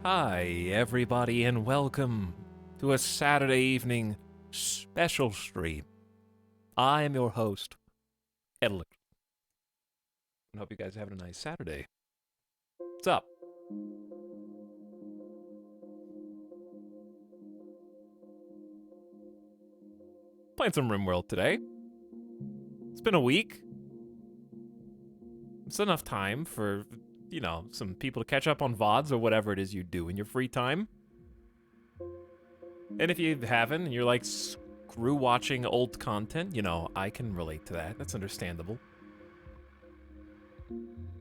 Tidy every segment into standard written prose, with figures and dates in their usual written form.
Hi, everybody, and welcome to a Saturday evening special stream. I am your host, Etalyx. I hope you guys are having a nice Saturday. What's up? Playing some RimWorld today. It's been a week. It's enough time for, you know, some people to catch up on VODs or whatever it is you do in your free time. And if you haven't, and you're like, screw watching old content, you know, I can relate to that. That's understandable.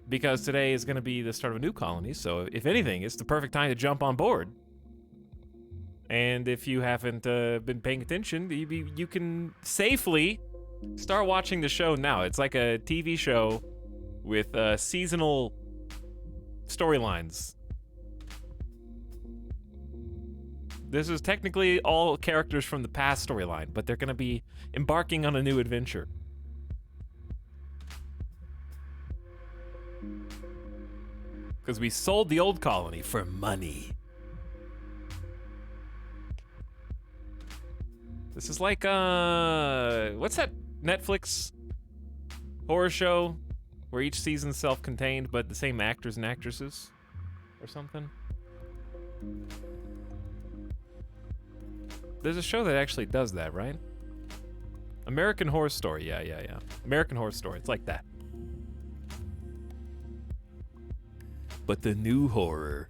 Because today is going to be the start of a new colony, so if anything, it's the perfect time to jump on board. And if you haven't been paying attention, you can safely start watching the show now. It's like a TV show with seasonal storylines. This is technically all characters from the past storyline, but they're going to be embarking on a new adventure. Because we sold the old colony for money. This is like, what's that Netflix horror show where each season's self-contained, but the same actors and actresses? Or something? There's a show that actually does that, right? American Horror Story, yeah. American Horror Story, it's like that. But the new horror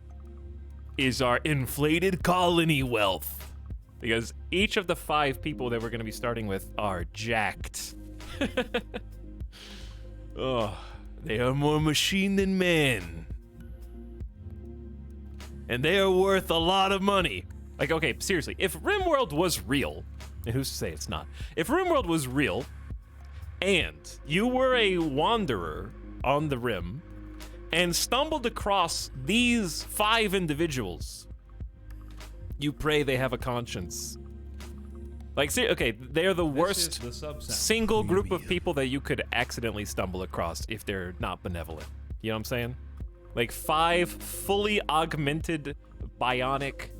is our inflated colony wealth. Because each of the 5 people that we're going to be starting with are jacked. Oh, they are more machine than man. And they are worth a lot of money. Like, okay, seriously, if RimWorld was real, and who's to say it's not? If RimWorld was real, and you were a wanderer on the Rim, and stumbled across these 5 individuals, you pray they have a conscience. Like, see, okay, they're the worst single group of people that you could accidentally stumble across if they're not benevolent. You know what I'm saying? Like 5 fully augmented, bionic,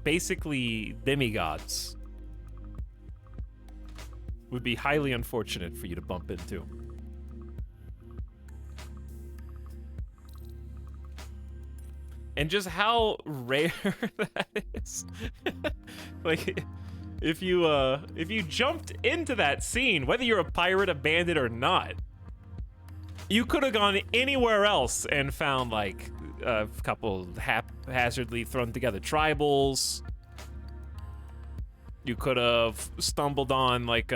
basically demigods would be highly unfortunate for you to bump into. And just how rare that is. Like, if you jumped into that scene, whether you're a pirate, a bandit, or not, you could have gone anywhere else and found like a couple haphazardly thrown together tribals. You could have stumbled on like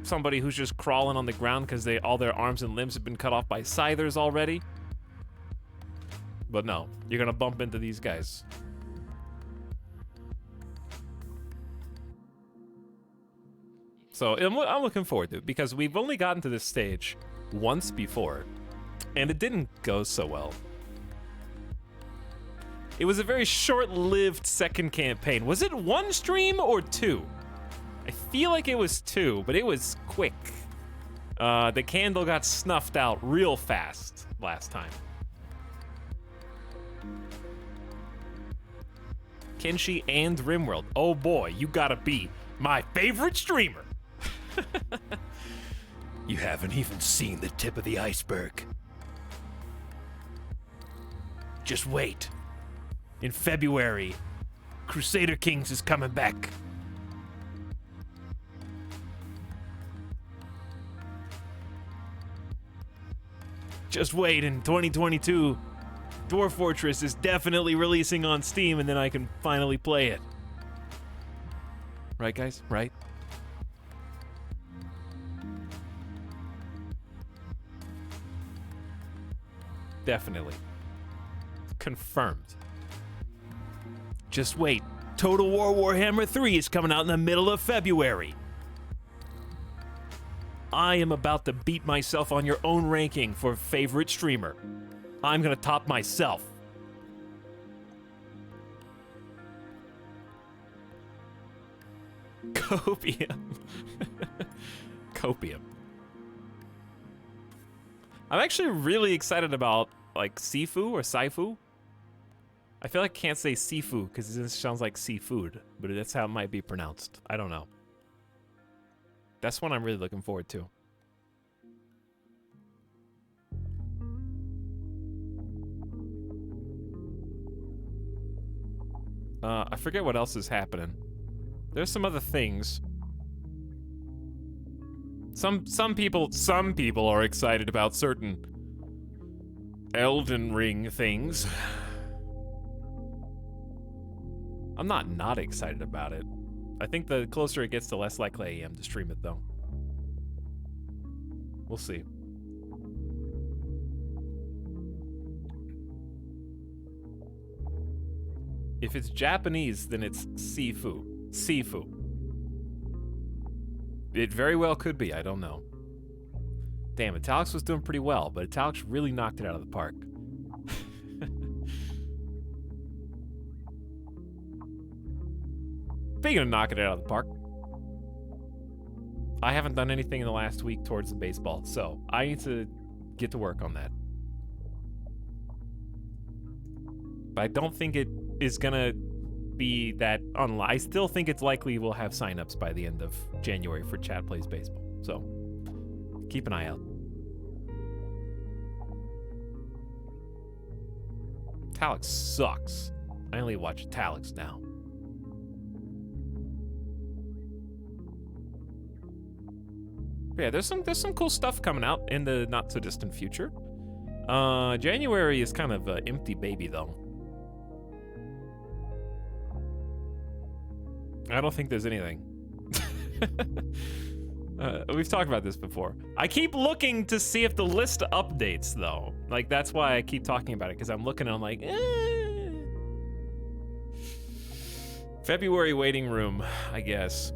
somebody who's just crawling on the ground because all their arms and limbs have been cut off by scythers already. But no, you're gonna bump into these guys. So I'm looking forward to it because we've only gotten to this stage once before, and it didn't go so well. It was a very short-lived second campaign. Was it 1 stream or 2? I feel like it was 2, but it was quick. The candle got snuffed out real fast last time. Kenshi and RimWorld. Oh boy, you gotta be my favorite streamer. You haven't even seen the tip of the iceberg. Just wait. In February, Crusader Kings is coming back. Just wait, in 2022, Dwarf Fortress is definitely releasing on Steam, and then I can finally play it. Right, guys? Right? Definitely. Confirmed. Just wait. Total War Warhammer 3 is coming out in the middle of February. I am about to beat myself on your own ranking for favorite streamer. I'm gonna top myself. Copium. Copium. I'm actually really excited about like Sifu or Saifu. I feel like I can't say Sifu because this sounds like seafood, but that's how it might be pronounced. I don't know. That's one I'm really looking forward to. I forget what else is happening. There's some other things. Some people are excited about certain Elden Ring things. I'm not excited about it. I think the closer it gets, the less likely I am to stream it, though. We'll see. If it's Japanese, then it's Sifu. Sifu. It very well could be, I don't know. Damn, Etalyx was doing pretty well, but Etalyx really knocked it out of the park. Speaking of knocking it out of the park, I haven't done anything in the last week towards the baseball, so I need to get to work on that. But I don't think it is gonna be that I still think it's likely we'll have signups by the end of January for Chat Plays Baseball. So keep an eye out. Etalyx sucks. I only watch Etalyx now. But yeah, there's some cool stuff coming out in the not so distant future. January is kind of an empty baby though. I don't think there's anything. We've talked about this before. I keep looking to see if the list updates, though. Like, that's why I keep talking about it, because I'm looking and I'm like, February waiting room, I guess.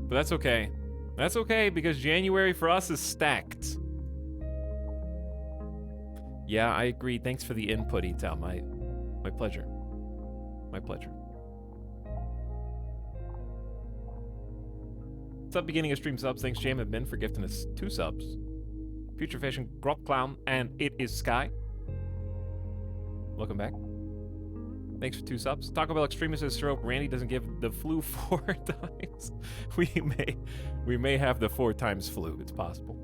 But that's okay. That's okay, because January for us is stacked. Yeah, I agree. Thanks for the input, Etal. My pleasure. My pleasure. What's up, beginning of stream subs? Thanks, Jam and Ben, for gifting us 2 subs. Future Fashion, Grop Clown, and It Is Sky. Welcome back. Thanks for 2 subs. Taco Bell Extremist says, sure hope Randy doesn't give the flu 4 times. We may have the 4 times flu. It's possible.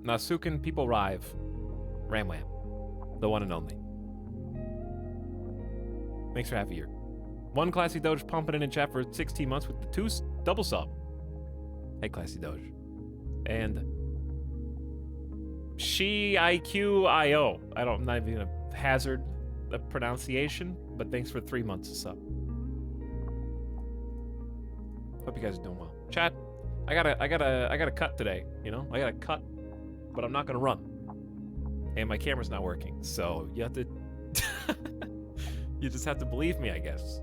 Nasuken People Rive. Ramwam. The one and only. Thanks for half a year. One Classy Doge pumping it in chat for 16 months with the 2 double sub. Hey, Classy Doge. And SheIQIO. I'm not even gonna hazard the pronunciation, but thanks for 3 months of sub. Hope you guys are doing well. Chat, I gotta cut today, you know? I gotta cut, but I'm not gonna run. And my camera's not working, so you have to you just have to believe me, I guess.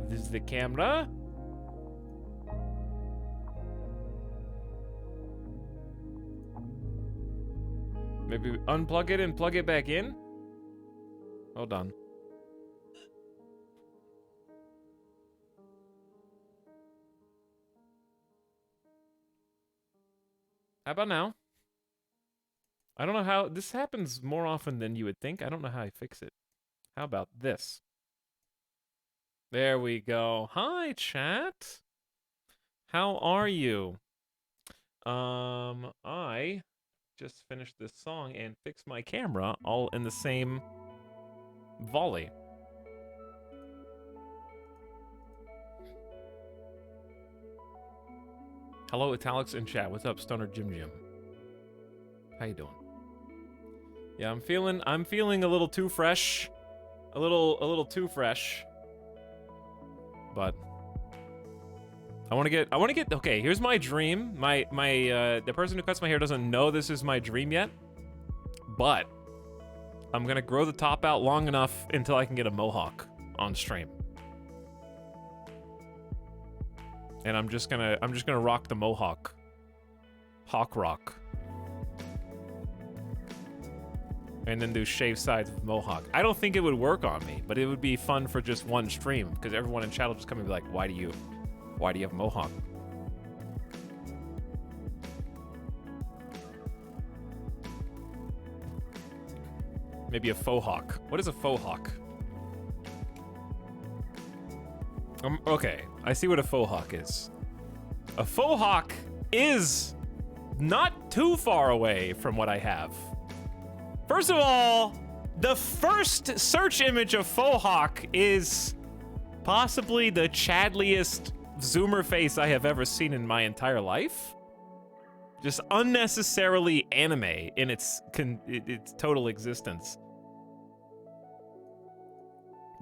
This is the camera. Maybe unplug it and plug it back in? Hold on. How about now? I don't know how... This happens more often than you would think. I don't know how I fix it. How about this? There we go. Hi, chat. How are you? I just finished this song and fixed my camera all in the same volley. Hello, Etalyx in chat. What's up, Stoner Jim Jim? How you doing? Yeah, I'm feeling a little too fresh. A little too fresh. But I want to get okay, here's my dream. The person who cuts my hair doesn't know this is my dream yet. But I'm going to grow the top out long enough until I can get a mohawk on stream. And I'm just gonna rock the mohawk. Hawk rock. And then do shave sides with mohawk. I don't think it would work on me, but it would be fun for just one stream, because everyone in chat will just come and be like, why do you? Why do you have a mohawk? Maybe a faux hawk. What is a faux hawk? Okay, I see what a faux hawk is. A faux hawk is not too far away from what I have. First of all, the first search image of faux hawk is possibly the chadliest zoomer face I have ever seen in my entire life. Just unnecessarily anime in its total existence.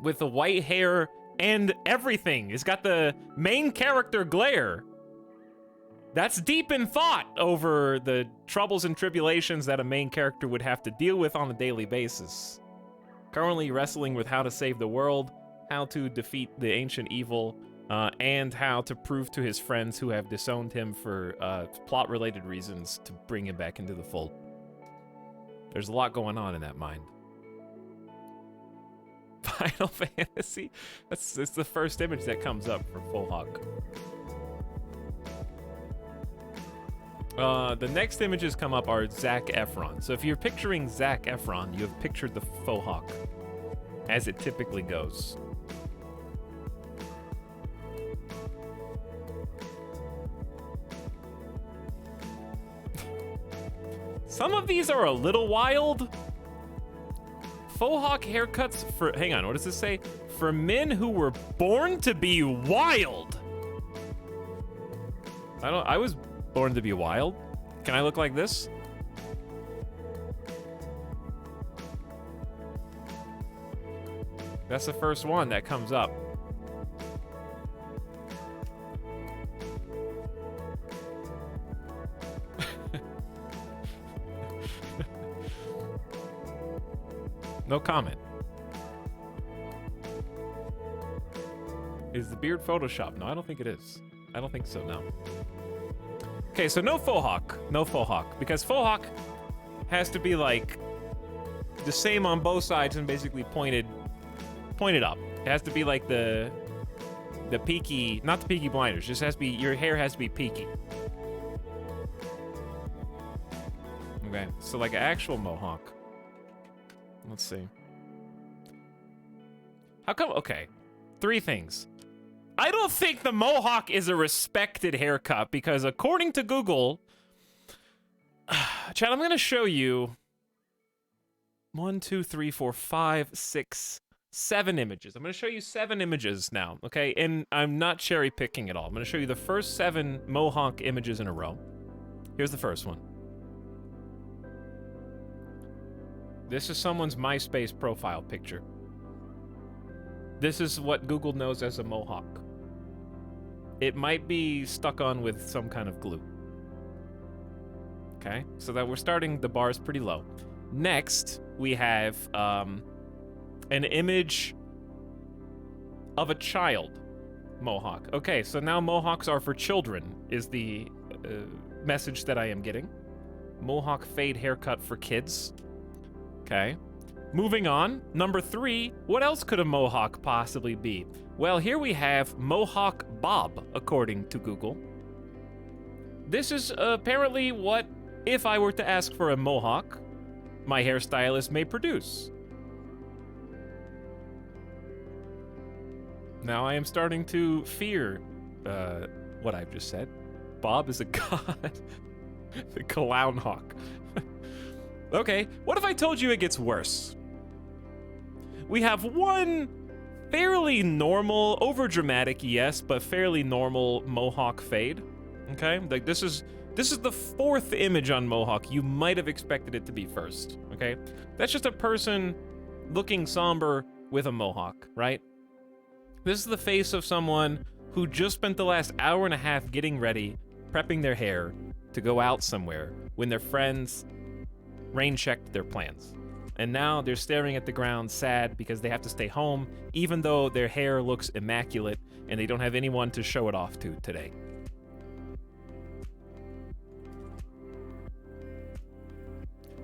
With the white hair and everything. It's got the main character glare. That's deep in thought over the troubles and tribulations that a main character would have to deal with on a daily basis. Currently wrestling with how to save the world, how to defeat the ancient evil, and how to prove to his friends who have disowned him for plot-related reasons to bring him back into the fold. There's a lot going on in that mind. Final Fantasy? That's the first image that comes up for Faux Hawk. The next images come up are Zac Efron. So if you're picturing Zac Efron, you have pictured the Faux Hawk, as it typically goes. Some of these are a little wild. Faux hawk haircuts for, hang on, what does this say? For men who were born to be wild. I was born to be wild. Can I look like this? That's the first one that comes up. No comment. Is the beard Photoshop? No, I don't think it is. I don't think so, no. Okay, so no faux hawk. No faux hawk. Because faux hawk has to be like the same on both sides and basically pointed up. It has to be like the peaky, not the peaky blinders, just has to be, your hair has to be peaky. Okay, so like an actual mohawk. Let's see. How come? Okay. 3 things. I don't think the mohawk is a respected haircut because according to Google, Chad, I'm going to show you 1, 2, 3, 4, 5, 6, 7 images. I'm going to show you 7 images now, okay? And I'm not cherry picking at all. I'm going to show you the first 7 mohawk images in a row. Here's the first one. This is someone's MySpace profile picture. This is what Google knows as a mohawk. It might be stuck on with some kind of glue. Okay, so that we're starting, the bar is pretty low. Next, we have an image of a child mohawk. Okay, so now mohawks are for children, is the message that I am getting. Mohawk fade haircut for kids. Okay. Moving on, number 3, what else could a mohawk possibly be? Well, here we have Mohawk Bob, according to Google. This is apparently what, if I were to ask for a mohawk, my hairstylist may produce. Now I am starting to fear what I've just said. Bob is a god. The clown hawk. Okay, what if I told you it gets worse? We have one fairly normal, overdramatic, yes, but fairly normal mohawk fade. Okay, like this is the 4th image on mohawk. You might have expected it to be first. Okay, that's just a person looking somber with a mohawk, right? This is the face of someone who just spent the last hour and a half getting ready, prepping their hair to go out somewhere when their friends rain-checked their plans. And now they're staring at the ground sad because they have to stay home, even though their hair looks immaculate and they don't have anyone to show it off to today.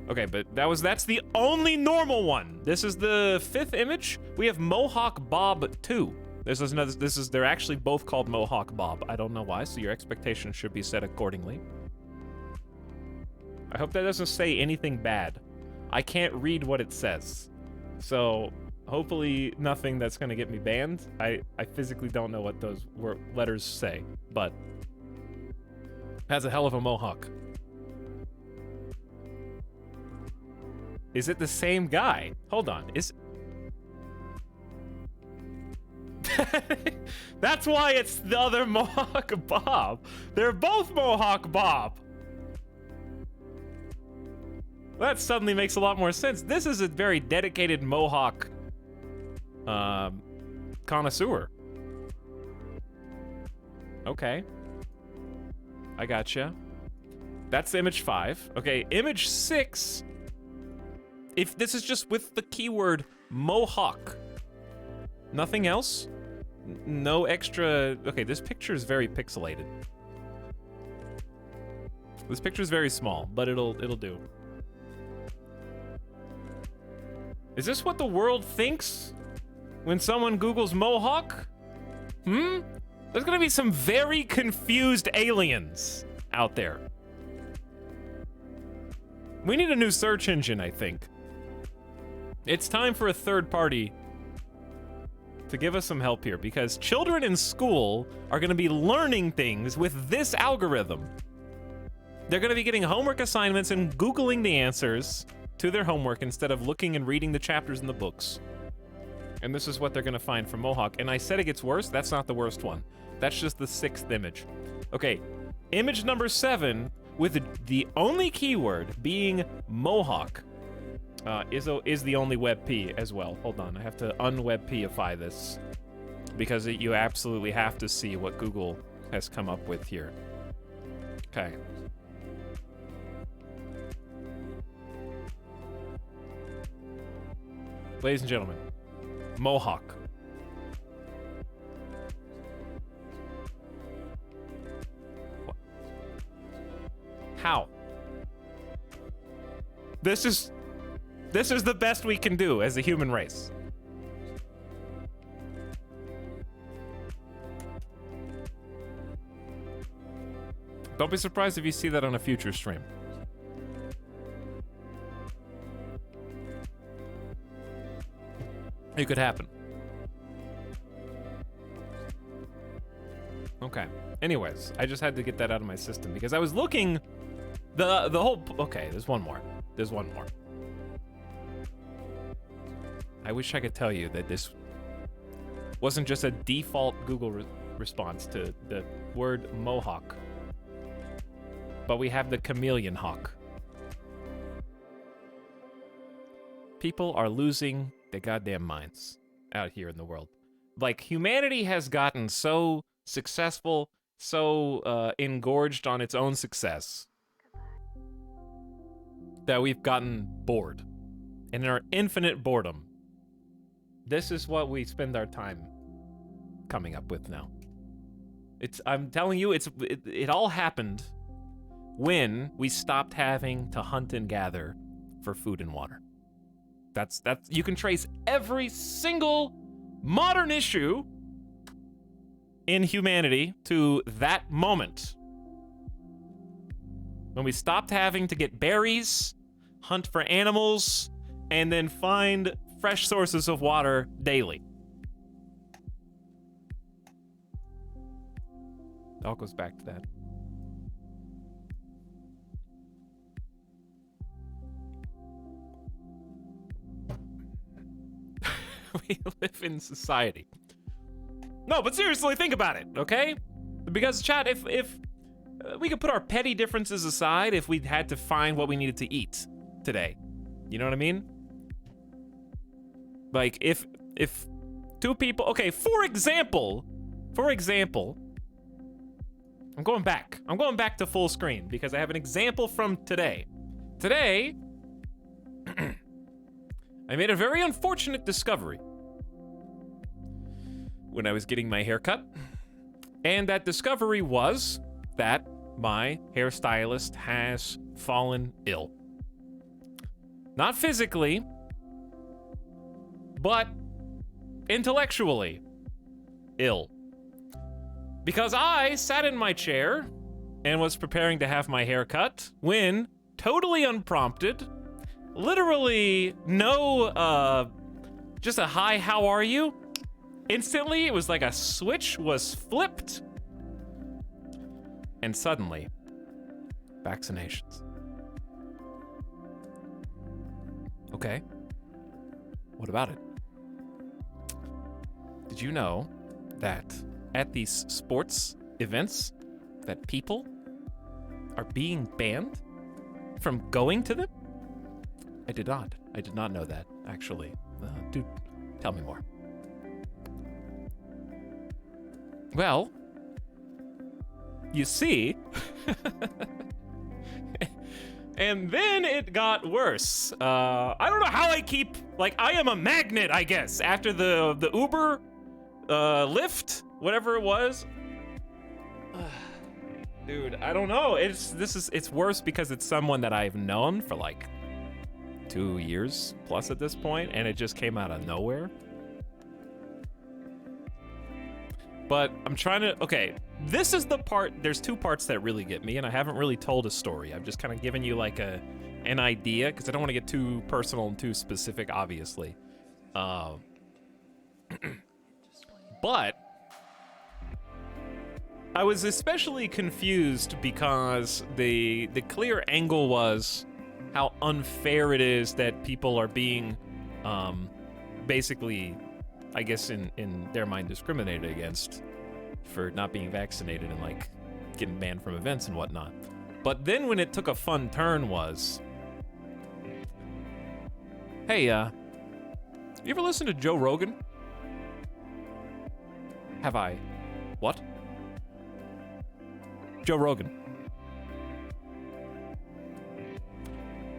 Okay, but that's the only normal one. This is the 5th image. We have Mohawk Bob 2. They're actually both called Mohawk Bob. I don't know why, so your expectations should be set accordingly. I hope that doesn't say anything bad. I can't read what it says. So, hopefully nothing that's gonna get me banned. I physically don't know what those letters say, but has a hell of a mohawk. Is it the same guy? Hold on, That's why it's the other Mohawk Bob. They're both Mohawk Bob. That suddenly makes a lot more sense. This is a very dedicated Mohawk connoisseur. Okay. I gotcha. That's image 5. Okay, image 6. If this is just with the keyword Mohawk. Nothing else? No extra... Okay, this picture is very pixelated. This picture is very small, but it'll do. Is this what the world thinks when someone Googles Mohawk? There's gonna be some very confused aliens out there. We need a new search engine, I think. It's time for a third party to give us some help here, because children in school are gonna be learning things with this algorithm. They're gonna be getting homework assignments and Googling the answers to their homework instead of looking and reading the chapters in the books. And this is what they're gonna find from Mohawk. And I said it gets worse. That's not the worst one. That's just the 6th image. Okay, image number 7 with the only keyword being Mohawk is the only WebP as well. Hold on, I have to unWebPify this because you absolutely have to see what Google has come up with here. Okay. Ladies and gentlemen, Mohawk. What? How? This is the best we can do as a human race. Don't be surprised if you see that on a future stream. It could happen. Okay. Anyways, I just had to get that out of my system because I was looking the whole... Okay, there's one more. There's one more. I wish I could tell you that this wasn't just a default Google response to the word Mohawk, but we have the chameleon hawk. People are losing their goddamn minds out here in the world. Like, humanity has gotten so successful, so engorged on its own success, that we've gotten bored. And in our infinite boredom, this is what we spend our time coming up with now. I'm telling you, it all happened when we stopped having to hunt and gather for food and water. That's you can trace every single modern issue in humanity to that moment. When we stopped having to get berries, hunt for animals, and then find fresh sources of water daily. It all goes back to that. We live in society. No, but seriously, think about it, okay? Because, chat, if we could put our petty differences aside if we had to find what we needed to eat today. You know what I mean? Like, if two people... Okay, for example, I'm going back to full screen because I have an example from today. Today, I made a very unfortunate discovery when I was getting my hair cut. And that discovery was that my hairstylist has fallen ill. Not physically, but intellectually. ill. Because I sat in my chair and was preparing to have my hair cut when, totally unprompted, literally no, just a hi, how are you? Instantly, it was like a switch was flipped. And suddenly, vaccinations. Okay. What about it? Did you know that at these sports events that people are being banned from going to them? I did not. I did not know that, actually. Dude, tell me more. Well, you see, and then it got worse. I don't know how I keep, like, I am a magnet, I guess, after the Uber, Lyft, whatever it was. Dude, I don't know. It's worse because it's someone that I've known for like 2 years plus at this point, and it just came out of nowhere. But I'm trying to, okay, this is the part, there's two parts that really get me, and I haven't really told a story. I've just kind of given you like an idea, because I don't want to get too personal and too specific, obviously. But I was especially confused because the clear angle was how unfair it is that people are being basically, I guess in their mind, discriminated against for not being vaccinated and like getting banned from events and whatnot. But then when it took a fun turn was, hey, you ever listen to Joe Rogan? Have I? What? Joe Rogan.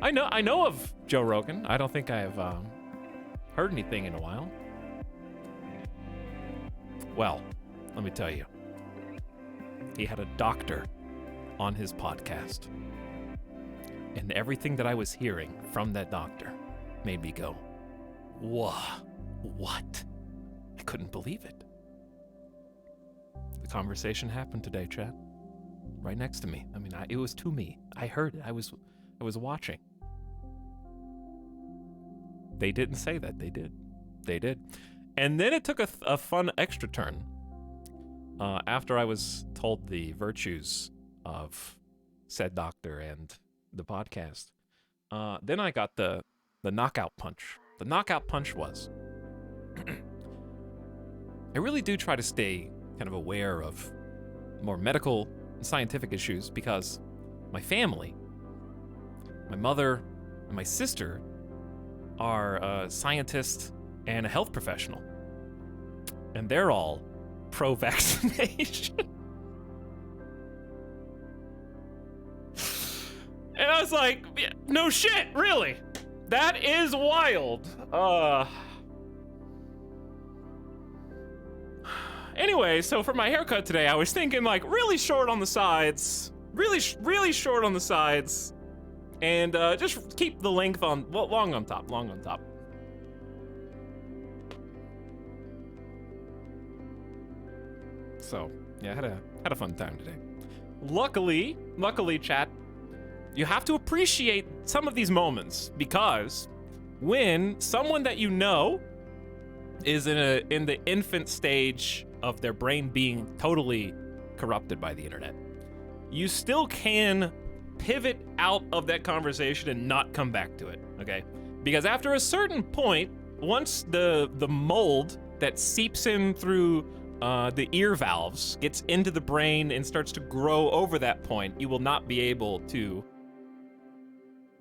I know of Joe Rogan. I don't think I've heard anything in a while. Well, let me tell you. He had a doctor on his podcast. And everything that I was hearing from that doctor made me go, whoa, what? I couldn't believe it. The conversation happened today, chat. Right next to me. I mean, it was to me. I heard it. I was watching. They didn't say that. They did. They did. And then it took a fun extra turn. After I was told the virtues of said doctor and the podcast, then I got the knockout punch. The knockout punch was, I really do try to stay kind of aware of more medical and scientific issues because my family, my mother and my sister are a scientist and a health professional. And they're all pro-vaccination. And I was like, no shit, really? That is wild. Anyway, so for my haircut today, I was thinking like really short on the sides, really short on the sides, and just keep the length on, well, long on top. So yeah, had a fun time today. Luckily, chat, you have to appreciate some of these moments because when someone that you know is in the infant stage of their brain being totally corrupted by the internet, you still can pivot out of that conversation and not come back to it, okay? Because after a certain point, once the mold that seeps in through the ear valves gets into the brain and starts to grow over that point, you will not be able to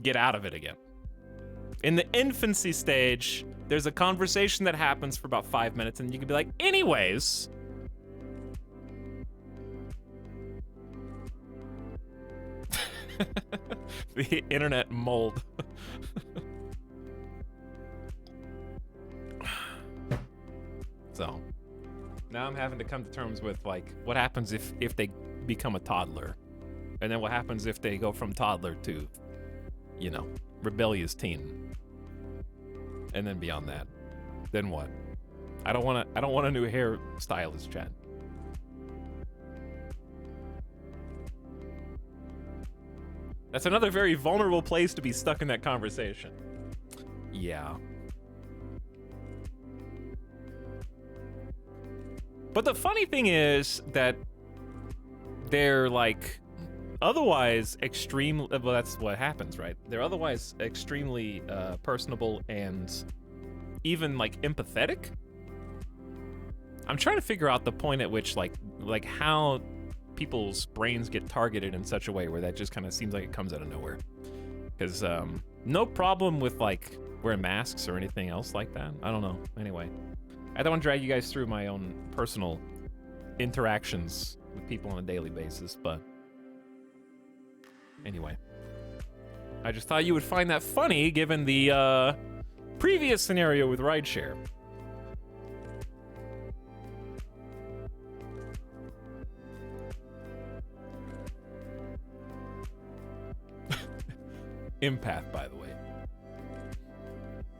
get out of it again. In the infancy stage, there's a conversation that happens for about 5 minutes and you can be like, anyways. The internet mold. So now I'm having to come to terms with like what happens if they become a toddler, and then what happens if they go from toddler to, you know, rebellious teen, and then beyond that, then what? I don't want a new hairstylist, Chad. That's another very vulnerable place to be stuck in that conversation. Yeah. But the funny thing is that they're like otherwise extreme. Well, that's what happens, right? They're otherwise extremely personable and even like empathetic. I'm trying to figure out the point at which like how people's brains get targeted in such a way where that just kind of seems like it comes out of nowhere. Because no problem with like wearing masks or anything else like that. I don't know. Anyway, I don't want to drag you guys through my own personal interactions with people on a daily basis, but anyway, I just thought you would find that funny given the previous scenario with rideshare. Empath, by the way.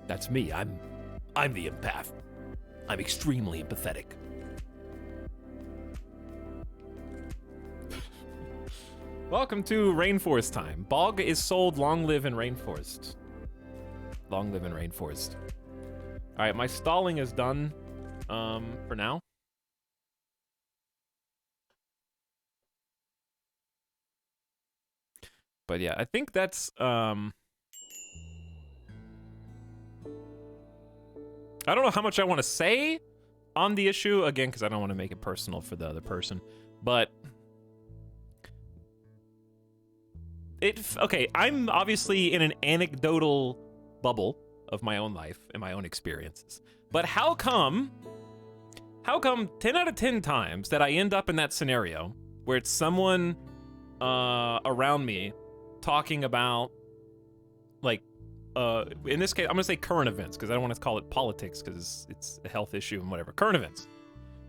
That's me. I'm the empath. I'm extremely empathetic. Welcome to Rainforest time. Bog is sold. Long live in Rainforest. Long live in Rainforest. All right, my stalling is done for now. But yeah, I think that's I don't know how much I want to say on the issue, again, because I don't want to make it personal for the other person. But okay, I'm obviously in an anecdotal bubble of my own life and my own experiences. But how come 10 out of 10 times that I end up in that scenario where it's someone around me talking about, like, in this case, I'm gonna say current events because I don't want to call it politics because it's a health issue and whatever. Current events.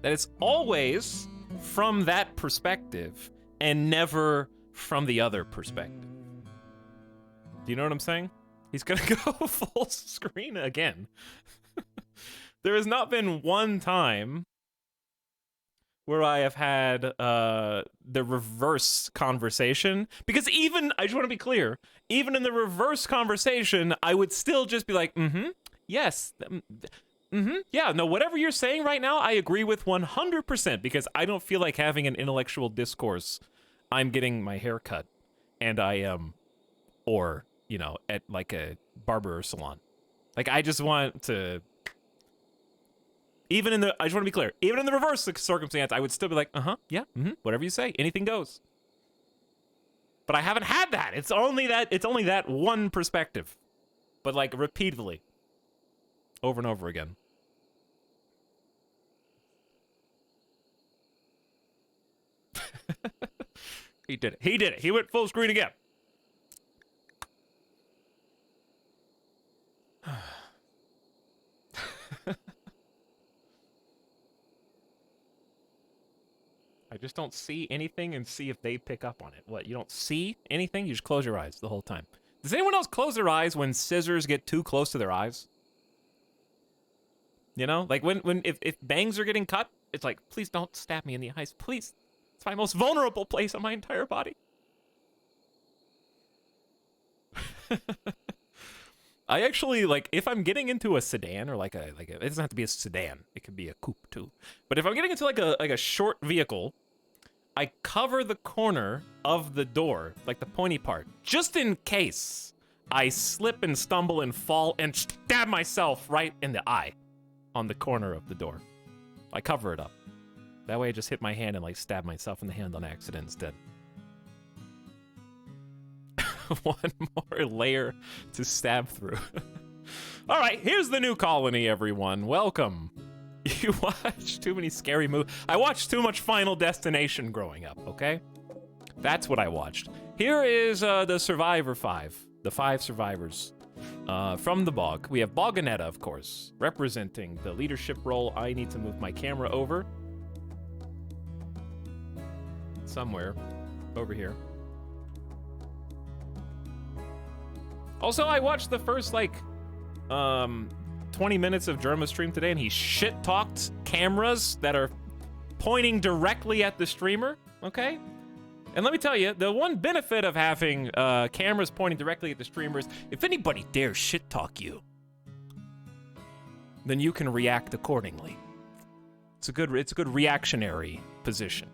That it's always from that perspective and never from the other perspective. Do you know what I'm saying? He's gonna go full screen again. There has not been one time where I have had the reverse conversation. Because even, I just want to be clear, even in the reverse conversation, I would still just be like, yes, yeah, no, whatever you're saying right now, I agree with 100%, because I don't feel like having an intellectual discourse. I'm getting my hair cut, and I am, or, you know, at like a barber salon. Like, I just want to... Even in the, I just want to be clear, even in the reverse circumstance, I would still be like, yeah, whatever you say, anything goes. But I haven't had that. It's only that one perspective. But like repeatedly. Over and over again. He did it. He went full screen again. I just don't see anything and see if they pick up on it. What, you don't see anything? You just close your eyes the whole time. Does anyone else close their eyes when scissors get too close to their eyes? You know? Like if bangs are getting cut, it's like, please don't stab me in the eyes. Please. It's my most vulnerable place on my entire body. I actually, like, if I'm getting into a sedan or like a it doesn't have to be a sedan. It could be a coupe too. But if I'm getting into like a short vehicle, I cover the corner of the door, like the pointy part, just in case I slip and stumble and fall and stab myself right in the eye on the corner of the door. I cover it up. That way I just hit my hand and like stab myself in the hand on accident instead. One more layer to stab through. All right, here's the new colony, everyone. Welcome. You watched too many scary movies. I watched too much Final Destination growing up, okay? That's what I watched. Here is the Survivor 5. The 5 survivors from the Bog. We have Boganetta, of course, representing the leadership role. I need to move my camera over. Somewhere. Over here. Also, I watched the first, like, 20 minutes of Germa stream today and he shit-talked cameras that are pointing directly at the streamer, okay? And let me tell you, the one benefit of having cameras pointing directly at the streamers, if anybody dares shit-talk you, then you can react accordingly. It's a good reactionary position.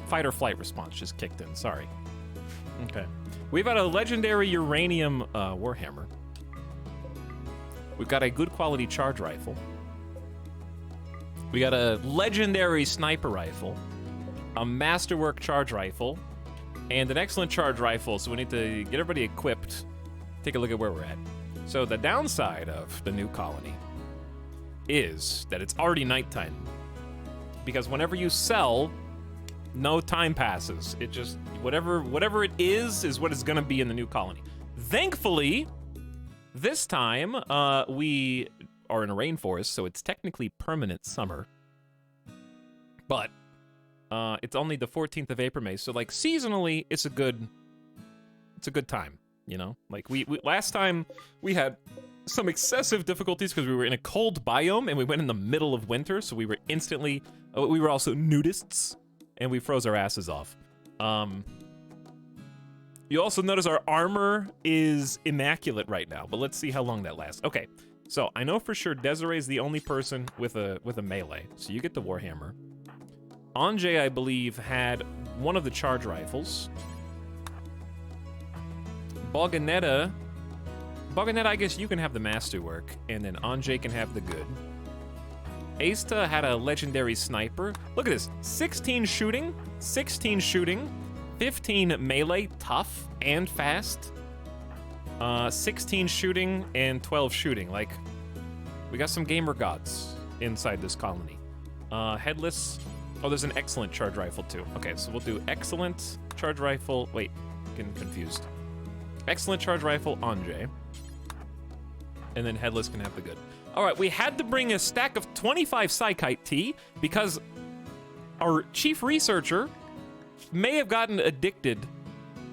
Fight or flight response just kicked in, sorry. Okay. We've got a legendary uranium warhammer. We've got a good quality charge rifle. We got a legendary sniper rifle, a masterwork charge rifle, and an excellent charge rifle, so we need to get everybody equipped. Take a look at where we're at. So the downside of the new colony is that it's already nighttime. Because whenever you sell, no time passes. It just, whatever it is what it's gonna be in the new colony. Thankfully, this time, we are in a rainforest, so it's technically permanent summer. But, it's only the 14th of April, May, so like seasonally, it's a good time, you know? Like we last time we had some excessive difficulties because we were in a cold biome and we went in the middle of winter, so we were instantly, we were also nudists and we froze our asses off. You also notice our armor is immaculate right now, but let's see how long that lasts. Okay, so I know for sure Desiree's the only person with a melee, so you get the Warhammer. Anjay, I believe, had one of the charge rifles. Boganetta, I guess you can have the masterwork, and then Anjay can have the good. Aista had a legendary sniper. Look at this, 16 shooting, 15 melee, tough and fast. 16 shooting and 12 shooting. Like, we got some gamer gods inside this colony. Headless. Oh, there's an excellent charge rifle too. Okay, so we'll do excellent charge rifle. Wait, getting confused. Excellent charge rifle, Anjay. And then Headless can have the good. All right, we had to bring a stack of 25 Psychite tea because our chief researcher may have gotten addicted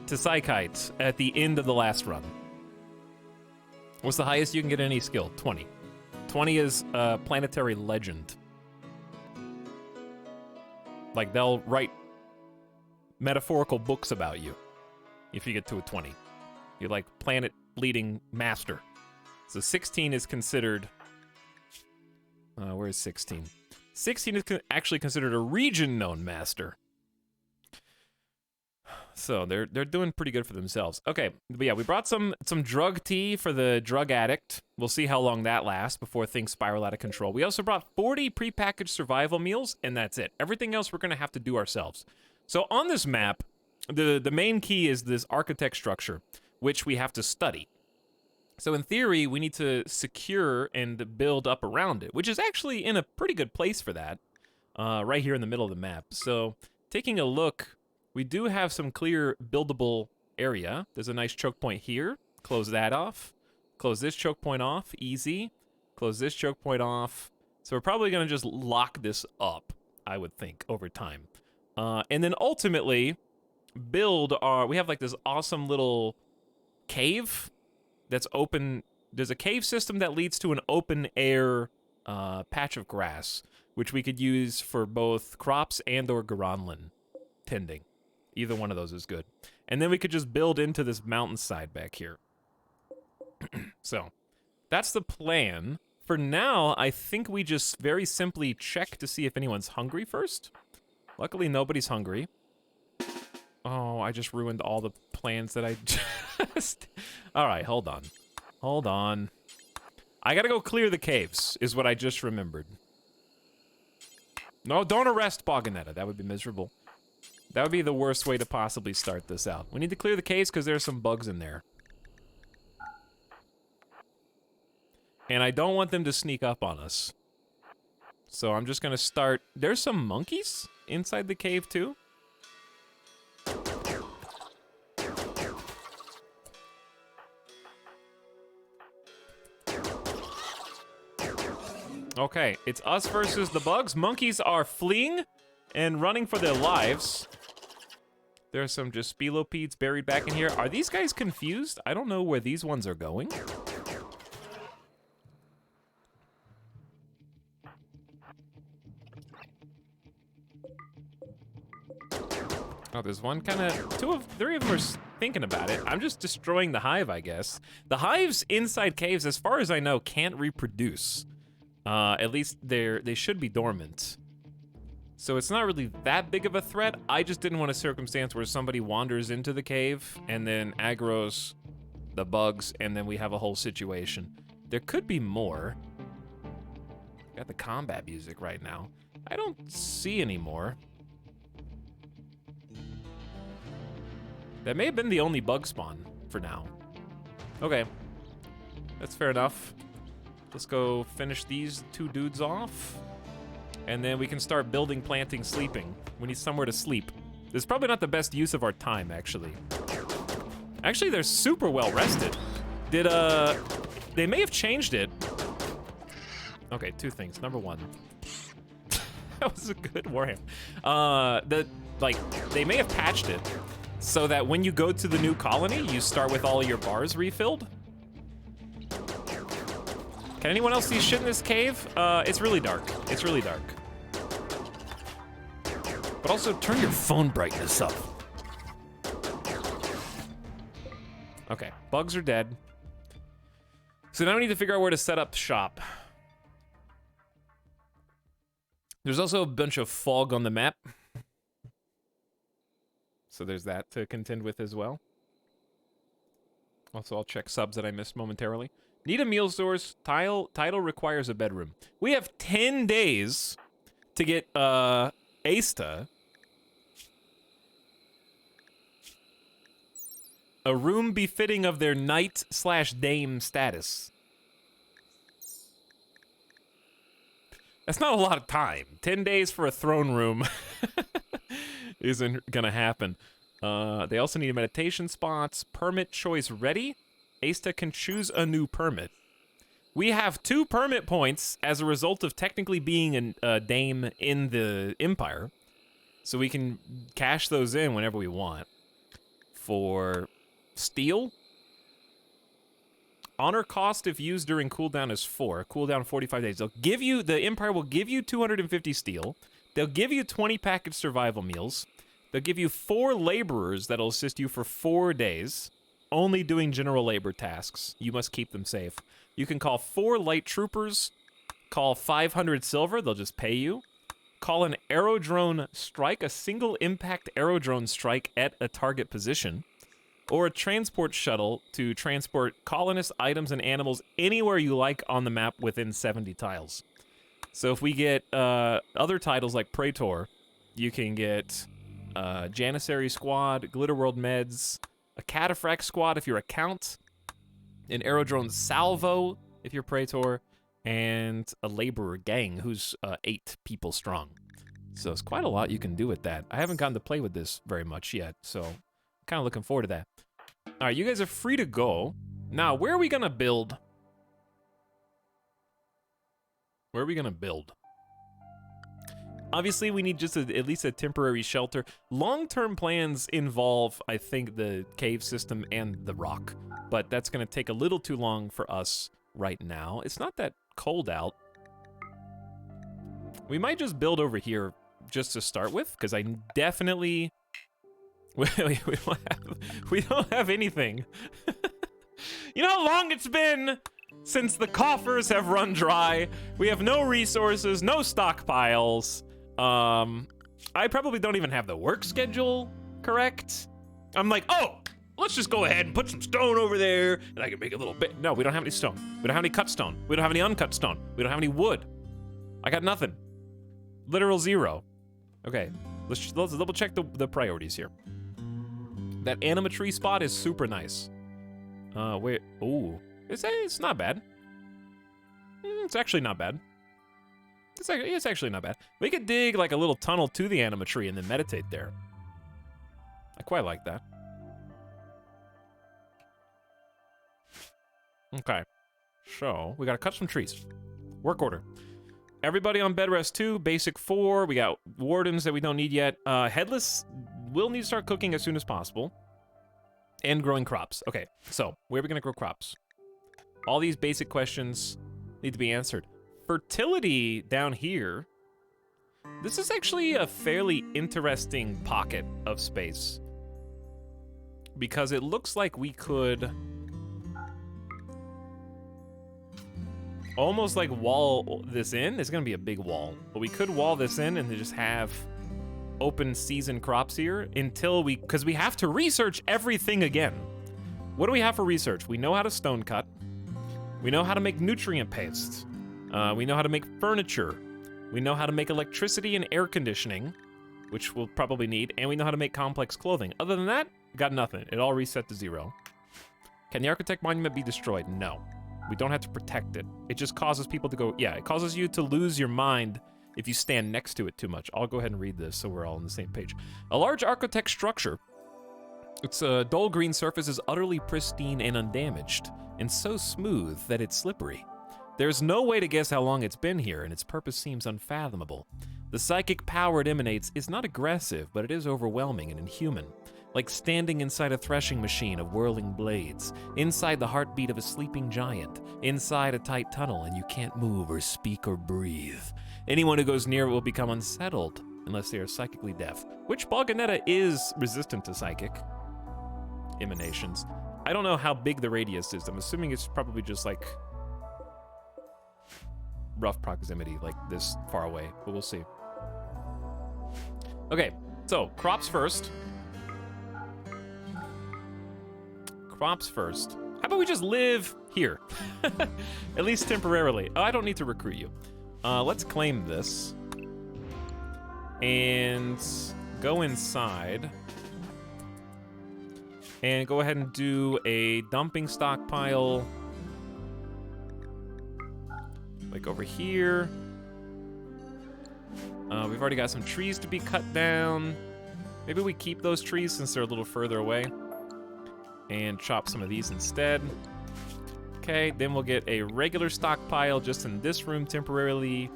to Psychites at the end of the last run. What's the highest you can get any skill? 20. 20 is a planetary legend. Like, they'll write metaphorical books about you if you get to a 20. You're like planet-leading master. So 16 is considered... where is 16? 16 is actually considered a region-known master. So they're doing pretty good for themselves. Okay, but yeah, we brought some drug tea for the drug addict. We'll see how long that lasts before things spiral out of control. We also brought 40 prepackaged survival meals, and that's it. Everything else we're gonna have to do ourselves. So on this map, the main key is this architect structure, which we have to study. So in theory, we need to secure and build up around it, which is actually in a pretty good place for that, right here in the middle of the map. So taking a look, we do have some clear buildable area. There's a nice choke point here. Close that off. Close this choke point off. Easy. Close this choke point off. So we're probably going to just lock this up, I would think, over time. And then ultimately, build our... We have like this awesome little cave that's open. There's a cave system that leads to an open air patch of grass, which we could use for both crops and or Garanlan tending. Either one of those is good. And then we could just build into this mountainside back here. So, that's the plan. For now, I think we just very simply check to see if anyone's hungry first. Luckily, nobody's hungry. Oh, I just ruined all the plans that I just... Alright, hold on. Hold on. I gotta go clear the caves, is what I just remembered. No, don't arrest Boganetta. That would be miserable. That would be the worst way to possibly start this out. We need to clear the caves because there's some bugs in there. And I don't want them to sneak up on us. So I'm just gonna start... There's some monkeys inside the cave too. Okay, it's us versus the bugs. Monkeys are fleeing and running for their lives. There are some just spilopedes buried back in here. Are these guys confused? I don't know where these ones are going. Oh, there's one kind of, three of them are thinking about it. I'm just destroying the hive, I guess. The hives inside caves, as far as I know, can't reproduce. At least they should be dormant. So it's not really that big of a threat. I just didn't want a circumstance where somebody wanders into the cave and then aggroes the bugs, and then we have a whole situation. There could be more. Got the combat music right now. I don't see any more. That may have been the only bug spawn for now. Okay, that's fair enough. Let's go finish these two dudes off. And then we can start building, planting, sleeping. We need somewhere to sleep. This is probably not the best use of our time, actually. Actually, they're super well rested. They may have changed it. Okay, two things. Number one. That was a good warhammer. They may have patched it so that when you go to the new colony, you start with all of your bars refilled. Can anyone else see shit in this cave? It's really dark. It's really dark. But also, turn your phone brightness up. Okay, bugs are dead. So now we need to figure out where to set up shop. There's also a bunch of fog on the map. So there's that to contend with as well. Also, I'll check subs that I missed momentarily. Need a meal source. Title requires a bedroom. We have 10 days to get Asta a room befitting of their knight/dame status. That's not a lot of time. 10 days for a throne room isn't gonna happen. They also need meditation spots. Permit choice ready. Asta can choose a new permit. We have 2 permit points as a result of technically being a dame in the Empire. So we can cash those in whenever we want. For steel, honor cost if used during cooldown is 4. Cooldown 45 days. The Empire will give you 250 steel. They'll give you 20 packaged survival meals. They'll give you 4 laborers that'll assist you for 4 days. Only doing general labor tasks. You must keep them safe. You can call 4 light troopers, call 500 silver, they'll just pay you. Call an aerodrone strike, a single impact aerodrone strike at a target position. Or a transport shuttle to transport colonists, items, and animals anywhere you like on the map within 70 tiles. So if we get other titles like Praetor, you can get Janissary Squad, Glitterworld Meds, a Cataphract Squad if you're a Count, an Aerodrone Salvo if you're Praetor, and a Laborer Gang who's 8 people strong. So it's quite a lot you can do with that. I haven't gotten to play with this very much yet, so I'm kind of looking forward to that. All right, you guys are free to go. Now, where are we gonna build? Where are we gonna build? Obviously, we need just at least a temporary shelter. Long-term plans involve, I think, the cave system and the rock. But that's going to take a little too long for us right now. It's not that cold out. We might just build over here just to start with, because I definitely... we don't have anything. You know how long it's been since the coffers have run dry? We have no resources, no stockpiles. I probably don't even have the work schedule correct. I'm like, oh, let's just go ahead and put some stone over there, and I can make a little bit. No, we don't have any stone. We don't have any cut stone. We don't have any uncut stone. We don't have any wood. I got nothing. Literal 0. Okay, let's double check the priorities here. That animatree spot is super nice. Wait, ooh, it's not bad. It's actually not bad. It's actually not bad. We could dig like a little tunnel to the animatree and then meditate there. I quite like that. Okay, so we gotta cut some trees. Work order. Everybody on bed rest 2, basic 4. We got wardens that we don't need yet. Headless will need to start cooking as soon as possible. And growing crops. Okay, so where are we gonna grow crops? All these basic questions need to be answered. Fertility down here. This is actually a fairly interesting pocket of space. Because it looks like we could almost like wall this in. It's gonna be a big wall, but we could wall this in and then just have open season crops here until because we have to research everything again. What do we have for research? We know how to stone cut. We know how to make nutrient paste. We know how to make furniture. We know how to make electricity and air conditioning, which we'll probably need, and we know how to make complex clothing. Other than that, got nothing. It all reset to 0. Can the architect monument be destroyed? No. We don't have to protect it. It just causes people to go, yeah, it causes you to lose your mind if you stand next to it too much. I'll go ahead and read this so we're all on the same page. A large architect structure. Its dull green surface is utterly pristine and undamaged, and so smooth that it's slippery. There's no way to guess how long it's been here, and its purpose seems unfathomable. The psychic power it emanates is not aggressive, but it is overwhelming and inhuman. Like standing inside a threshing machine of whirling blades, inside the heartbeat of a sleeping giant, inside a tight tunnel, and you can't move or speak or breathe. Anyone who goes near it will become unsettled, unless they are psychically deaf. Which Balganetta is resistant to psychic emanations. I don't know how big the radius is. I'm assuming it's probably just like rough proximity, like this far away, but we'll see. Okay, so crops first. Crops first. How about we just live here? At least temporarily. Oh, I don't need to recruit you. Let's claim this. And go inside. And go ahead and do a dumping stockpile. Like over here. We've already got some trees to be cut down. Maybe we keep those trees since they're a little further away. And chop some of these instead. Okay, then we'll get a regular stockpile just in this room temporarily.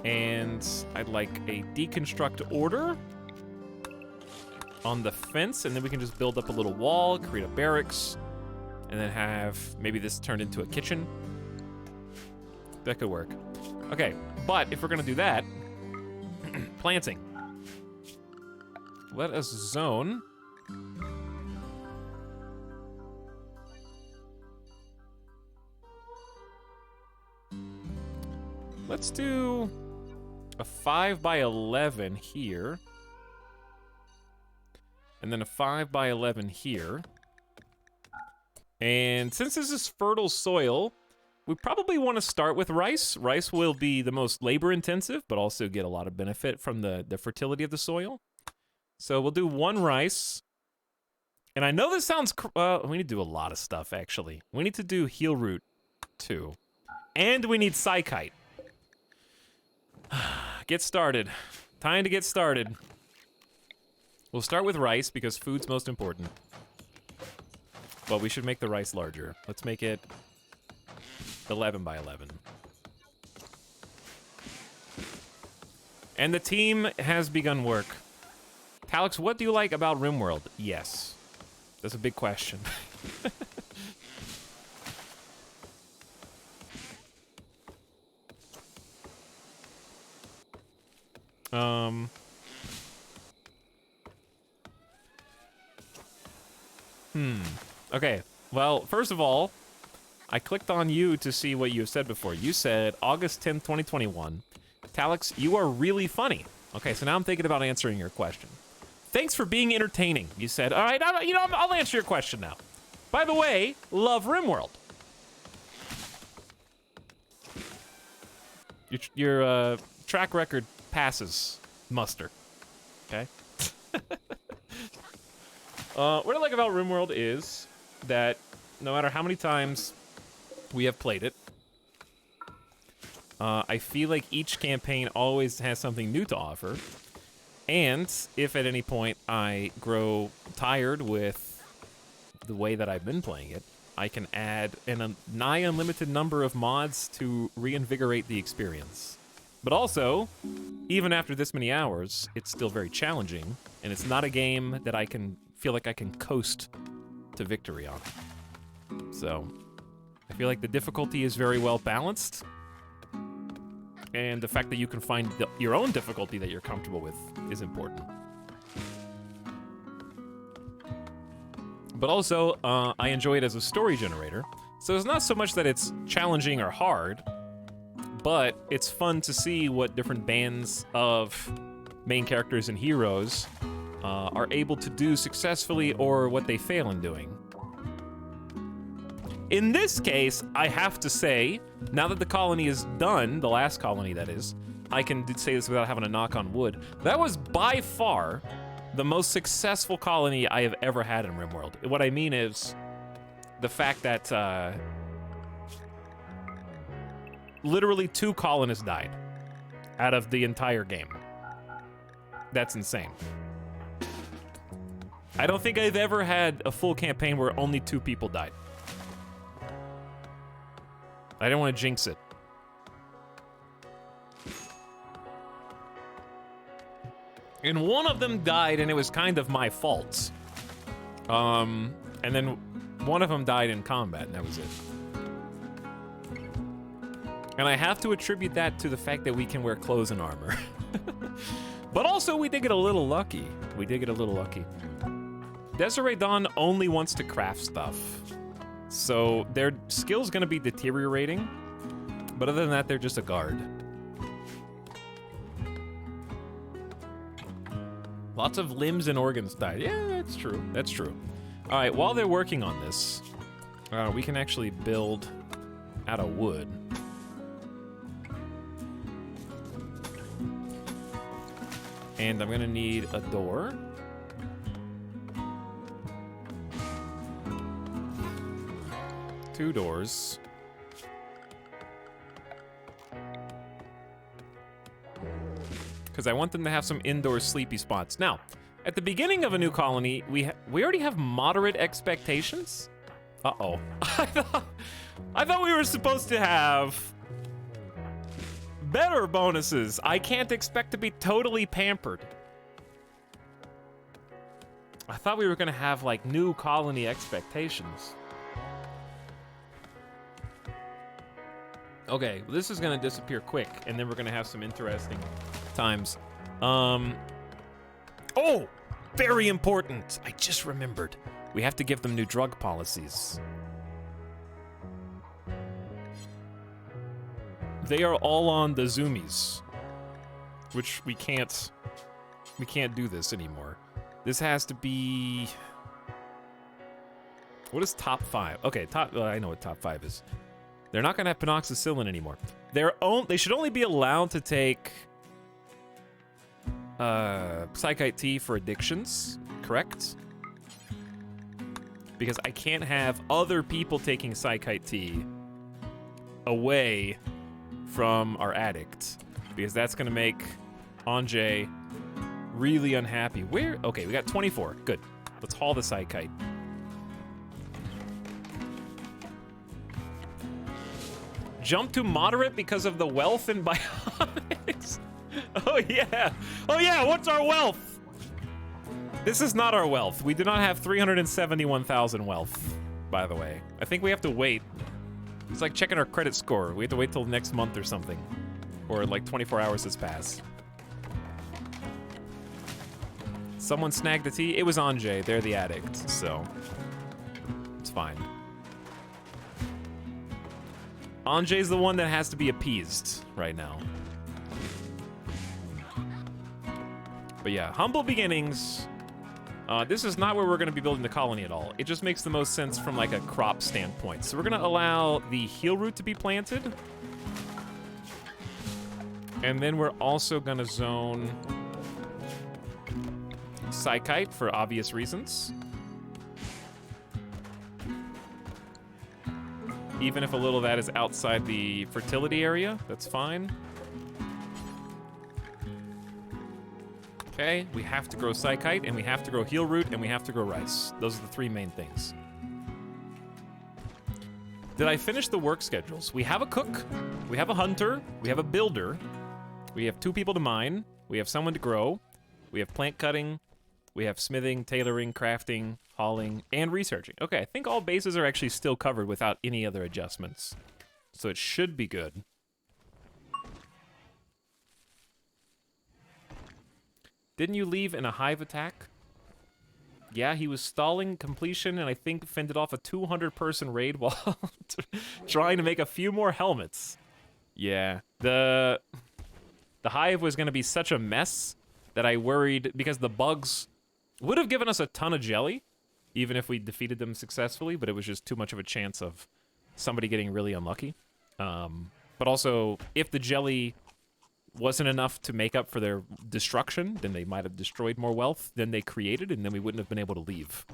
And I'd like a deconstruct order on the fence, and then we can just build up a little wall, create a barracks, and then have maybe this turned into a kitchen. That could work. Okay, but if we're gonna do that, planting. Let us zone. Let's do a 5 by 11 here. And then a 5 by 11 here. And since this is fertile soil, we probably want to start with rice. Rice will be the most labor intensive, but also get a lot of benefit from the fertility of the soil. So we'll do 1 rice. And I know this sounds, we need to do a lot of stuff actually. We need to do heel root too. And we need psychite. Get started. Time to get started. We'll start with rice because food's most important. But we should make the rice larger. Let's make it 11 by 11. And the team has begun work. Etalyx, what do you like about RimWorld? Yes. That's a big question. Okay, well, first of all, I clicked on you to see what you have said before. You said August 10th, 2021. Etalyx, you are really funny. Okay, so now I'm thinking about answering your question. Thanks for being entertaining, you said. All right, I'll answer your question now. By the way, love RimWorld. Your track record passes muster. Okay? What I like about RimWorld is that no matter how many times we have played it, I feel like each campaign always has something new to offer. And if at any point I grow tired with the way that I've been playing it, I can add a nigh unlimited number of mods to reinvigorate the experience. But also, even after this many hours, it's still very challenging, and it's not a game that I can feel like I can coast to victory on. So, I feel like the difficulty is very well balanced, and the fact that you can find your own difficulty that you're comfortable with is important. But also, I enjoy it as a story generator, so it's not so much that it's challenging or hard, but it's fun to see what different bands of main characters and heroes are able to do successfully or what they fail in doing. In this case, I have to say, now that the colony is done, the last colony that is, I can say this without having to knock on wood, that was by far the most successful colony I have ever had in RimWorld. What I mean is the fact that literally 2 colonists died out of the entire game. That's insane. I don't think I've ever had a full campaign where only 2 people died. I didn't want to jinx it. And one of them died, and it was kind of my fault. And then one of them died in combat, and that was it. And I have to attribute that to the fact that we can wear clothes and armor. But also, we did get a little lucky. We did get a little lucky. Desiree Dawn only wants to craft stuff. So their skill's gonna be deteriorating. But other than that, they're just a guard. Lots of limbs and organs died. Yeah, that's true. That's true. All right, while they're working on this, we can actually build out of wood. And I'm gonna need a door. Two doors. Because I want them to have some indoor sleepy spots. Now, at the beginning of a new colony, we already have moderate expectations? Uh-oh. I thought we were supposed to have better bonuses. I can't expect to be totally pampered. I thought we were gonna have, like, new colony expectations. Okay, well, this is gonna disappear quick, and then we're gonna have some interesting times. Oh! Very important! I just remembered. We have to give them new drug policies. They are all on the zoomies, which we can't do this anymore. This has to be... What is top 5? Okay, I know what top 5 is. They're not gonna have penoxycyllin anymore. They should only be allowed to take Psychite Tea for addictions, correct? Because I can't have other people taking Psychite Tea away from our addict, because that's gonna make Anjay really unhappy. Okay, we got 24, good. Let's haul the Psychite. Jump to moderate because of the wealth in biotics. Oh yeah, what's our wealth? This is not our wealth. We do not have 371,000 wealth, by the way. I think we have to wait. It's like checking our credit score. We have to wait till next month or something. Or like 24 hours has passed. Someone snagged the tea. It was Anjay. They're the addict, so it's fine. Anjay's the one that has to be appeased right now. But yeah, humble beginnings. This is not where we're going to be building the colony at all. It just makes the most sense from like a crop standpoint. So we're going to allow the heal root to be planted. And then we're also going to zone Psychite for obvious reasons. Even if a little of that is outside the fertility area, that's fine. Okay, we have to grow Psychite, and we have to grow Heal Root, and we have to grow rice. Those are the 3 main things. Did I finish the work schedules? We have a cook, we have a hunter, we have a builder, We have 2 people to mine. We have someone to grow. We have plant cutting. We have smithing, tailoring, crafting, hauling, and researching. Okay, I think all bases are actually still covered without any other adjustments. So it should be good. Didn't you leave in a hive attack? Yeah, he was stalling completion and I think fended off a 200-person raid while trying to make a few more helmets. Yeah, the hive was going to be such a mess that I worried because the bugs would have given us a ton of jelly, even if we defeated them successfully, but it was just too much of a chance of somebody getting really unlucky. But also, if the jelly wasn't enough to make up for their destruction, then they might have destroyed more wealth than they created, and then we wouldn't have been able to leave.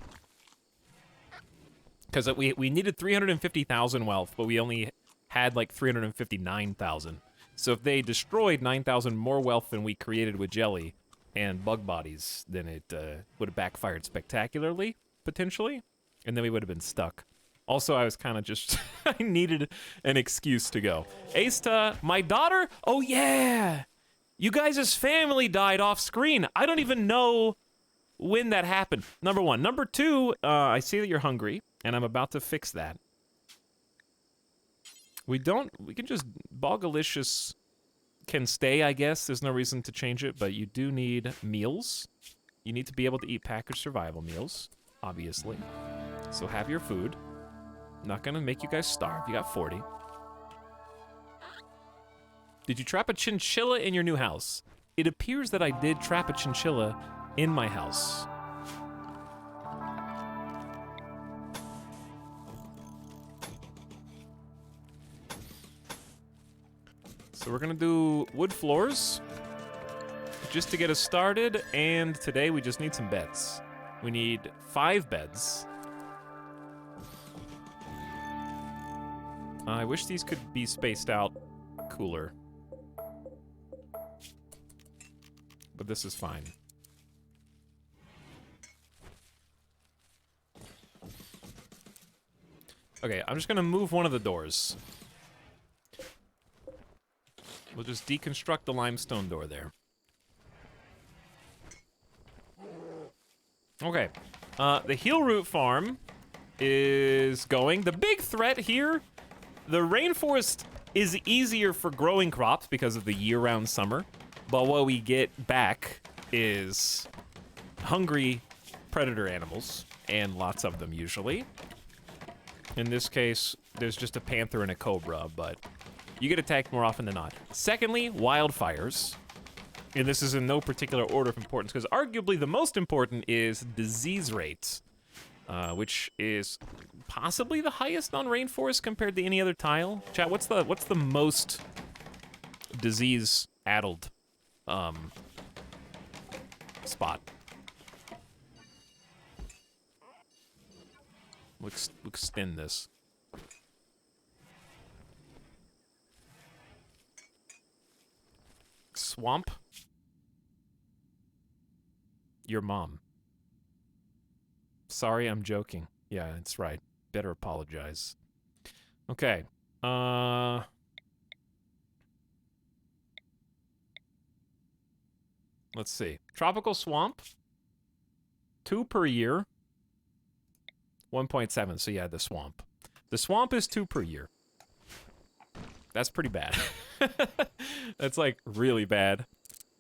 Because we needed 350,000 wealth, but we only had like 359,000. So if they destroyed 9,000 more wealth than we created with jelly and bug bodies, then it would have backfired spectacularly, potentially, and then we would have been stuck. Also, I was kind of just, I needed an excuse to go. Asta, my daughter? Oh yeah! You guys' family died off screen. I don't even know when that happened. Number 1. Number 2, I see that you're hungry, and I'm about to fix that. We can just, Bogalicious can stay, I guess. There's no reason to change it, but you do need meals. You need to be able to eat packaged survival meals, obviously. So have your food. Not gonna make you guys starve. You got 40. Did you trap a chinchilla in your new house? It appears that I did trap a chinchilla in my house. So we're gonna do wood floors just to get us started, and today we just need some beds. We need 5 beds. I wish these could be spaced out cooler. But this is fine. Okay, I'm just gonna move one of the doors. We'll just deconstruct the limestone door there. Okay, the heel root farm is going. The big threat here, the rainforest is easier for growing crops because of the year-round summer, but what we get back is hungry predator animals, and lots of them usually. In this case, there's just a panther and a cobra, but you get attacked more often than not. Secondly, wildfires. And this is in no particular order of importance, because arguably the most important is disease rates, which is possibly the highest on rainforest compared to any other tile. Chat, what's the most disease-addled spot? We'll extend this. Swamp? Your mom. Sorry, I'm joking. Yeah, that's right. Better apologize. Okay. Let's see. Tropical swamp. 2 per year. 1.7, so yeah, the swamp. The swamp is 2 per year. That's pretty bad. That's like really bad.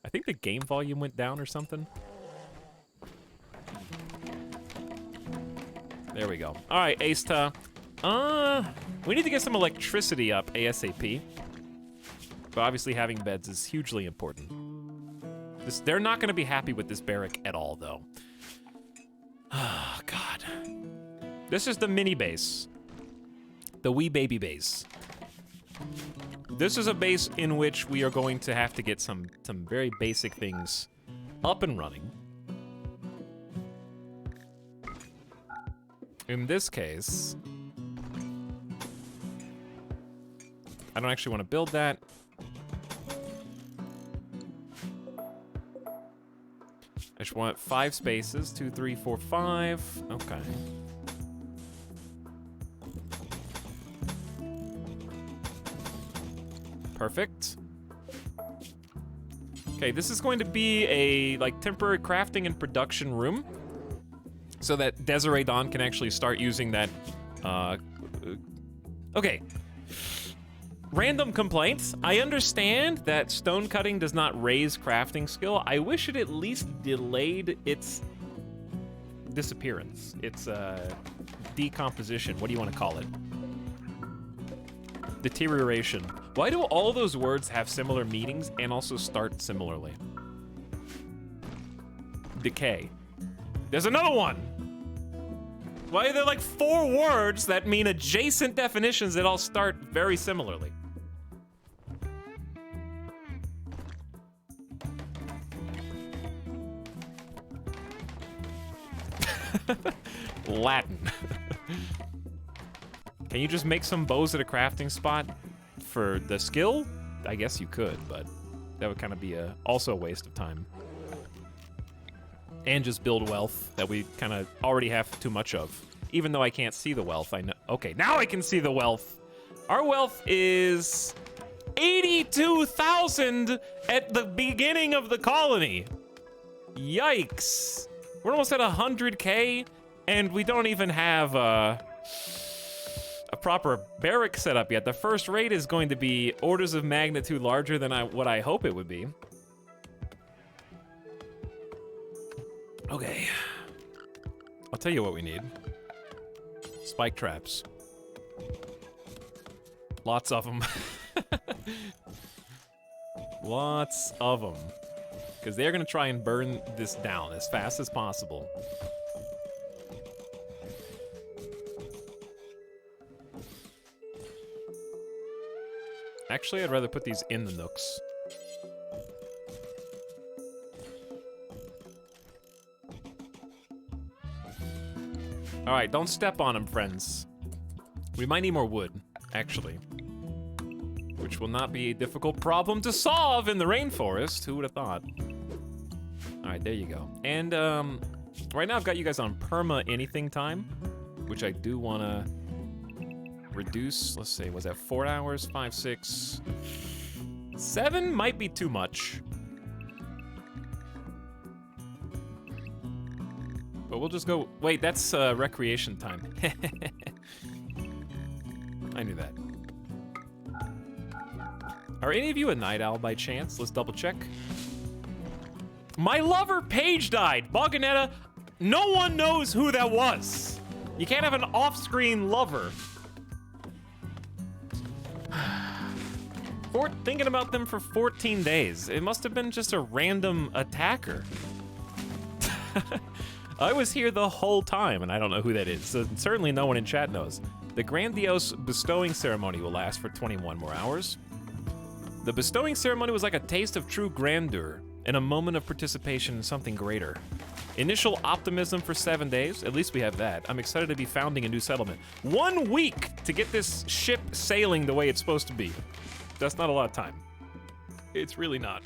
I think the game volume went down or something. There we go. All right, Asta. We need to get some electricity up ASAP. But obviously having beds is hugely important. They're not going to be happy with this barrack at all, though. Oh, God. This is the mini base. The wee baby base. This is a base in which we are going to have to get some very basic things up and running. In this case, I don't actually want to build that. I just want 5 spaces. 2, 3, 4, 5. Okay. Perfect. Okay, this is going to be a like temporary crafting and production room, so that Desiree Dawn can actually start using that. Okay. Random complaints. I understand that stone cutting does not raise crafting skill. I wish it at least delayed its disappearance. Its decomposition. What do you want to call it? Deterioration. Why do all those words have similar meanings and also start similarly? Decay. There's another one! Why are there like 4 words that mean adjacent definitions that all start very similarly? Latin. Can you just make some bows at a crafting spot for the skill? I guess you could, but that would kind of be also a waste of time. And just build wealth that we kind of already have too much of. Even though I can't see the wealth, I know. Okay, now I can see the wealth. Our wealth is 82,000 at the beginning of the colony. Yikes. We're almost at 100K, and we don't even have a proper barrack set up yet. The first raid is going to be orders of magnitude larger than what I hope it would be. Okay. I'll tell you what we need. Spike traps. Lots of them. Lots of them. Because they're going to try and burn this down as fast as possible. Actually, I'd rather put these in the nooks. All right, don't step on them, friends. We might need more wood, actually. Which will not be a difficult problem to solve in the rainforest. Who would have thought? All right, there you go. And right now I've got you guys on perma anything time, which I do want to reduce. Let's see, was that 4 hours? 5, 6, 7 might be too much. But we'll just go, wait, that's recreation time. I knew that. Are any of you a night owl by chance? Let's double check. My lover Paige died. Boganetta, no one knows who that was. You can't have an off-screen lover. Thinking about them for 14 days. It must have been just a random attacker. I was here the whole time, and I don't know who that is, so certainly no one in chat knows. The grandiose bestowing ceremony will last for 21 more hours. The bestowing ceremony was like a taste of true grandeur and a moment of participation in something greater. Initial optimism for 7 days, at least we have that. I'm excited to be founding a new settlement. 1 week to get this ship sailing the way it's supposed to be. That's not a lot of time. It's really not.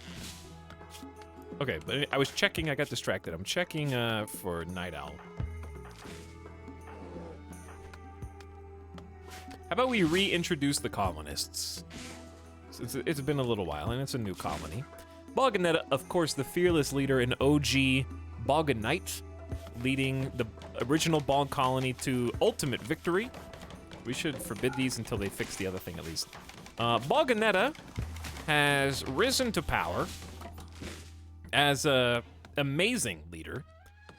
Okay, but I was checking, I got distracted. I'm checking for Night Owl. How about we reintroduce the colonists? It's been a little while, and it's a new colony. Boganetta, of course, the fearless leader and OG Boganite, leading the original Bog colony to ultimate victory. We should forbid these until they fix the other thing, at least. Boganetta has risen to power as a amazing leader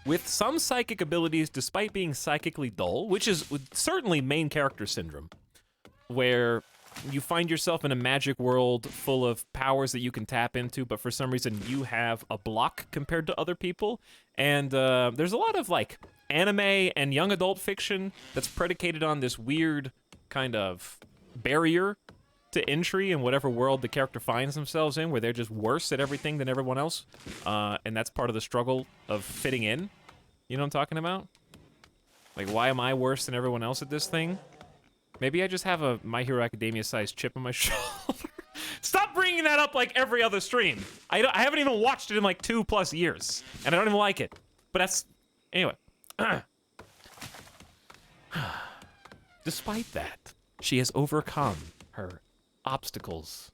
with some psychic abilities despite being psychically dull, which is certainly main character syndrome, where you find yourself in a magic world full of powers that you can tap into, but for some reason you have a block compared to other people. And there's a lot of like anime and young adult fiction that's predicated on this weird kind of barrier to entry in whatever world the character finds themselves in, where they're just worse at everything than everyone else. And that's part of the struggle of fitting in. You know what I'm talking about? Like, why am I worse than everyone else at this thing? Maybe I just have a My Hero Academia-sized chip on my shoulder. Stop bringing that up like every other stream. I haven't even watched it in like 2+ years, and I don't even like it. But that's... Anyway. Despite that, she has overcome her obstacles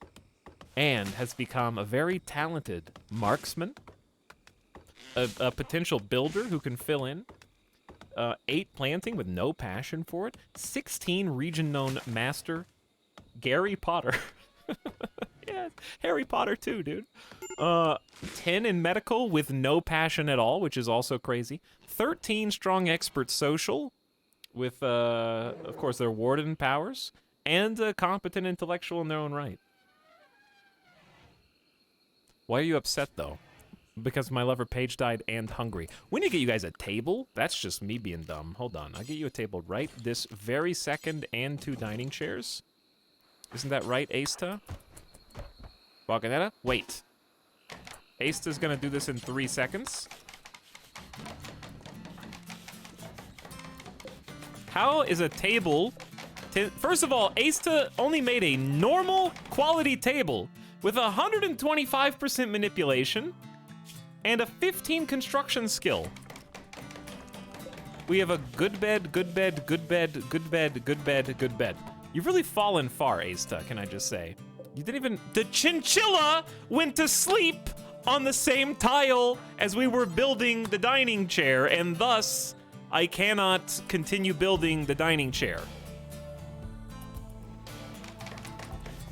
and has become a very talented marksman, a potential builder who can fill in, 8 planting with no passion for it, 16 region-known master, Gary Potter. Yeah, Harry Potter too, dude. 10 in medical with no passion at all, which is also crazy. 13 strong expert social with, of course, their warden powers, and a competent intellectual in their own right. Why are you upset, though? Because my lover Paige died and hungry. We need to get you guys a table. That's just me being dumb. Hold on. I'll get you a table right this very second and 2 dining chairs. Isn't that right, Asta? Balganetta? Wait. Asta's gonna do this in 3 seconds. How is a table... First of all, Asta only made a normal quality table with 125% manipulation and a 15 construction skill. We have a good bed, good bed, good bed, good bed, good bed, good bed. You've really fallen far, Asta, can I just say. You didn't even... The chinchilla went to sleep on the same tile as we were building the dining chair, and thus, I cannot continue building the dining chair.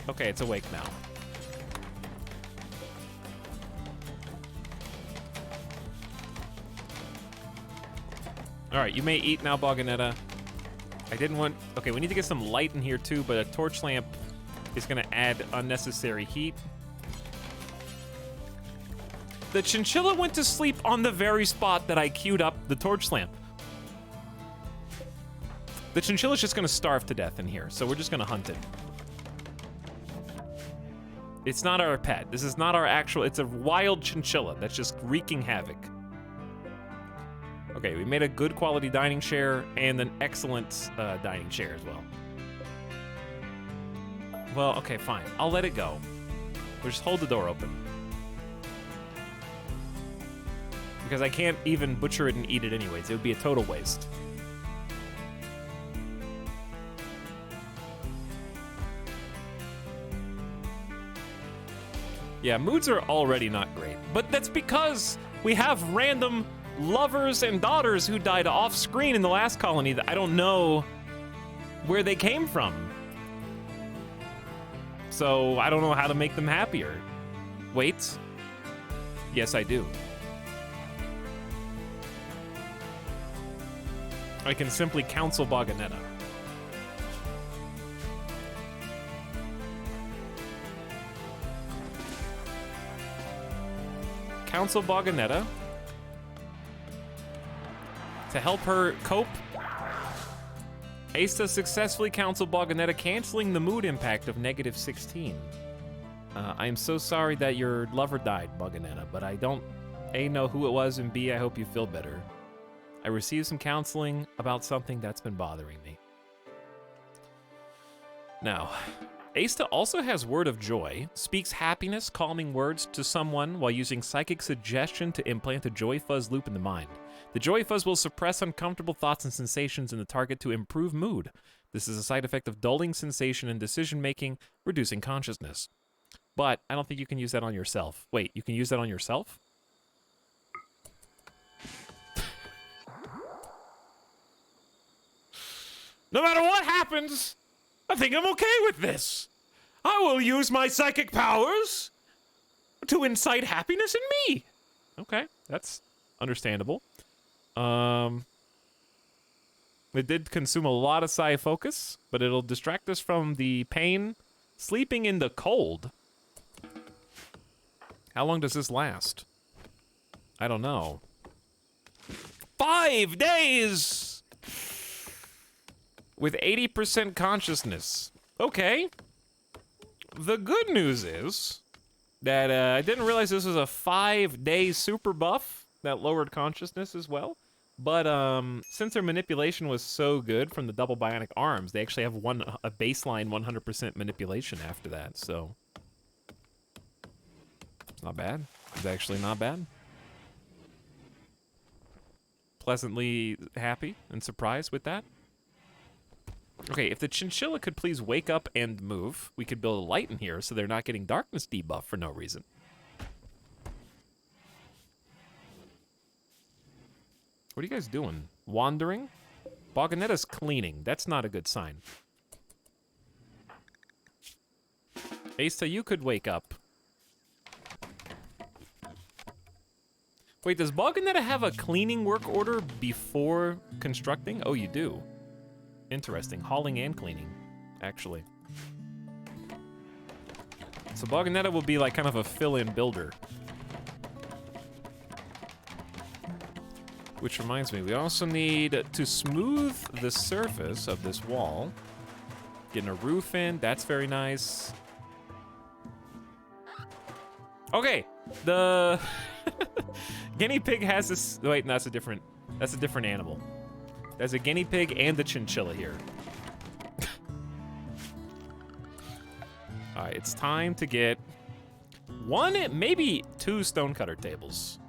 Okay, it's awake now. All right, you may eat now, Balganetta. I didn't want... Okay, we need to get some light in here, too, but a torch lamp is going to add unnecessary heat. The chinchilla went to sleep on the very spot that I queued up the torch lamp. The chinchilla's just going to starve to death in here, so we're just going to hunt it. It's not our pet. This is not our actual... It's a wild chinchilla that's just wreaking havoc. Okay, we made a good quality dining chair and an excellent dining chair as well. Well, okay, fine. I'll let it go. We'll just hold the door open. Because I can't even butcher it and eat it anyways. It would be a total waste. Yeah, moods are already not great. But that's because we have random lovers and daughters who died off screen in the last colony that I don't know where they came from. So I don't know how to make them happier. Wait. Yes, I do. I can simply counsel Balganetta. Counsel Balganetta to help her cope. Asta successfully counseled Balganetta, canceling the mood impact of -16. I am so sorry that your lover died, Balganetta, but I don't A, know who it was, and B, I hope you feel better. I received some counseling about something that's been bothering me. Now, Asta also has Word of Joy, speaks happiness, calming words to someone while using psychic suggestion to implant a joy fuzz loop in the mind. The joy fuzz will suppress uncomfortable thoughts and sensations in the target to improve mood. This is a side effect of dulling sensation and decision-making, reducing consciousness. But I don't think you can use that on yourself. Wait, you can use that on yourself? No matter what happens, I think I'm okay with this. I will use my psychic powers to incite happiness in me. Okay, that's understandable. It did consume a lot of psi focus, but it'll distract us from the pain. Sleeping in the cold. How long does this last? I don't know. 5 days! With 80% consciousness. Okay. The good news is that I didn't realize this was a 5-day super buff that lowered consciousness as well. But since their manipulation was so good from the double bionic arms, they actually have a baseline 100% manipulation after that, so not bad. It's actually not bad. Pleasantly happy and surprised with that. Okay, if the chinchilla could please wake up and move, we could build a light in here so they're not getting darkness debuff for no reason. What are you guys doing? Wandering? Boganetta's cleaning. That's not a good sign. Asa, you could wake up. Wait, does Boganetta have a cleaning work order before constructing? Oh, you do. Interesting. Hauling and cleaning, actually. So Boganetta will be like kind of a fill-in builder. Which reminds me, we also need to smooth the surface of this wall. Getting a roof in, that's very nice. Okay, the guinea pig has this. Wait, no, that's a different animal. There's a guinea pig and the chinchilla here. All right, it's time to get one, maybe two stonecutter tables.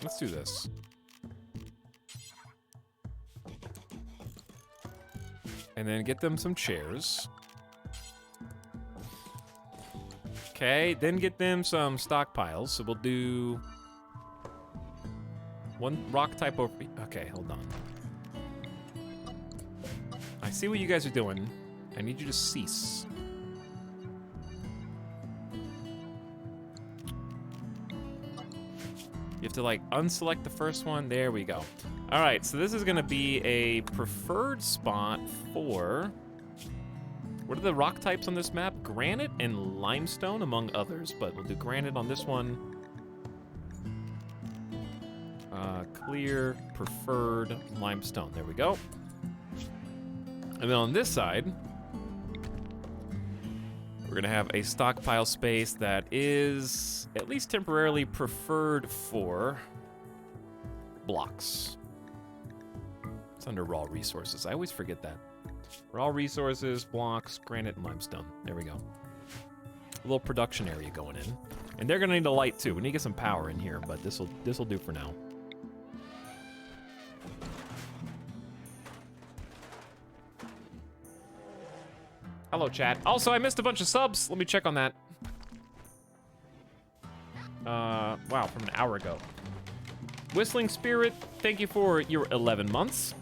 Let's do this. And then get them some chairs. Okay, then get them some stockpiles. So we'll do one rock type over. Okay, hold on. I see what you guys are doing. I need you to cease. You have to like unselect the first one. There we go. All right, so this is gonna be a preferred spot for, what are the rock types on this map? Granite and limestone, among others, but we'll do granite on this one. Clear, preferred, limestone. There we go. And then on this side, we're gonna have a stockpile space that is at least temporarily preferred for blocks. It's under raw resources. I always forget that. Raw resources, blocks, granite, and limestone. There we go. A little production area going in. And they're gonna need a light too. We need to get some power in here, but this'll do for now. Hello, chat. Also, I missed a bunch of subs. Let me check on that. Wow, from an hour ago. Whistling Spirit, thank you for your 11 months.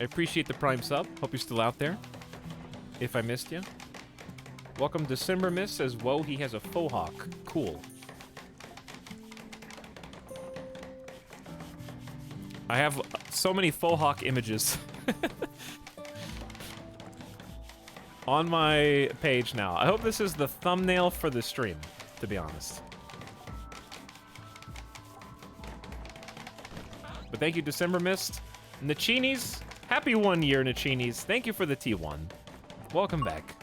I appreciate the Prime sub. Hope you're still out there. If I missed you. Welcome December Mist says, whoa, he has a faux hawk. Cool. I have so many faux hawk images. On my page now. I hope this is the thumbnail for the stream, to be honest. But thank you, December Mist. Nachinis, happy 1 year, Nachinis. Thank you for the T1. Welcome back.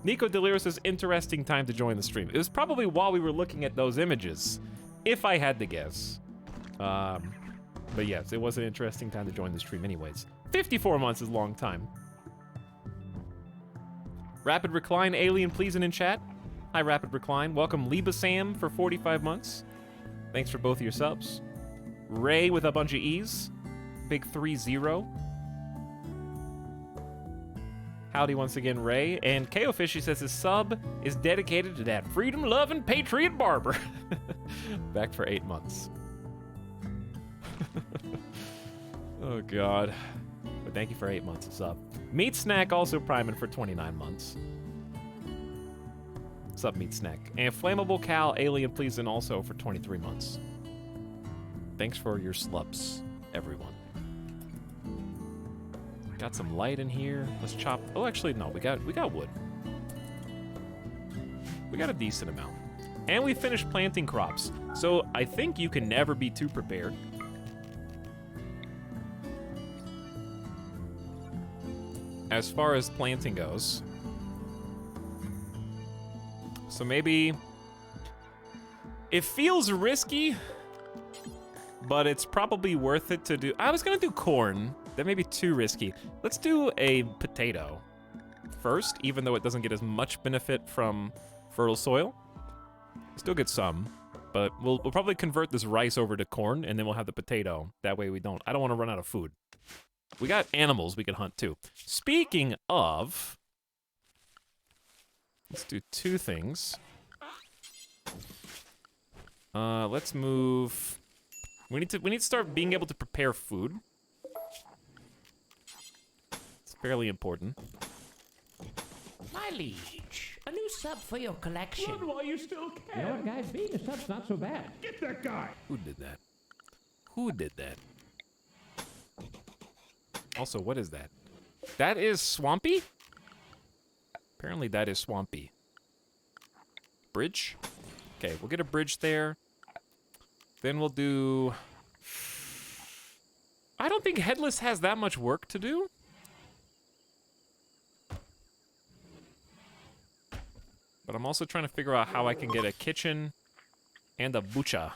Nico Delirious says, interesting time to join the stream. It was probably while we were looking at those images, if I had to guess. But yes, it was an interesting time to join the stream anyways. 54 months is a long time. Rapid Recline Alien pleasing in chat. Hi, Rapid Recline. Welcome Liba Sam for 45 months. Thanks for both of your subs. Ray with a bunch of E's. Big 3-0. Howdy once again, Ray. And KO Fishy says his sub is dedicated to that freedom-loving patriot barber. Back for 8 months. Oh, God. But thank you for 8 months of sub. Meat Snack also priming for 29 months. What's up, Meat Snack? And Flammable Cal Alien Pleasing also for 23 months. Thanks for your slubs, everyone. Got some light in here. Let's chop. Oh, actually, no. We got wood. We got a decent amount. And we finished planting crops. So I think you can never be too prepared. As far as planting goes. So maybe it feels risky, but it's probably worth it to do. I was gonna do corn. That may be too risky. Let's do a potato first, even though it doesn't get as much benefit from fertile soil. Still get some, but we'll probably convert this rice over to corn, and then we'll have the potato. That way we don't. I don't want to run out of food. We got animals we can hunt too. Speaking of, let's do two things. Let's move. We need to start being able to prepare food. It's fairly important. My liege, a new sub for your collection. Run while you still can. You know what, guys? Being a sub's not so bad. Get that guy. Who did that? Who did that? Also, what is that? That is Swampy? Apparently that is Swampy. Bridge? Okay, we'll get a bridge there. Then we'll do... I don't think Headless has that much work to do. But I'm also trying to figure out how I can get a kitchen and a butcher.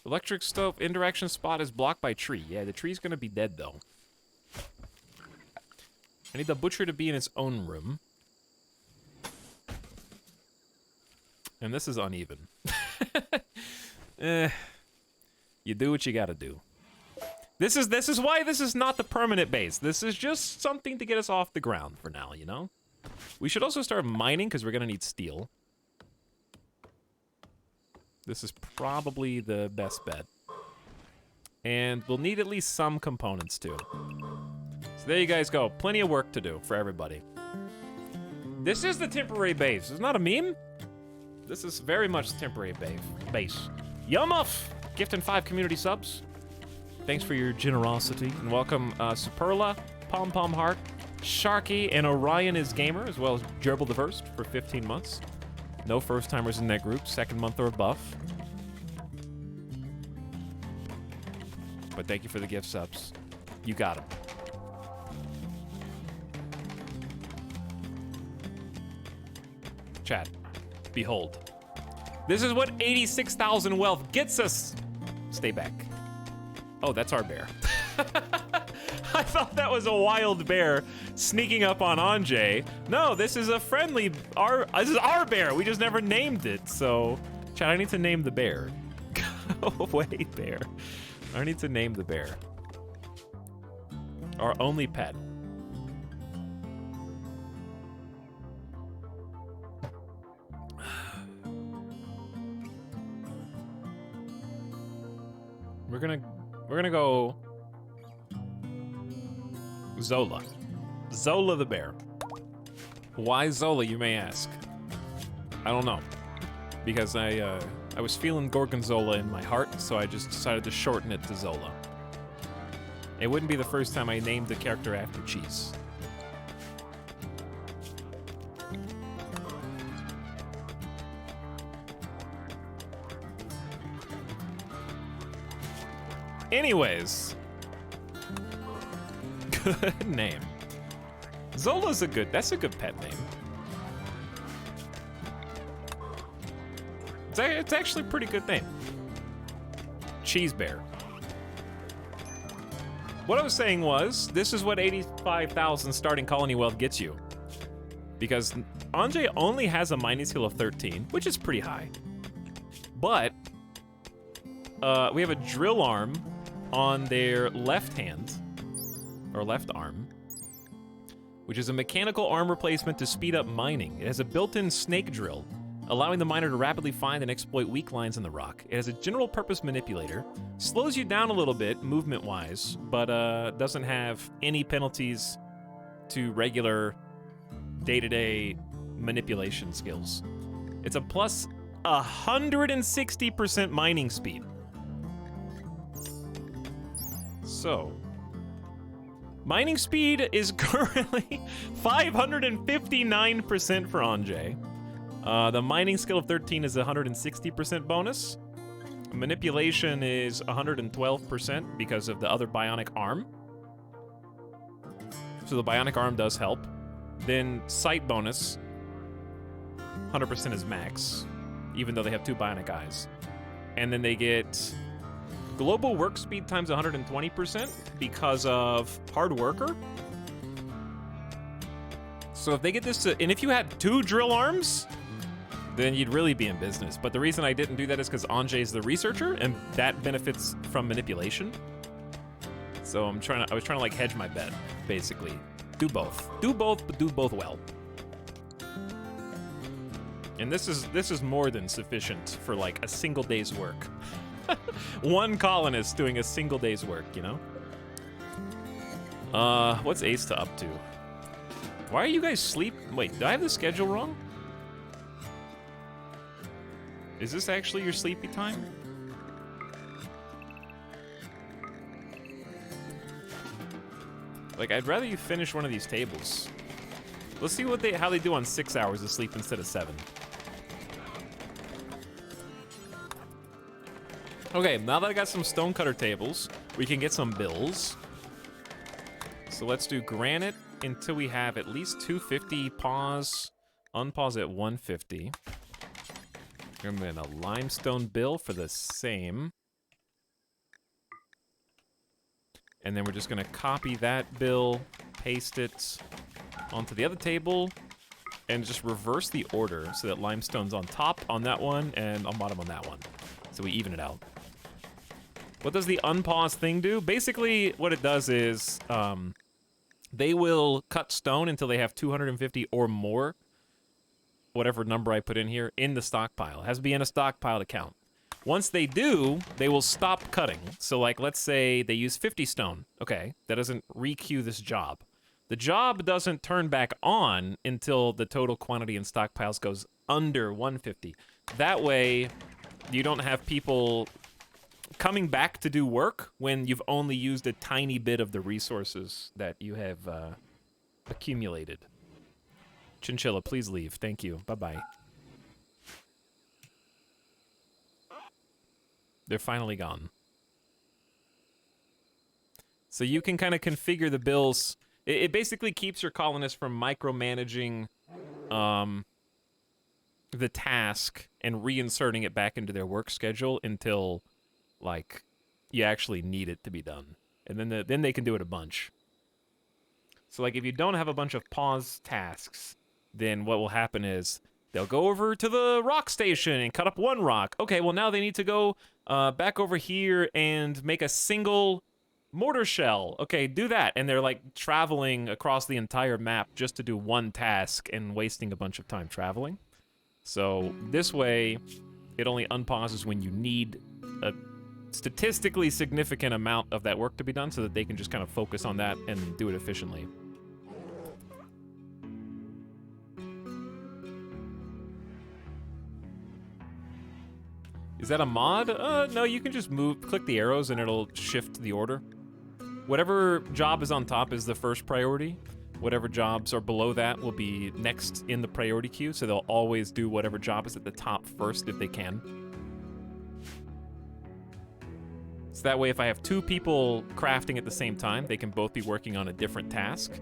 Electric stove interaction spot is blocked by tree. Yeah, the tree's gonna be dead though. I need the butcher to be in its own room. And this is uneven. You do what you gotta do. This is why this is not the permanent base. This is just something to get us off the ground for now, you know? We should also start mining because we're gonna need steel. This is probably the best bet. And we'll need at least some components too. So there you guys go. Plenty of work to do for everybody. This is the temporary base. It's not a meme. This is very much the temporary base. Yumuff! Gifting 5 community subs. Thanks for your generosity. And welcome Superla, Pom Pom Heart, Sharky, and Orion is Gamer, as well as Gerbil the First for 15 months. No first timers in that group, second month or above. But thank you for the gift subs. You got them. Chat, behold. This is what 86,000 wealth gets us. Stay back. Oh, that's our bear. I thought that was a wild bear sneaking up on Anjay. No, this is a friendly, this is our bear. We just never named it. So, chat, I need to name the bear. Go away, bear. I need to name the bear. Our only pet. We're gonna go Zola. Zola the bear. Why Zola, you may ask? I don't know. Because I was feeling Gorgonzola in my heart, so I just decided to shorten it to Zola. It wouldn't be the first time I named the character after cheese. Anyways. Good name. Zola's that's a good pet name. It's actually a pretty good name. Cheese Bear. What I was saying was, this is what 85,000 starting colony wealth gets you. Because Anjay only has a mining skill of 13, which is pretty high. But we have a drill arm on their left hand, or left arm, which is a mechanical arm replacement to speed up mining. It has a built-in snake drill, allowing the miner to rapidly find and exploit weak lines in the rock. It has a general purpose manipulator, slows you down a little bit movement-wise, but doesn't have any penalties to regular day-to-day manipulation skills. It's a plus 160% mining speed. So, mining speed is currently 559% for Anjay. The mining skill of 13 is 160% bonus. Manipulation is 112% because of the other bionic arm. So the bionic arm does help. Then sight bonus, 100% is max, even though they have 2 bionic eyes. And then they get global work speed times 120% because of hard worker. So if they get this to, and if you had 2 drill arms, then you'd really be in business. But the reason I didn't do that is because Anjay's the researcher, and that benefits from manipulation. So I was trying to like hedge my bet, basically. Do both, but do both well. And this is more than sufficient for like a single day's work. One colonist doing a single day's work, you know? What's Asta up to? Why are you guys sleep? Wait, did I have the schedule wrong? Is this actually your sleepy time? Like, I'd rather you finish one of these tables. Let's see how they do on 6 hours of sleep instead of 7. Okay, now that I got some stonecutter tables, we can get some bills. So let's do granite until we have at least 250. Pause. Unpause at 150. And then a limestone bill for the same. And then we're just gonna copy that bill, paste it onto the other table, and just reverse the order so that limestone's on top on that one and on bottom on that one. So we even it out. What does the unpause thing do? Basically, what it does is they will cut stone until they have 250 or more, whatever number I put in here, in the stockpile. It has to be in a stockpile to count. Once they do, they will stop cutting. So like, let's say they use 50 stone. Okay, that doesn't re-queue this job. The job doesn't turn back on until the total quantity in stockpiles goes under 150. That way, you don't have people coming back to do work when you've only used a tiny bit of the resources that you have accumulated. Chinchilla, please leave. Thank you. Bye-bye. They're finally gone. So you can kind of configure the bills. It basically keeps your colonists from micromanaging the task and reinserting it back into their work schedule until, like, you actually need it to be done. And then they can do it a bunch. So, like, if you don't have a bunch of pause tasks, then what will happen is they'll go over to the rock station and cut up one rock. Okay, well, now they need to go back over here and make a single mortar shell. Okay, do that. And they're, like, traveling across the entire map just to do one task and wasting a bunch of time traveling. So this way, it only unpauses when you need a statistically significant amount of that work to be done so that they can just kind of focus on that and do it efficiently. Is that a mod? No, you can just click the arrows and it'll shift the order. Whatever job is on top is the first priority. Whatever jobs are below that will be next in the priority queue, so they'll always do whatever job is at the top first if they can. So that way, if I have 2 people crafting at the same time, they can both be working on a different task.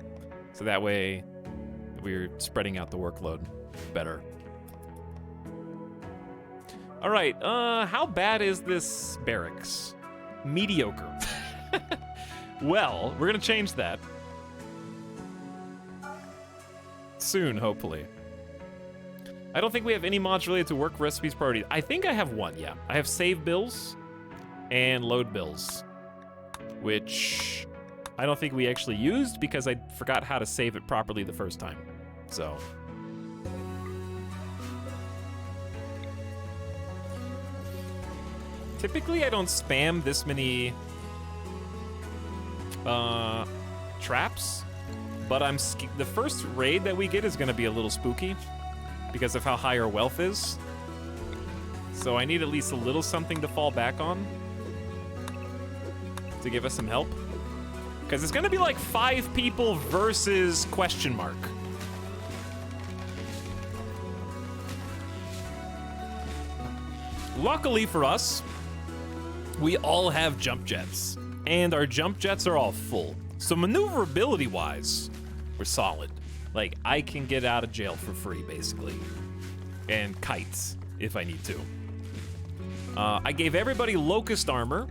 So that way, we're spreading out the workload better. All right, how bad is this barracks? Mediocre. Well, we're gonna change that. Soon, hopefully. I don't think we have any mods related to work recipes priorities. I think I have one, yeah. I have save bills and load bills, which I don't think we actually used because I forgot how to save it properly the first time. So. Typically, I don't spam this many traps, but the first raid that we get is gonna be a little spooky because of how high our wealth is. So I need at least a little something to fall back on to give us some help. Because it's gonna be like 5 people versus question mark. Luckily for us, we all have jump jets, and our jump jets are all full. So maneuverability-wise, we're solid. Like, I can get out of jail for free, basically. And kites, if I need to. I gave everybody locust armor.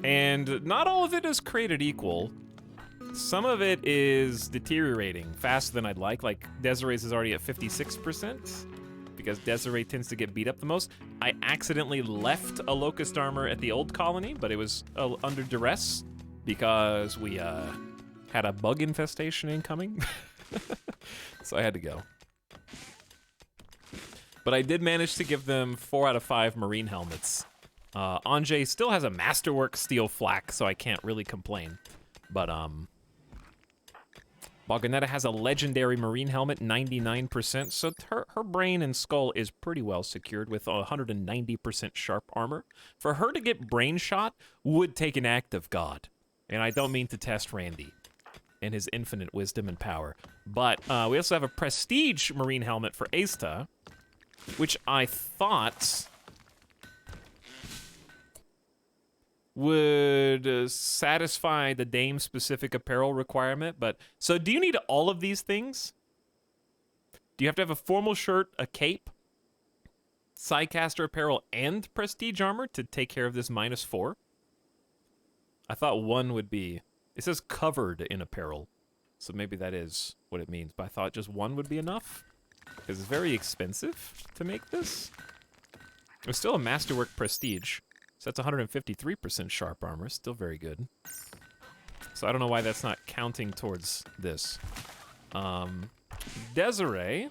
And not all of it is created equal. Some of it is deteriorating faster than I'd like. Like, Desiree's is already at 56%, because Desiree tends to get beat up the most. I accidentally left a Locust armor at the old colony, but it was under duress, because we had a bug infestation incoming. So I had to go. But I did manage to give them 4 out of 5 marine helmets. Anjay still has a masterwork steel flak, so I can't really complain. But, Balganetta has a legendary marine helmet, 99%, so her brain and skull is pretty well secured with 190% sharp armor. For her to get brain shot would take an act of God. And I don't mean to test Randy and his infinite wisdom and power. But we also have a prestige marine helmet for Asta, which I thought would satisfy the Dame-specific apparel requirement, but... So do you need all of these things? Do you have to have a formal shirt, a cape, Sidecaster apparel, and prestige armor to take care of this -4? I thought one would be... It says covered in apparel, so maybe that is what it means, but I thought just one would be enough, because it's very expensive to make this. It's still a Masterwork Prestige. So that's 153% sharp armor, still very good. So I don't know why that's not counting towards this. Desiree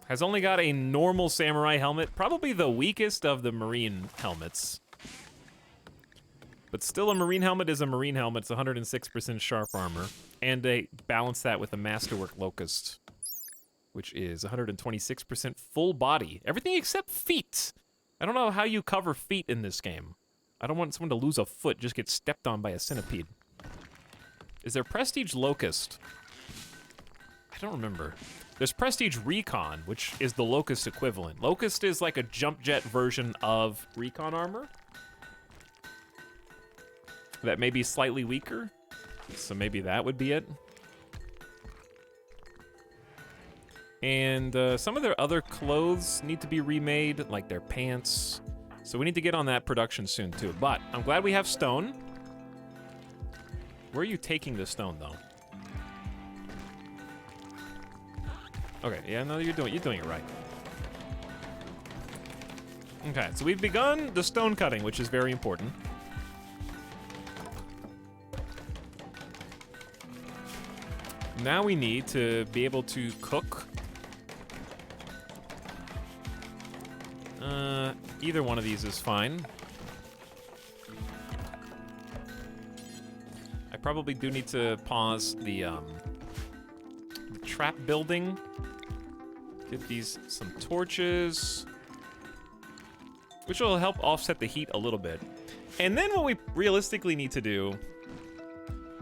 has only got a normal samurai helmet, probably the weakest of the marine helmets. But still, a marine helmet is a marine helmet. It's 106% sharp armor. And they balance that with a Masterwork Locust, which is 126% full body. Everything except feet. I don't know how you cover feet in this game. I don't want someone to lose a foot, just get stepped on by a centipede. Is there Prestige Locust? I don't remember. There's Prestige Recon, which is the Locust equivalent. Locust is like a jump jet version of Recon armor. That may be slightly weaker. So maybe that would be it. And some of their other clothes need to be remade, like their pants. So we need to get on that production soon, too. But I'm glad we have stone. Where are you taking the stone, though? Okay, yeah, no, you're doing it right. Okay, so we've begun the stone cutting, which is very important. Now we need to be able to cook. Either one of these is fine. I probably do need to pause the trap building. Get these some torches, which will help offset the heat a little bit. And then what we realistically need to do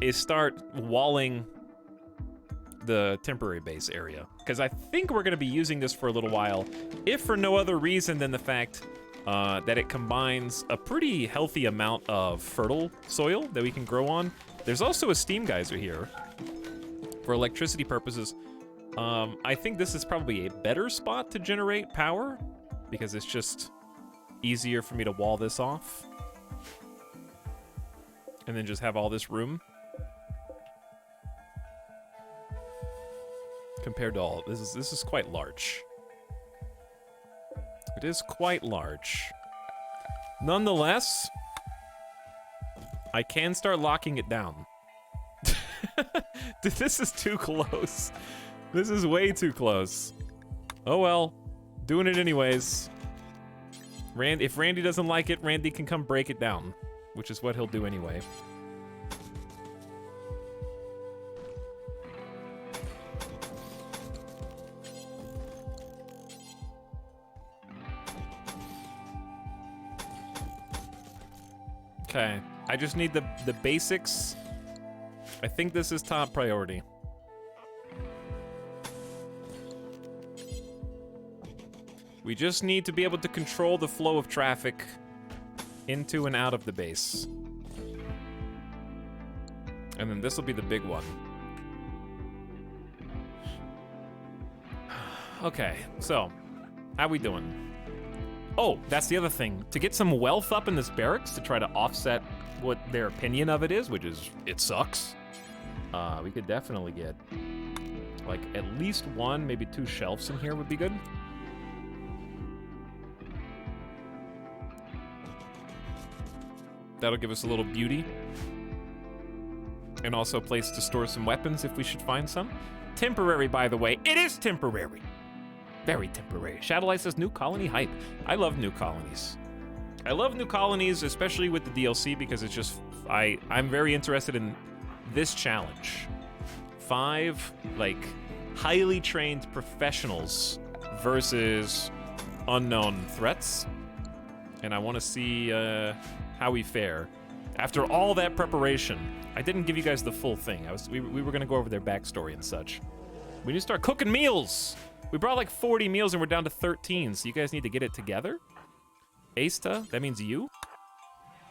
is start walling the temporary base area, because I think we're going to be using this for a little while, if for no other reason than the fact that it combines a pretty healthy amount of fertile soil that we can grow on. There's also a steam geyser here for electricity purposes. I think this is probably a better spot to generate power, because it's just easier for me to wall this off and then just have all this room. Compared to all, this is quite large. It is quite large. Nonetheless, I can start locking it down. This is too close. This is way too close. Oh well, doing it anyways. If Randy doesn't like it, Randy can come break it down, which is what he'll do anyway. Okay, I just need the basics. I think this is top priority. We just need to be able to control the flow of traffic into and out of the base. And then this will be the big one. Okay, so, how we doing? Oh, that's the other thing. To get some wealth up in this barracks to try to offset what their opinion of it is, which is it sucks. We could definitely get like at least one, maybe two shelves in here would be good. That'll give us a little beauty. And also a place to store some weapons if we should find some. Temporary, by the way. It is temporary. Very temporary. Shadowlight says new colony hype. I love new colonies. I love new colonies, especially with the DLC, because it's just, I'm very interested in this challenge. 5, like, highly trained professionals versus unknown threats. And I want to see how we fare. After all that preparation, I didn't give you guys the full thing. We were gonna go over their backstory and such. We need to start cooking meals. We brought like 40 meals and we're down to 13, so you guys need to get it together. Asta, that means you.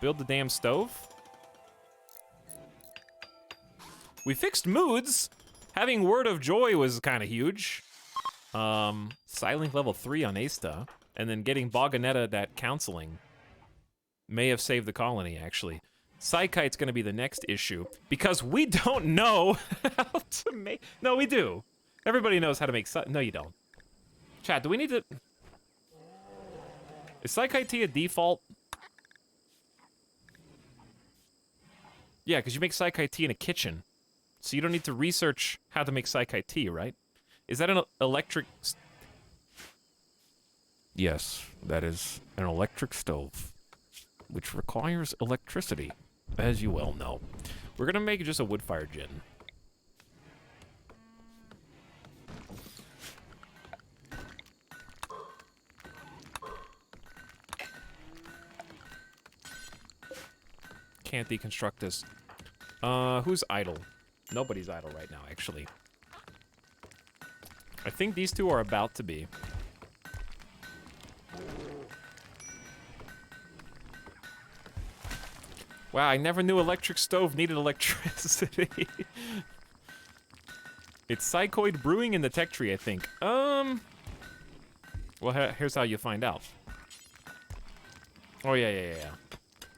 Build the damn stove. We fixed moods. Having Word of Joy was kind of huge. Silent level 3 on Asta, and then getting Boganetta that counseling may have saved the colony, actually. Psychite's gonna be the next issue, because we don't know how to make... No, we do. Everybody knows how to make... No, you don't. Chat, do we need to... Is Psychite tea a default? Yeah, because you make Psychite tea in a kitchen. So you don't need to research how to make Psychite tea, right? Is that an electric... Yes, that is an electric stove, which requires electricity, as you well know. We're gonna make just a wood-fire gin. Can't deconstruct this. Who's idle? Nobody's idle right now, actually. I think these two are about to be. Wow, I never knew electric stove needed electricity. It's Psychoid Brewing in the tech tree, I think. Well, here's how you find out. Oh, yeah.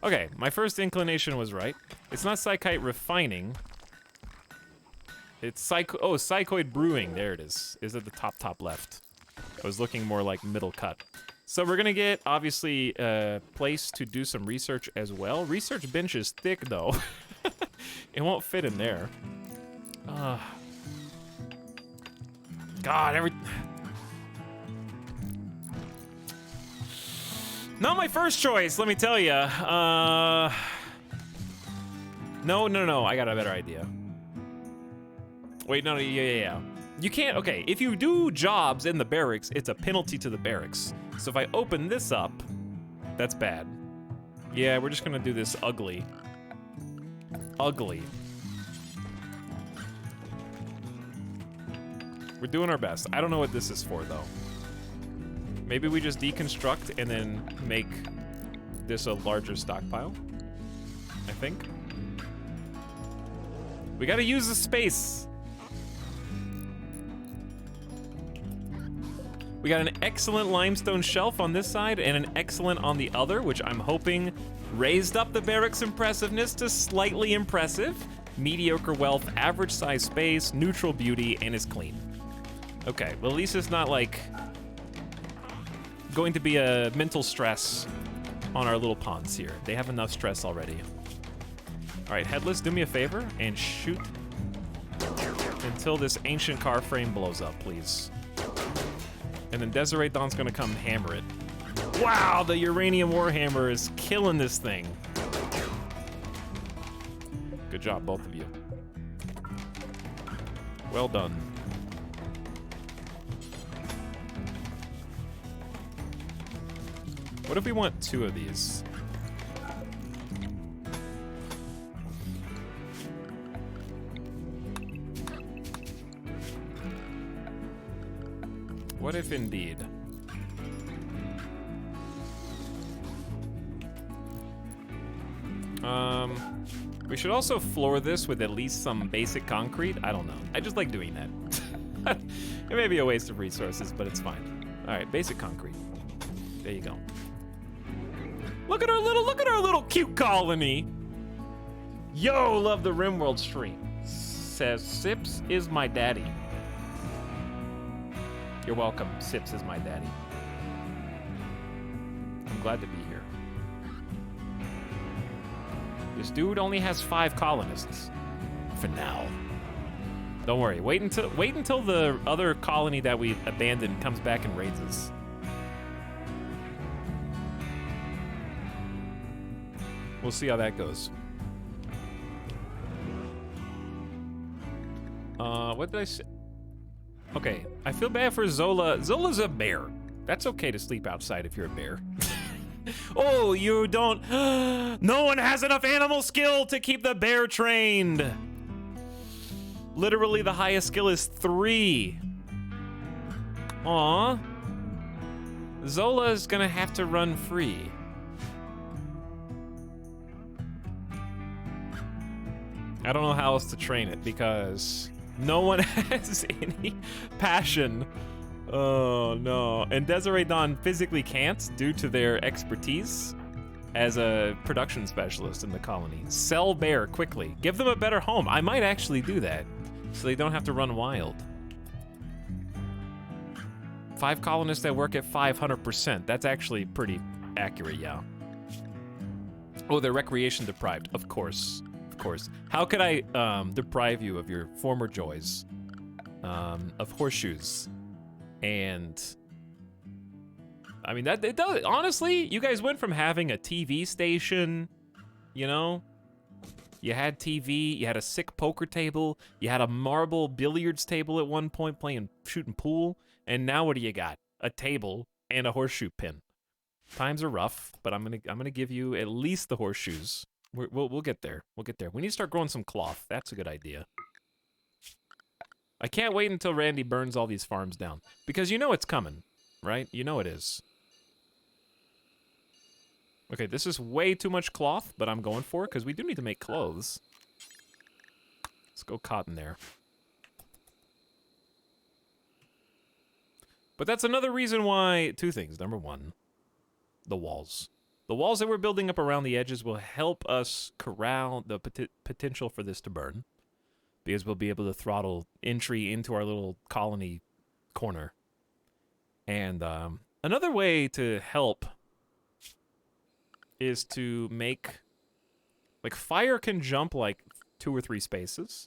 Okay, my first inclination was right. It's not Psychite Refining. It's Psychoid Brewing. There it is. Is at the top left. I was looking more like middle cut. So we're gonna get, obviously, a place to do some research as well. Research bench is thick, though. It won't fit in there. God, Not my first choice, let me tell you. No, I got a better idea. Wait, no, yeah. You can't, okay, if you do jobs in the barracks, it's a penalty to the barracks. So if I open this up, that's bad. Yeah, we're just gonna do this ugly. Ugly. We're doing our best. I don't know what this is for, though. Maybe we just deconstruct and then make this a larger stockpile, I think. We gotta use the space. We got an excellent limestone shelf on this side and an excellent on the other, which I'm hoping raised up the barracks impressiveness to slightly impressive. Mediocre wealth, average size space, neutral beauty, and is clean. Okay, well at least it's not like going to be a mental stress on our little ponds here. They have enough stress already. All right, Headless, do me a favor and shoot until this ancient car frame blows up, please. And then Desiree Dawn's gonna come hammer it. Wow, the uranium warhammer is killing this thing. Good job, both of you. Well done. What if we want 2 of these? What if indeed? We should also floor this with at least some basic concrete. I don't know. I just like doing that. It may be a waste of resources, but it's fine. All right, basic concrete. There you go. Look at our little cute colony. Yo, love the RimWorld stream. Says Sips is my daddy. You're welcome. Sips is my daddy. I'm glad to be here. This dude only has 5 colonists. For now. Don't worry. Wait until the other colony that we abandoned comes back and raids us. We'll see how that goes. What did I say? Okay, I feel bad for Zola. Zola's a bear. That's okay to sleep outside if you're a bear. Oh, you don't... No one has enough animal skill to keep the bear trained. Literally, the highest skill is 3. Aw. Zola's gonna have to run free. I don't know how else to train it because no one has any passion. Oh no. And Desiree Dawn physically can't due to their expertise as a production specialist in the colony. Sell bear quickly. Give them a better home. I might actually do that so they don't have to run wild. 5 colonists that work at 500%. That's actually pretty accurate, yeah. Oh, they're recreation deprived. Of course. Of course. How could I deprive you of your former joys? Of horseshoes. And I mean, that it does. Honestly, you guys went from having a TV station, you know, you had TV, you had a sick poker table, you had a marble billiards table at one point shooting pool, and now what do you got? A table and a horseshoe pin. Times are rough, but I'm gonna give you at least the horseshoes. We'll get there. We'll get there. We need to start growing some cloth. That's a good idea. I can't wait until Randy burns all these farms down. Because you know it's coming, right? You know it is. Okay, this is way too much cloth, but I'm going for it because we do need to make clothes. Let's go cotton there. But that's another reason why... 2 things. Number 1, the walls. The walls that we're building up around the edges will help us corral the potential for this to burn. Because we'll be able to throttle entry into our little colony corner. And another way to help is to make... Like, fire can jump, like, 2 or 3 spaces.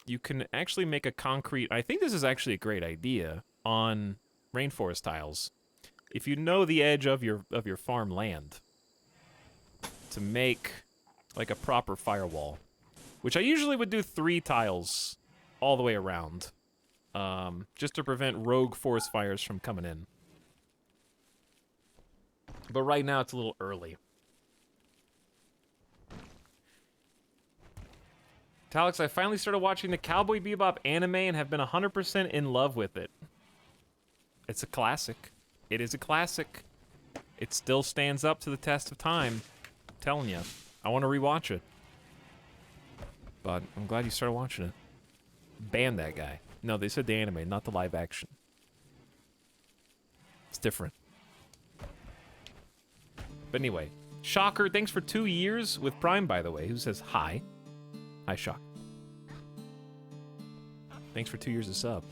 You can actually make a concrete... I think this is actually a great idea on rainforest tiles. If you know the edge of your farm land, to make, like, a proper firewall. Which I usually would do 3 tiles all the way around. Just to prevent rogue forest fires from coming in. But right now it's a little early. Etalyx, I finally started watching the Cowboy Bebop anime and have been 100% in love with it. It's a classic. It is a classic. It still stands up to the test of time. I'm telling you. I want to rewatch it. But I'm glad you started watching it. Ban that guy. No, they said the anime, not the live action. It's different. But anyway, Shocker, thanks for 2 years with Prime, by the way, who says hi. Hi, Shocker. Thanks for 2 years of sub.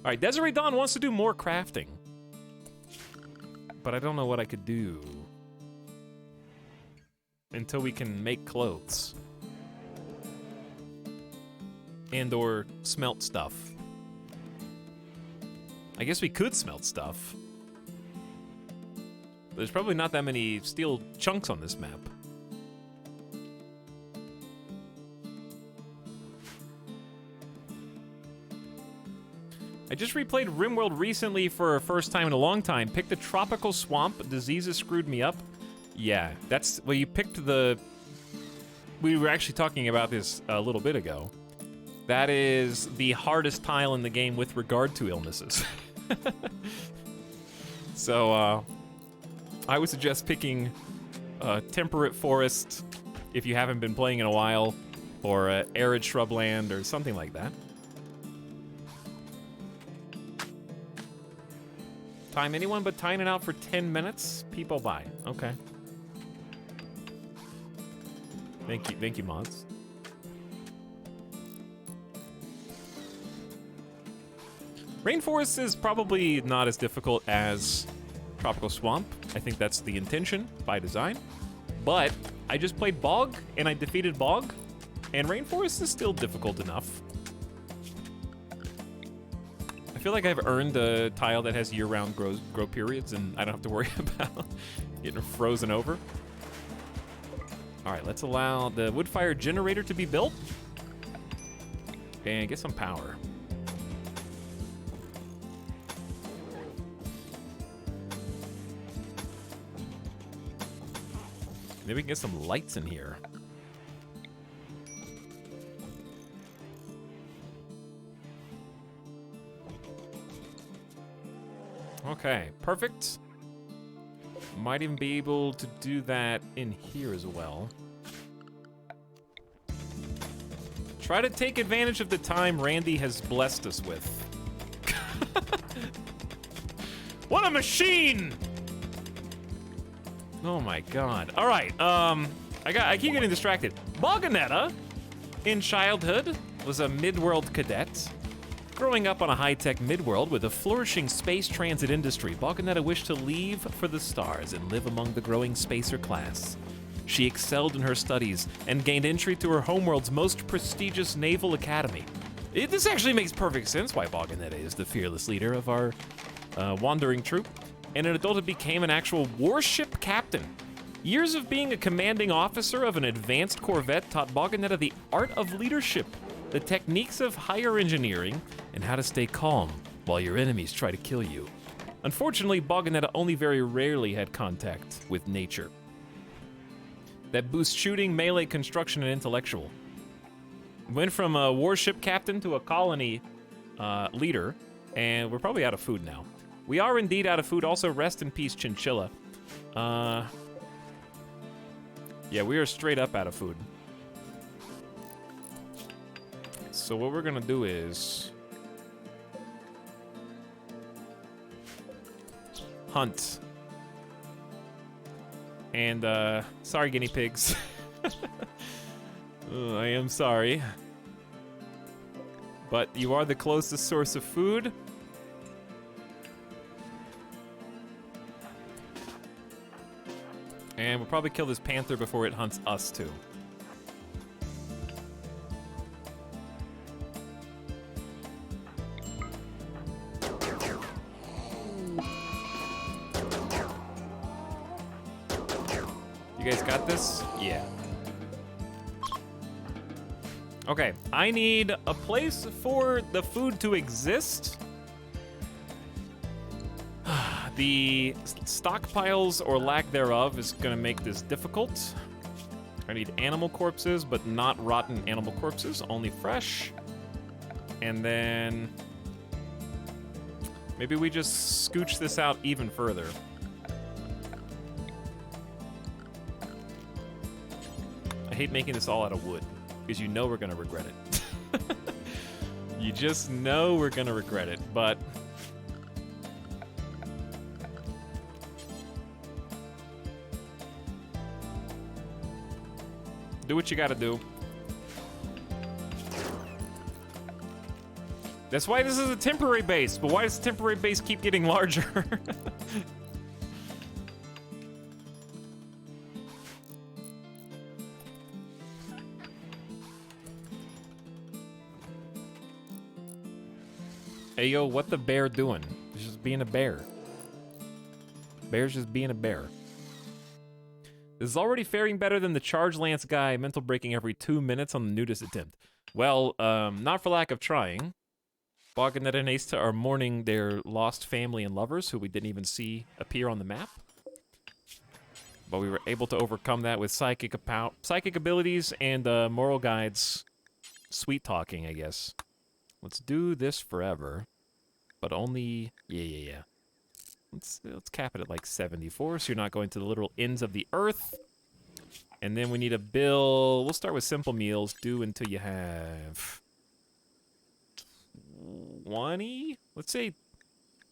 All right, Desiree Dawn wants to do more crafting. But I don't know what I could do until we can make clothes. And or smelt stuff. I guess we could smelt stuff. But there's probably not that many steel chunks on this map. I just replayed RimWorld recently for a first time in a long time. Picked a tropical swamp. Diseases screwed me up. Yeah, that's... Well, you picked the... We were actually talking about this a little bit ago. That is the hardest tile in the game with regard to illnesses. So, I would suggest picking temperate forest if you haven't been playing in a while, or arid shrubland or something like that. Time anyone but tying it out for 10 minutes? People buy. Okay. Thank you, mods. Rainforest is probably not as difficult as Tropical Swamp. I think that's the intention by design. But I just played Bog, and I defeated Bog, and Rainforest is still difficult enough. I feel like I've earned a tile that has year-round grow periods, and I don't have to worry about getting frozen over. All right, let's allow the wood-fire generator to be built and get some power. Maybe we can get some lights in here. Okay, perfect. Might even be able to do that in here as well. Try to take advantage of the time Randy has blessed us with. What a machine! Oh my god. All right, I keep getting distracted. Boganetta, in childhood, was a mid-world cadet. Growing up on a high-tech mid-world with a flourishing space transit industry, Boganetta wished to leave for the stars and live among the growing spacer class. She excelled in her studies and gained entry to her homeworld's most prestigious naval academy. This actually makes perfect sense why Boganetta is the fearless leader of our wandering troop. And an adult, became an actual warship captain. Years of being a commanding officer of an advanced corvette taught Boganetta the art of leadership, the techniques of higher engineering, and how to stay calm while your enemies try to kill you. Unfortunately, Boganetta only very rarely had contact with nature. That boosts shooting, melee, construction, and intellectual. Went from a warship captain to a colony leader, and we're probably out of food now. We are indeed out of food. Also, rest in peace, Chinchilla. Yeah, we are straight up out of food. So what we're gonna do is hunt. And sorry, guinea pigs. I am sorry. But you are the closest source of food. And we'll probably kill this panther before it hunts us too. You guys got this? Yeah. Okay, I need a place for the food to exist. The stockpiles or lack thereof is gonna make this difficult. I need animal corpses, but not rotten animal corpses, only fresh. And then maybe we just scooch this out even further. I hate making this all out of wood, because you know we're gonna regret it. You just know we're gonna regret it, but do what you gotta do. That's why this is a temporary base, but why does the temporary base keep getting larger? Hey yo, what the bear doing? He's just being a bear. Bear's just being a bear. This is already faring better than the Charge Lance guy mental breaking every 2 minutes on the nudist attempt. Well, not for lack of trying. Boganetta and Asta are mourning their lost family and lovers, who we didn't even see appear on the map. But we were able to overcome that with psychic abilities and moral guides. Sweet talking, I guess. Let's do this forever. But only... Yeah. Let's cap it at like 74, so you're not going to the literal ends of the earth. And then we need a bill. We'll start with simple meals. Do until you have 20? Let's say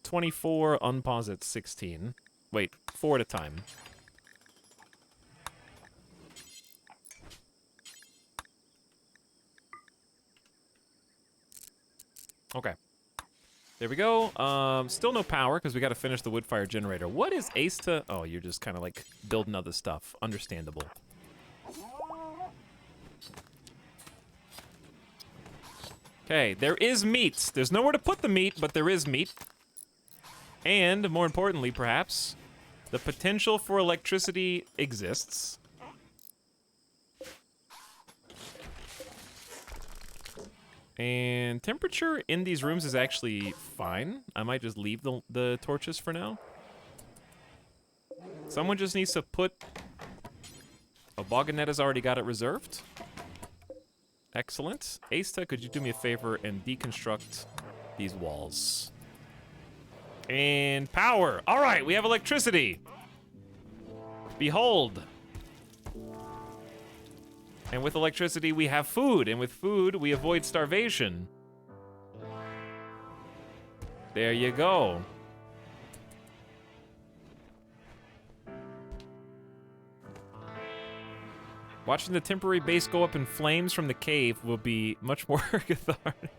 24, unpause at 16. Wait, 4 at a time. Okay. There we go. Still no power because we got to finish the wood fire generator. What is Ace to... Oh, you're just kind of like building other stuff. Understandable. Okay, there is meat. There's nowhere to put the meat, but there is meat. And, more importantly, perhaps, the potential for electricity exists. And temperature in these rooms is actually fine. I might just leave the torches for now. Someone just needs to put... Oh, Boganet has already got it reserved. Excellent. Asta, could you do me a favor and deconstruct these walls? And power. All right, we have electricity. Behold. And with electricity, we have food. And with food, we avoid starvation. There you go. Watching the temporary base go up in flames from the cave will be much more cathartic.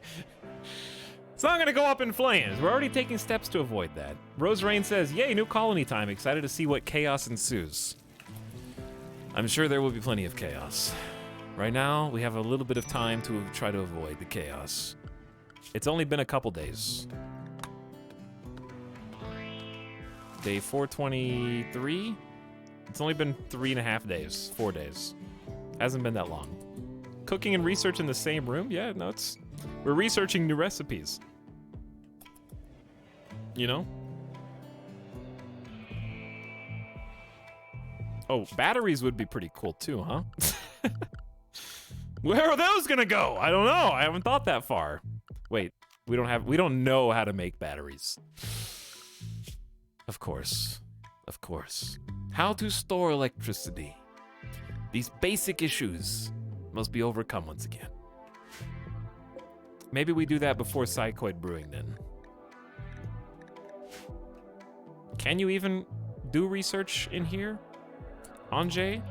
It's not gonna go up in flames. We're already taking steps to avoid that. Rose Rain says, yay, new colony time. Excited to see what chaos ensues. I'm sure there will be plenty of chaos. Right now, we have a little bit of time to try to avoid the chaos. It's only been a couple days. Day 423. It's only been 3.5 days, 4 days. Hasn't been that long. Cooking and research in the same room? Yeah, no, we're researching new recipes. You know? Oh, batteries would be pretty cool too, huh? Where are those gonna go? I don't know. I haven't thought that far. Wait, we don't know how to make batteries. Of course. Of course. How to store electricity. These basic issues must be overcome once again. Maybe we do that before Psychoid Brewing then. Can you even do research in here? Anjay?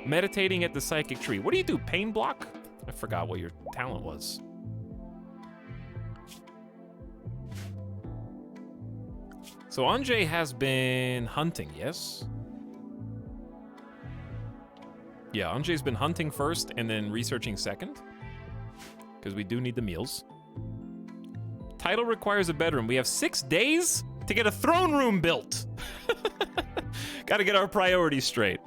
Meditating at the psychic tree. What do you do? Pain block? I forgot what your talent was. So Anjay has been hunting, yes? Yeah, Anjay's been hunting first and then researching second. Because we do need the meals. Title requires a bedroom. We have 6 days to get a throne room built. Gotta get our priorities straight.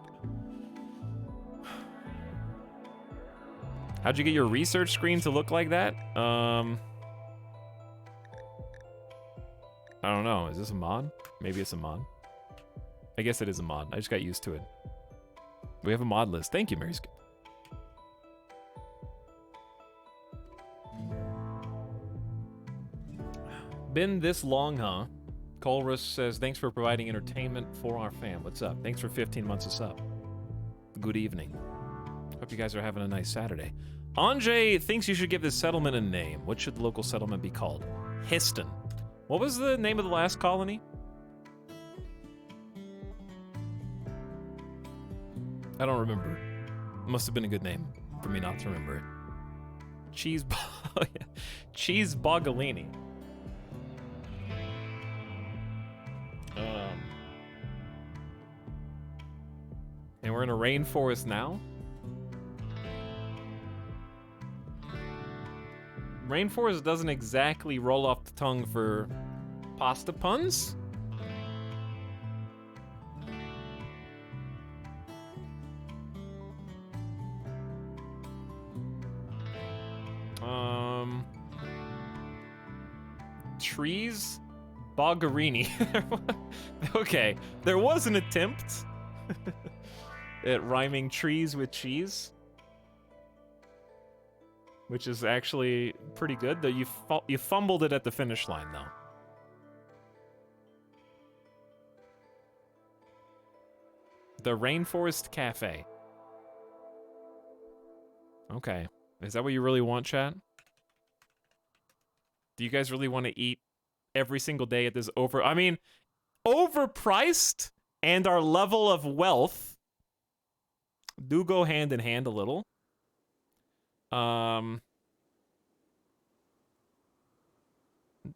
How'd you get your research screen to look like that? I don't know. Is this a mod? Maybe it's a mod. I guess it is a mod. I just got used to it. We have a mod list. Thank you, Mary. Been this long, huh? Colrus says, thanks for providing entertainment for our fam. What's up? Thanks for 15 months of sub. Good evening. Hope you guys are having a nice Saturday. Anjay thinks you should give this settlement a name. What should the local settlement be called? Histon. What was the name of the last colony? I don't remember. It must have been a good name for me not to remember it. Oh, yeah. Cheese Bogalini. And we're in a rainforest now? Rainforest doesn't exactly roll off the tongue for pasta puns? Trees? Bogarini. Okay, there was an attempt at rhyming trees with cheese, which is actually pretty good. Though you fumbled it at the finish line, though. The Rainforest Cafe. Okay, is that what you really want, chat? Do you guys really want to eat every single day at this I mean, overpriced and our level of wealth do go hand in hand a little.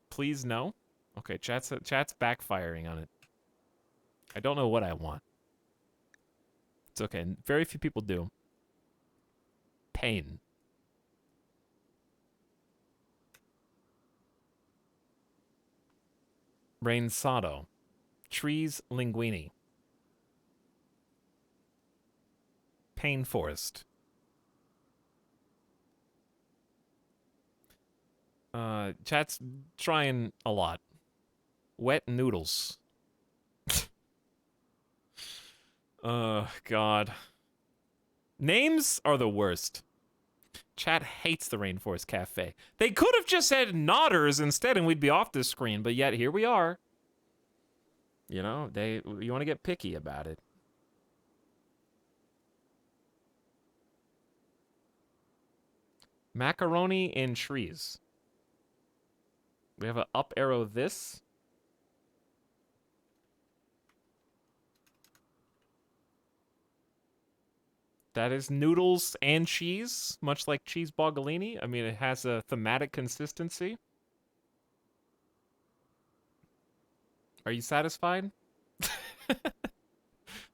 Please no. Okay, chat's backfiring on it. I don't know what I want. It's okay. Very few people do. Pain. Rainsado. Trees linguini. Pain forest. Chat's trying a lot. Wet noodles. God. Names are the worst. Chat hates the Rainforest Cafe. They could have just said Nodders instead and we'd be off this screen, but yet here we are. You know, you want to get picky about it. Macaroni and trees. We have an up arrow this. That is noodles and cheese, much like cheese boggolini. I mean, it has a thematic consistency. Are you satisfied?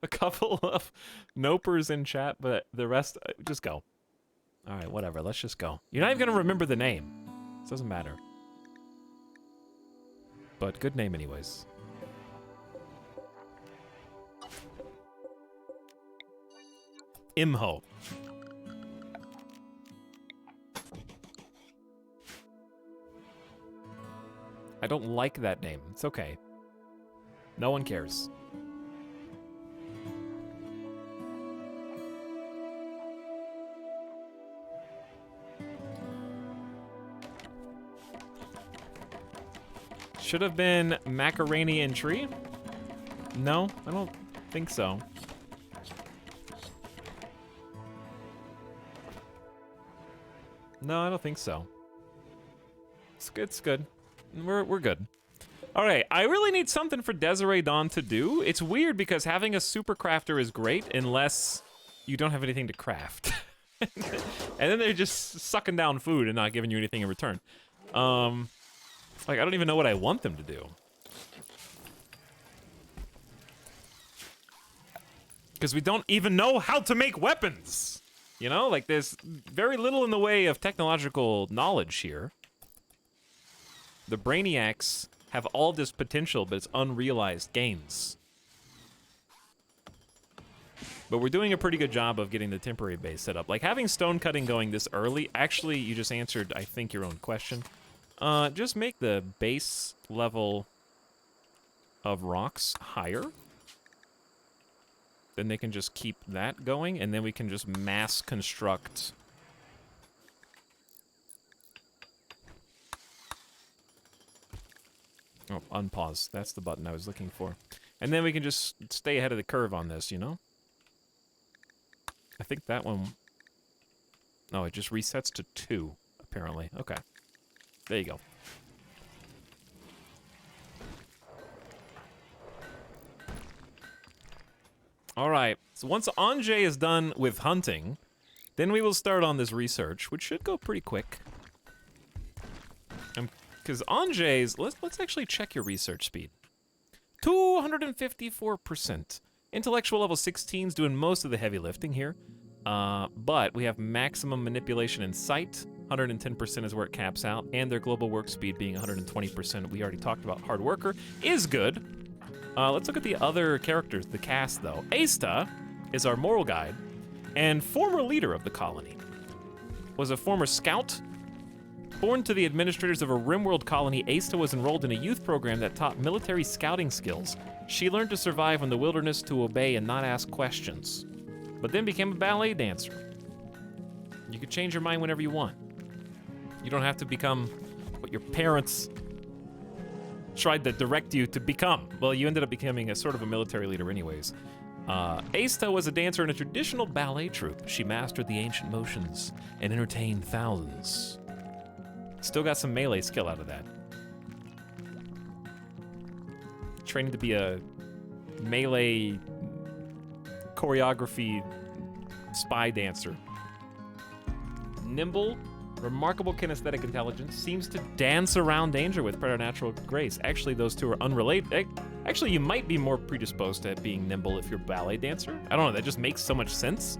A couple of nopers in chat, but the rest, just go. All right, whatever, let's just go. You're not even gonna remember the name. It doesn't matter. But good name anyways. Imho. I don't like that name. It's okay. No one cares. Should have been macaroni and tree? No, I don't think so. No, I don't think so. It's good. It's good. We're good. All right, I really need something for Desiree Dawn to do. It's weird because having a super crafter is great unless you don't have anything to craft. And then they're just sucking down food and not giving you anything in return. Like, I don't even know what I want them to do. Because we don't even know how to make weapons. You know, like there's very little in the way of technological knowledge here. The Brainiacs have all this potential, but it's unrealized gains. But we're doing a pretty good job of getting the temporary base set up. Like having stone cutting going this early, actually you just answered, I think, your own question. Just make the base level of rocks higher. Then they can just keep that going, and then we can just mass construct. Oh, unpause. That's the button I was looking for. And then we can just stay ahead of the curve on this, you know? I think that one... No, it just resets to 2, apparently. Okay. There you go. All right. So once Anjay is done with hunting, then we will start on this research, which should go pretty quick. Because Anjay's... Let's actually check your research speed. 254%. Intellectual level 16's doing most of the heavy lifting here. But we have maximum manipulation and sight. 110% is where it caps out, and their global work speed being 120%. We already talked about hard worker is good. Let's look at the other characters, the cast though. Asta is our moral guide and former leader of the colony. Was a former scout. Born to the administrators of a RimWorld colony, Asta was enrolled in a youth program that taught military scouting skills. She learned to survive in the wilderness, to obey and not ask questions, but then became a ballet dancer. You could change your mind whenever you want. You don't have to become what your parents tried to direct you to become. Well, you ended up becoming a sort of a military leader anyways. Asta was a dancer in a traditional ballet troupe. She mastered the ancient motions and entertained thousands. Still got some melee skill out of that. training to be a melee choreography spy dancer. Nimble, remarkable kinesthetic intelligence, seems to dance around danger with preternatural grace. Actually, those two are unrelated. Actually, you might be more predisposed to being nimble if you're a ballet dancer. I don't know, that just makes so much sense.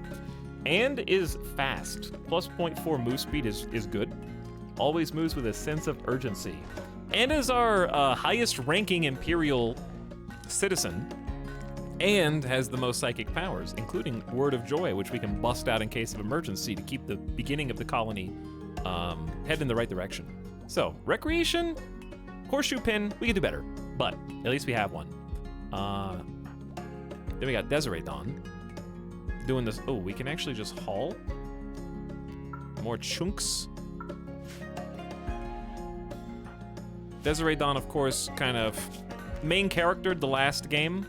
And is fast. Plus 0.4 move speed is good. Always moves with a sense of urgency. And is our highest ranking Imperial citizen. And has the most psychic powers, including Word of Joy, which we can bust out in case of emergency to keep the beginning of the colony head in the right direction. So, recreation, horseshoe pin, we can do better, but at least we have one. Then we got Desiree Dawn doing this. Oh, we can actually just haul more chunks. Desiree Dawn, of course, kind of main character the last game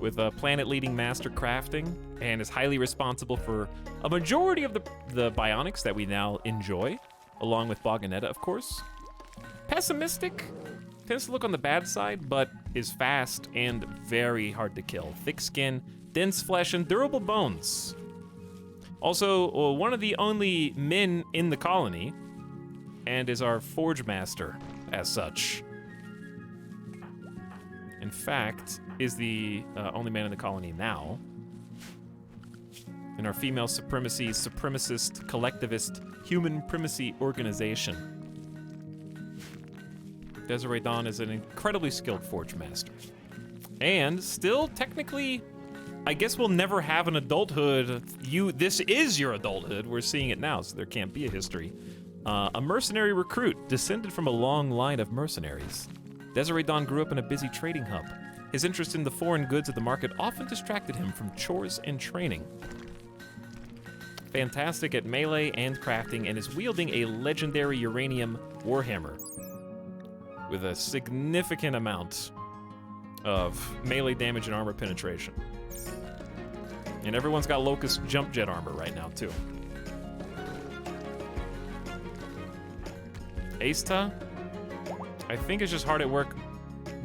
with a planet-leading master crafting and is highly responsible for a majority of the bionics that we now enjoy, along with Boganetta, of course. Pessimistic, tends to look on the bad side, but is fast and very hard to kill. Thick skin, dense flesh, and durable bones. Also, one of the only men in the colony, and is our forge master as such. In fact, is the only man in the colony now. In our female supremacy, supremacist, collectivist, human primacy organization. Desiree Dawn is an incredibly skilled forge master. And still, technically, I guess we'll never have an adulthood. This is your adulthood. We're seeing it now, so there can't be a history. A mercenary recruit, descended from a long line of mercenaries. Desiree Dawn grew up in a busy trading hub. His interest in the foreign goods of the market often distracted him from chores and training. Fantastic at melee and crafting, and is wielding a legendary uranium warhammer with a significant amount of melee damage and armor penetration. And everyone's got Locust jump jet armor right now, too. Aista, I think is just hard at work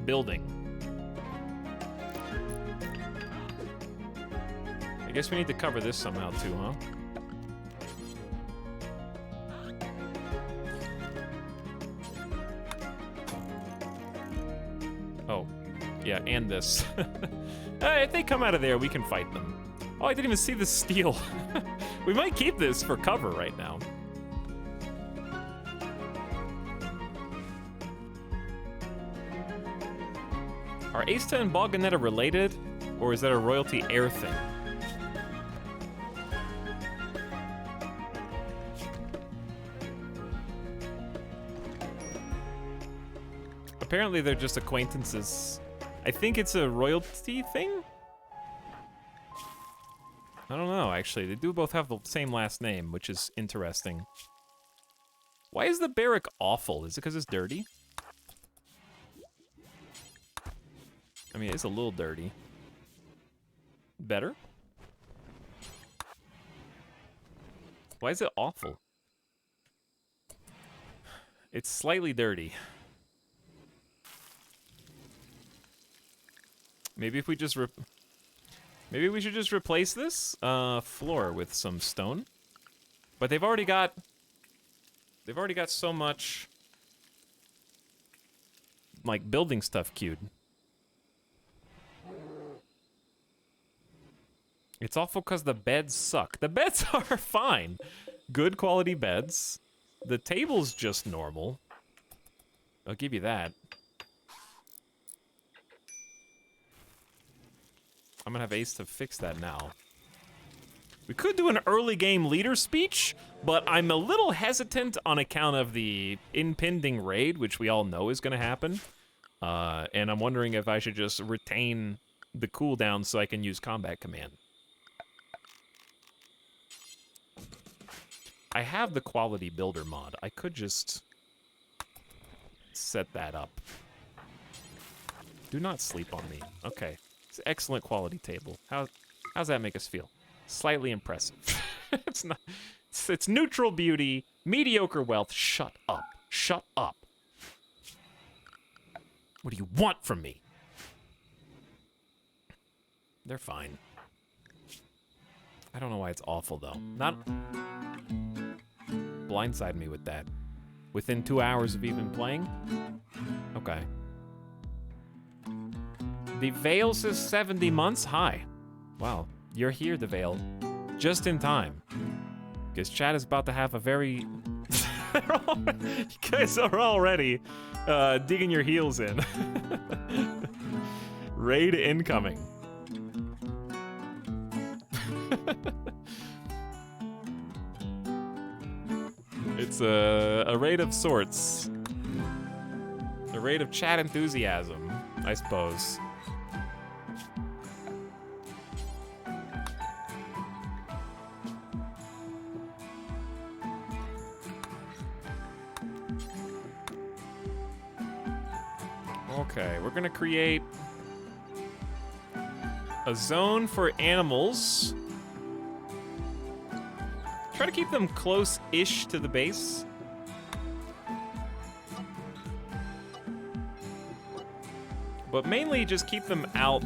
building. I guess we need to cover this somehow too, huh? Oh, yeah, and this. If they come out of there, we can fight them. Oh, I didn't even see the steel. We might keep this for cover right now. Are Aista and Boganetta related, or is that a royalty heir thing? Apparently they're just acquaintances. I think it's a royalty thing? I don't know, actually. They do both have the same last name, which is interesting. Why is the barrack awful? Is it because it's dirty? I mean, it's a little dirty. Better? Why is it awful? It's slightly dirty. Maybe if we just maybe we should just replace this floor with some stone. But they've already got so much like building stuff queued. It's awful because the beds suck. The beds are fine. Good quality beds. The table's just normal. I'll give you that. I'm gonna have Ace to fix that now. We could do an early game leader speech, but I'm a little hesitant on account of the impending raid, which we all know is gonna happen. And I'm wondering if I should just retain the cooldown so I can use combat command. I have the quality builder mod. I could just set that up. Do not sleep on me. Okay. It's an excellent quality table. How's that make us feel? Slightly impressive. It's not. It's neutral beauty, mediocre wealth. Shut up. Shut up. What do you want from me? They're fine. I don't know why it's awful, though. Not... Blindside me with that. Within 2 hours of even playing? Okay. The Veil says 70 months? Hi. Wow. You're here, the Veil. Just in time. Because chat is about to have a very... You guys are already digging your heels in. Raid incoming. It's a raid of sorts. A raid of chat enthusiasm, I suppose. Okay, we're gonna create a zone for animals. Try to keep them close-ish to the base. But mainly just keep them out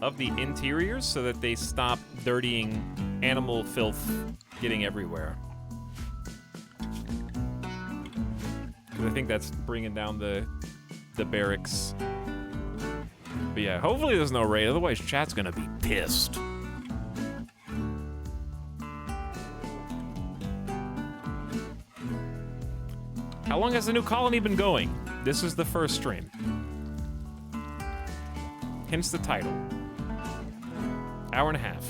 of the interiors so that they stop dirtying animal filth getting everywhere. Because I think that's bringing down the barracks. But yeah, hopefully there's no raid, otherwise chat's gonna be pissed. How long has the new colony been going? This is the first stream. Hence the title. Hour and a half.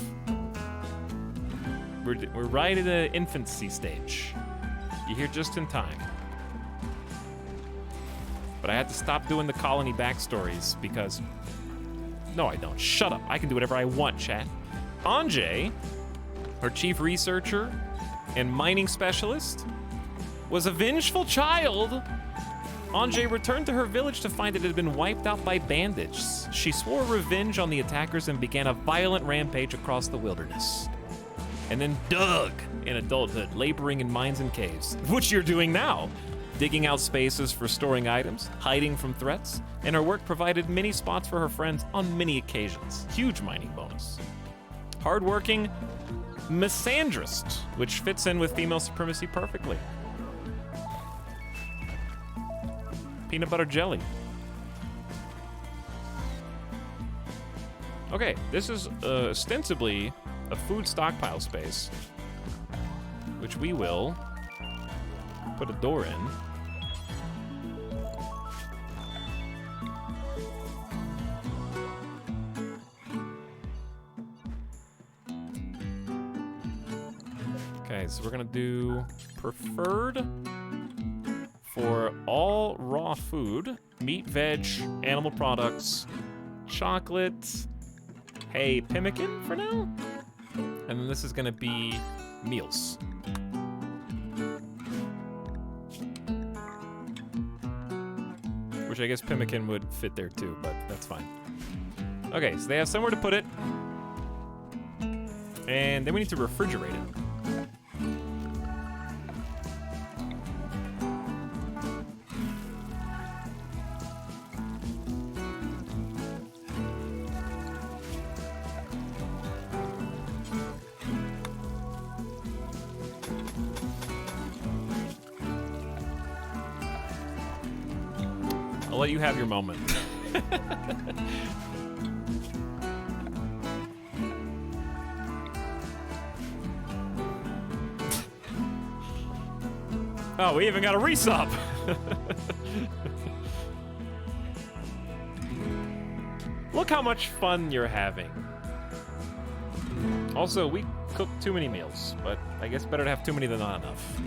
We're right in the infancy stage. You're here just in time. But I had to stop doing the colony backstories because... No, I don't. Shut up. I can do whatever I want, chat. Anjay, our chief researcher and mining specialist, was a vengeful child. Anjay returned to her village to find it had been wiped out by bandits. She swore revenge on the attackers and began a violent rampage across the wilderness. And then dug in adulthood, laboring in mines and caves, which you're doing now. Digging out spaces for storing items, hiding from threats, and her work provided many spots for her friends on many occasions. Huge mining bonus. Hardworking misandrist, which fits in with female supremacy perfectly. Peanut butter jelly. Okay, this is ostensibly a food stockpile space, which we will put a door in. Okay, so we're gonna do preferred for all raw food, meat, veg, animal products, chocolate, hey, pemmican for now? And then this is gonna be meals. Which I guess pemmican would fit there too, but that's fine. Okay, so they have somewhere to put it. And then we need to refrigerate it. I'll let you have your moment. Oh, we even got a resub. Look how much fun you're having. Also, we cooked too many meals, but I guess better to have too many than not enough.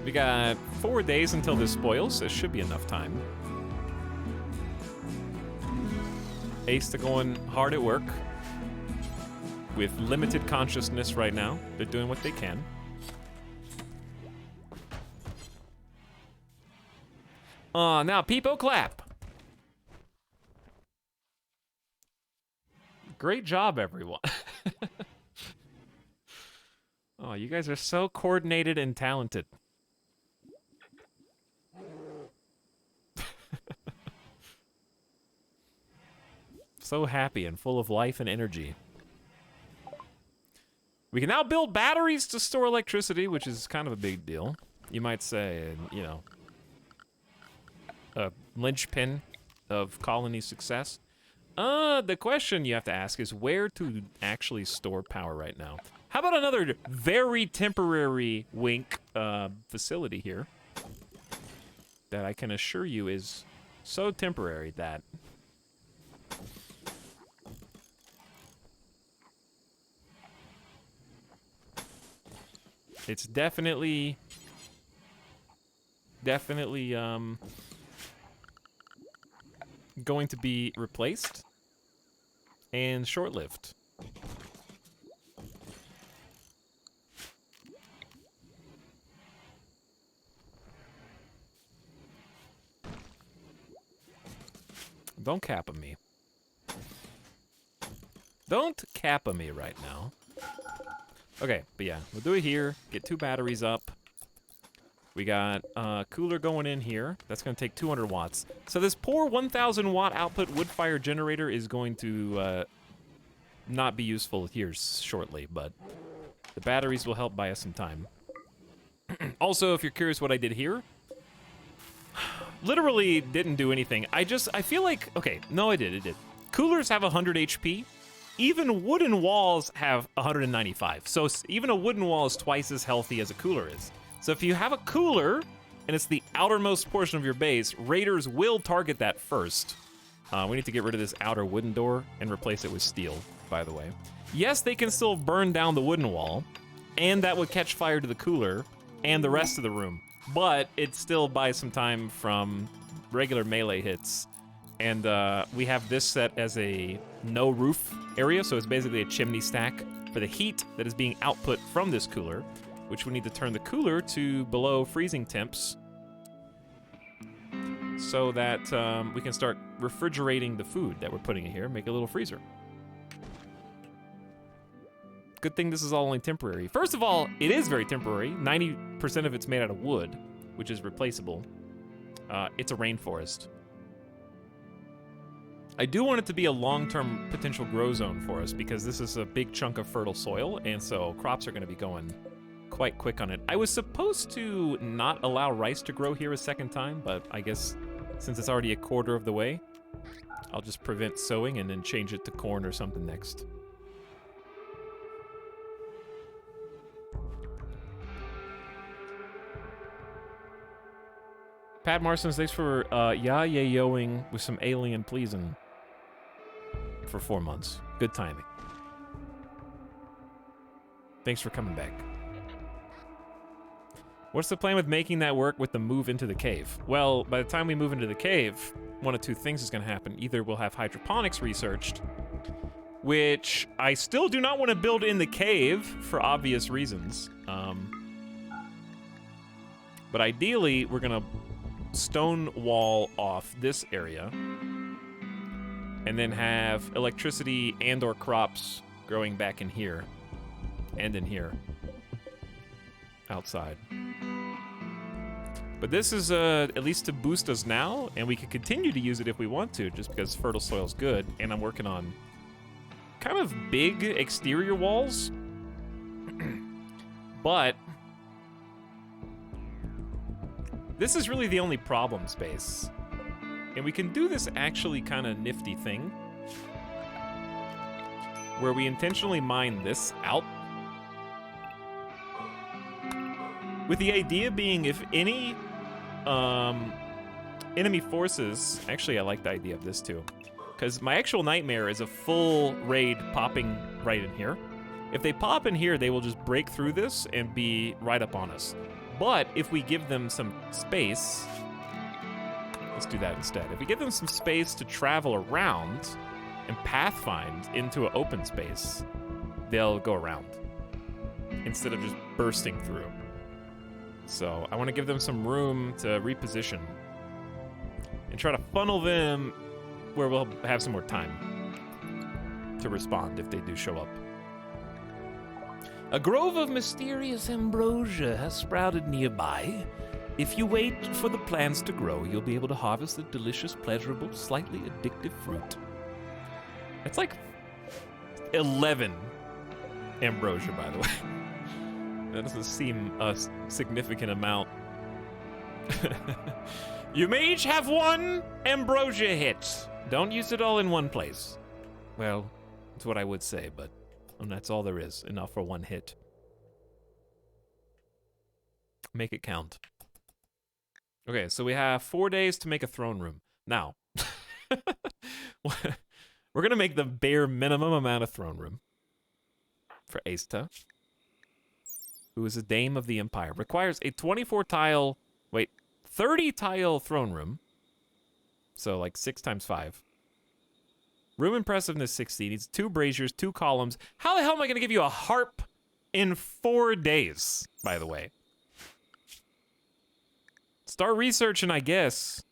We got 4 days until this spoils, so it should be enough time. Ace to going hard at work with limited consciousness right now. They're doing what they can. Now Peepo clap. Great job, everyone. Oh, you guys are so coordinated and talented. So happy and full of life and energy. We can now build batteries to store electricity, which is kind of a big deal. You might say, you know, a linchpin of colony success. The question you have to ask is where to actually store power right now. How about another very temporary wink facility here that I can assure you is so temporary that it's definitely going to be replaced and short-lived. Don't cap on me. Don't cap on me right now. Okay, but yeah, we'll do it here. Get 2 batteries up. We got a cooler going in here. That's going to take 200 watts. So this poor 1,000 watt output wood fire generator is going to not be useful here shortly, but the batteries will help buy us some time. Also, if you're curious what I did here, literally didn't do anything. I feel like, okay, no, it did. Coolers have 100 HP. Even wooden walls have 195. So even a wooden wall is twice as healthy as a cooler is. So if you have a cooler and it's the outermost portion of your base, raiders will target that first. We need to get rid of this outer wooden door and replace it with steel, by the way. Yes, they can still burn down the wooden wall, and that would catch fire to the cooler and the rest of the room. But it still buys some time from regular melee hits. And we have this set as a no roof area, so it's basically a chimney stack for the heat that is being output from this cooler, which we need to turn the cooler to below freezing temps so that we can start refrigerating the food that we're putting in here, make a little freezer. Good thing this is all only temporary. First of all, it is very temporary. 90% of it's made out of wood, which is replaceable. It's a rainforest. I do want it to be a long-term potential grow zone for us because this is a big chunk of fertile soil, and so crops are going to be going quite quick on it. I was supposed to not allow rice to grow here a second time, but I guess since it's already a quarter of the way, I'll just prevent sowing and then change it to corn or something next. Pat Marsons, thanks for yayoing with some alien pleasing for 4 months. Good timing. Thanks for coming back. What's the plan with making that work with the move into the cave? Well, by the time we move into the cave, one of 2 things is going to happen. Either we'll have hydroponics researched, which I still do not want to build in the cave for obvious reasons. But ideally, we're going to stone wall off this area and then have electricity and or crops growing back in here and in here outside. But this is at least to boost us now, and we can continue to use it if we want to, just because fertile soil is good. And I'm working on kind of big exterior walls, but this is really the only problem space. And we can do this actually kind of nifty thing where we intentionally mine this out. With the idea being if any enemy forces... Actually, I like the idea of this too. Because my actual nightmare is a full raid popping right in here. If they pop in here, they will just break through this and be right up on us. But if we give them some space, let's do that instead. If we give them some space to travel around and pathfind into an open space, they'll go around instead of just bursting through. So I want to give them some room to reposition and try to funnel them where we'll have some more time to respond if they do show up. A grove of mysterious ambrosia has sprouted nearby. If you wait for the plants to grow, you'll be able to harvest the delicious, pleasurable, slightly addictive fruit. It's like 11 ambrosia, by the way. That doesn't seem a significant amount. You may each have 1 ambrosia hit. Don't use it all in one place. Well, that's what I would say, but that's all there is. Enough for 1 hit. Make it count. Okay, so we have 4 days to make a throne room. Now, we're going to make the bare minimum amount of throne room for Aista, who is a dame of the empire. Requires a 30 tile throne room. So like 6 times 5. Room impressiveness 60. Needs 2 braziers, 2 columns. How the hell am I going to give you a harp in 4 days, by the way? Start researching, I guess.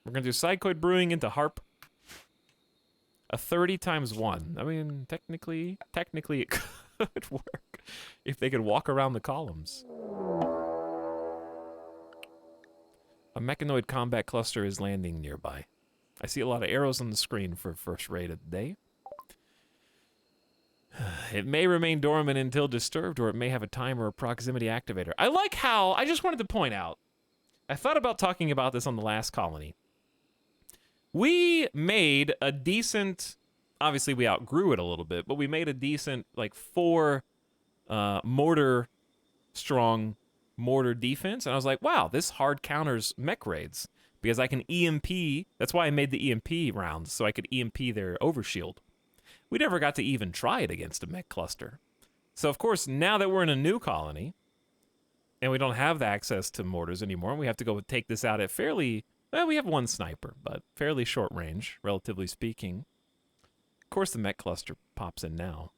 We're going to do Psychoid Brewing into harp. A 30 times 1. I mean, technically it could work if they could walk around the columns. A mechanoid combat cluster is landing nearby. I see a lot of arrows on the screen for first raid of the day. It may remain dormant until disturbed, or it may have a timer or proximity activator. I like how, I just wanted to point out, I thought about talking about this on the last colony. We made a decent, obviously we outgrew it a little bit, but we made a decent, like 4 mortar strong mortar defense, and I was like, wow, this hard counters mech raids, because I can EMP, that's why I made the EMP rounds, so I could EMP their overshield. We never got to even try it against a mech cluster. So of course, now that we're in a new colony, and we don't have the access to mortars anymore, and we have to go take this out at fairly, well, we have 1 sniper, but fairly short range, relatively speaking. Of course the mech cluster pops in now.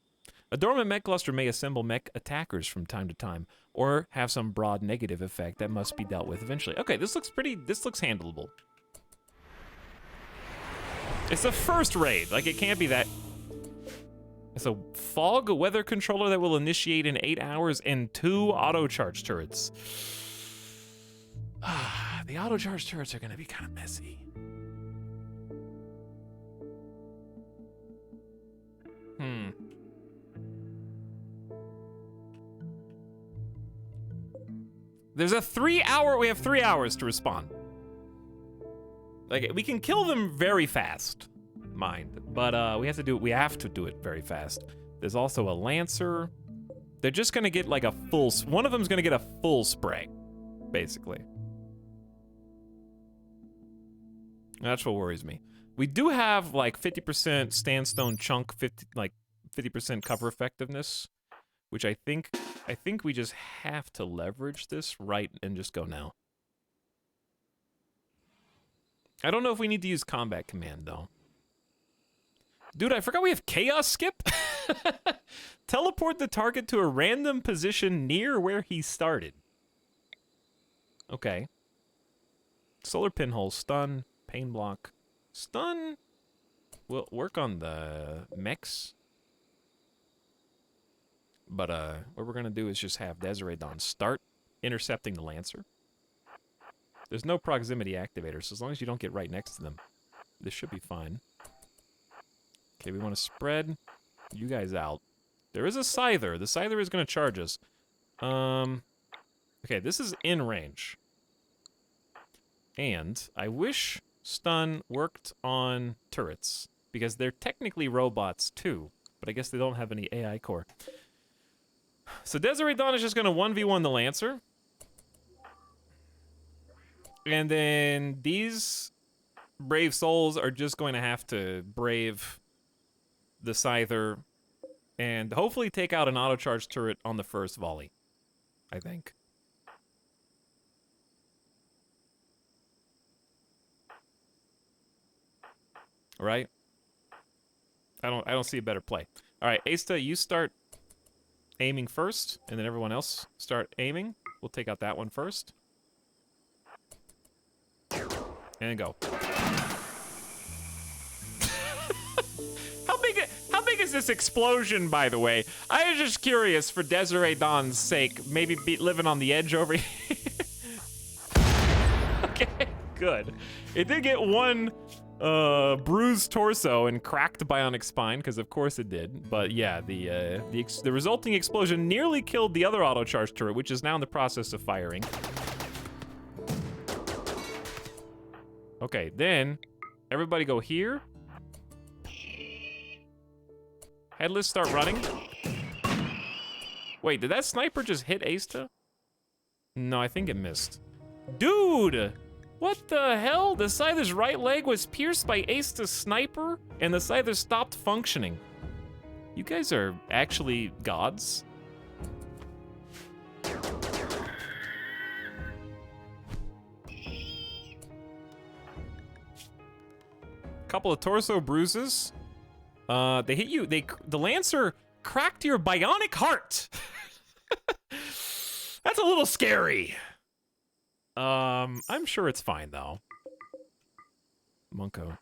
A dormant mech cluster may assemble mech attackers from time to time, or have some broad negative effect that must be dealt with eventually. Okay, this looks handleable. It's the first raid, like it can't be that. It's a fog weather controller that will initiate in 8 hours and 2 auto charge turrets. The auto charge turrets are gonna be kind of messy. There's a 3-hour, we have 3 hours to respond. Like, we can kill them very fast, mind, but we have to do it very fast. There's also a Lancer. They're just gonna get like a full, one of them's gonna get a full spray, basically. That's what worries me. We do have like 50% Standstone chunk, 50% cover effectiveness, which I think we just have to leverage this right and just go now. I don't know if we need to use combat command though. Dude, I forgot we have chaos skip. Teleport the target to a random position near where he started. Okay. Solar pinhole, stun, pain block. Stun will work on the mechs. But what we're gonna do is just have Desiree Dawn start intercepting the Lancer. There's no proximity activator, so as long as you don't get right next to them, this should be fine. Okay, we want to spread you guys out. There is a Scyther. The Scyther is gonna charge us. Okay, this is in range. And I wish stun worked on turrets, because they're technically robots too, but I guess they don't have any AI core. So Desiree Dawn is just going to 1v1 the Lancer. And then these brave souls are just going to have to brave the Scyther and hopefully take out an auto-charge turret on the first volley, I think. Right? I don't see a better play. All right, Aista, you start aiming first, and then everyone else start aiming. We'll take out that one first. And go. How big is is this explosion, by the way? I was just curious for Desiree Dawn's sake. Maybe be living on the edge over here. Okay, good. It did get one bruised torso and cracked bionic spine, because of course it did. But yeah, the resulting explosion nearly killed the other auto charge turret, which is now in the process of firing. Okay, then everybody go here. Headless, start running. Wait, did that sniper just hit Asta? No, I think it missed. Dude! What the hell? The Scyther's right leg was pierced by Asta's sniper, and the Scyther stopped functioning. You guys are actually gods? Couple of torso bruises. They hit you. The Lancer cracked your bionic heart. That's a little scary. I'm sure it's fine though. Monko.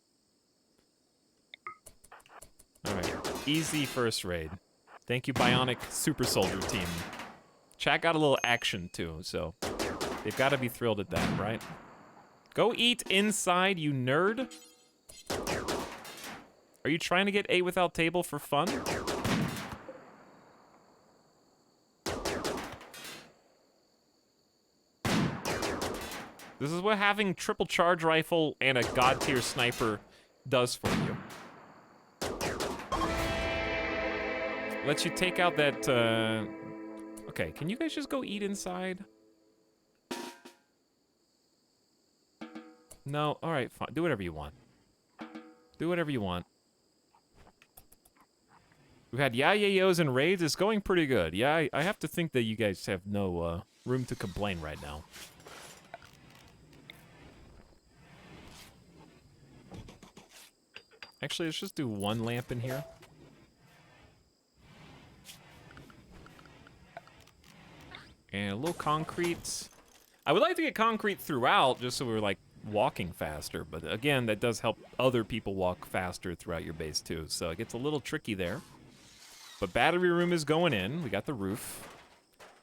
All right, easy first raid. Thank you, Bionic Super Soldier team. Chat got a little action too, so they've got to be thrilled at that, right? Go eat inside, you nerd. Are you trying to get 8 without table for fun? This is what having triple charge rifle and a god tier sniper does for you. Lets you take out that, Okay, can you guys just go eat inside? No, all right, fine. Do whatever you want. Do whatever you want. We've had yayos and raids. It's going pretty good. Yeah, I have to think that you guys have no room to complain right now. Actually, let's just do one lamp in here. And a little concrete. I would like to get concrete throughout just so we're like walking faster, but again, that does help other people walk faster throughout your base too, so it gets a little tricky there. But battery room is going in. We got the roof.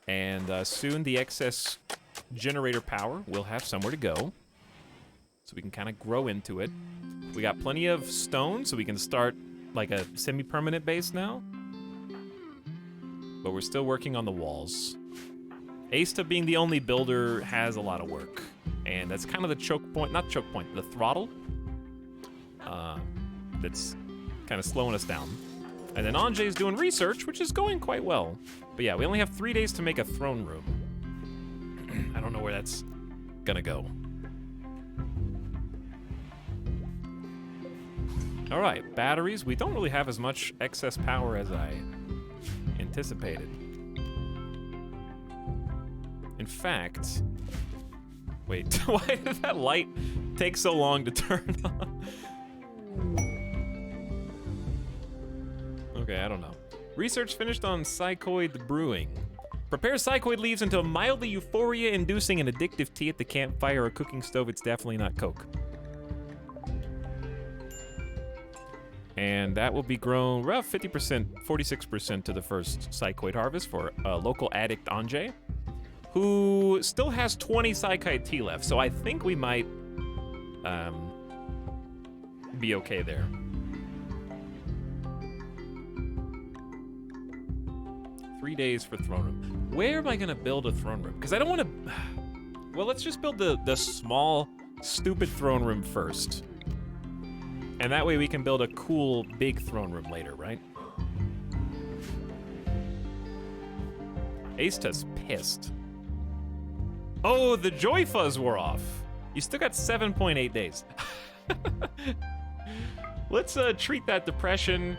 And soon the excess generator power will have somewhere to go. So we can kind of grow into it. We got plenty of stone, so we can start like a semi-permanent base now. But we're still working on the walls. Asta being the only builder has a lot of work. And that's kind of the choke point, not choke point, the throttle. That's kind of slowing us down. And then Anjay's doing research, which is going quite well. But yeah, we only have 3 days to make a throne room. I don't know where that's gonna go. All right, batteries. We don't really have as much excess power as I anticipated. In fact, wait, why did that light take so long to turn on? Okay, I don't know. Research finished on psychoid brewing. Prepare psychoid leaves into a mildly euphoria-inducing and addictive tea at the campfire or cooking stove. It's definitely not Coke. And that will be grown around 50%, 46% to the first psychoid harvest for local addict Anjay, who still has 20 psychoid tea left. So I think we might be okay there. Three days for throne room. Where am I gonna build a throne room? Because I don't want to. Well, let's just build the small, stupid throne room first. And that way we can build a cool, big throne room later, right? Asta's pissed. Oh, the joy fuzz wore off. You still got 7.8 days. Let's treat that depression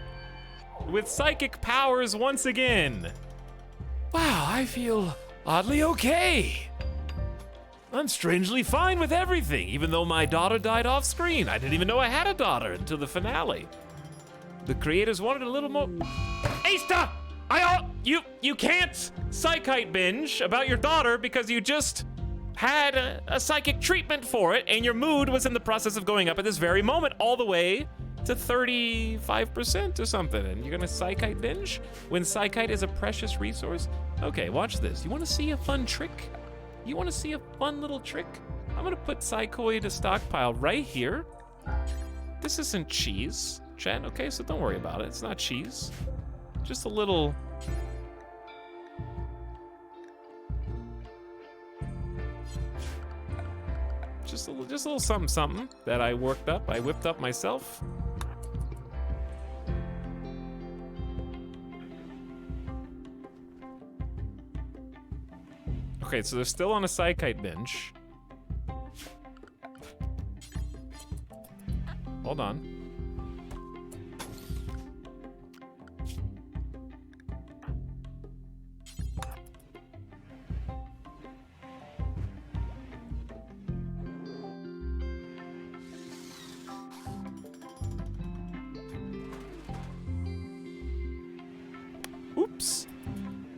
with psychic powers once again. Wow, I feel oddly okay. I'm strangely fine with everything, even though my daughter died off screen. I didn't even know I had a daughter until the finale. The creators wanted a little more. Asta! You can't psychite binge about your daughter because you just had a psychic treatment for it and your mood was in the process of going up at this very moment, all the way to 35% or something, and you're gonna Psychite binge when Psychite is a precious resource. Okay, watch this. You wanna see a fun trick? You wanna see a fun little trick? I'm gonna put Psychoid to stockpile right here. This isn't cheese, chat, okay, so don't worry about it. It's not cheese. Just a little... Just a little something something that I whipped up myself. Okay, so they're still on a Psychite binge. Hold on. Oops.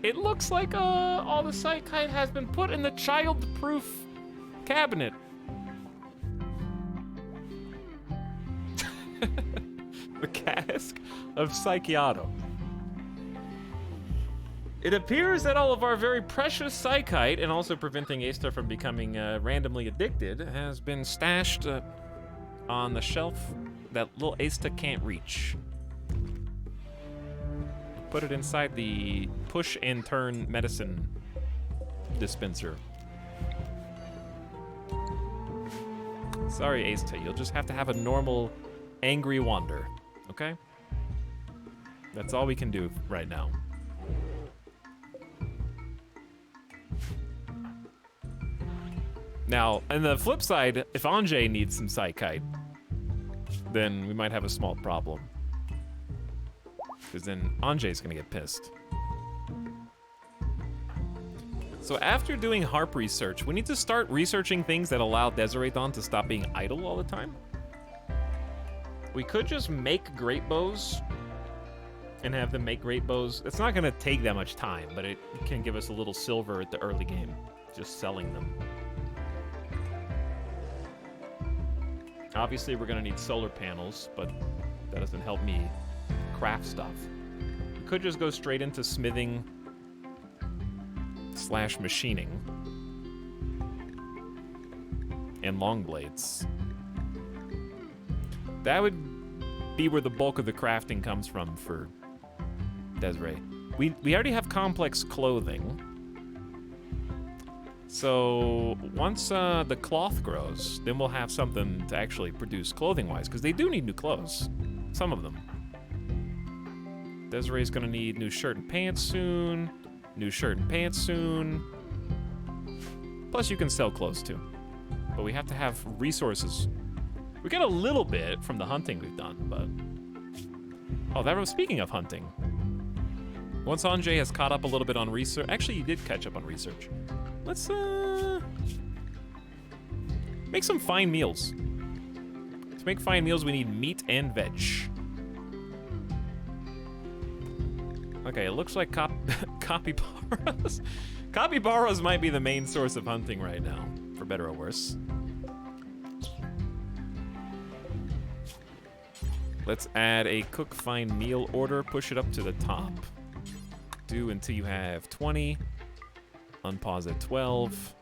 It looks like all the Psychite has been put in the child-proof cabinet. The cask of Psychiato. It appears that all of our very precious Psychite, and also preventing Asta from becoming randomly addicted, has been stashed on the shelf that little Asta can't reach. Put it inside the push and turn medicine dispenser. Sorry, Asta, you'll just have to have a normal angry wander, okay? That's all we can do right now. Now, on the flip side, if Anjay needs some Psychite, then we might have a small problem. Because then Anjay's gonna get pissed. So after doing harp research, we need to start researching things that allow Desirathon to stop being idle all the time. We could just make great bows and have them make great bows. It's not gonna take that much time, but it can give us a little silver at the early game, just selling them. Obviously, we're gonna need solar panels, but that doesn't help me craft stuff. We could just go straight into smithing / machining and long blades. That would be where the bulk of the crafting comes from for Desiree. We already have complex clothing. So once the cloth grows, then we'll have something to actually produce clothing-wise, because they do need new clothes, some of them. Desiree's gonna need new shirt and pants soon. New shirt and pants soon. Plus you can sell clothes too. But we have to have resources. We got a little bit from the hunting we've done, but... Oh, that was speaking of hunting. Once Anjay has caught up a little bit on research... Actually, you did catch up on research. Let's, make some fine meals. To make fine meals, we need meat and veg. Okay, it looks like capybaras. Capybaras might be the main source of hunting right now, for better or worse. Let's add a cook fine meal order, push it up to the top. Do until you have 20. Unpause at 12.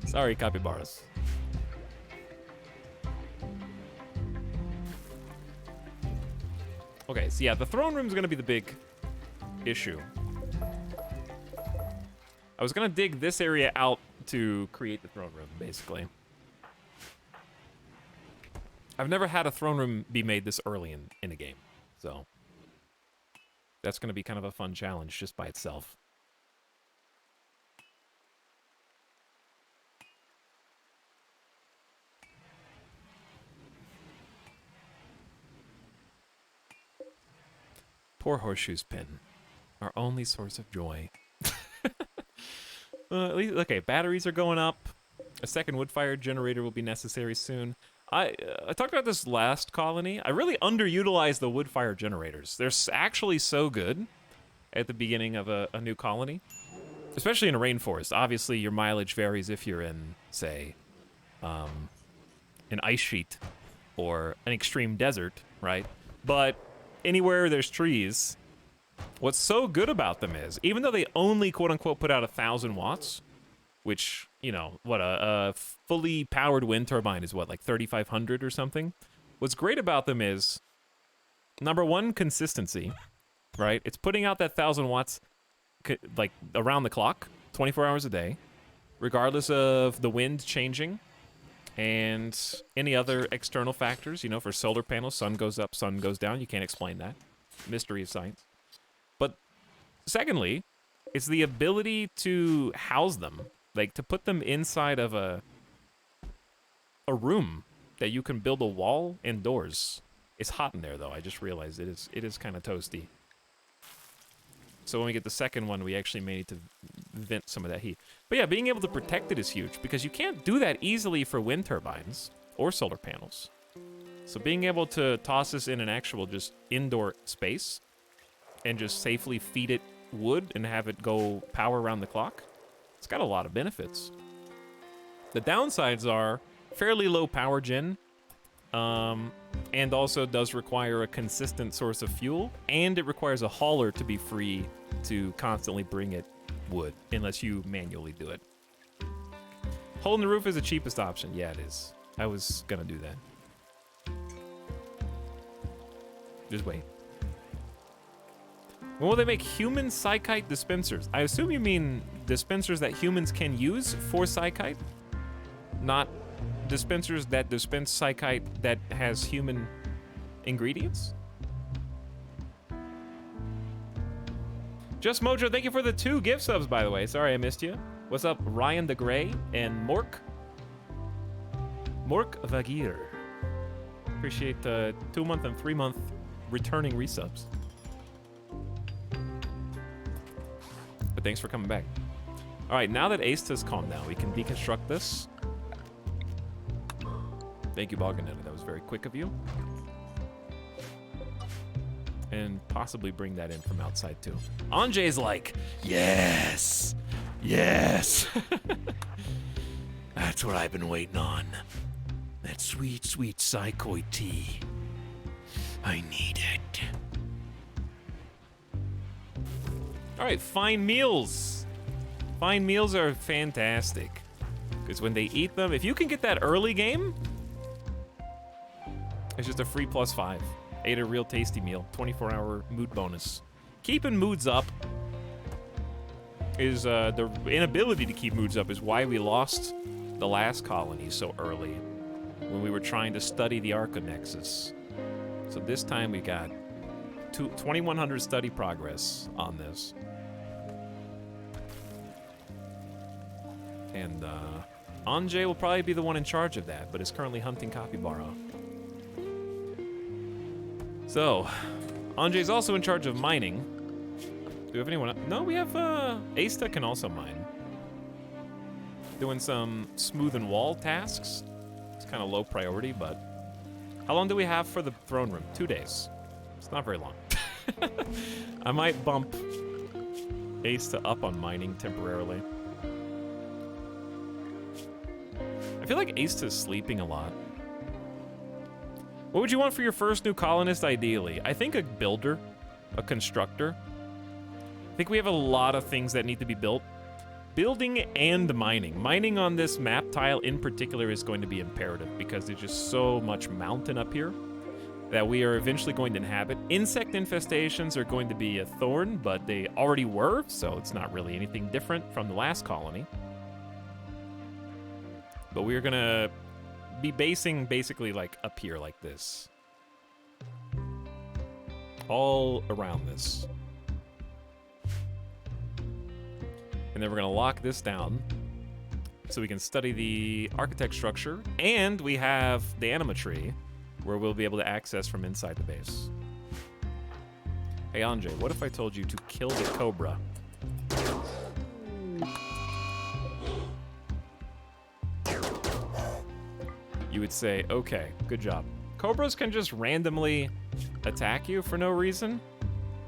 Sorry, capybaras. Okay, so yeah, the throne room's gonna be the big issue. I was gonna dig this area out to create the throne room, basically. I've never had a throne room be made this early in a game, so that's gonna be kind of a fun challenge just by itself. Poor Horseshoe's pin. Our only source of joy. At least, okay, batteries are going up. A second wood-fired generator will be necessary soon. I talked about this last colony. I really underutilized the wood-fired generators. They're actually so good at the beginning of a new colony. Especially in a rainforest. Obviously, your mileage varies if you're in, say, an ice sheet or an extreme desert, right? But anywhere there's trees, what's so good about them is, even though they only quote-unquote put out 1,000 watts, which, you know, what, a fully powered wind turbine is what, like 3,500 or something? What's great about them is, number one, consistency, right? It's putting out that 1,000 watts like around the clock, 24 hours a day, regardless of the wind changing and any other external factors. You know, for solar panels, sun goes up, sun goes down. You can't explain that. Mystery of science. But secondly, it's the ability to house them, like to put them inside of a room that you can build a wall indoors. It's hot in there, though. I just realized it is kind of toasty. So when we get the second one, we actually may need to vent some of that heat. But yeah, being able to protect it is huge, because you can't do that easily for wind turbines or solar panels. So being able to toss this in an actual just indoor space and just safely feed it wood and have it go power around the clock, it's got a lot of benefits. The downsides are fairly low power gen, and also does require a consistent source of fuel, and it requires a hauler to be free to constantly bring it wood, unless you manually do it. Hole in the roof is the cheapest option. Yeah, it is. I was gonna do that. Just wait. When will they make human psychite dispensers? I assume you mean dispensers that humans can use for psychite, not dispensers that dispense psychite that has human ingredients? Just Mojo, thank you for the 2 gift subs, by the way. Sorry I missed you. What's up, Ryan the Grey and Mork Vagir. Appreciate the 2-month and 3-month returning resubs. But thanks for coming back. All right, now that Asta's calmed down, we can deconstruct this. Thank you, Balganetta. That was very quick of you. And possibly bring that in from outside, too. Anjay's like, yes! Yes! That's what I've been waiting on. That sweet, sweet psychoid tea. I need it. All right, fine meals. Fine meals are fantastic. Because when they eat them, if you can get that early game, it's just a free +5. Ate a real tasty meal. 24-hour mood bonus. Keeping moods up is the inability to keep moods up is why we lost the last colony so early when we were trying to study the Arconexus. So this time we got 2,100 study progress on this. And Anjay will probably be the one in charge of that, but is currently hunting Capybara. So, Anjay's also in charge of mining. Do we have anyone else? No, we have, Asta can also mine. Doing some smooth and wall tasks. It's kind of low priority, but... How long do we have for the throne room? 2 days. It's not very long. I might bump Asta up on mining temporarily. I feel like Asta's sleeping a lot. What would you want for your first new colonist, ideally? I think a builder, a constructor. I think we have a lot of things that need to be built. Building and mining. Mining on this map tile in particular is going to be imperative because there's just so much mountain up here that we are eventually going to inhabit. Insect infestations are going to be a thorn, but they already were, so it's not really anything different from the last colony. But we're gonna be basing basically like up here like this. All around this. And then we're gonna lock this down so we can study the architect structure, and we have the anima tree where we'll be able to access from inside the base. Hey Anjay, what if I told you to kill the cobra? You would say, okay, good job. Cobras can just randomly attack you for no reason,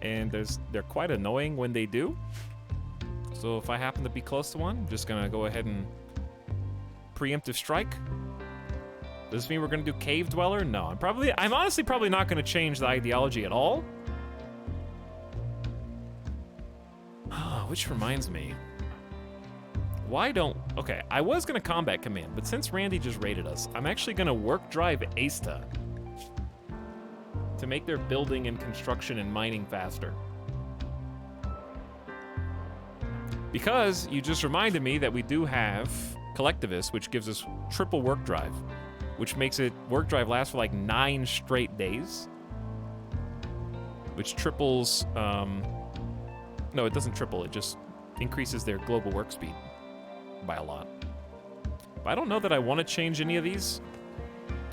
and they're quite annoying when they do. So if I happen to be close to one, I'm just gonna go ahead and preemptive strike. Does this mean we're gonna do Cave Dweller? No, I'm honestly probably not gonna change the ideology at all. Which reminds me. Okay, I was gonna Combat Command, but since Randy just raided us, I'm actually gonna Work Drive Asta to make their building and construction and mining faster. Because you just reminded me that we do have Collectivist, which gives us triple Work Drive, which makes it Work Drive last for like 9 straight days, which triples, no, it doesn't triple, it just increases their global work speed by a lot. But I don't know that I want to change any of these.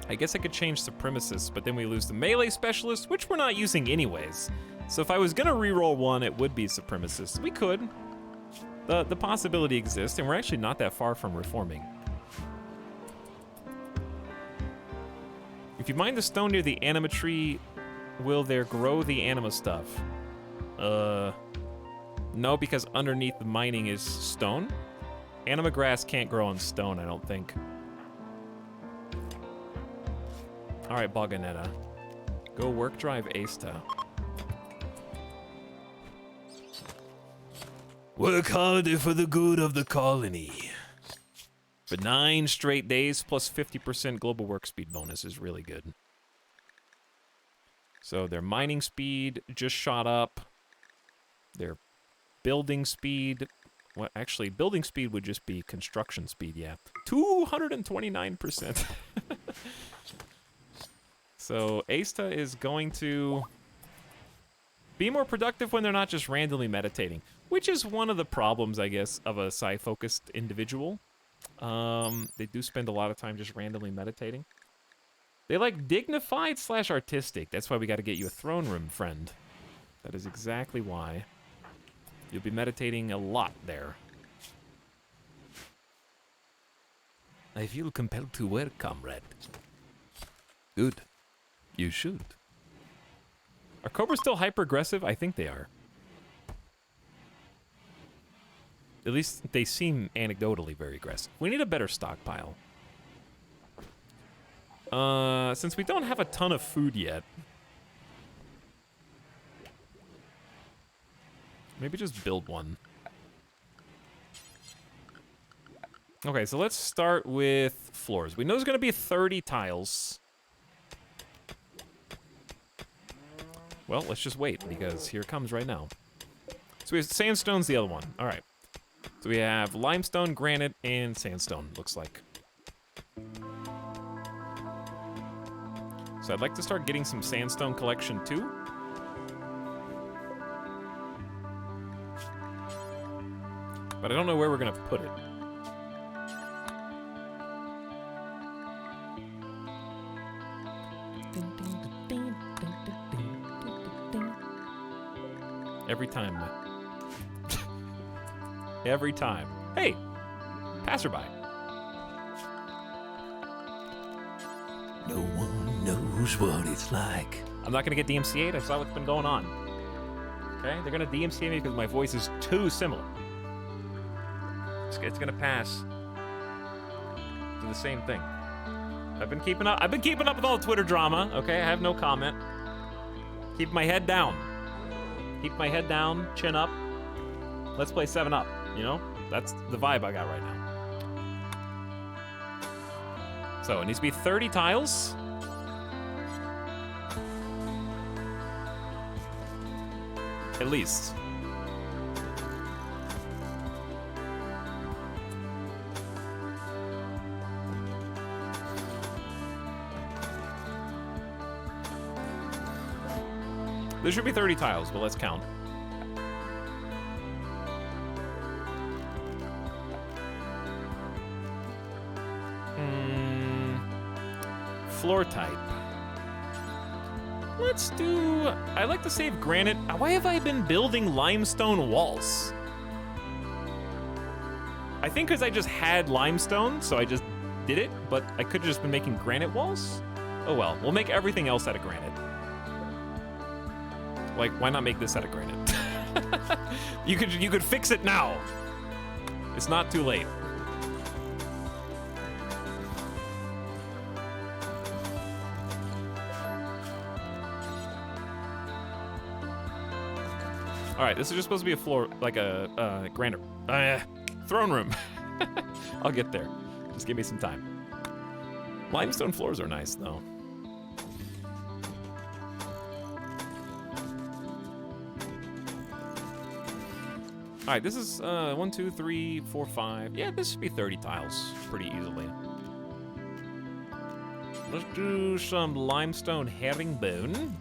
I guess I could change Supremacist, but then we lose the Melee Specialist, which we're not using anyways. So if I was gonna reroll one, it would be Supremacist. We could. The possibility exists, and we're actually not that far from reforming. If you mine the stone near the anima tree, will there grow the anima stuff? No, because underneath the mining is stone. Anima grass can't grow on stone, I don't think. All right, Boganetta. Go Work Drive Asta. Work harder for the good of the colony. For 9 straight days plus 50% global work speed bonus is really good. So their mining speed just shot up. Their building speed, well, actually, building speed would just be construction speed, yeah. 229%. So Asta is going to be more productive when they're not just randomly meditating, which is one of the problems, I guess, of a psi-focused individual. They do spend a lot of time just randomly meditating. They like dignified / artistic. That's why we got to get you a throne room, friend. That is exactly why. You'll be meditating a lot there. I feel compelled to work, comrade. Good. You should. Are Cobras still hyper-aggressive? I think they are. At least they seem anecdotally very aggressive. We need a better stockpile. Since we don't have a ton of food yet, maybe just build one. Okay, so let's start with floors. We know there's gonna be 30 tiles. Well, let's just wait, because here it comes right now. So we have sandstone's the other one. All right. So we have limestone, granite, and sandstone, looks like. So I'd like to start getting some sandstone collection too. But I don't know where we're gonna put it. Every time. Every time. Hey, passerby. No one knows what it's like. I'm not gonna get DMCA'd. I saw what's been going on. Okay, they're gonna DMCA me because my voice is too similar. It's gonna pass to the same thing. I've been keeping up with all the Twitter drama. Okay, I have no comment. Keep my head down. Keep my head down, chin up. Let's play 7 Up, you know? That's the vibe I got right now. So it needs to be 30 tiles. At least. There should be 30 tiles, but let's count. Floor type. Let's do... I like to save granite. Why have I been building limestone walls? I think because I just had limestone, so I just did it, but I could have just been making granite walls? Oh well, we'll make everything else out of granite. Like, why not make this out of granite? You could fix it now. It's not too late. All right, this is just supposed to be a floor, like a throne room. I'll get there. Just give me some time. Limestone floors are nice, though. All right, this is 1, 2, 3, 4, 5. Yeah, this should be 30 tiles pretty easily. Let's do some limestone herringbone.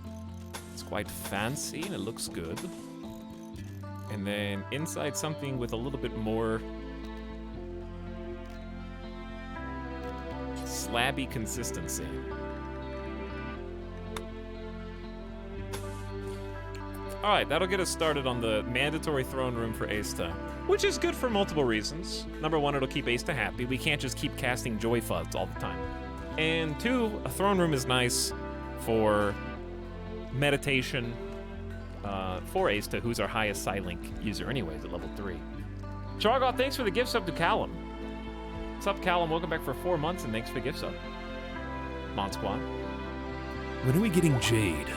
It's quite fancy and it looks good. And then inside something with a little bit more slabby consistency. All right, that'll get us started on the mandatory throne room for Asta, which is good for multiple reasons. Number one, it'll keep Asta happy. We can't just keep casting Joy Fuds all the time. And two, a throne room is nice for meditation for Asta, who's our highest Psylink user anyways at level 3. Chargoth, thanks for the gift sub to Callum. What's up, Callum? Welcome back for 4 months, and thanks for the gift sub. Mon Squad. When are we getting Jade?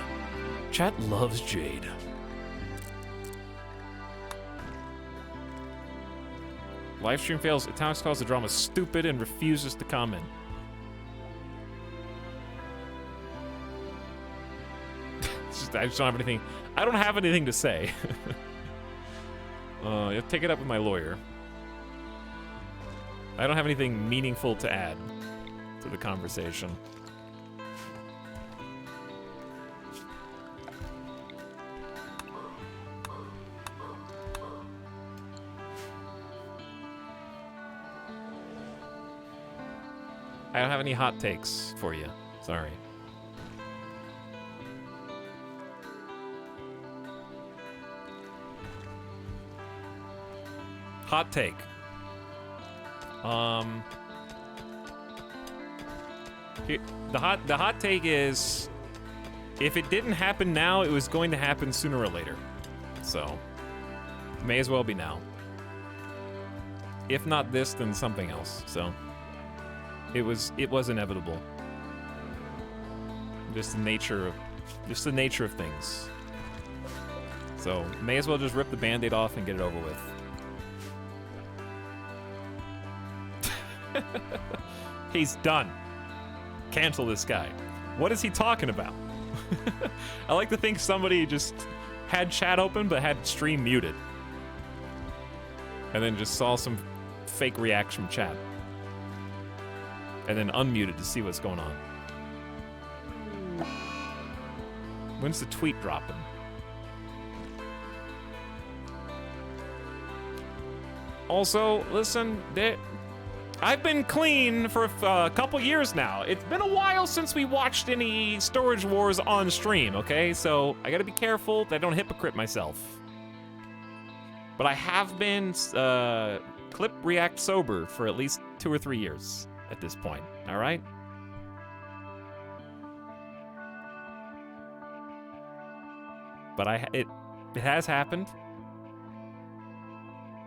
Chat loves Jade. Livestream fails. Etalyx calls the drama stupid and refuses to comment. I just don't have anything. I don't have anything to say. You have to take it up with my lawyer. I don't have anything meaningful to add to the conversation. I don't have any hot takes for you. Sorry. Hot take. The hot take is, if it didn't happen now, it was going to happen sooner or later. So, may as well be now. If not this, then something else. So, it was inevitable. Just the nature of things. So, may as well just rip the Band-Aid off and get it over with. He's done. Cancel this guy. What is he talking about? I like to think somebody just had chat open but had stream muted. And then just saw some fake reaction from chat. And then unmuted to see what's going on. When's the tweet dropping? Also, listen, I've been clean for a couple years now. It's been a while since we watched any Storage Wars on stream, okay? So I gotta be careful that I don't hypocrite myself. But I have been clip react sober for at least 2 or 3 years at this point, all right? But it has happened.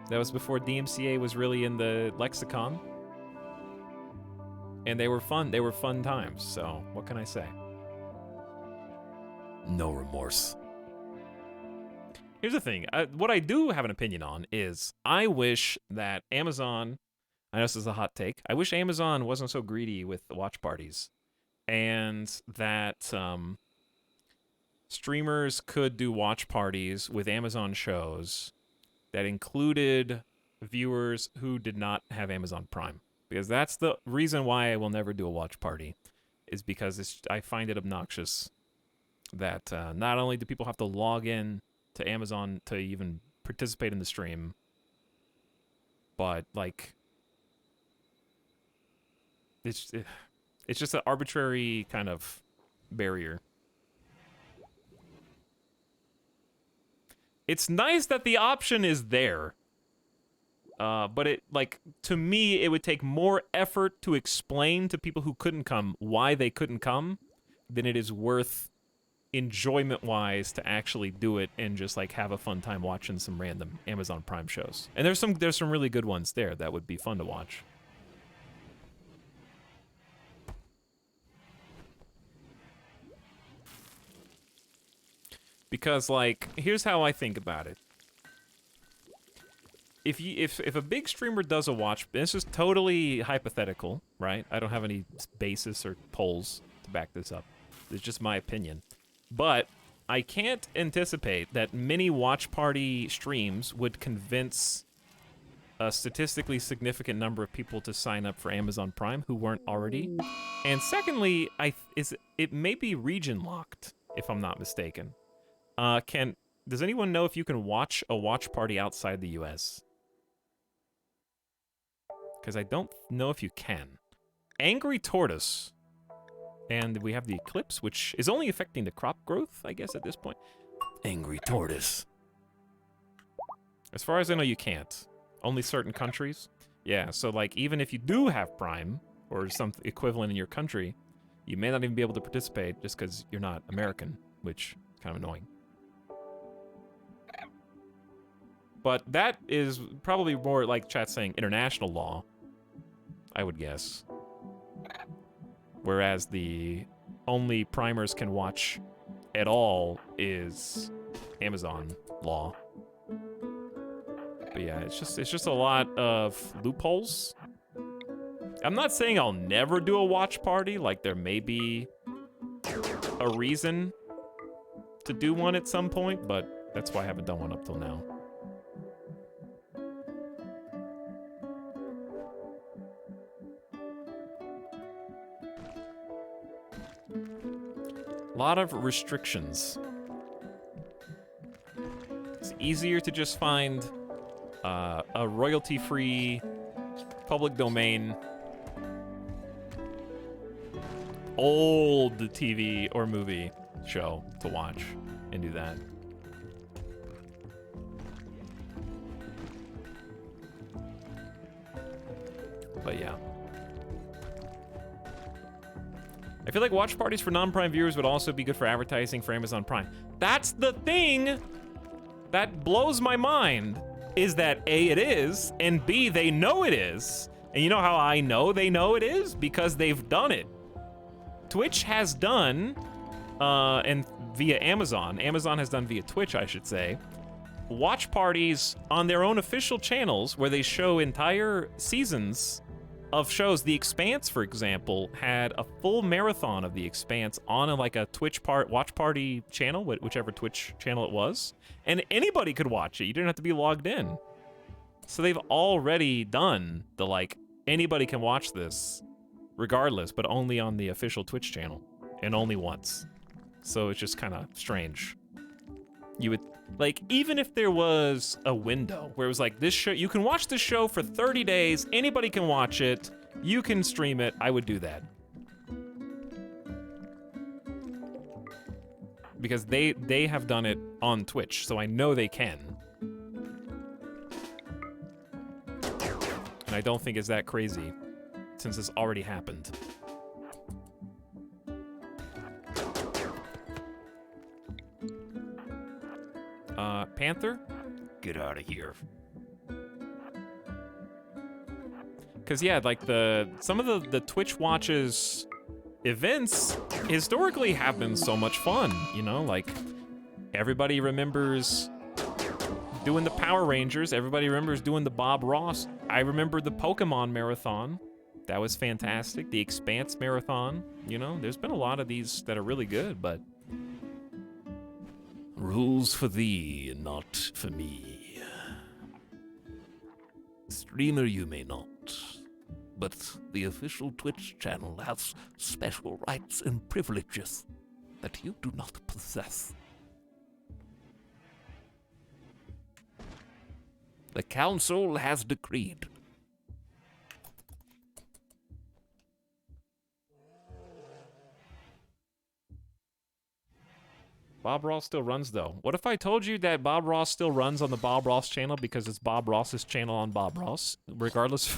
That was before DMCA was really in the lexicon. And they were fun. They were fun times. So what can I say? No remorse. Here's the thing. What I do have an opinion on is I wish that Amazon, I know this is a hot take, I wish Amazon wasn't so greedy with the watch parties. And that streamers could do watch parties with Amazon shows that included viewers who did not have Amazon Prime. Because that's the reason why I will never do a watch party, is because I find it obnoxious that not only do people have to log in to Amazon to even participate in the stream, but like it's just an arbitrary kind of barrier. It's nice that the option is there. But it, like, to me, it would take more effort to explain to people who couldn't come why they couldn't come than it is worth enjoyment-wise to actually do it and just, like, have a fun time watching some random Amazon Prime shows. And there's some really good ones there that would be fun to watch. Because, like, here's how I think about it. if a big streamer does a watch, this is totally hypothetical, right? I don't have any basis or polls to back this up. It's just my opinion. But I can't anticipate that many watch party streams would convince a statistically significant number of people to sign up for Amazon Prime who weren't already. And secondly, it may be region locked, if I'm not mistaken. Does anyone know if you can watch a watch party outside the US? Because I don't know if you can. Angry Tortoise. And we have the eclipse, which is only affecting the crop growth, I guess, at this point. Angry Tortoise. As far as I know, you can't. Only certain countries. Yeah, so like even if you do have Prime or some equivalent in your country, you may not even be able to participate just because you're not American, which is kind of annoying. But that is probably more like chat saying international law, I would guess. Whereas the only primers can watch at all is Amazon law. But yeah, it's just a lot of loopholes. I'm not saying I'll never do a watch party, like there may be a reason to do one at some point, but that's why I haven't done one up till now. A lot of restrictions. It's easier to just find a royalty-free public domain old TV or movie show to watch and do that. But yeah. I feel like watch parties for non-Prime viewers would also be good for advertising for Amazon Prime. That's the thing that blows my mind, is that A, it is, and B, they know it is. And you know how I know they know it is? Because they've done it. Twitch has done, and via Amazon has done via Twitch, I should say, watch parties on their own official channels where they show entire seasons of shows. The Expanse, for example, had a full marathon of The Expanse on a Twitch watch party channel, whichever Twitch channel it was, and anybody could watch it. You didn't have to be logged in. So they've already done the anybody can watch this regardless, but only on the official Twitch channel and only once. So it's just kind of strange. You would even if there was a window where it was this show, you can watch this show for 30 days, anybody can watch it, you can stream it, I would do that. Because they have done it on Twitch, so I know they can. And I don't think it's that crazy, since it's already happened. Panther? Get out of here. Because yeah, some of the Twitch watches events historically have been so much fun, you know? Everybody remembers doing the Power Rangers, everybody remembers doing the Bob Ross. I remember the Pokemon marathon. That was fantastic. The Expanse marathon, you know? There's been a lot of these that are really good, but rules for thee, not for me. Streamer you may not, but the official Twitch channel has special rights and privileges that you do not possess. The council has decreed. Bob Ross still runs, though. What if I told you that Bob Ross still runs on the Bob Ross channel because it's Bob Ross's channel on Bob Ross? Regardless,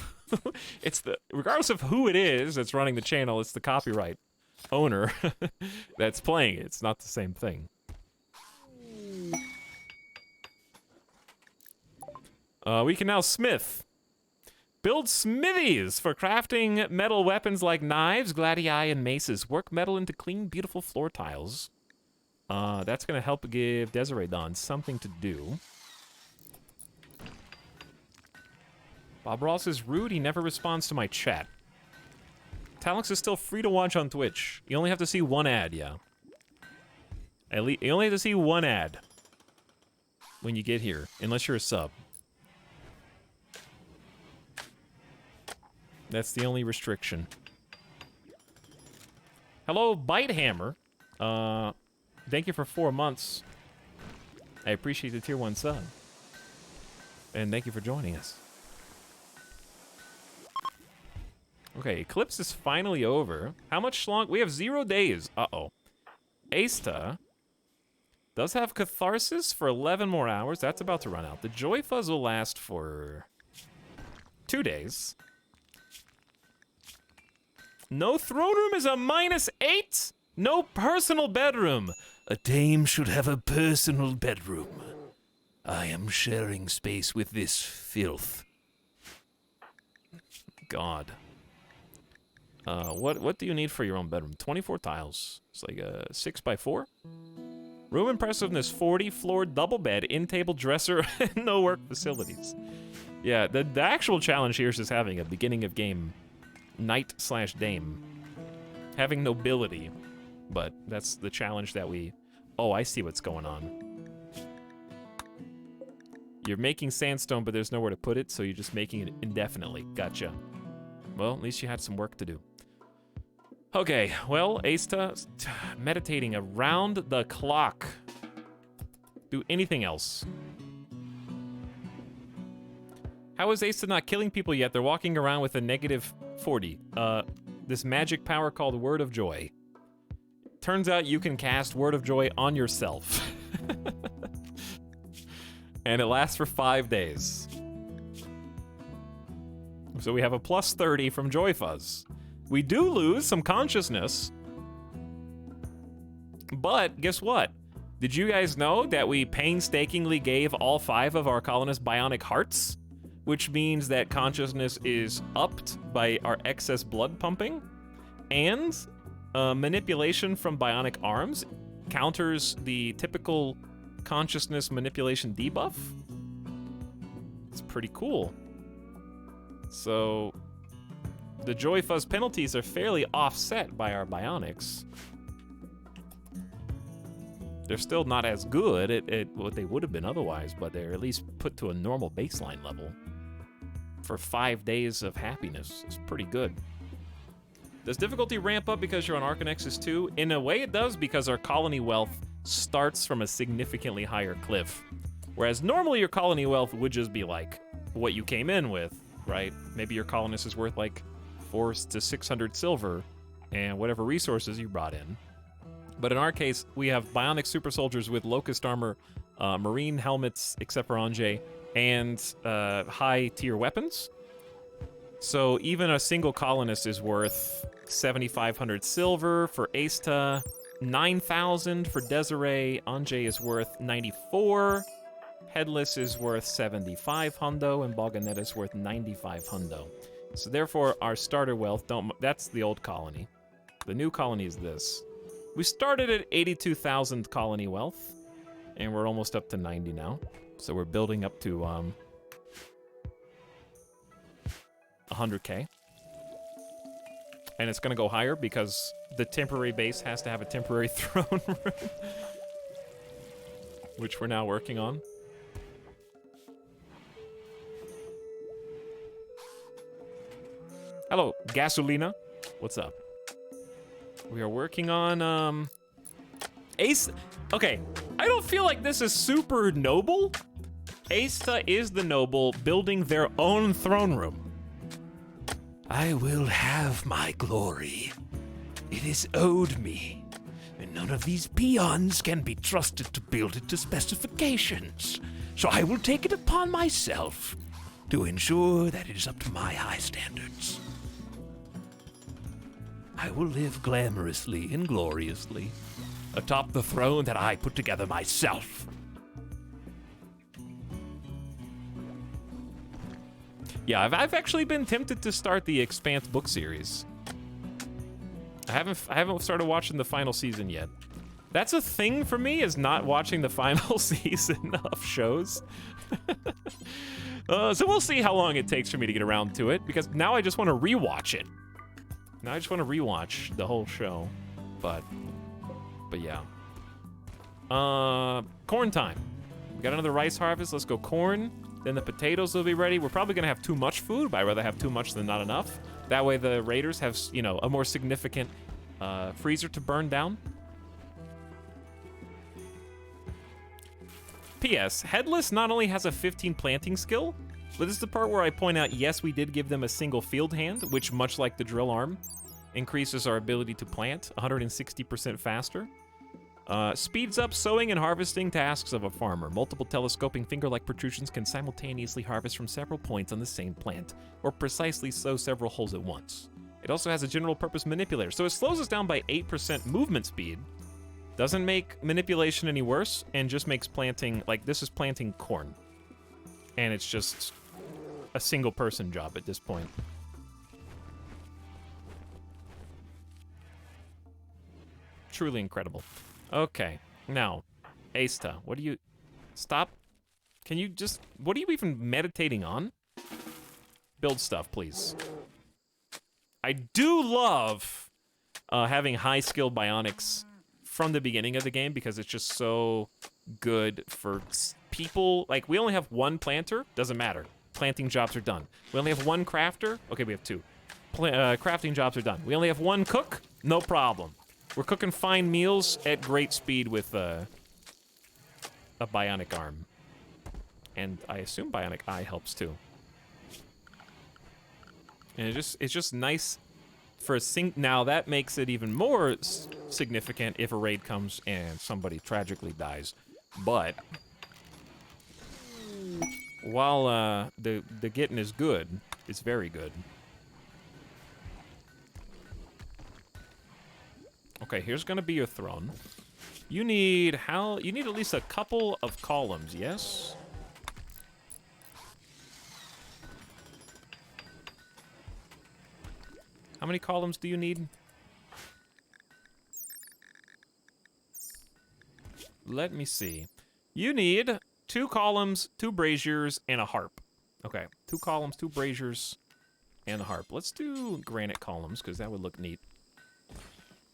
regardless of who it is that's running the channel, it's the copyright owner that's playing it. It's not the same thing. We can now smith. Build smithies for crafting metal weapons like knives, gladii, and maces. Work metal into clean, beautiful floor tiles. That's gonna help give Desiree Dawn something to do. Bob Ross is rude. He never responds to my chat. Etalyx is still free to watch on Twitch. You only have to see one ad, yeah. At least you only have to see one ad when you get here, unless you're a sub. That's the only restriction. Hello, Bitehammer. Thank you for 4 months. I appreciate the tier 1 sub. And thank you for joining us. Okay, Eclipse is finally over. How much long? We have 0 days. Uh-oh. Asta does have Catharsis for 11 more hours. That's about to run out. The Joy Fuzz will last for 2 days. No throne room is a -8? No personal bedroom. A dame should have a personal bedroom. I am sharing space with this filth. God. What do you need for your own bedroom? 24 tiles. It's like a 6x4. Room impressiveness 40, floor, double bed, in-table dresser, and no work facilities. Yeah, the actual challenge here is just having a beginning of game knight/dame. Having nobility. But that's the challenge that we... Oh, I see what's going on. You're making sandstone, but there's nowhere to put it, so you're just making it indefinitely. Gotcha. Well, at least you had some work to do. Okay, well, Asta, meditating around the clock. Do anything else. How is Asta not killing people yet? They're walking around with a -40. This magic power called Word of Joy. Turns out you can cast Word of Joy on yourself. And it lasts for 5 days. So we have a +30 from Joy Fuzz. We do lose some consciousness. But guess what? Did you guys know that we painstakingly gave all 5 of our colonists bionic hearts? Which means that consciousness is upped by our excess blood pumping. And manipulation from bionic arms counters the typical consciousness manipulation debuff. It's pretty cool. So the Joy Fuzz penalties are fairly offset by our bionics. They're still not as good at what they would have been otherwise, but they're at least put to a normal baseline level. For 5 days of happiness, it's pretty good. Does difficulty ramp up because you're on Arcanexus 2? In a way it does, because our colony wealth starts from a significantly higher cliff. Whereas normally your colony wealth would just be like what you came in with, right? Maybe your colonist is worth like 400 to 600 silver and whatever resources you brought in. But in our case, we have bionic super soldiers with locust armor, marine helmets, except for Anjay, and high tier weapons. So even a single colonist is worth 7,500 silver for Asta, 9,000 for Desiree. Anjay is worth 94. Headless is worth 75 hundo, and Balganet is worth 95 hundo. So therefore, our starter wealth, that's the old colony. The new colony is this. We started at 82,000 colony wealth, and we're almost up to 90 now. So we're building up to 100K. And it's gonna go higher because the temporary base has to have a temporary throne room. Which we're now working on. Hello, Gasolina. What's up? We are working on, Ace. Okay, I don't feel like this is super noble. Asta is the noble building their own throne room. I will have my glory. It is owed me, and none of these peons can be trusted to build it to specifications. So I will take it upon myself to ensure that it is up to my high standards. I will live glamorously and gloriously atop the throne that I put together myself. Yeah, I've actually been tempted to start the Expanse book series. I haven't started watching the final season yet. That's a thing for me, is not watching the final season of shows. So we'll see how long it takes for me to get around to it, because now I just want to rewatch it. Now I just want to rewatch the whole show. But yeah. Corn time. We got another rice harvest. Let's go corn. Then the potatoes will be ready. We're probably gonna have too much food, but I'd rather have too much than not enough. That way the raiders have, you know, a more significant freezer to burn down. P.S. Headless not only has a 15 planting skill, but this is the part where I point out, yes, we did give them a single field hand, which, much like the drill arm, increases our ability to plant 160% faster. Speeds up sowing and harvesting tasks of a farmer. Multiple telescoping finger-like protrusions can simultaneously harvest from several points on the same plant, or precisely sow several holes at once. It also has a general-purpose manipulator, so it slows us down by 8% movement speed. Doesn't make manipulation any worse, and just makes planting, like, this is planting corn. And it's just a single-person job at this point. Truly incredible. Okay, now, Asta, what do you... Stop. Can you just... What are you even meditating on? Build stuff, please. I do love having high-skilled bionics from the beginning of the game, because it's just so good for people. Like, we only have one planter. Doesn't matter. Planting jobs are done. We only have one crafter. Okay, we have two. Crafting jobs are done. We only have one cook. No problem. We're cooking fine meals at great speed with a bionic arm. And I assume bionic eye helps too. And it's just nice for a now that makes it even more significant if a raid comes and somebody tragically dies. But while the getting is good, it's very good. Okay, here's gonna be your throne. You need at least a couple of columns, yes? How many columns do you need? Let me see. You need 2 columns, 2 braziers, and a harp. Okay, 2 columns, 2 braziers, and a harp. Let's do granite columns, because that would look neat.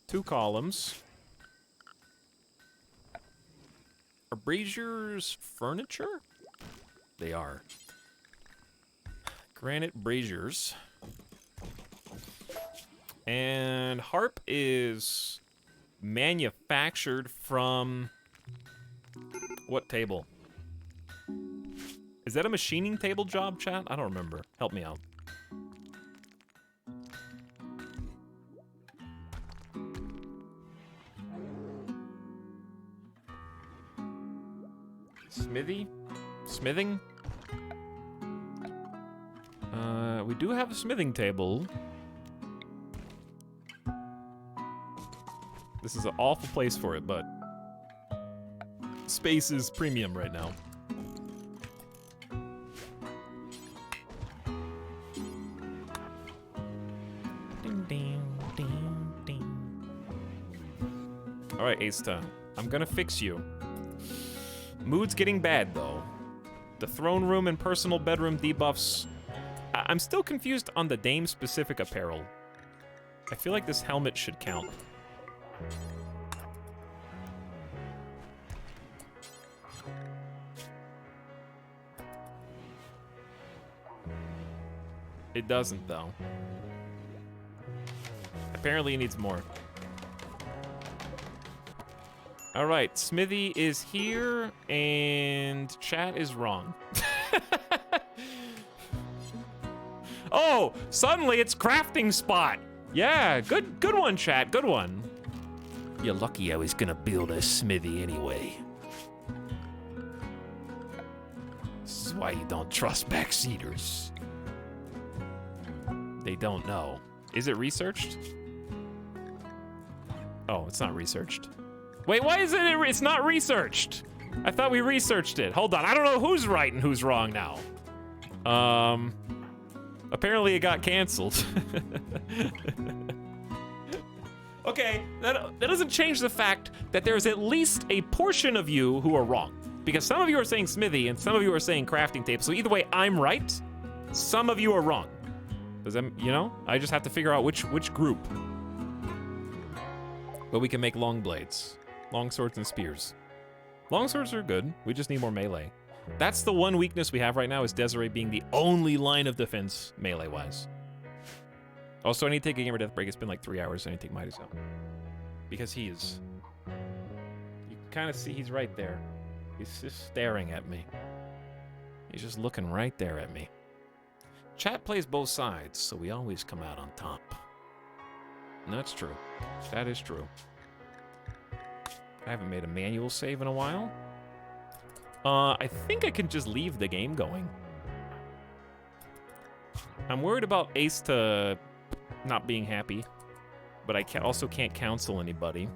2 columns. Are braziers furniture? They are. Granite braziers. And harp is manufactured from what table? Is that a machining table job, chat? I don't remember. Help me out. Smithy? Smithing? We do have a smithing table. This is an awful place for it, but space is premium right now. Ding, ding, ding, ding. All right, Asta, I'm gonna fix you. Mood's getting bad, though. The throne room and personal bedroom debuffs. I'm still confused on the Dame-specific apparel. I feel like this helmet should count. It doesn't, though. Apparently it needs more. All right, Smithy is here, and chat is wrong. Oh, suddenly it's crafting spot. Yeah, good one, chat, good one. You're lucky I was gonna build a smithy anyway. This is why you don't trust backseaters. They don't know. Is it researched? Oh, it's not researched. Wait, why is it's not researched? I thought we researched it. Hold on, I don't know who's right and who's wrong now. Apparently it got canceled. Okay, that doesn't change the fact that there's at least a portion of you who are wrong. Because some of you are saying smithy and some of you are saying crafting table. So either way, I'm right. Some of you are wrong. Does that, you know? I just have to figure out which group. But we can make long blades, long swords and spears. Long swords are good. We just need more melee. That's the one weakness we have right now is Desiree being the only line of defense melee-wise. Also, I need to take a gamer death break. It's been like 3 hours. I need to take Midas out. Because he is... You can kind of see he's right there. He's just staring at me. He's just looking right there at me. Chat plays both sides, so we always come out on top. And that's true. That is true. I haven't made a manual save in a while. I think I can just leave the game going. I'm worried about Ace to not being happy, but I also can't counsel anybody.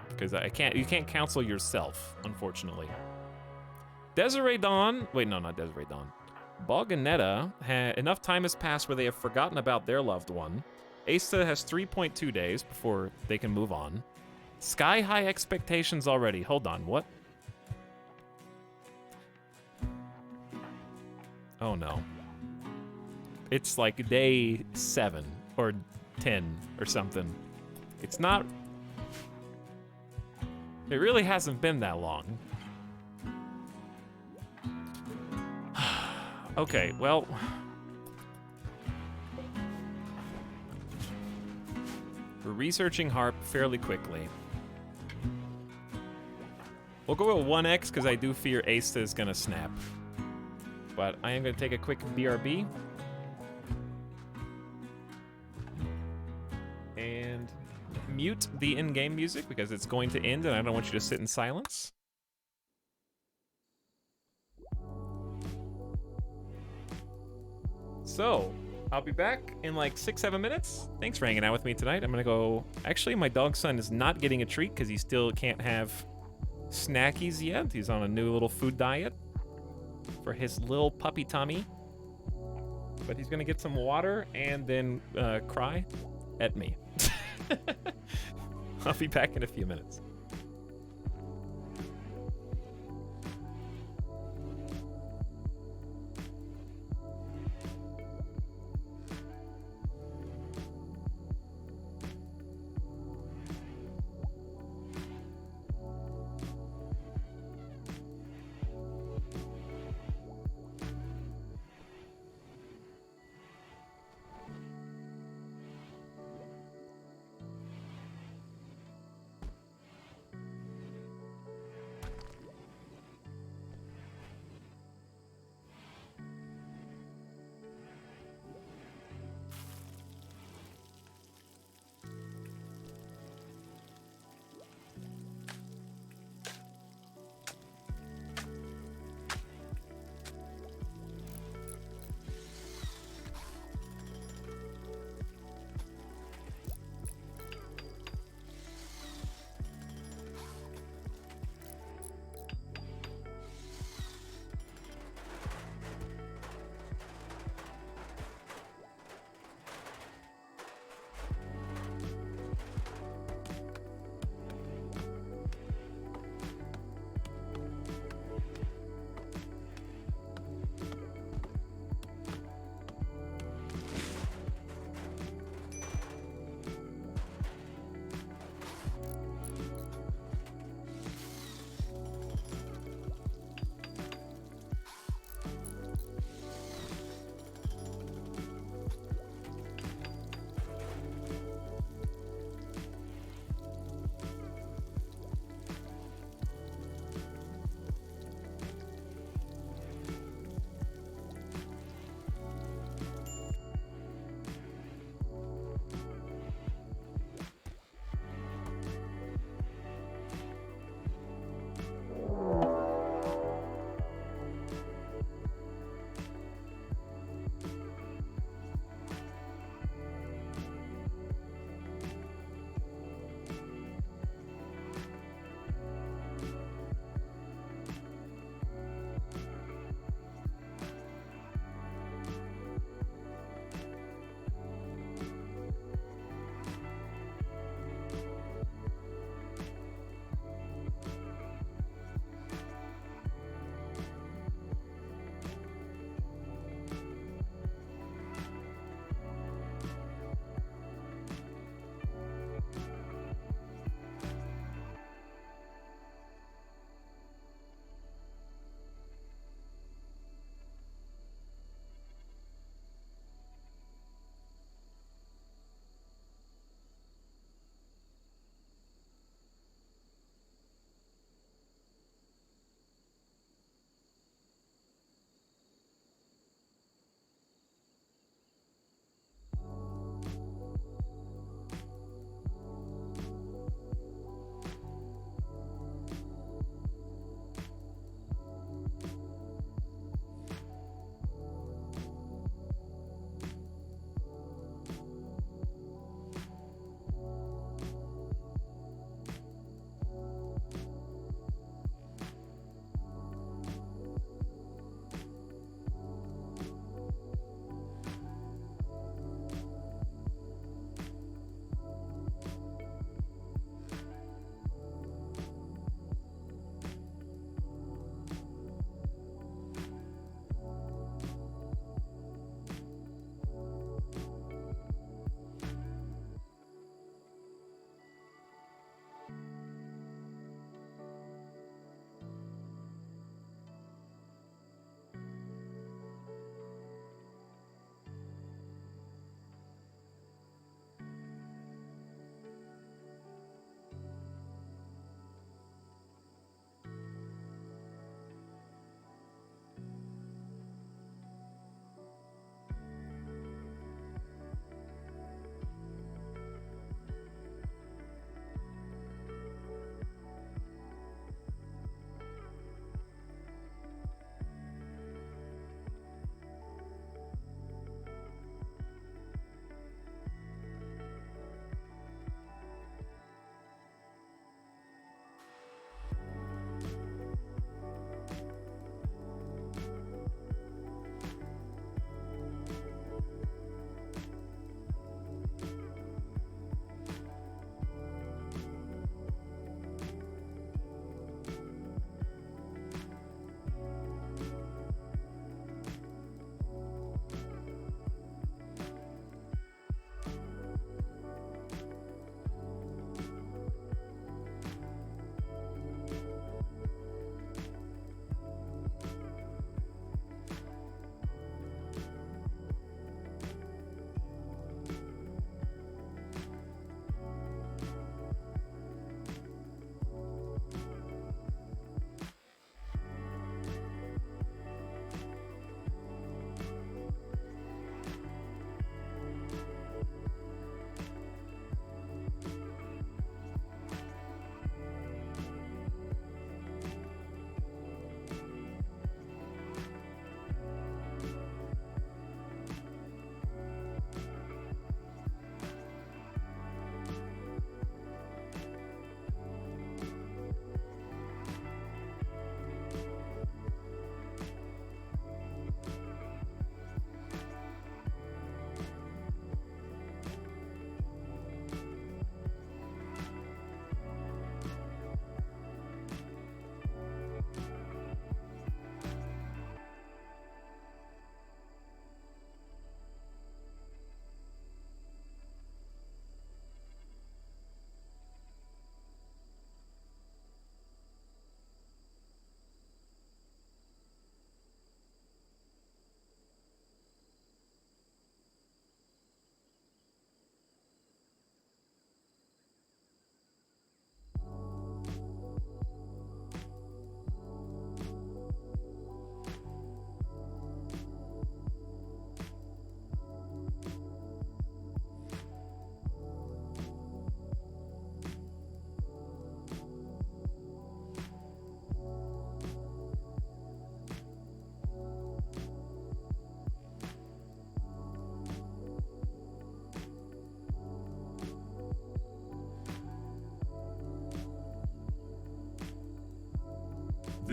Because you can't counsel yourself, unfortunately. Desiree Dawn, wait, no, not Desiree Dawn. Bog and Netta, enough time has passed where they have forgotten about their loved one. Asa has 3.2 days before they can move on. Sky high expectations already. Hold on, what? Oh no. It's like day 7 or 10 or something. It's not... It really hasn't been that long. Okay, well... We're researching Harp fairly quickly. We'll go with 1x because I do fear Asta is gonna snap. But I am gonna take a quick BRB. And mute the in-game music because it's going to end and I don't want you to sit in silence. So, I'll be back in like 6-7 minutes. Thanks for hanging out with me tonight. I'm gonna go... Actually, my dog's son is not getting a treat because he still can't have snackies yet. He's on a new little food diet for his little puppy tummy. But he's gonna get some water and then cry at me. I'll be back in a few minutes.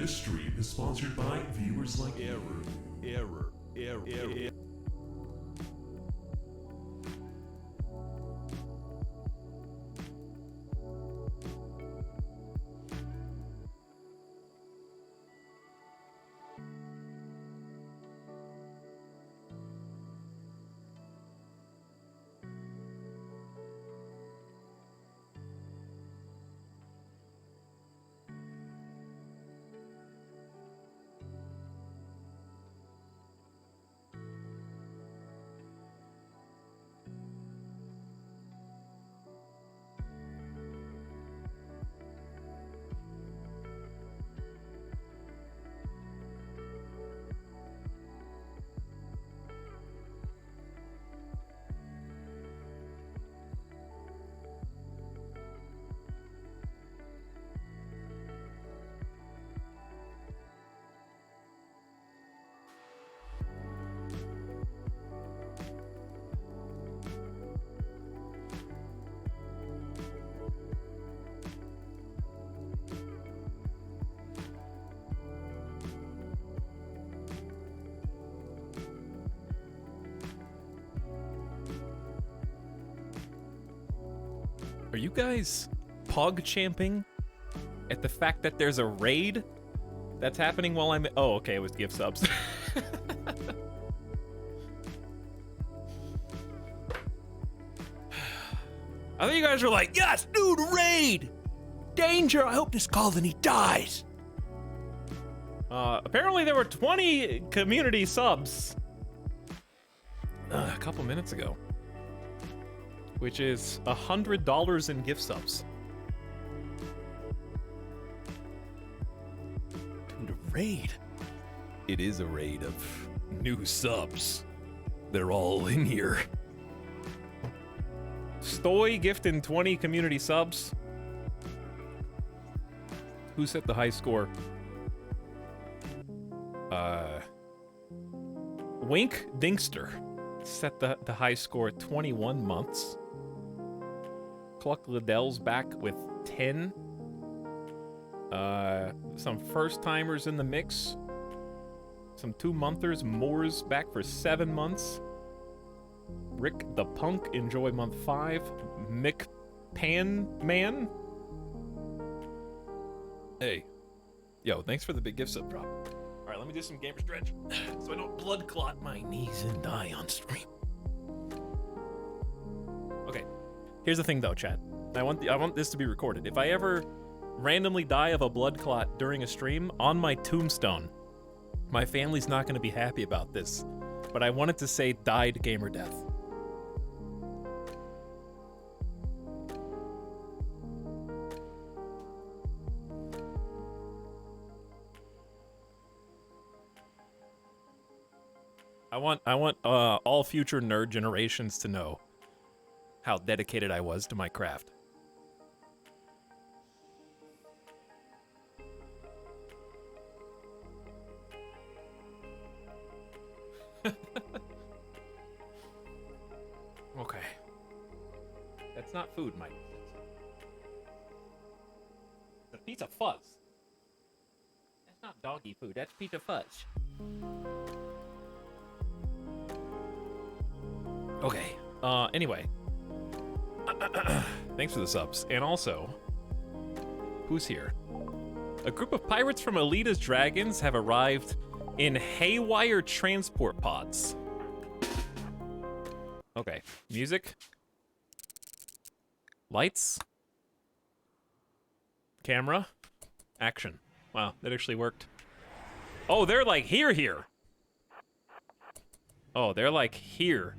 This stream is sponsored by viewers like you. Error. Are you guys pog champing at the fact that there's a raid that's happening while I'm... Oh, okay, it was gift subs. I thought you guys were like, yes, dude, raid! Danger, I hope this colony dies! Apparently there were 20 community subs a couple minutes ago. Which is $100 in gift subs. Dude, a raid. It is a raid of new subs. They're all in here. Stoy gifting 20 community subs. Who set the high score? Wink Dinkster set the high score at 21 months. Cluck Liddell's back with 10. Some first-timers in the mix. Some 2-monthers. Moore's back for 7 months. Rick the Punk, enjoy month 5. Mick Panman. Hey. Yo, thanks for the big gift sub drop. Alright, let me do some gamer stretch so I don't blood clot my knees and die on stream. Okay. Here's the thing though, chat. I want this to be recorded. If I ever randomly die of a blood clot during a stream, on my tombstone, my family's not going to be happy about this. But I wanted to say died gamer death. I want all future nerd generations to know how dedicated I was to my craft. Okay. That's not food, Mike. It's a piece of fuzz. That's not doggy food, that's piece of fudge. Okay. Anyway. Thanks for the subs. And also, who's here? A group of pirates from Alita's Dragons have arrived in haywire transport pods. Okay. Music. Lights. Camera. Action. Wow, that actually worked. Oh, they're like here. Oh, they're like here.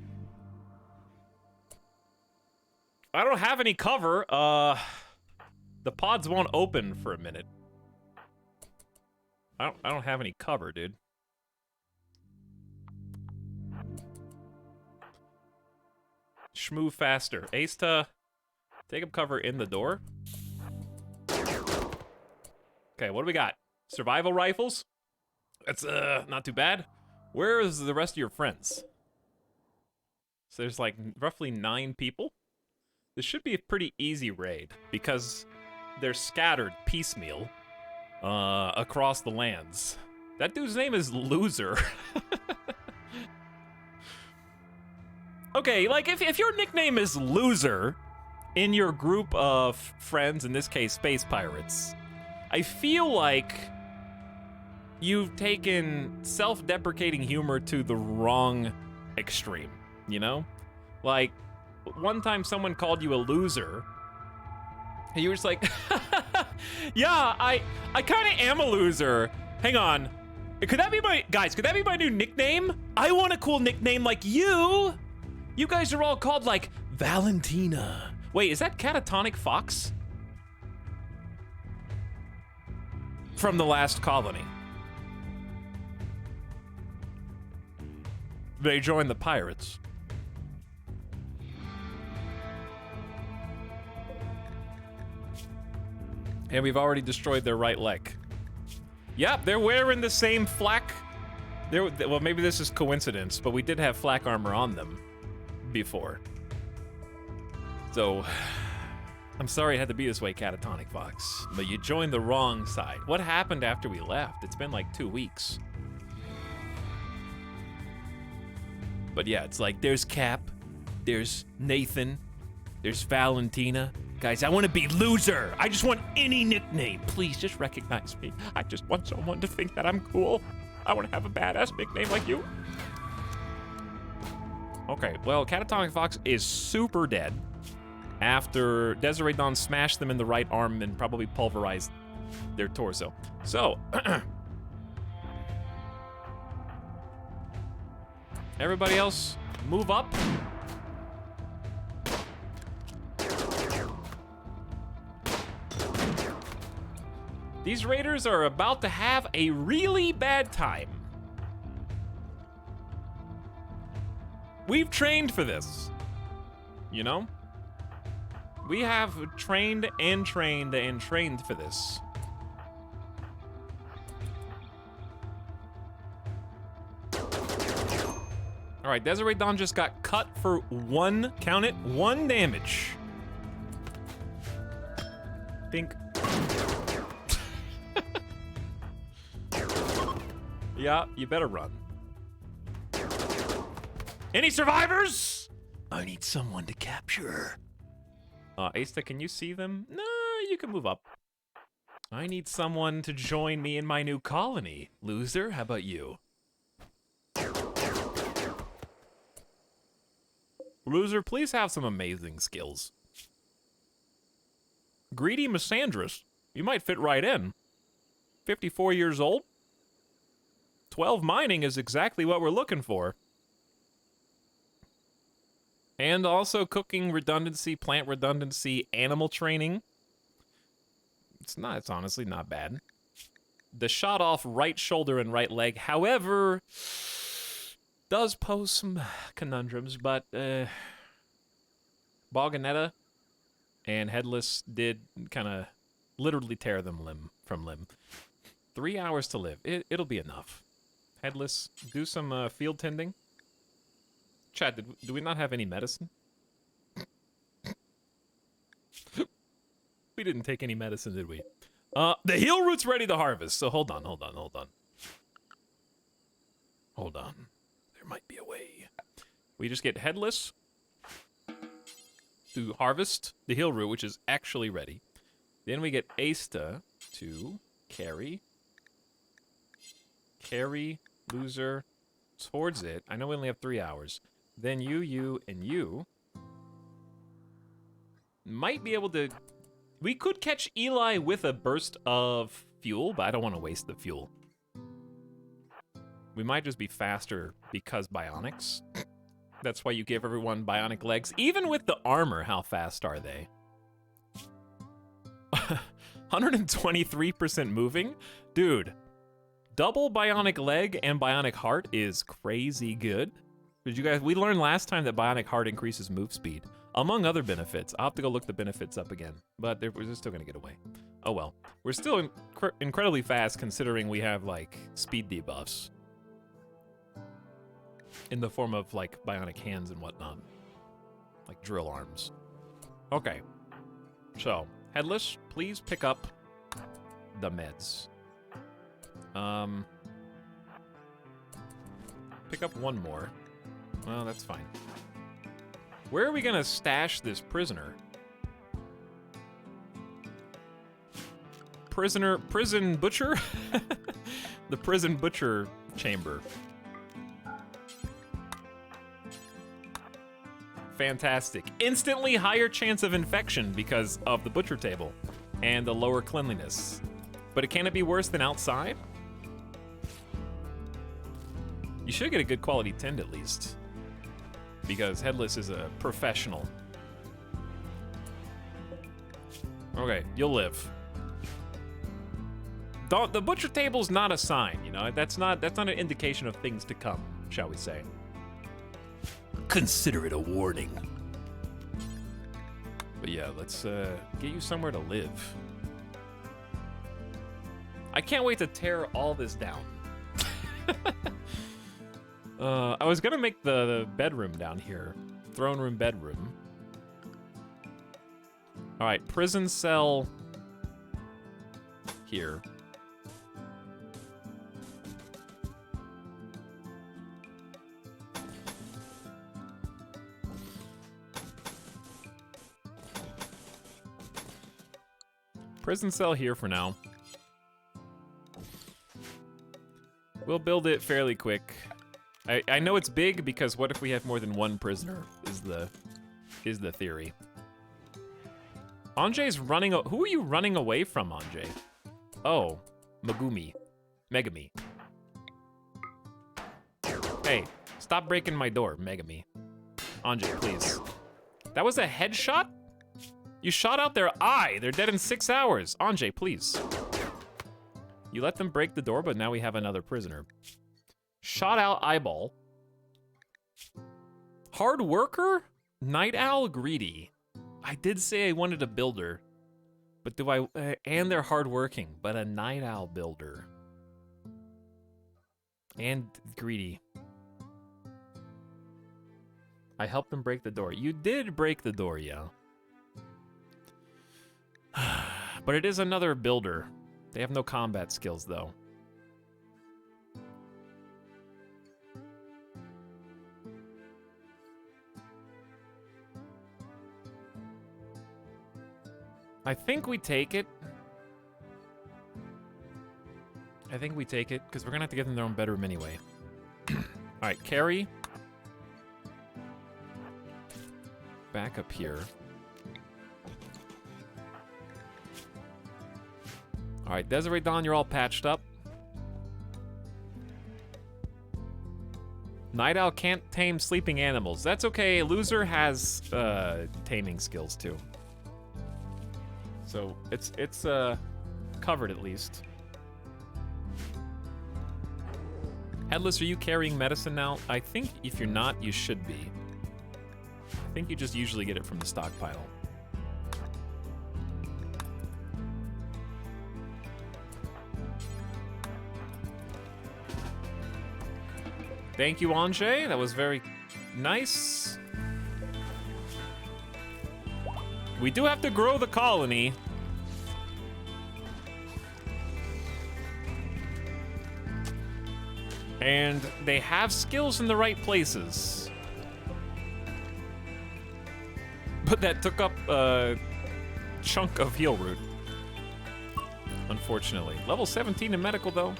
I don't have any cover. The pods won't open for a minute. I don't have any cover, dude. Shmoo faster. Asta, take up cover in the door. Okay, what do we got? Survival rifles? That's not too bad. Where is the rest of your friends? So there's like roughly 9 people. This should be a pretty easy raid because they're scattered piecemeal. across the lands. That dude's name is Loser. Okay, like if your nickname is Loser in your group of friends, in this case space pirates, I feel like you've taken self-deprecating humor to the wrong extreme, you know? Like, one time someone called you a loser, and you were just like, yeah, I kind of am a loser. Hang on. Could that be my new nickname? I want a cool nickname like you. You guys are all called like Valentina. Wait, is that Catatonic Fox? From the last colony. They joined the pirates. And we've already destroyed their right leg. Yep, they're wearing the same flak. Well, maybe this is coincidence, but we did have flak armor on them before. So, I'm sorry it had to be this way, Catatonic Fox, but you joined the wrong side. What happened after we left? It's been like 2 weeks. But yeah, it's like there's Cap, there's Nathan, there's Valentina. Guys, I want to be Loser. I just want any nickname. Please just recognize me. I just want someone to think that I'm cool. I want to have a badass nickname like you. Okay, well, Catatonic Fox is super dead after Desiree Dawn smashed them in the right arm and probably pulverized their torso. So, everybody else, move up. These raiders are about to have a really bad time. We've trained for this, you know? We have trained and trained and trained for this. All right, Desiree Dawn just got cut for one, count it, 1 damage. Think. Yeah, you better run. Any survivors? I need someone to capture. Asta, can you see them? No, you can move up. I need someone to join me in my new colony. Loser, how about you? Loser, please have some amazing skills. Greedy Misandrous, you might fit right in. 54 years old? 12 mining is exactly what we're looking for. And also cooking redundancy, plant redundancy, animal training. It's honestly not bad. The shot off right shoulder and right leg, however, does pose some conundrums, but Boganetta and Headless did kind of literally tear them limb from limb. 3 hours to live. It'll be enough. Headless, do some field tending. Chad, do we not have any medicine? We didn't take any medicine, did we? The heal root's ready to harvest, so hold on. Hold on. There might be a way. We just get Headless to harvest the heal root, which is actually ready. Then we get Asta to carry Loser towards it. I know we only have 3 hours. Then you, and you might be able to... We could catch Eli with a burst of fuel, but I don't want to waste the fuel. We might just be faster because bionics. That's why you give everyone bionic legs. Even with the armor, how fast are they? 123% moving? Dude, double bionic leg and bionic heart is crazy good. Did you guys, we learned last time that bionic heart increases move speed, among other benefits. I'll have to go look the benefits up again, but we're still gonna get away. Oh well. We're still incredibly fast considering we have like speed debuffs in the form of like bionic hands and whatnot, like drill arms. Okay, so Headless, please pick up the meds. Pick up one more. Well, that's fine. Where are we gonna stash this prisoner? Prison butcher? The prison butcher chamber. Fantastic. Instantly higher chance of infection because of the butcher table and the lower cleanliness. But can it be worse than outside? You should get a good quality tint at least, because Headless is a professional. Okay, you'll live. The butcher table's not a sign, you know. That's not an indication of things to come, shall we say? Consider it a warning. But yeah, let's get you somewhere to live. I can't wait to tear all this down. I was gonna make the bedroom down here. Throne room, bedroom. All right, prison cell here. Prison cell here for now. We'll build it fairly quick. I know it's big because what if we have more than one prisoner is the theory. Anjay's running. Who are you running away from, Anjay? Oh, Megumi. Hey, stop breaking my door, Megumi. Anjay, please. That was a headshot? You shot out their eye. They're dead in 6 hours. Anjay, please. You let them break the door, but now we have another prisoner. Shot out eyeball. Hard worker? Night owl greedy. I did say I wanted a builder. But do I... and they're hardworking, but a night owl builder. And greedy. I helped them break the door. You did break the door, yeah. But it is another builder. They have no combat skills, though. I think we take it. Because we're gonna have to give them their own bedroom anyway. Alright, carry. Back up here. Alright, Desiree Dawn, you're all patched up. Night Owl can't tame sleeping animals. That's okay, Loser has taming skills too. So it's covered at least. Headless, are you carrying medicine now? I think if you're not, you should be. I think you just usually get it from the stockpile. Thank you, Anjay. That was very nice. We do have to grow the colony. And they have skills in the right places. But that took up a chunk of heal root. Unfortunately. Level 17 in medical, though.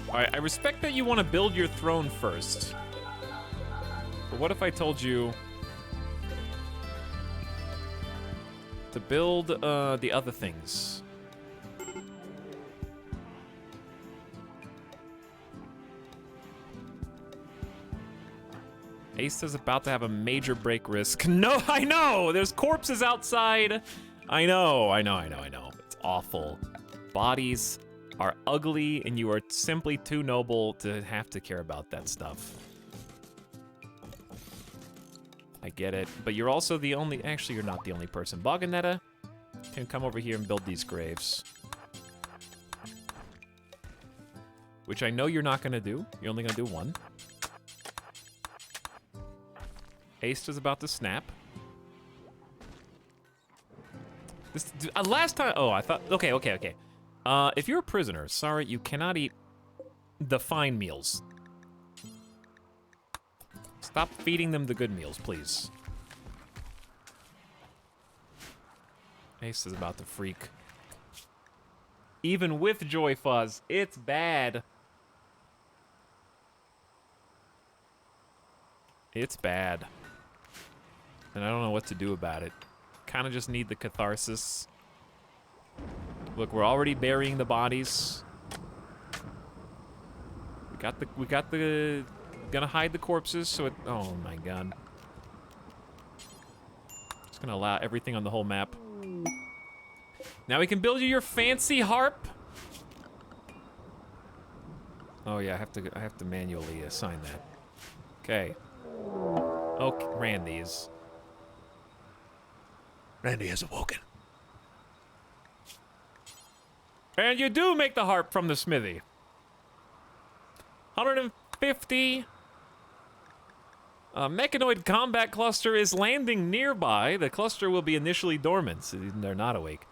Alright, I respect that you want to build your throne first. But what if I told you to build the other things? Ace is about to have a major break risk. No, I know! There's corpses outside! I know. It's awful. Bodies are ugly, and you are simply too noble to have to care about that stuff. I get it, but you're also the only... Actually, you're not the only person. Baganetta can come over here and build these graves. Which I know you're not gonna do. You're only gonna do one. Ace is about to snap. This last time. Oh, I thought. Okay. If you're a prisoner, sorry, you cannot eat the fine meals. Stop feeding them the good meals, please. Ace is about to freak. Even with Joy Fuzz, it's bad. It's bad. And I don't know what to do about it. Kind of just need the catharsis. Look, we're already burying the bodies. We got the gonna hide the corpses so it, oh my god. Just gonna allow everything on the whole map. Now we can build you your fancy harp. Oh yeah, I have to manually assign that. Okay. Okay, Randy's. Randy has awoken. And you do make the harp from the smithy. 150. A mechanoid combat cluster is landing nearby. The cluster will be initially dormant, so they're not awake.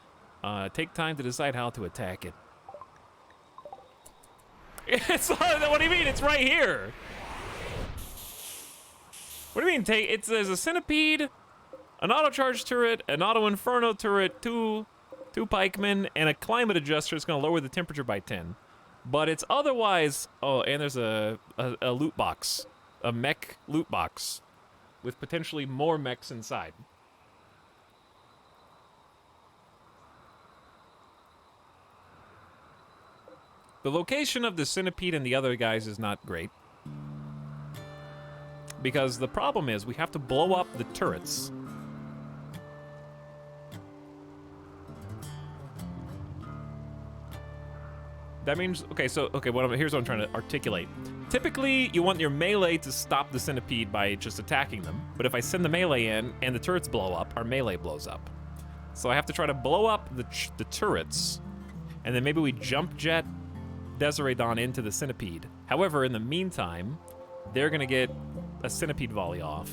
Take time to decide how to attack it. It's, what do you mean? It's right here. What do you mean? There's a centipede, an auto charge turret, an auto inferno turret, two pikemen, and a climate adjuster. It's gonna lower the temperature by 10. But it's otherwise. Oh, and there's a loot box, a mech loot box, with potentially more mechs inside. The location of the centipede and the other guys is not great. Because the problem is we have to blow up the turrets. That means, here's what I'm trying to articulate. Typically, you want your melee to stop the centipede by just attacking them. But if I send the melee in and the turrets blow up, our melee blows up. So I have to try to blow up the turrets, and then maybe we jump jet Desiree Dawn into the centipede. However, in the meantime, they're gonna get a centipede volley off,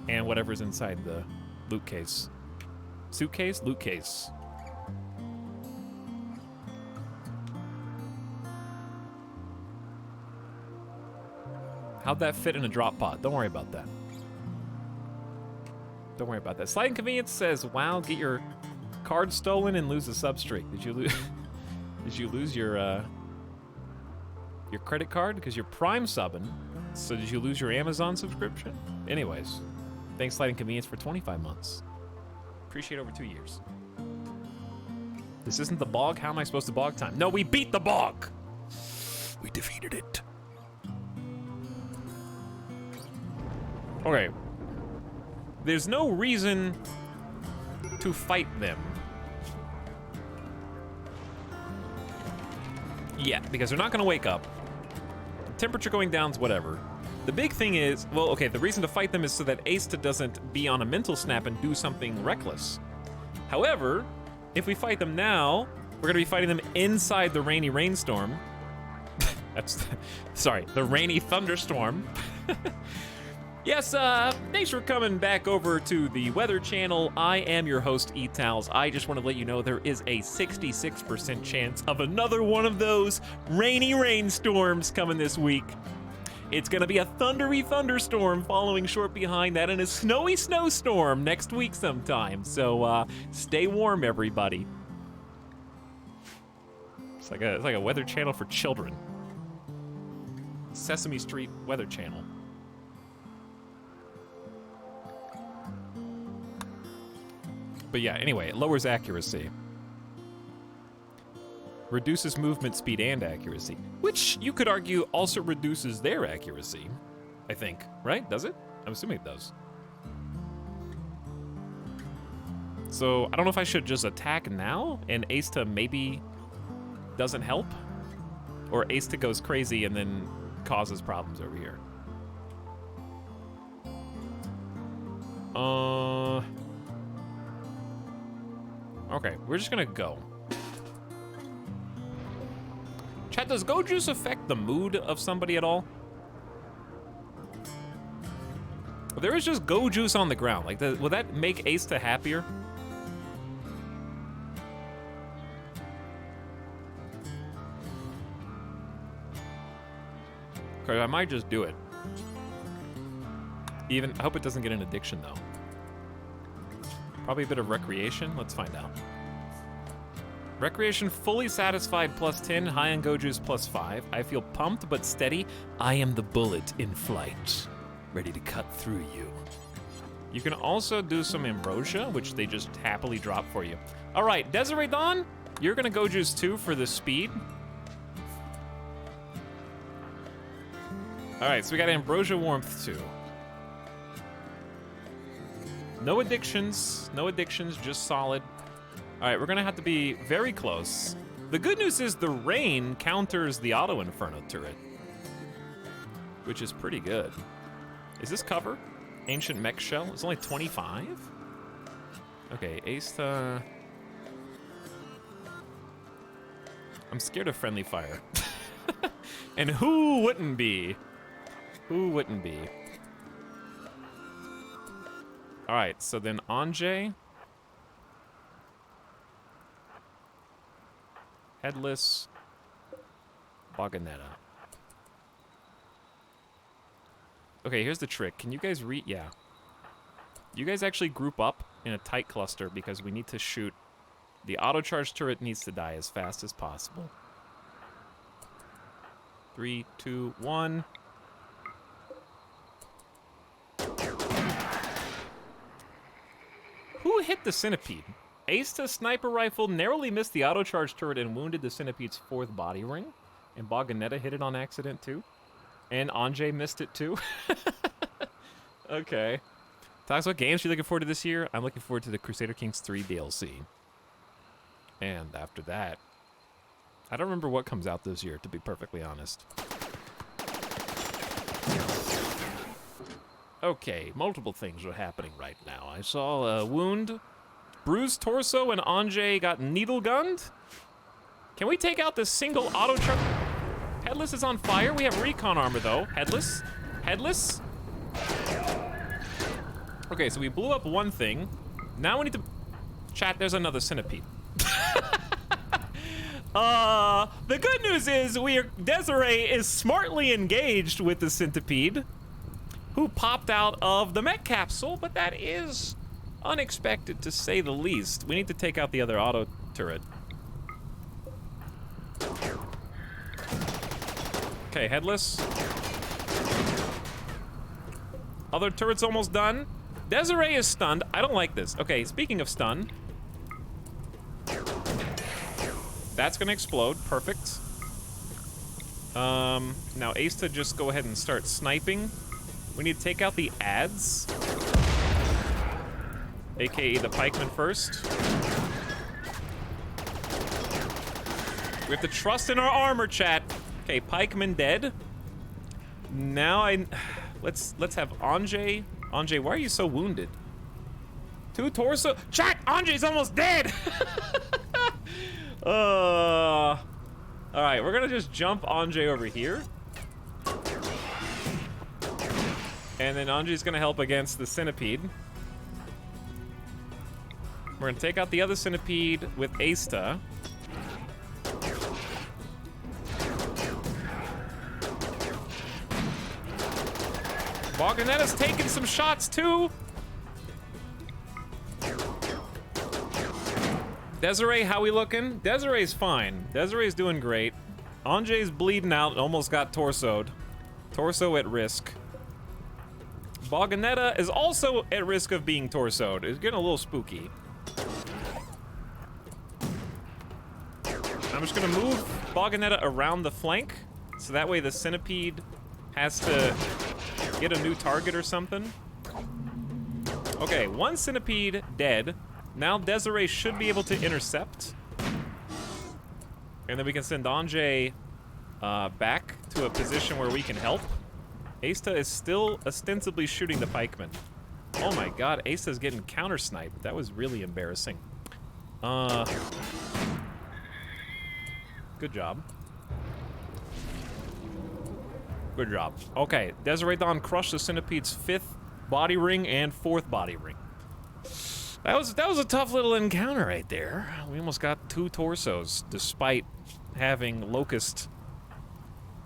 and whatever's inside the loot case. Suitcase? Loot case. How'd that fit in a drop pod? Don't worry about that. Don't worry about that. Slight Inconvenience says, wow, get your card stolen and lose a sub-streak. Did you lose did you lose your credit card? Because you're Prime subbing. So did you lose your Amazon subscription? Anyways, thanks Slight Inconvenience for 25 months. Appreciate over 2 years. This isn't the bog? How am I supposed to bog time? No, we beat the bog! We defeated it. Okay. There's no reason to fight them. Yeah, because they're not gonna wake up. Temperature going down's whatever. The big thing is, well, okay, the reason to fight them is so that Asta doesn't be on a mental snap and do something reckless. However, if we fight them now, we're gonna be fighting them inside the rainy rainstorm. Sorry, the rainy thunderstorm. Yes, thanks for coming back over to the Weather Channel. I am your host, Etalyx. I just want to let you know there is a 66% chance of another one of those rainy rainstorms coming this week. It's going to be a thundery thunderstorm following short behind that, and a snowy snowstorm next week sometime. So stay warm, everybody. It's like a Weather Channel for children. Sesame Street Weather Channel. But yeah, anyway, it lowers accuracy. Reduces movement speed and accuracy. Which, you could argue, also reduces their accuracy. I think, right? Does it? I'm assuming it does. So, I don't know if I should just attack now, and Asta maybe doesn't help? Or Asta goes crazy and then causes problems over here. Okay, we're just gonna go. Chat, does Go Juice affect the mood of somebody at all? There is just Go Juice on the ground. Like, will that make Asta happier? Because I might just do it. Even, I hope it doesn't get an addiction, though. Probably a bit of recreation. Let's find out. Recreation fully satisfied plus 10, high on Goju's plus 5. I feel pumped but steady. I am the bullet in flight, ready to cut through you. You can also do some ambrosia, which they just happily drop for you. All right, Desiree Dawn, you're gonna Goju's 2 for the speed. All right, so we got Ambrosia Warmth 2. No addictions, just solid. All right, we're gonna have to be very close. The good news is the rain counters the Auto Inferno turret, which is pretty good. Is this cover? Ancient Mech Shell? It's only 25? Okay, Asta. I'm scared of friendly fire. And who wouldn't be? Who wouldn't be? All right, so then Anjay. Headless. Baganetta. Okay, here's the trick. Can you guys read? Yeah. You guys actually group up in a tight cluster because we need to shoot. The auto charge turret needs to die as fast as possible. 3, 2, 1. Who hit the centipede? Asta sniper rifle narrowly missed the auto charge turret and wounded the centipede's 4th body ring. And Baganetta hit it on accident too. And Anjay missed it too. Okay. Talks about games you're looking forward to this year. I'm looking forward to the Crusader Kings 3 DLC. And after that, I don't remember what comes out this year, to be perfectly honest. Okay, multiple things are happening right now. I saw a wound, bruised torso, and Anjay got needle gunned. Can we take out this single auto charge? Headless is on fire. We have recon armor though. Headless. Headless. Okay, so we blew up one thing. Now we need to... Chat, there's another centipede. The good news is Desiree is smartly engaged with the centipede, who popped out of the mech capsule, but that is unexpected to say the least. We need to take out the other auto turret. Okay, Headless. Other turret's almost done. Desiree is stunned. I don't like this. Okay, speaking of stun. That's gonna explode. Perfect. Now Asta just go ahead and start sniping. We need to take out the ads. AKA the pikeman first. We have to trust in our armor, chat. Okay, pikeman dead. Now let's have Anjay. Anjay, why are you so wounded? 2 torso. Chat, Anjay's almost dead. All right, we're gonna just jump Anjay over here. And then Anjay's gonna help against the centipede. We're gonna take out the other centipede with Asta. Baganetta's taking some shots too. Desiree, how we looking? Desiree's fine. Desiree's doing great. Anjay's bleeding out, almost got torsoed. Torso at risk. Baganetta is also at risk of being torsoed. It's getting a little spooky. I'm just gonna move Baganetta around the flank, so that way the centipede has to get a new target or something. Okay, 1 centipede dead. Now Desiree should be able to intercept. And then we can send Anjay back to a position where we can help. Asta is still ostensibly shooting the pikeman. Oh my god, Asta's getting counter-sniped. That was really embarrassing. Good job. Good job. Okay, Desiree Dawn crushed the centipede's 5th body ring and 4th body ring. That was a tough little encounter right there. We almost got 2 torsos, despite having Locust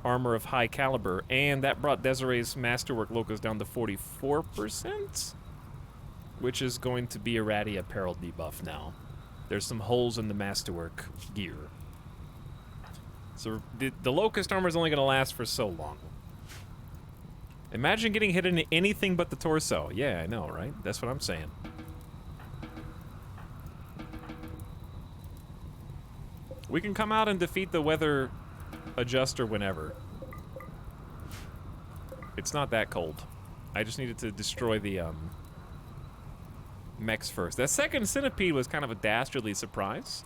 armor of high caliber, and that brought Desiree's masterwork locus down to 44%, which is going to be a ratty apparel debuff now. There's some holes in the masterwork gear. So the locust armor is only going to last for so long. Imagine getting hit in anything but the torso. Yeah, I know, right? That's what I'm saying. We can come out and defeat the weather adjuster whenever. It's not that cold. I just needed to destroy the mechs first. That second centipede was kind of a dastardly surprise.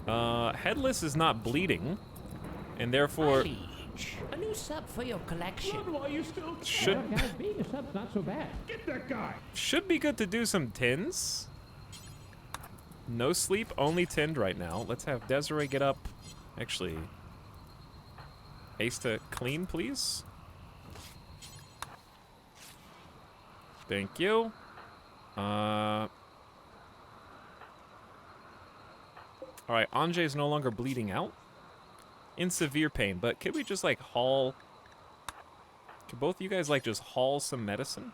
Headless is not bleeding, and therefore Liege, a new sub for your collection. Why you still should Well, guys, being a sub's not so bad. get that guy? should be good to do some tins. No sleep, only tinned right now. Let's have Desiree get up. Actually, Ace to clean, please. Thank you. Alright, Anjay's no longer bleeding out. In severe pain, but could we just like haul... Could both of you guys like just haul some medicine?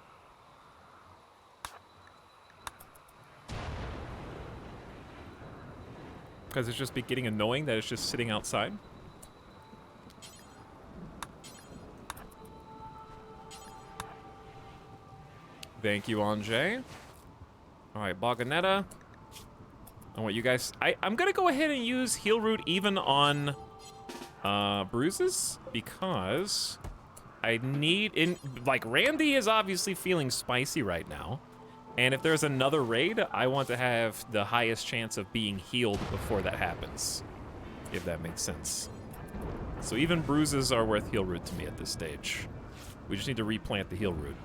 Because it's just be getting annoying that it's just sitting outside. Thank you, Anjay. Alright, Baganetta. I want you guys... I'm gonna go ahead and use Heal Root even on bruises, because I need... Like, Randy is obviously feeling spicy right now. And if there's another raid, I want to have the highest chance of being healed before that happens. If that makes sense. So even bruises are worth Heal Root to me at this stage. We just need to replant the Heal Root.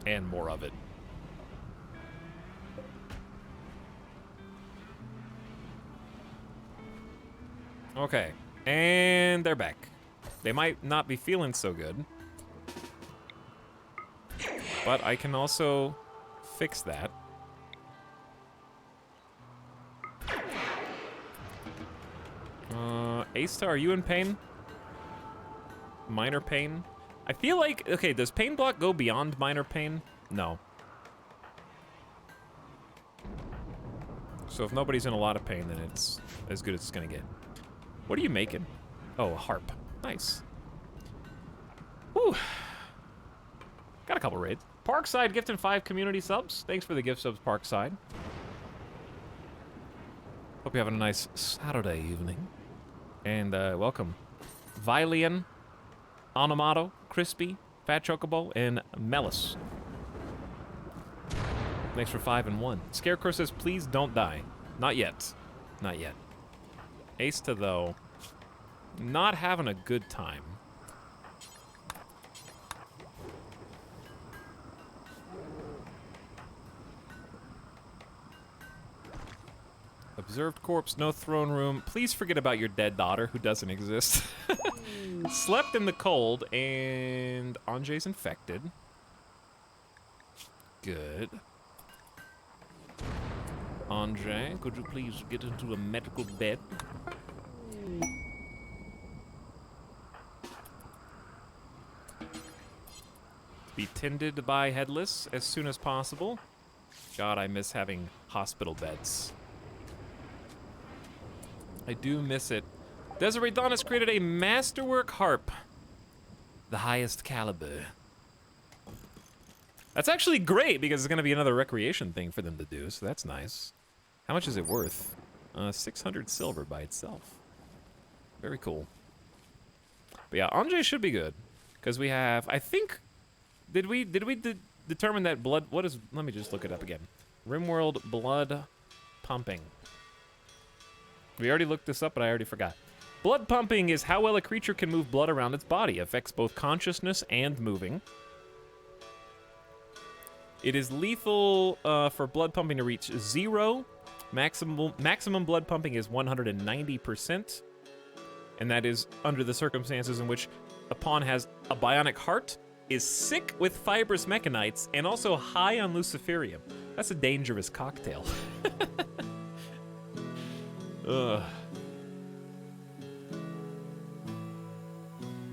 And more of it. Okay. And they're back. They might not be feeling so good. But I can also fix that. Asta, are you in pain? Minor pain? I feel like, okay, does pain block go beyond minor pain? No. So if nobody's in a lot of pain, then it's as good as it's gonna get. What are you making? Oh, a harp. Nice. Whew. Got a couple raids. Parkside gifting 5 community subs. Thanks for the gift subs, Parkside. Hope you're having a nice Saturday evening. And welcome. Vilian, Onomato, Crispy, Fat Chocobo, and Melis. Thanks for 5 and 1. Scarecrow says, please don't die. Not yet. Not yet. Asta, though, not having a good time. Observed corpse, no throne room. Please forget about your dead daughter who doesn't exist. Slept in the cold, and Anjay's infected. Good. Anjay, could you please get into a medical bed? Be tended by Headless as soon as possible. God, I miss having hospital beds. I do miss it. Desiree Dawn has created a masterwork harp. The highest caliber. That's actually great because it's going to be another recreation thing for them to do, so that's nice. How much is it worth? 600 silver by itself. Very cool. But yeah, Anjay should be good because we have, I think, did we determine that blood, what is, let me just look it up again. RimWorld blood pumping. We already looked this up, but I already forgot. Blood pumping is how well a creature can move blood around its body. Affects both consciousness and moving. It is lethal for blood pumping to reach 0. Maximum blood pumping is 190%. And that is under the circumstances in which a pawn has a bionic heart, is sick with fibrous mechanites, and also high on luciferium. That's a dangerous cocktail. Ugh.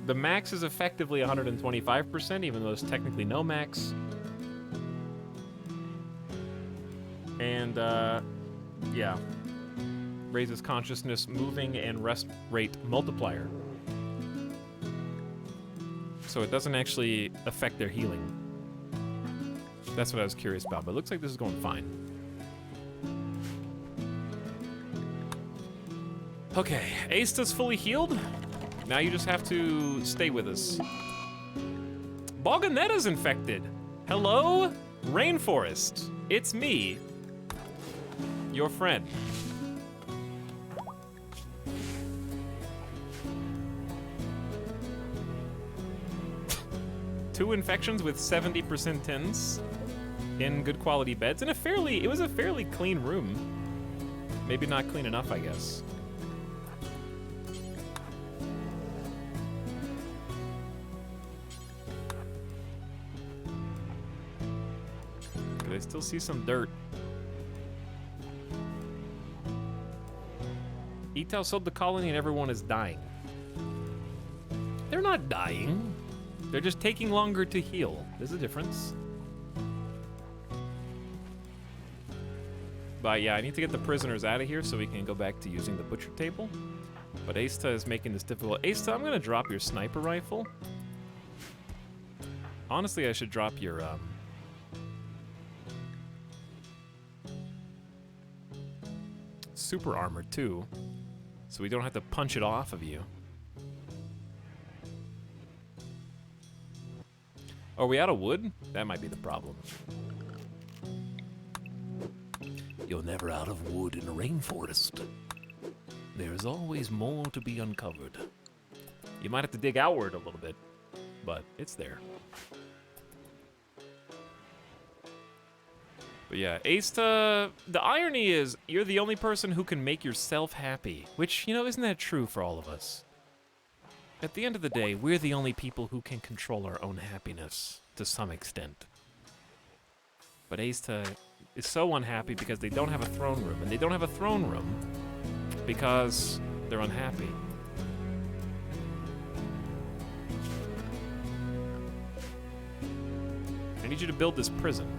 The max is effectively 125%, even though there's technically no max. And, yeah. Raises consciousness, moving, and rest rate multiplier. So it doesn't actually affect their healing. That's what I was curious about, but it looks like this is going fine. Okay, Aista's fully healed. Now you just have to stay with us. Boganetta's infected. Hello, Rainforest. It's me, your friend. Two infections with 70% tins in good quality beds in it was a fairly clean room. Maybe not clean enough, I guess. I still see some dirt. Etal sold the colony and everyone is dying. They're not dying. They're just taking longer to heal. There's a difference. But yeah, I need to get the prisoners out of here so we can go back to using the butcher table. But Aista is making this difficult. Aista, I'm gonna drop your sniper rifle. Honestly, I should drop your super armor too, so we don't have to punch it off of you. Are we out of wood? That might be the problem. You're never out of wood in a rainforest. There is always more to be uncovered. You might have to dig outward a little bit, but it's there. But yeah, Aista, the irony is you're the only person who can make yourself happy, which, you know, isn't that true for all of us? At the end of the day, we're the only people who can control our own happiness to some extent. But Aista is so unhappy because they don't have a throne room, and they don't have a throne room because they're unhappy. I need you to build this prison.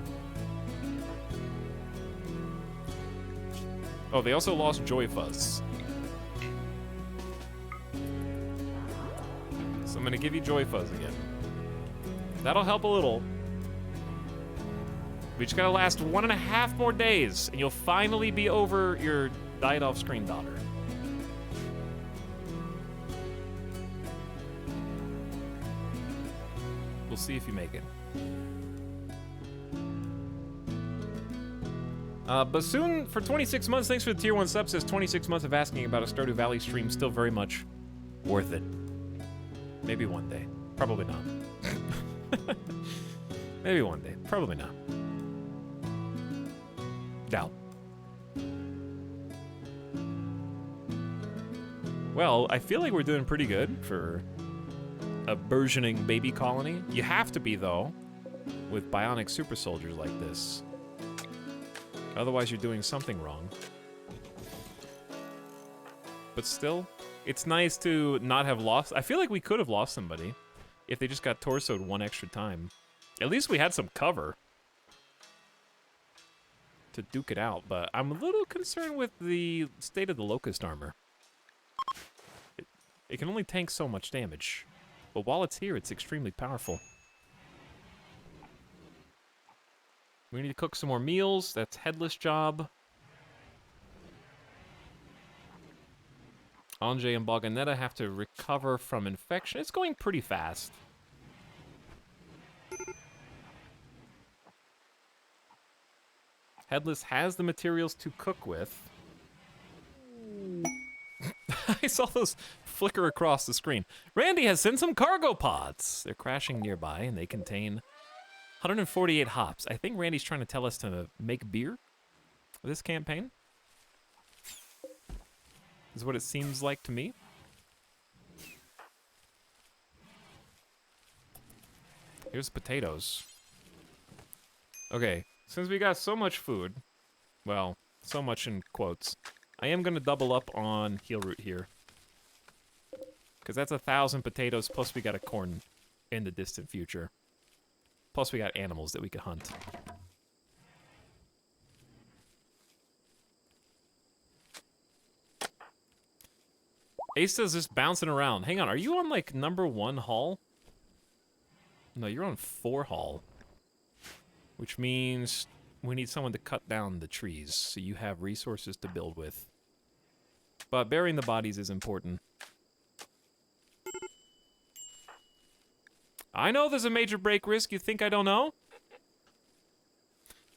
Oh, they also lost Joy Fuzz. So I'm gonna give you Joy Fuzz again. That'll help a little. We just gotta last 1.5 more days, and you'll finally be over your died off screen daughter. We'll see if you make it. Bassoon, for 26 months, thanks for the tier 1 sub, says 26 months of asking about a Stardew Valley stream, still very much worth it. Maybe one day. Probably not. Maybe one day. Probably not. Doubt. Well, I feel like we're doing pretty good for a burgeoning baby colony. You have to be, though, with bionic super soldiers like this. Otherwise, you're doing something wrong. But still, it's nice to not have lost. I feel like we could have lost somebody if they just got torsoed one extra time. At least we had some cover to duke it out, but I'm a little concerned with the state of the Locust armor. It can only tank so much damage, but while it's here, it's extremely powerful. We need to cook some more meals. That's Headless job. Anjay and Boganetta have to recover from infection. It's going pretty fast. Headless has the materials to cook with. I saw those flicker across the screen. Randy has sent some cargo pods. They're crashing nearby, and they contain 148 hops. I think Randy's trying to tell us to make beer for this campaign. Is what it seems like to me. Here's potatoes. Okay, since we got so much food, well, so much in quotes, I am going to double up on heal root here. Because that's 1,000 potatoes, plus we got a corn in the distant future. Plus we got animals that we could hunt. Asta's just bouncing around. Hang on, are you on, like, #1 hall? No, you're on 4 hall. Which means we need someone to cut down the trees, so you have resources to build with. But burying the bodies is important. I know there's a major break risk. You think I don't know?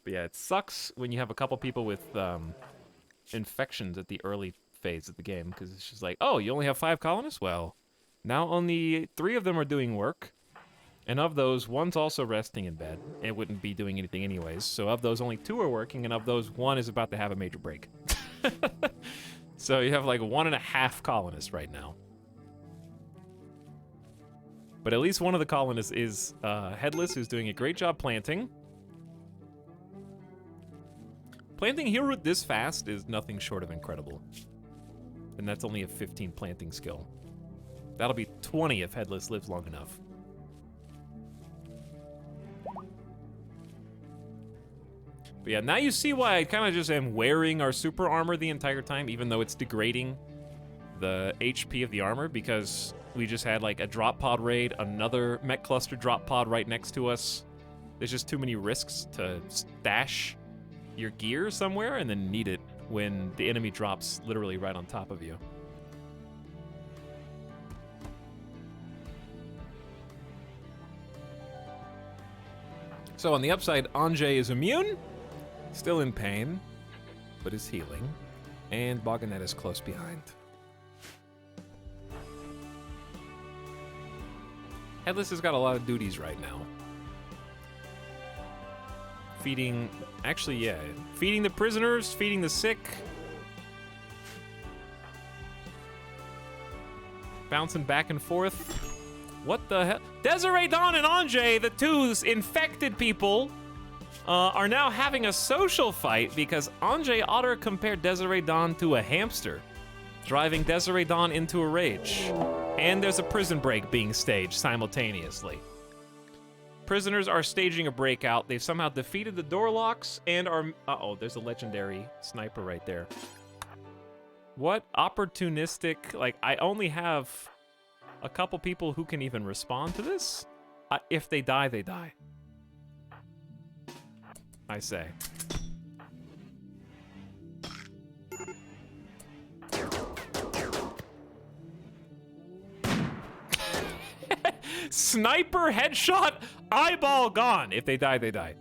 But yeah, it sucks when you have a couple people with infections at the early phase of the game, because it's just like, oh, you only have 5 colonists? Well, now only 3 of them are doing work. And of those, 1's also resting in bed. It wouldn't be doing anything anyways. So of those, only 2 are working, and of those, 1 is about to have a major break. So you have like 1.5 colonists right now. But at least one of the colonists is Headless, who's doing a great job planting. Planting heelroot this fast is nothing short of incredible. And that's only a 15 planting skill. That'll be 20 if Headless lives long enough. But yeah, now you see why I kind of just am wearing our super armor the entire time, even though it's degrading the HP of the armor, because we just had like a drop pod raid, another mech cluster drop pod right next to us. There's just too many risks to stash your gear somewhere and then need it when the enemy drops literally right on top of you. So on the upside, Anjay is immune, still in pain, but is healing, and Boganet is close behind. Headless has got a lot of duties right now. Feeding, actually, yeah, feeding the prisoners, feeding the sick. Bouncing back and forth. What the hell? Desiree Dawn and Anjay, the 2 infected people, are now having a social fight because Anjay Otter compared Desiree Dawn to a hamster, driving Desiree Dawn into a rage. And there's a prison break being staged simultaneously. Prisoners are staging a breakout. They've somehow defeated the door locks and are... Uh-oh, there's a legendary sniper right there. What opportunistic... Like, I only have a couple people who can even respond to this. If they die, they die. I say. Sniper headshot, eyeball gone. If they die, they die.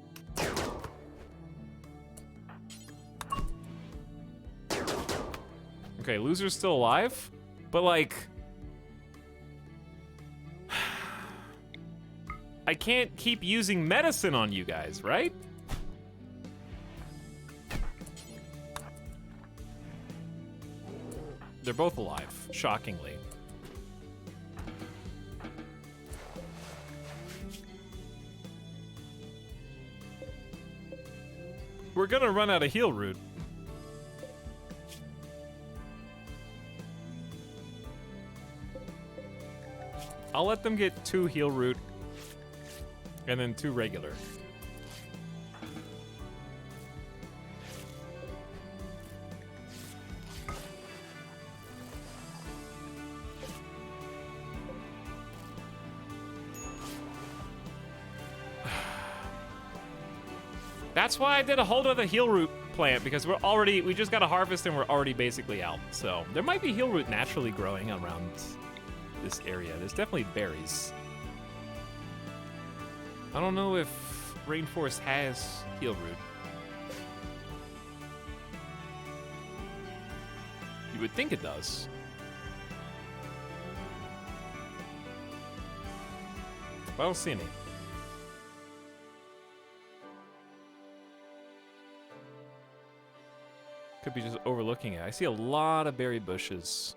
Okay, loser's still alive, but like... I can't keep using medicine on you guys, right? They're both alive, shockingly. We're gonna run out of heal root. I'll let them get 2 heal root and then 2 regular. That's why I did a whole other heal root plant, because we just got a harvest and we're already basically out. So there might be heal root naturally growing around this area. There's definitely berries. I don't know if Rainforest has heal root. You would think it does. But I don't see any. Could be just overlooking it. I see a lot of berry bushes.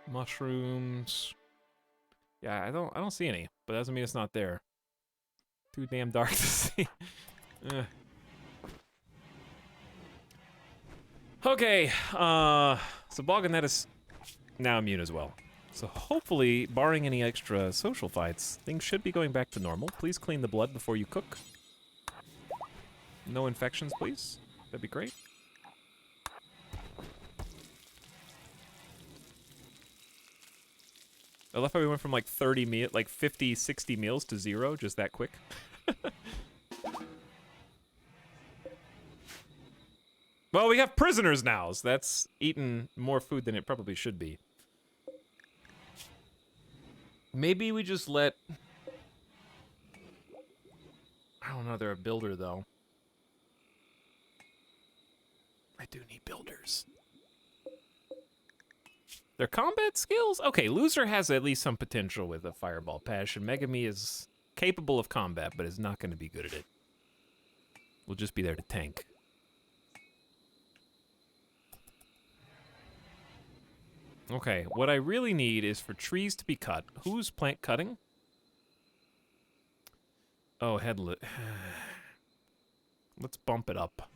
Mushrooms. Yeah, I don't see any, but that doesn't mean it's not there. Too damn dark to see. Okay, so Bogganet is now immune as well. So hopefully, barring any extra social fights, things should be going back to normal. Please clean the blood before you cook. No infections, please. That'd be great. I love how we went from like 50, 60 meals to 0 just that quick. Well, we have prisoners now, so that's eating more food than it probably should be. Maybe we just let... I don't know, they're a builder, though. I do need builders. Their combat skills? Okay, Loser has at least some potential with a Fireball Passion. Megami is capable of combat, but is not going to be good at it. We'll just be there to tank. Okay, what I really need is for trees to be cut. Who's plant cutting? Oh, headlet. Let's bump it up.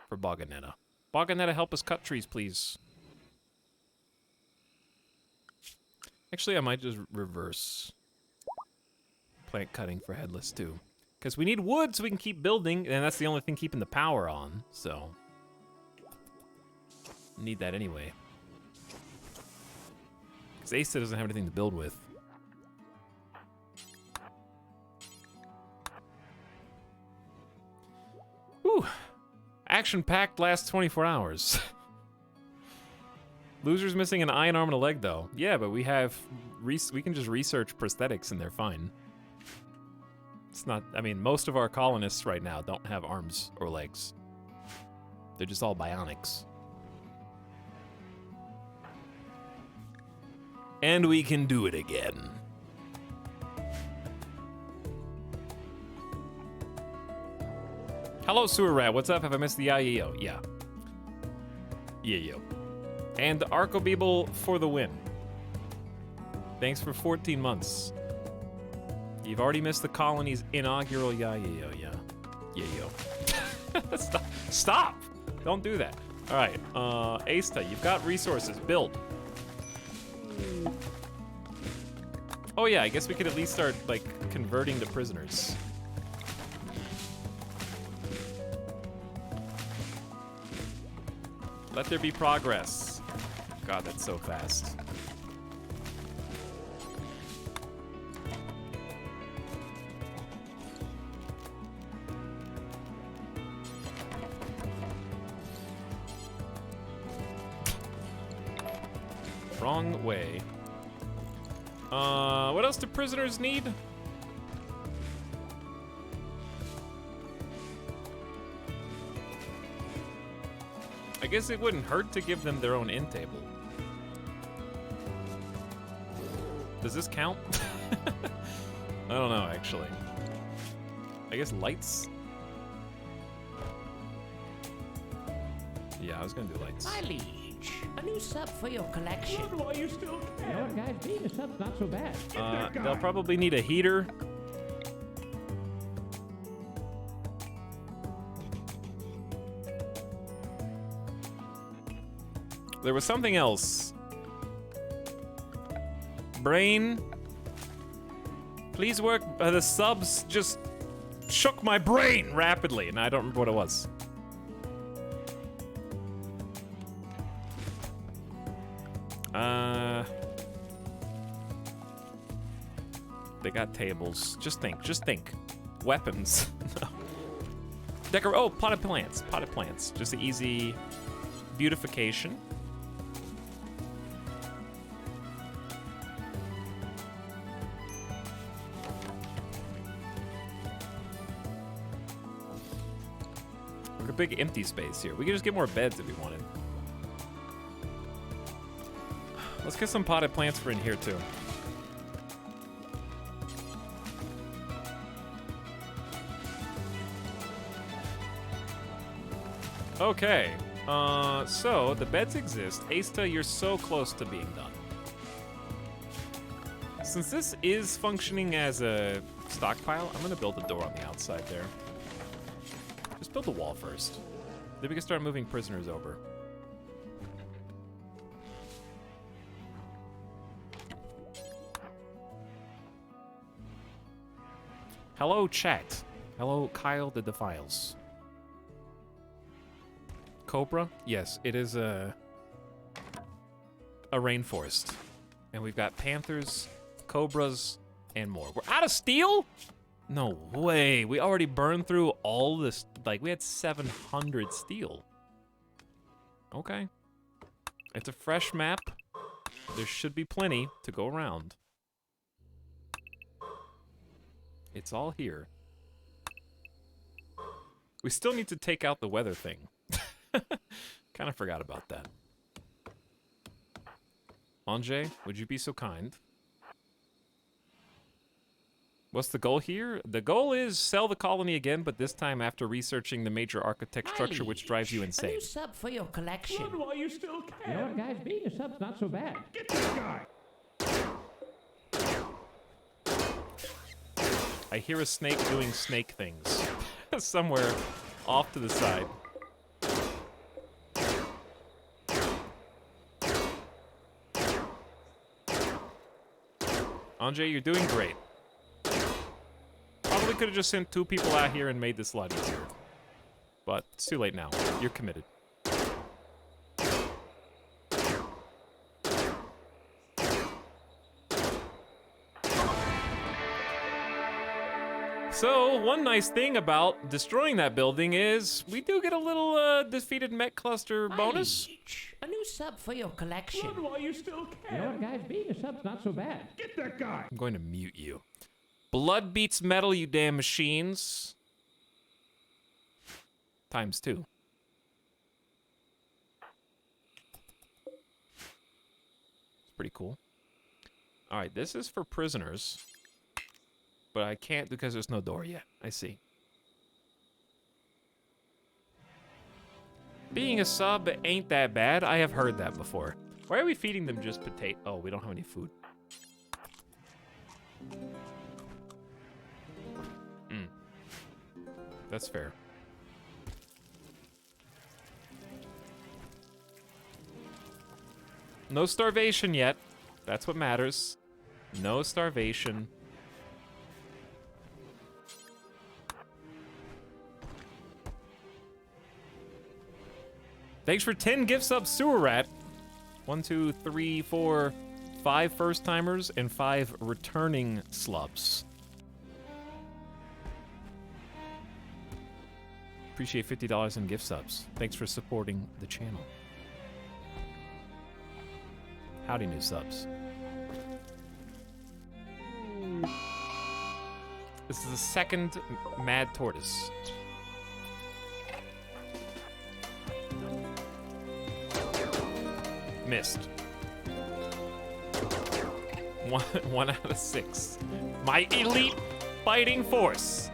For Bogganetta. Bogganetta, help us cut trees, please. Actually, I might just reverse plant cutting for Headless, too. Because we need wood so we can keep building, and that's the only thing keeping the power on, so... Need that anyway. Because Asa doesn't have anything to build with. Whew. Action-packed lasts 24 hours. Loser's missing an eye, an arm, and a leg, though. Yeah, but we have... we can just research prosthetics and they're fine. It's not... I mean, most of our colonists right now don't have arms or legs. They're just all bionics. And we can do it again. Hello, Sewer Rat. What's up? Have I missed the IEO? Yeah. Yeah. And Arcobeeble for the win. Thanks for 14 months. You've already missed the colony's inaugural Yayo. Yayo. Stop! Don't do that. All right, Asta, you've got resources. Build. Oh yeah, I guess we could at least start, like, converting to prisoners. Let there be progress. God, that's so fast. Wrong way. What else do prisoners need? I guess it wouldn't hurt to give them their own end table. Does this count? I don't know, actually. I guess lights? Yeah, I was gonna do lights. My liege, a new sub for your collection. Why you still care? You know what, guys? Being a sub's not so bad. They'll probably need a heater. There was something else. Brain. Please work. The subs just shook my brain rapidly, and I don't remember what it was. They got tables. Just think. Weapons. No. Oh, potted plants. Just an easy beautification. Like a big empty space here. We could just get more beds if we wanted. Let's get some potted plants for in here too. Okay, so the beds exist. Asta, you're so close to being done. Since this is functioning as a stockpile, I'm gonna build a door on the outside there. Just build a wall first. Then we can start moving prisoners over. Hello, chat. Hello, Kyle the Defiles. Cobra? Yes, it is a rainforest. And we've got panthers, cobras, and more. We're out of steel? No way. We already burned through all this. Like, we had 700 steel. Okay. It's a fresh map. There should be plenty to go around. It's all here. We still need to take out the weather thing. Kind of forgot about that. Anjay, would you be so kind? What's the goal here? The goal is sell the colony again, but this time after researching the major architect structure, which drives you A insane. new sub for your collection. Run while you still You know can. what, guys? Being a sub's not so bad. Get that guy. I hear a snake doing snake things. Somewhere off to the side. Anjay, you're doing great. Probably could have just sent 2 people out here and made this a lot easier. But it's too late now. You're committed. So, one nice thing about destroying that building is we do get a little defeated mech cluster bonus. Liege, a new sub for your collection. Run while you still You know what, can. guys? Being a sub's not so bad. Get that guy. I'm going to mute you. Blood beats metal, you damn machines. Times 2. It's pretty cool. Alright, this is for prisoners. But I can't because there's no door yet. I see. Being a sub ain't that bad. I have heard that before. Why are we feeding them just potato? Oh, we don't have any food. That's fair. No starvation yet. That's what matters. No starvation. Thanks for 10 gift subs, Sewer Rat. 1, 2, 3, 4, 5 first timers and 5 returning slubs. Appreciate $50 in gift subs. Thanks for supporting the channel. Howdy, new subs. This is the second Mad Tortoise. Missed. One out of 6. My elite fighting force.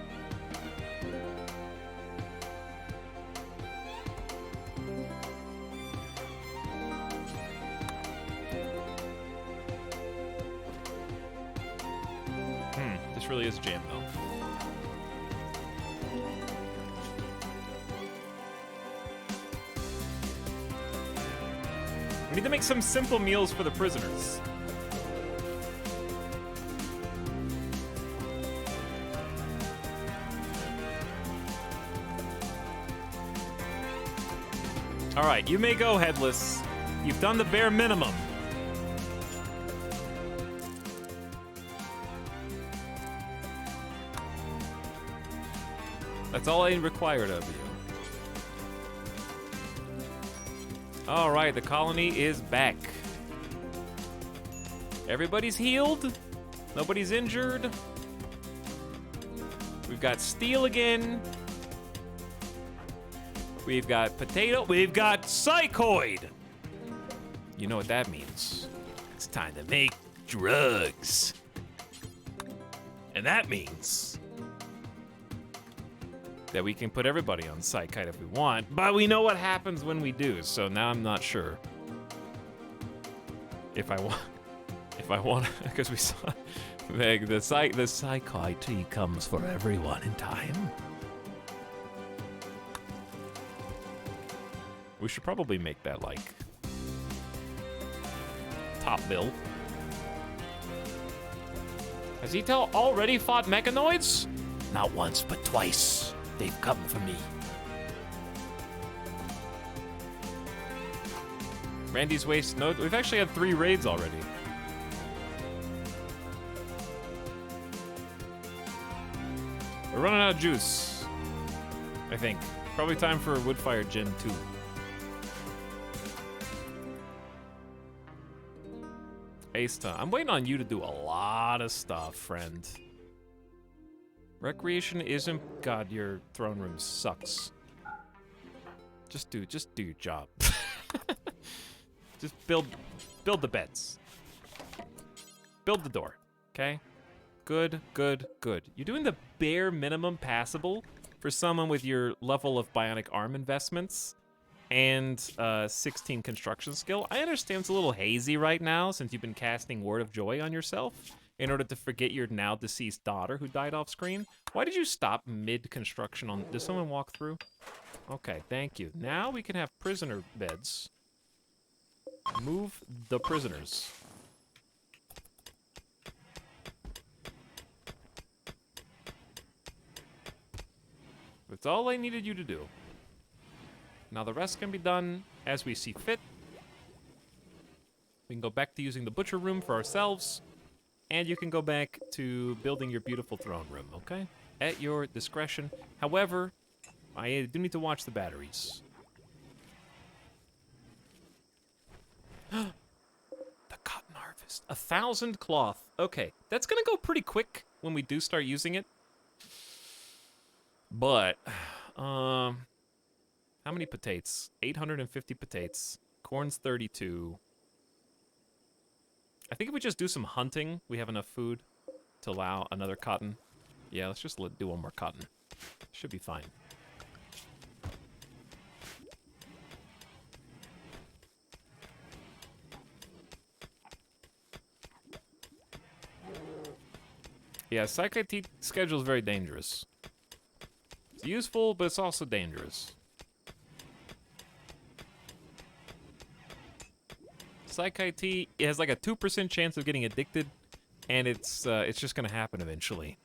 This really is jam though. We need to make some simple meals for the prisoners. All right, you may go, Headless. You've done the bare minimum. That's all I required of you. All right, the colony is back. Everybody's healed. Nobody's injured. We've got steel again. We've got potato. We've got psychoid. You know what that means. It's time to make drugs. And that means that we can put everybody on Psykite if we want, but we know what happens when we do, so now I'm not sure if I want, because we saw Meg, the Psykite comes for everyone in time. We should probably make that, like, top bill. Has Etel already fought mechanoids? Not once, but twice. They've come for me. Randy's Waste. No, we've actually had 3 raids already. We're running out of juice, I think. Probably time for Woodfire Gen 2. Asta, I'm waiting on you to do a lot of stuff, friend. Recreation isn't... God, your throne room sucks. Just do your job. Just build the beds. Build the door, okay? Good, good, good. You're doing the bare minimum passable for someone with your level of bionic arm investments and 16 construction skill. I understand it's a little hazy right now since you've been casting Word of Joy on yourself in order to forget your now deceased daughter who died off screen. Why did you stop mid-construction on... Does someone walk through? Okay, thank you. Now we can have prisoner beds. Move the prisoners. That's all I needed you to do. Now the rest can be done as we see fit. We can go back to using the butcher room for ourselves, and you can go back to building your beautiful throne room, okay? At your discretion. However, I do need to watch the batteries. The cotton harvest. 1,000 cloth. Okay, that's gonna go pretty quick when we do start using it. But, how many potatoes? 850 potatoes. Corn's 32. I think if we just do some hunting, we have enough food to allow another cotton. Yeah, let's just do one more cotton. Should be fine. Yeah, Psych IT schedule is very dangerous. It's useful, but it's also dangerous. Psych IT, it has like a 2% chance of getting addicted, and it's just gonna happen eventually.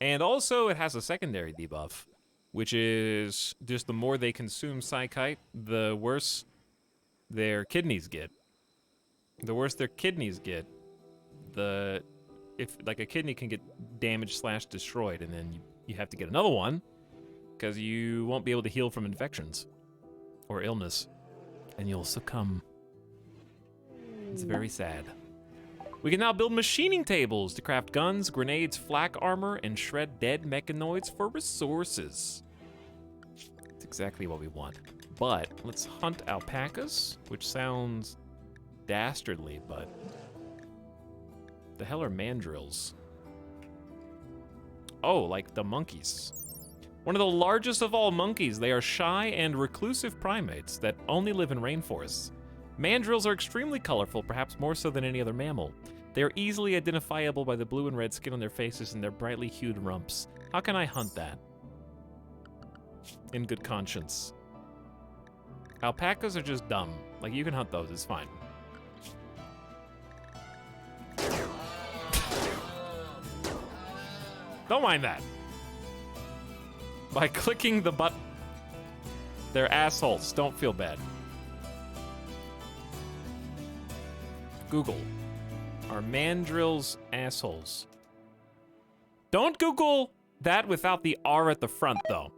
And also, it has a secondary debuff, which is just the more they consume Psychite, the worse their kidneys get. The worse their kidneys get, if like a kidney can get damaged / destroyed, and then you have to get another one because you won't be able to heal from infections or illness, and you'll succumb. It's very sad. We can now build machining tables to craft guns, grenades, flak armor, and shred dead mechanoids for resources. That's exactly what we want. But let's hunt alpacas, which sounds dastardly, but the hell are mandrills? Oh, like the monkeys. One of the largest of all monkeys, they are shy and reclusive primates that only live in rainforests. Mandrills are extremely colorful, perhaps more so than any other mammal. They are easily identifiable by the blue and red skin on their faces and their brightly hued rumps. How can I hunt that? In good conscience. Alpacas are just dumb. Like, you can hunt those, it's fine. Don't mind that. By clicking the button. They're assholes. Don't feel bad. Google. Are mandrills assholes? Don't Google that without the R at the front, though.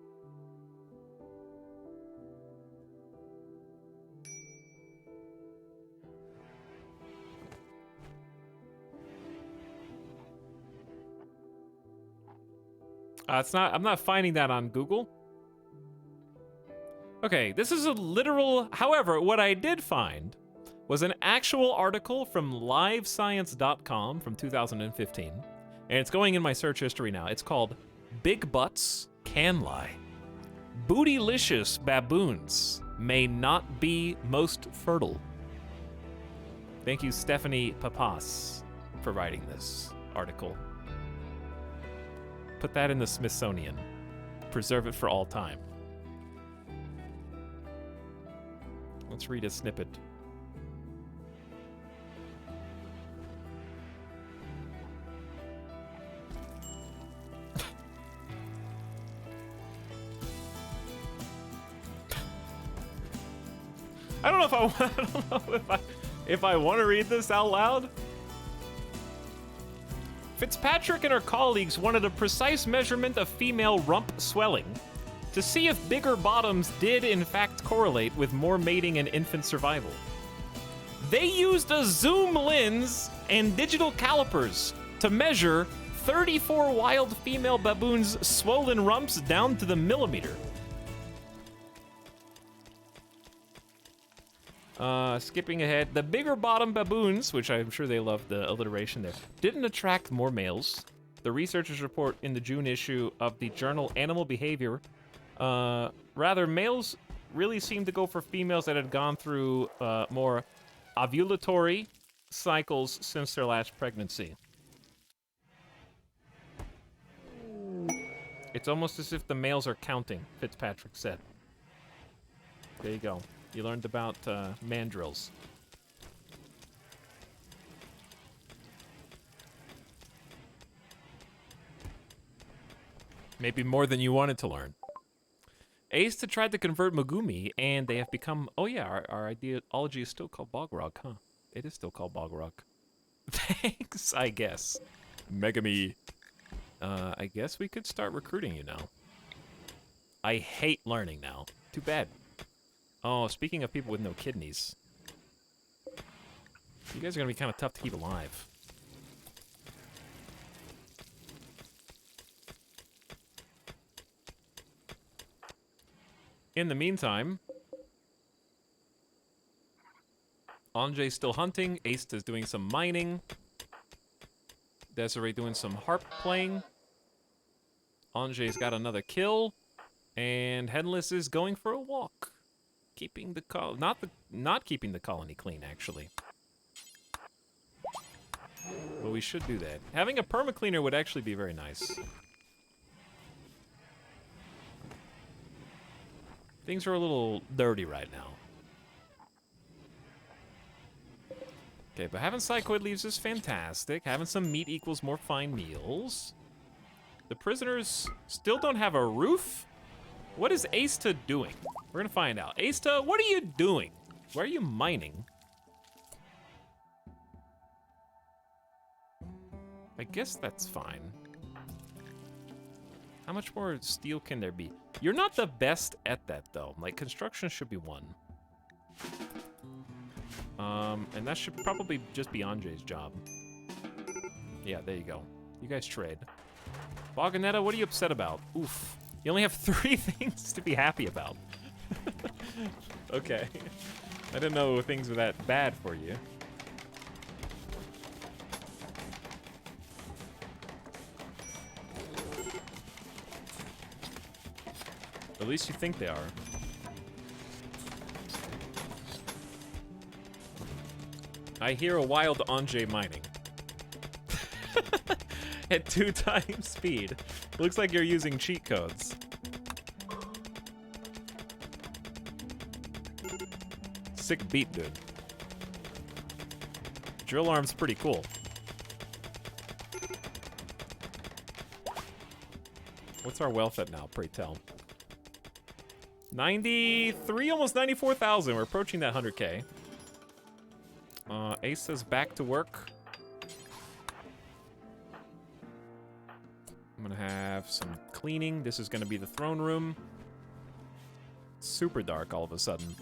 I'm not finding that on Google. Okay, this is a literal... However, what I did find was an actual article from livescience.com from 2015. And it's going in my search history now. It's called Big Butts Can Lie. Bootylicious baboons may not be most fertile. Thank you, Stephanie Papas, for writing this article. Put that in the Smithsonian. Preserve it for all time. Let's read a snippet. I don't know if I want to read this out loud. Fitzpatrick and her colleagues wanted a precise measurement of female rump swelling to see if bigger bottoms did in fact correlate with more mating and infant survival. They used a zoom lens and digital calipers to measure 34 wild female baboons' swollen rumps down to the millimeter. Skipping ahead, the bigger bottom baboons, which I'm sure they love the alliteration there, didn't attract more males. The researchers report in the June issue of the journal Animal Behavior. Rather, males really seemed to go for females that had gone through more ovulatory cycles since their last pregnancy. It's almost as if the males are counting, Fitzpatrick said. There you go. You learned about mandrills. Maybe more than you wanted to learn. Aista tried to convert Megumi, and they have become... Oh yeah, our ideology is still called Bogrog, huh? It is still called Bogrog. Thanks, I guess. Megami. I guess we could start recruiting you now. I hate learning now. Too bad. Oh, speaking of people with no kidneys. You guys are gonna be kind of tough to keep alive. In the meantime, Anjay's still hunting, Aista's doing some mining, Desiree doing some harp playing, Anjay's got another kill, and Headless is going for a walk. Keeping the not keeping the colony clean, actually. But we should do that. Having a perma-cleaner would actually be very nice. Things are a little dirty right now. Okay, but having Psychoid leaves is fantastic. Having some meat equals more fine meals. The prisoners still don't have a roof? What is Aista doing? We're gonna find out. Aista, what are you doing? Why are you mining? I guess that's fine. How much more steel can there be? You're not the best at that, though. Like, construction should be 1. And that should probably just be Anjay's job. Yeah, there you go. You guys trade. Boganetta, what are you upset about? Oof. You only have 3 things to be happy about. Okay. I didn't know things were that bad for you. At least you think they are. I hear a wild Anjay mining. At 2 times speed. Looks like you're using cheat codes. Sick beat, dude. Drill arm's pretty cool. What's our wealth at now, pray tell? 93, almost 94,000. We're approaching that 100K. Ace says back to work. I'm gonna have some cleaning. This is gonna be the throne room. Super dark all of a sudden.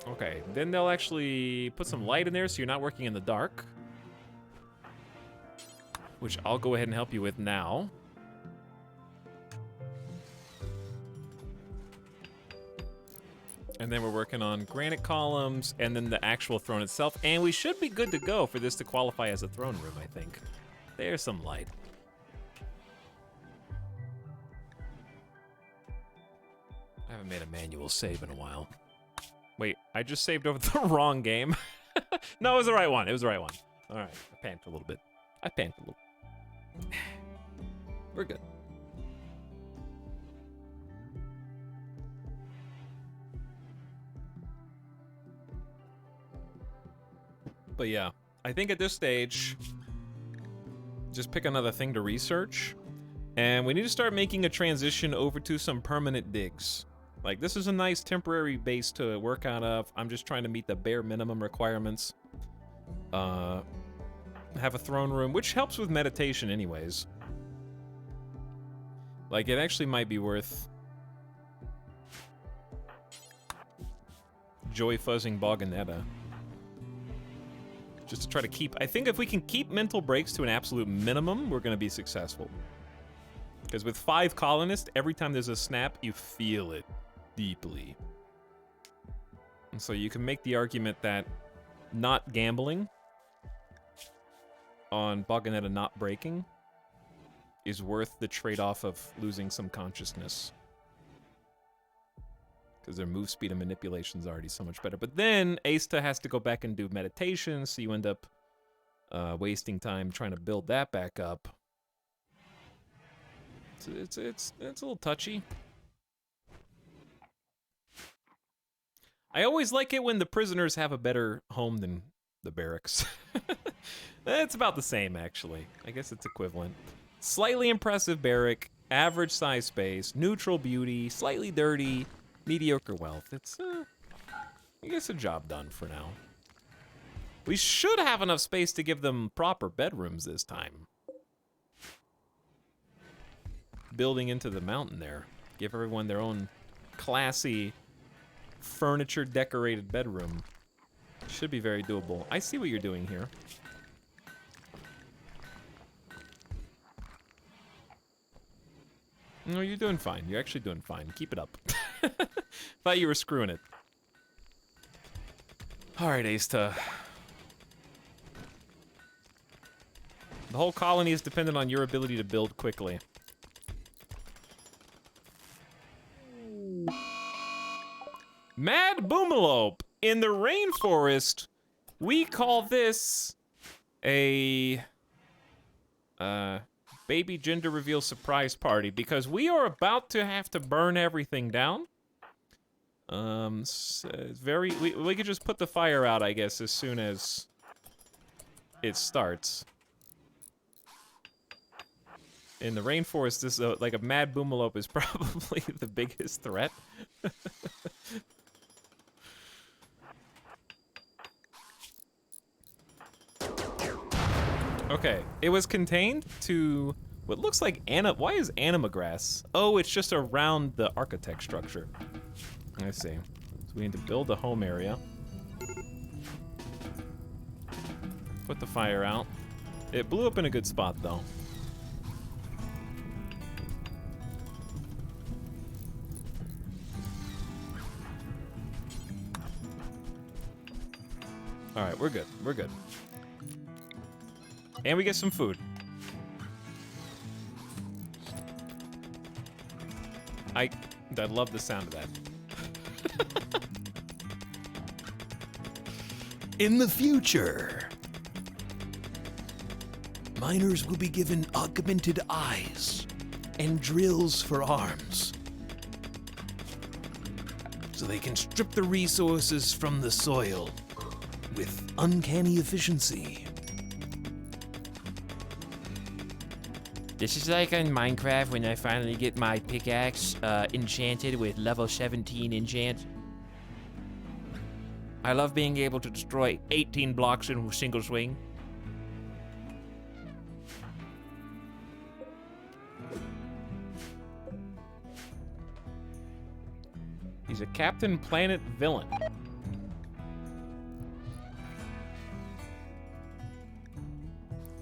Okay, then they'll actually put some light in there so you're not working in the dark. Which I'll go ahead and help you with now. And then we're working on granite columns and then the actual throne itself. And we should be good to go for this to qualify as a throne room, I think. There's some light. I haven't made a manual save in a while. Wait, I just saved over the wrong game. No, it was the right one. It was the right one. All right, I panicked a little bit. We're good. But yeah, I think at this stage, just pick another thing to research. And we need to start making a transition over to some permanent digs. Like, this is a nice temporary base to work out of. I'm just trying to meet the bare minimum requirements. Have a throne room, which helps with meditation anyways. Like, it actually might be worth joy fuzzing Boganetta. Just to try to keep... I think if we can keep mental breaks to an absolute minimum, we're going to be successful. Because with 5 colonists, every time there's a snap, you feel it deeply. And so you can make the argument that not gambling on Boganetta not breaking is worth the trade-off of losing some consciousness. Because their move speed and manipulation is already so much better. But then Aista has to go back and do meditation, so you end up wasting time trying to build that back up. It's a little touchy. I always like it when the prisoners have a better home than the barracks. It's about the same, actually. I guess it's equivalent. Slightly impressive barrack, average size space, neutral beauty, slightly dirty, mediocre wealth. It's, I guess, a job done for now. We should have enough space to give them proper bedrooms this time. Building into the mountain there. Give everyone their own classy, furniture-decorated bedroom. Should be very doable. I see what you're doing here. No, you're doing fine. You're actually doing fine. Keep it up. Thought you were screwing it. Alright, Aista. The whole colony is dependent on your ability to build quickly. Mad Boomalope. In the rainforest, we call this a baby gender reveal surprise party because we are about to have to burn everything down. We could just put the fire out, I guess, as soon as it starts. In the rainforest, this like a mad boomalope is probably the biggest threat. Okay, it was contained to what looks like why is anima grass? Oh, it's just around the architect structure. I see. So we need to build a home area. Put the fire out. It blew up in a good spot, though. All right, we're good. We're good. And we get some food. I love the sound of that. In the future, miners will be given augmented eyes and drills for arms, so they can strip the resources from the soil with uncanny efficiency. This is like in Minecraft when I finally get my pickaxe enchanted with level 17 enchant. I love being able to destroy 18 blocks in a single swing. He's a Captain Planet villain.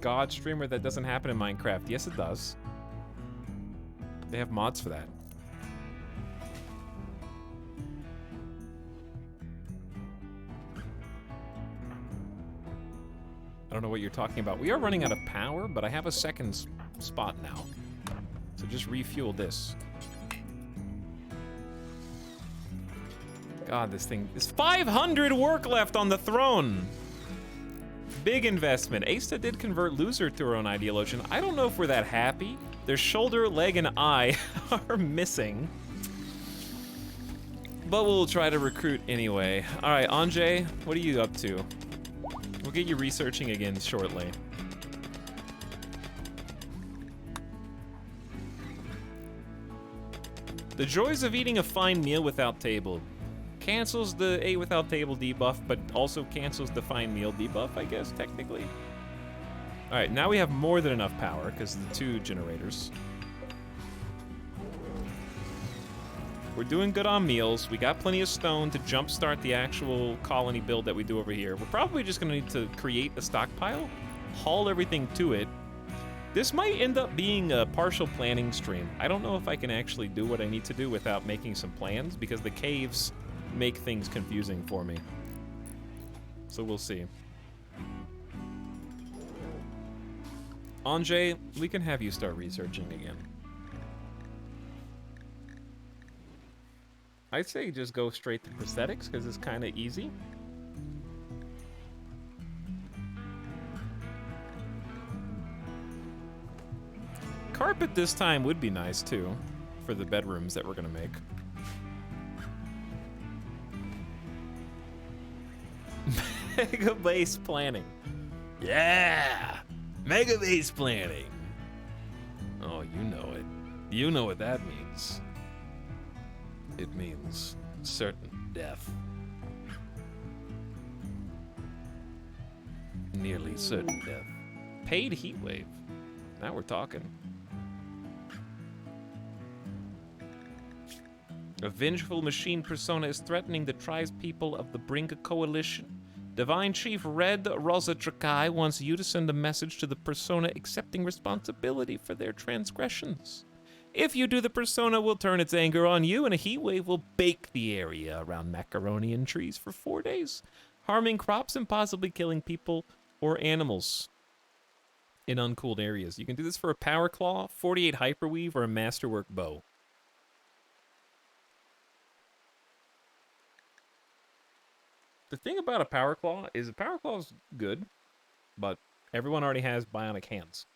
God streamer, that doesn't happen in Minecraft. Yes, it does. They have mods for that. I don't know what you're talking about. We are running out of power, but I have a second spot now. So just refuel this. God, this thing... There's 500 work left on the throne! Big investment. Asta did convert Loser to her own ideologian. I don't know if we're that happy. Their shoulder, leg, and eye are missing. But we'll try to recruit anyway. All right, Anjay, what are you up to? We'll get you researching again shortly. The joys of eating a fine meal without table. Cancels the ate without table debuff, but also cancels the fine meal debuff, I guess, technically. All right, now we have more than enough power because of the 2 generators. We're doing good on meals. We got plenty of stone to jumpstart the actual colony build that we do over here. We're probably just gonna need to create a stockpile, haul everything to it. This might end up being a partial planning stream. I don't know if I can actually do what I need to do without making some plans because the caves make things confusing for me. So we'll see. Anjay, we can have you start researching again. I'd say just go straight to prosthetics because it's kind of easy. Carpet this time would be nice too, for the bedrooms that we're gonna make. Mega base planning. Yeah! Mega base planning. Oh, you know it. You know what that means. It means certain death. Nearly certain death. Paid heat wave. Now we're talking. A vengeful machine persona is threatening the tribespeople of the Bringa Coalition. Divine Chief Red Rosatrakai wants you to send a message to the persona accepting responsibility for their transgressions. If you do, the persona will turn its anger on you, and a heat wave will bake the area around Macaronian trees for 4 days, harming crops and possibly killing people or animals in uncooled areas. You can do this for a Power Claw, 48 Hyperweave, or a Masterwork Bow. The thing about a Power Claw is a Power Claw is good, but everyone already has bionic hands.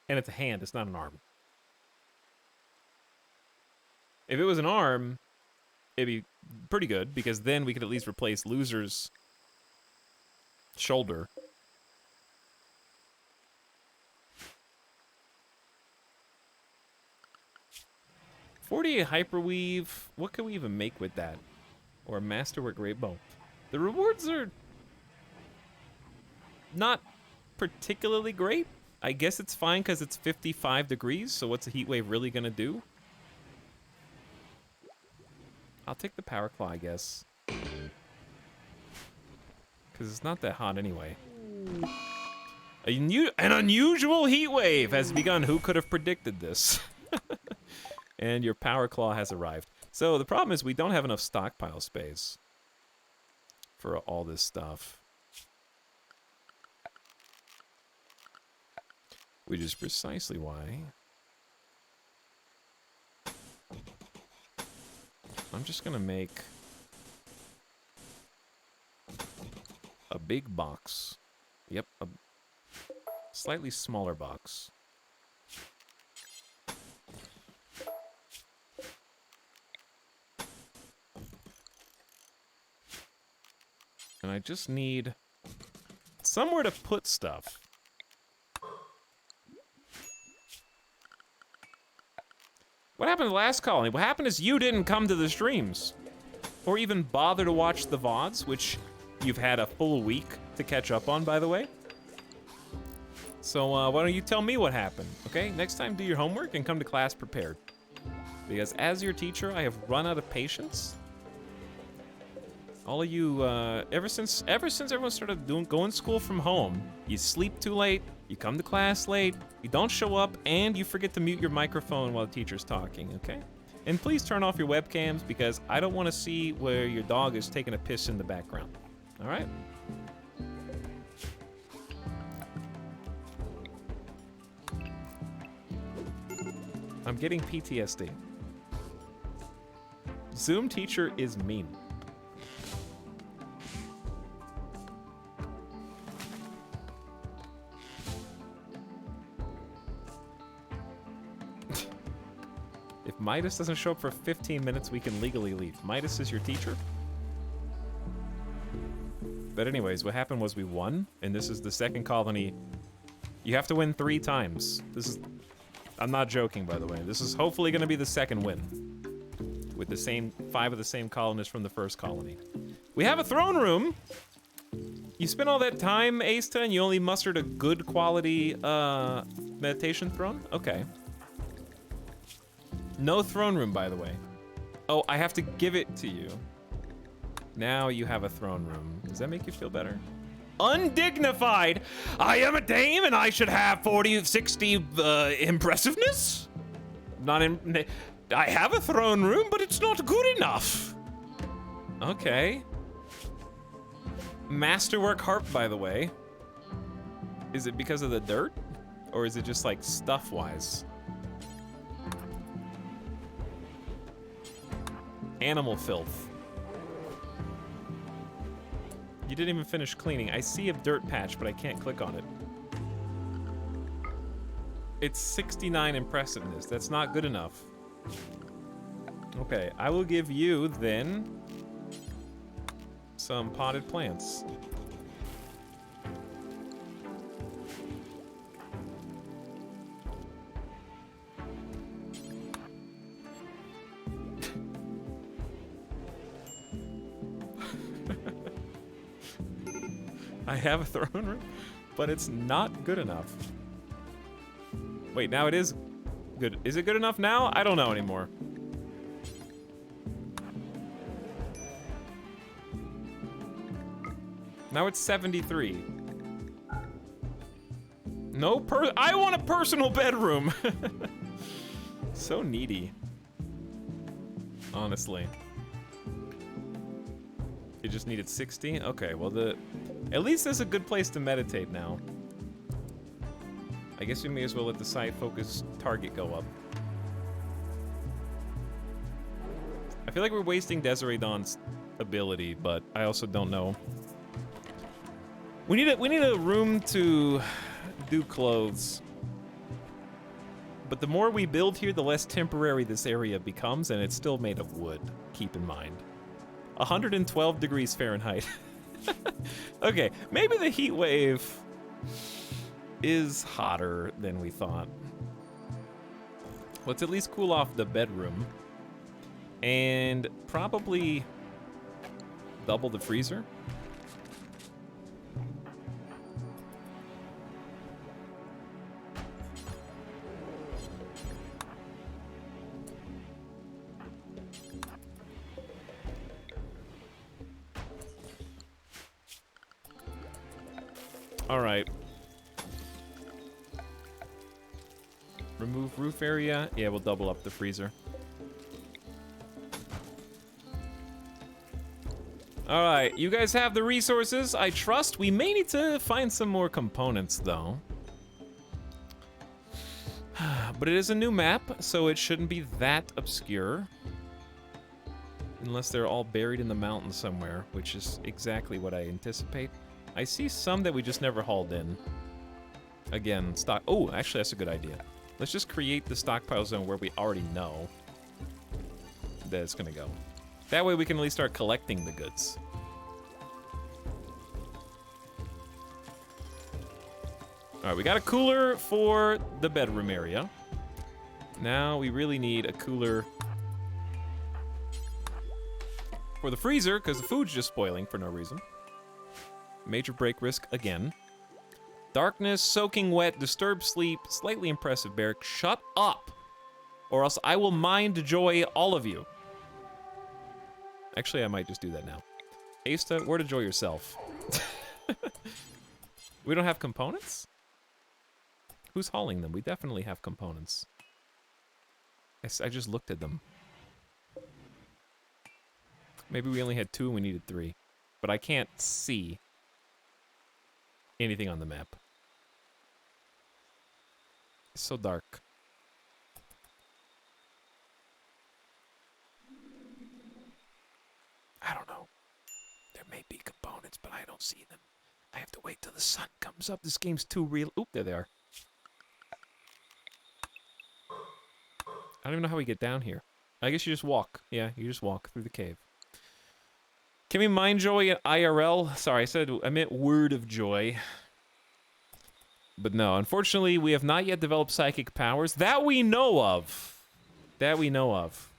And it's a hand, it's not an arm. If it was an arm, it'd be pretty good, because then we could at least replace Loser's shoulder. .48 Hyperweave, what can we even make with that? Or a Masterwork Great Bow. The rewards are not particularly great. I guess it's fine because it's 55 degrees, so what's a heat wave really gonna do? I'll take the Power Claw, I guess. Because it's not that hot anyway. An unusual heat wave has begun. Who could have predicted this? And your Power Claw has arrived. So the problem is we don't have enough stockpile space for all this stuff. Which is precisely why I'm just gonna make a big box. Yep, a slightly smaller box. And I just need somewhere to put stuff. What happened to the last colony? What happened is you didn't come to the streams. Or even bother to watch the VODs, which you've had a full week to catch up on, by the way. So why don't you tell me what happened, okay? Next time, do your homework and come to class prepared. Because as your teacher, I have run out of patience. All of you, ever since everyone started going to school from home, you sleep too late, you come to class late, you don't show up, and you forget to mute your microphone while the teacher's talking, okay? And please turn off your webcams because I don't want to see where your dog is taking a piss in the background, all right? I'm getting PTSD. Zoom teacher is mean. If Midas doesn't show up for 15 minutes, we can legally leave. Midas is your teacher? But anyways, what happened was we won, and this is the second colony. You have to win 3 times. This is... I'm not joking, by the way. This is hopefully going to be the second win. With the same 5 of the same colonists from the first colony. We have a throne room! You spent all that time, Asta, and you only mustered a good quality meditation throne? Okay. No throne room, by the way. Oh, I have to give it to you. Now you have a throne room. Does that make you feel better? Undignified! I am a dame and I should have 40, 60 impressiveness? I have a throne room, but it's not good enough. Okay. Masterwork harp, by the way. Is it because of the dirt? Or is it just like stuff-wise? Animal filth. You didn't even finish cleaning. I see a dirt patch, but I can't click on it. It's 69 impressiveness. That's not good enough. Okay, I will give you, then, some potted plants. I have a throne room, but it's not good enough. Wait, now it is good. Is it good enough now? I don't know anymore. Now it's 73. I want a personal bedroom. So needy. Honestly. You just needed 60? Okay, well at least there's a good place to meditate now. I guess we may as well let the side focus target go up. I feel like we're wasting Desiree Dawn's ability, but I also don't know. We need a room to do clothes. But the more we build here, the less temporary this area becomes, and it's still made of wood, keep in mind. 112 degrees Fahrenheit. Okay, maybe the heat wave is hotter than we thought. Let's at least cool off the bedroom. And probably double the freezer. All right. Remove roof area. Yeah, we'll double up the freezer. All right, you guys have the resources, I trust. We may need to find some more components, though. But it is a new map, so it shouldn't be that obscure. Unless they're all buried in the mountains somewhere, which is exactly what I anticipate. I see some that we just never hauled in. Again, stock. Oh, actually, that's a good idea. Let's just create the stockpile zone where we already know that it's gonna go. That way we can at least start collecting the goods. All right, we got a cooler for the bedroom area. Now we really need a cooler for the freezer, because the food's just spoiling for no reason. Major break risk again. Darkness, soaking wet, disturbed sleep, slightly impressive barrack. Shut up! Or else I will mind joy all of you. Actually, I might just do that now. Asta, where to joy yourself? We don't have components? Who's hauling them? We definitely have components. I just looked at them. Maybe we only had 2 and we needed 3. But I can't see anything on the map. It's so dark. I don't know. There may be components, but I don't see them. I have to wait till the sun comes up. This game's too real. Oop, there they are. don't even know how we get down here. I guess you just walk. Yeah, you just walk through the cave. Can we mind joy at IRL? Sorry, I meant word of joy. But no, unfortunately, we have not yet developed psychic powers that we know of. That we know of.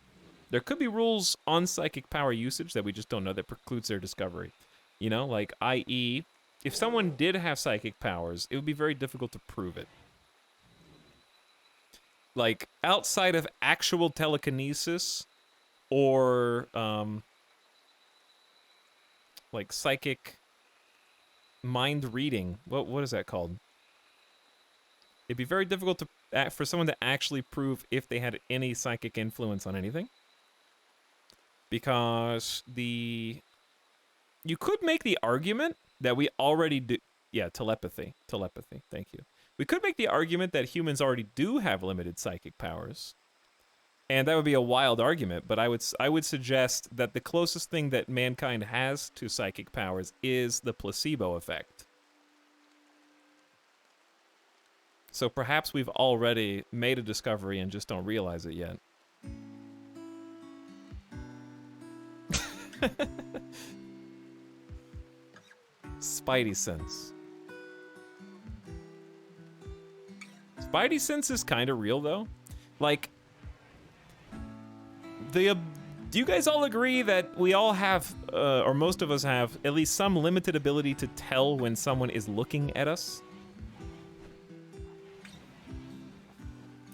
There could be rules on psychic power usage that we just don't know that precludes their discovery. You know, like, i.e., if someone did have psychic powers, it would be very difficult to prove it. Like, outside of actual telekinesis or, like, psychic mind reading. What is that called? It'd be very difficult to for someone to actually prove if they had any psychic influence on anything. Because you could make the argument that we already do. Yeah, telepathy. Telepathy. Thank you. We could make the argument that humans already do have limited psychic powers. And that would be a wild argument, but I would suggest that the closest thing that mankind has to psychic powers is the placebo effect. So perhaps we've already made a discovery and just don't realize it yet. Spidey sense. Spidey sense is kind of real, though. Like, do you guys all agree that we all have, or most of us have, at least some limited ability to tell when someone is looking at us?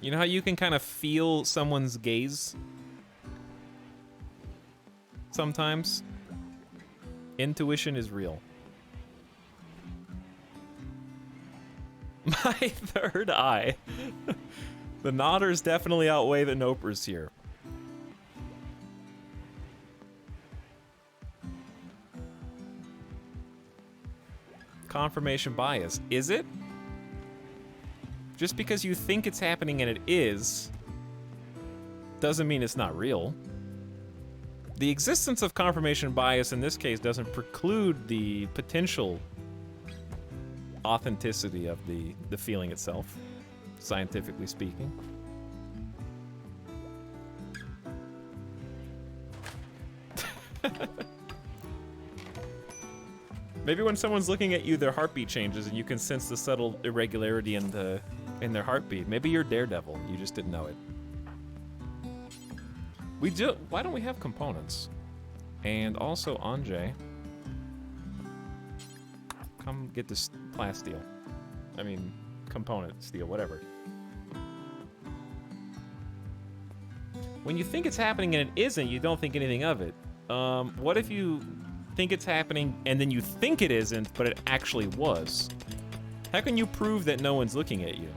You know how you can kind of feel someone's gaze? Sometimes. Intuition is real. My third eye. The nodders definitely outweigh the nopers here. Confirmation bias. Is it? Just because you think it's happening and it is, doesn't mean it's not real. The existence of confirmation bias in this case doesn't preclude the potential authenticity of the feeling itself, scientifically speaking. Maybe when someone's looking at you, their heartbeat changes and you can sense the subtle irregularity in their heartbeat. Maybe you're Daredevil, you just didn't know it. Why don't we have components? And also, Anjay, come get this plasteel. I mean, component steel, whatever. When you think it's happening and it isn't, you don't think anything of it. What if you think it's happening and then you think it isn't, but it actually was? How can you prove that no one's looking at you?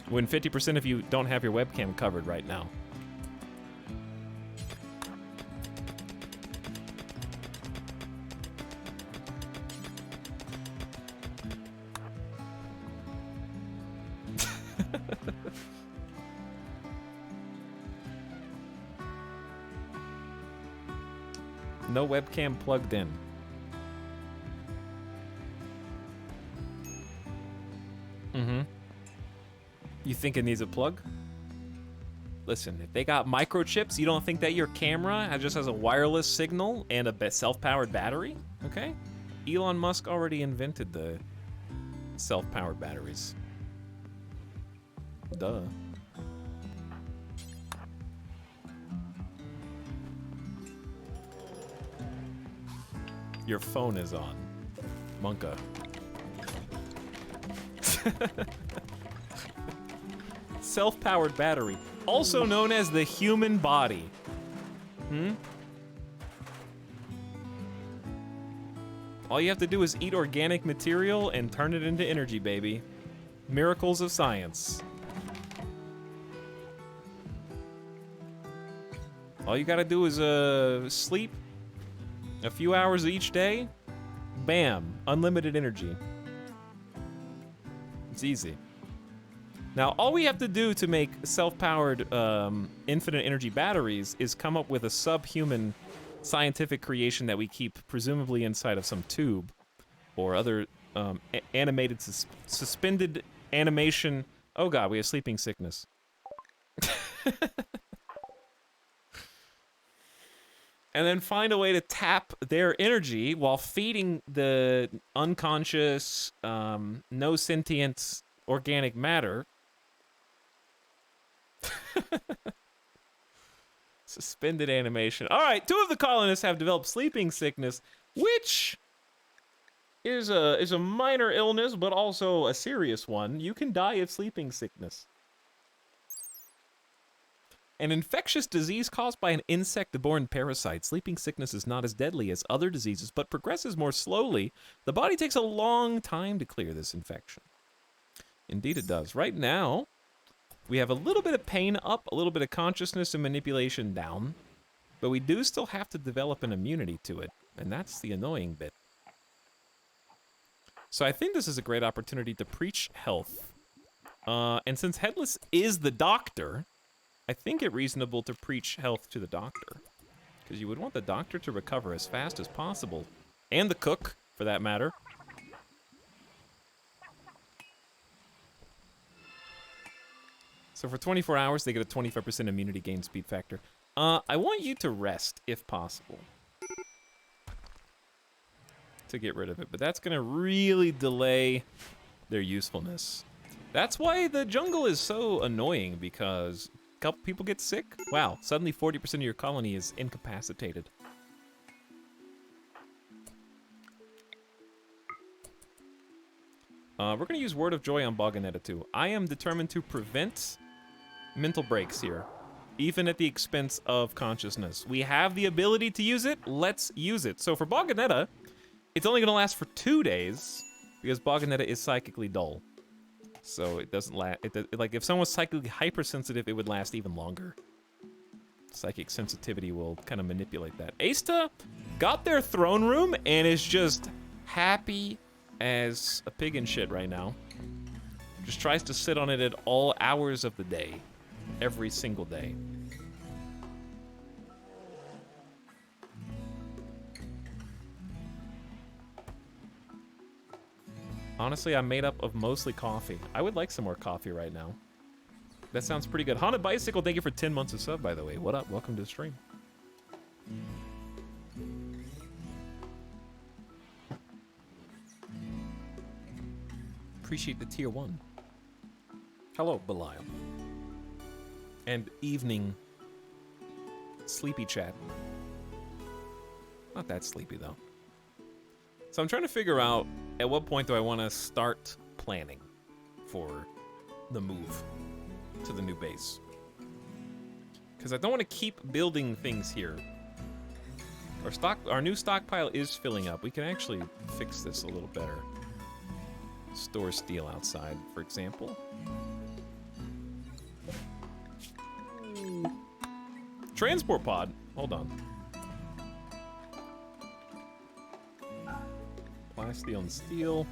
When 50% of you don't have your webcam covered right now. No webcam plugged in. You think it needs a plug? Listen, if they got microchips, you don't think that your camera just has a wireless signal and a self-powered battery? Okay? Elon Musk already invented the self-powered batteries. Duh. Your phone is on. Monka. Self-powered battery, also known as the human body. All you have to do is eat organic material and turn it into energy, baby. Miracles of science. All you gotta do is sleep a few hours each day. Bam, unlimited energy. It's easy. Now, all we have to do to make self-powered infinite energy batteries is come up with a subhuman scientific creation that we keep presumably inside of some tube or other suspended animation. Oh god, we have sleeping sickness. And then find a way to tap their energy while feeding the unconscious, no sentient organic matter. Suspended animation. All right, 2 of the colonists have developed sleeping sickness, which is a minor illness, but also a serious one. You can die of sleeping sickness. An infectious disease caused by an insect-borne parasite. Sleeping sickness is not as deadly as other diseases, but progresses more slowly. The body takes a long time to clear this infection. Indeed it does. Right now, we have a little bit of pain up, a little bit of consciousness and manipulation down, but we do still have to develop an immunity to it, and that's the annoying bit. So I think this is a great opportunity to preach health. And since Headless is the doctor, I think it reasonable to preach health to the doctor, because you would want the doctor to recover as fast as possible, and the cook, for that matter. So for 24 hours, they get a 25% immunity gain speed factor. I want you to rest, if possible, to get rid of it, but that's going to really delay their usefulness. That's why the jungle is so annoying, because a couple people get sick. Wow, suddenly 40% of your colony is incapacitated. We're going to use Word of Joy on Boganetta too. I am determined to prevent mental breaks here, even at the expense of consciousness. We have the ability to use it, let's use it. So for Boganetta, it's only going to last for 2 days, because Boganetta is psychically dull. So it doesn't last, like if someone's psychically hypersensitive, it would last even longer. Psychic sensitivity will kind of manipulate that. Asta got their throne room and is just happy as a pig in shit right now. Just tries to sit on it at all hours of the day, every single day. Honestly, I'm made up of mostly coffee. I would like some more coffee right now. That sounds pretty good. Haunted Bicycle, thank you for 10 months of sub, by the way. What up? Welcome to the stream. Appreciate the tier 1. Hello, Belial. And evening sleepy chat. Not that sleepy, though. So I'm trying to figure out at what point do I want to start planning for the move to the new base. Because I don't want to keep building things here. Our new stockpile is filling up. We can actually fix this a little better. Store steel outside, for example. Transport pod. Hold on. Steel and steel.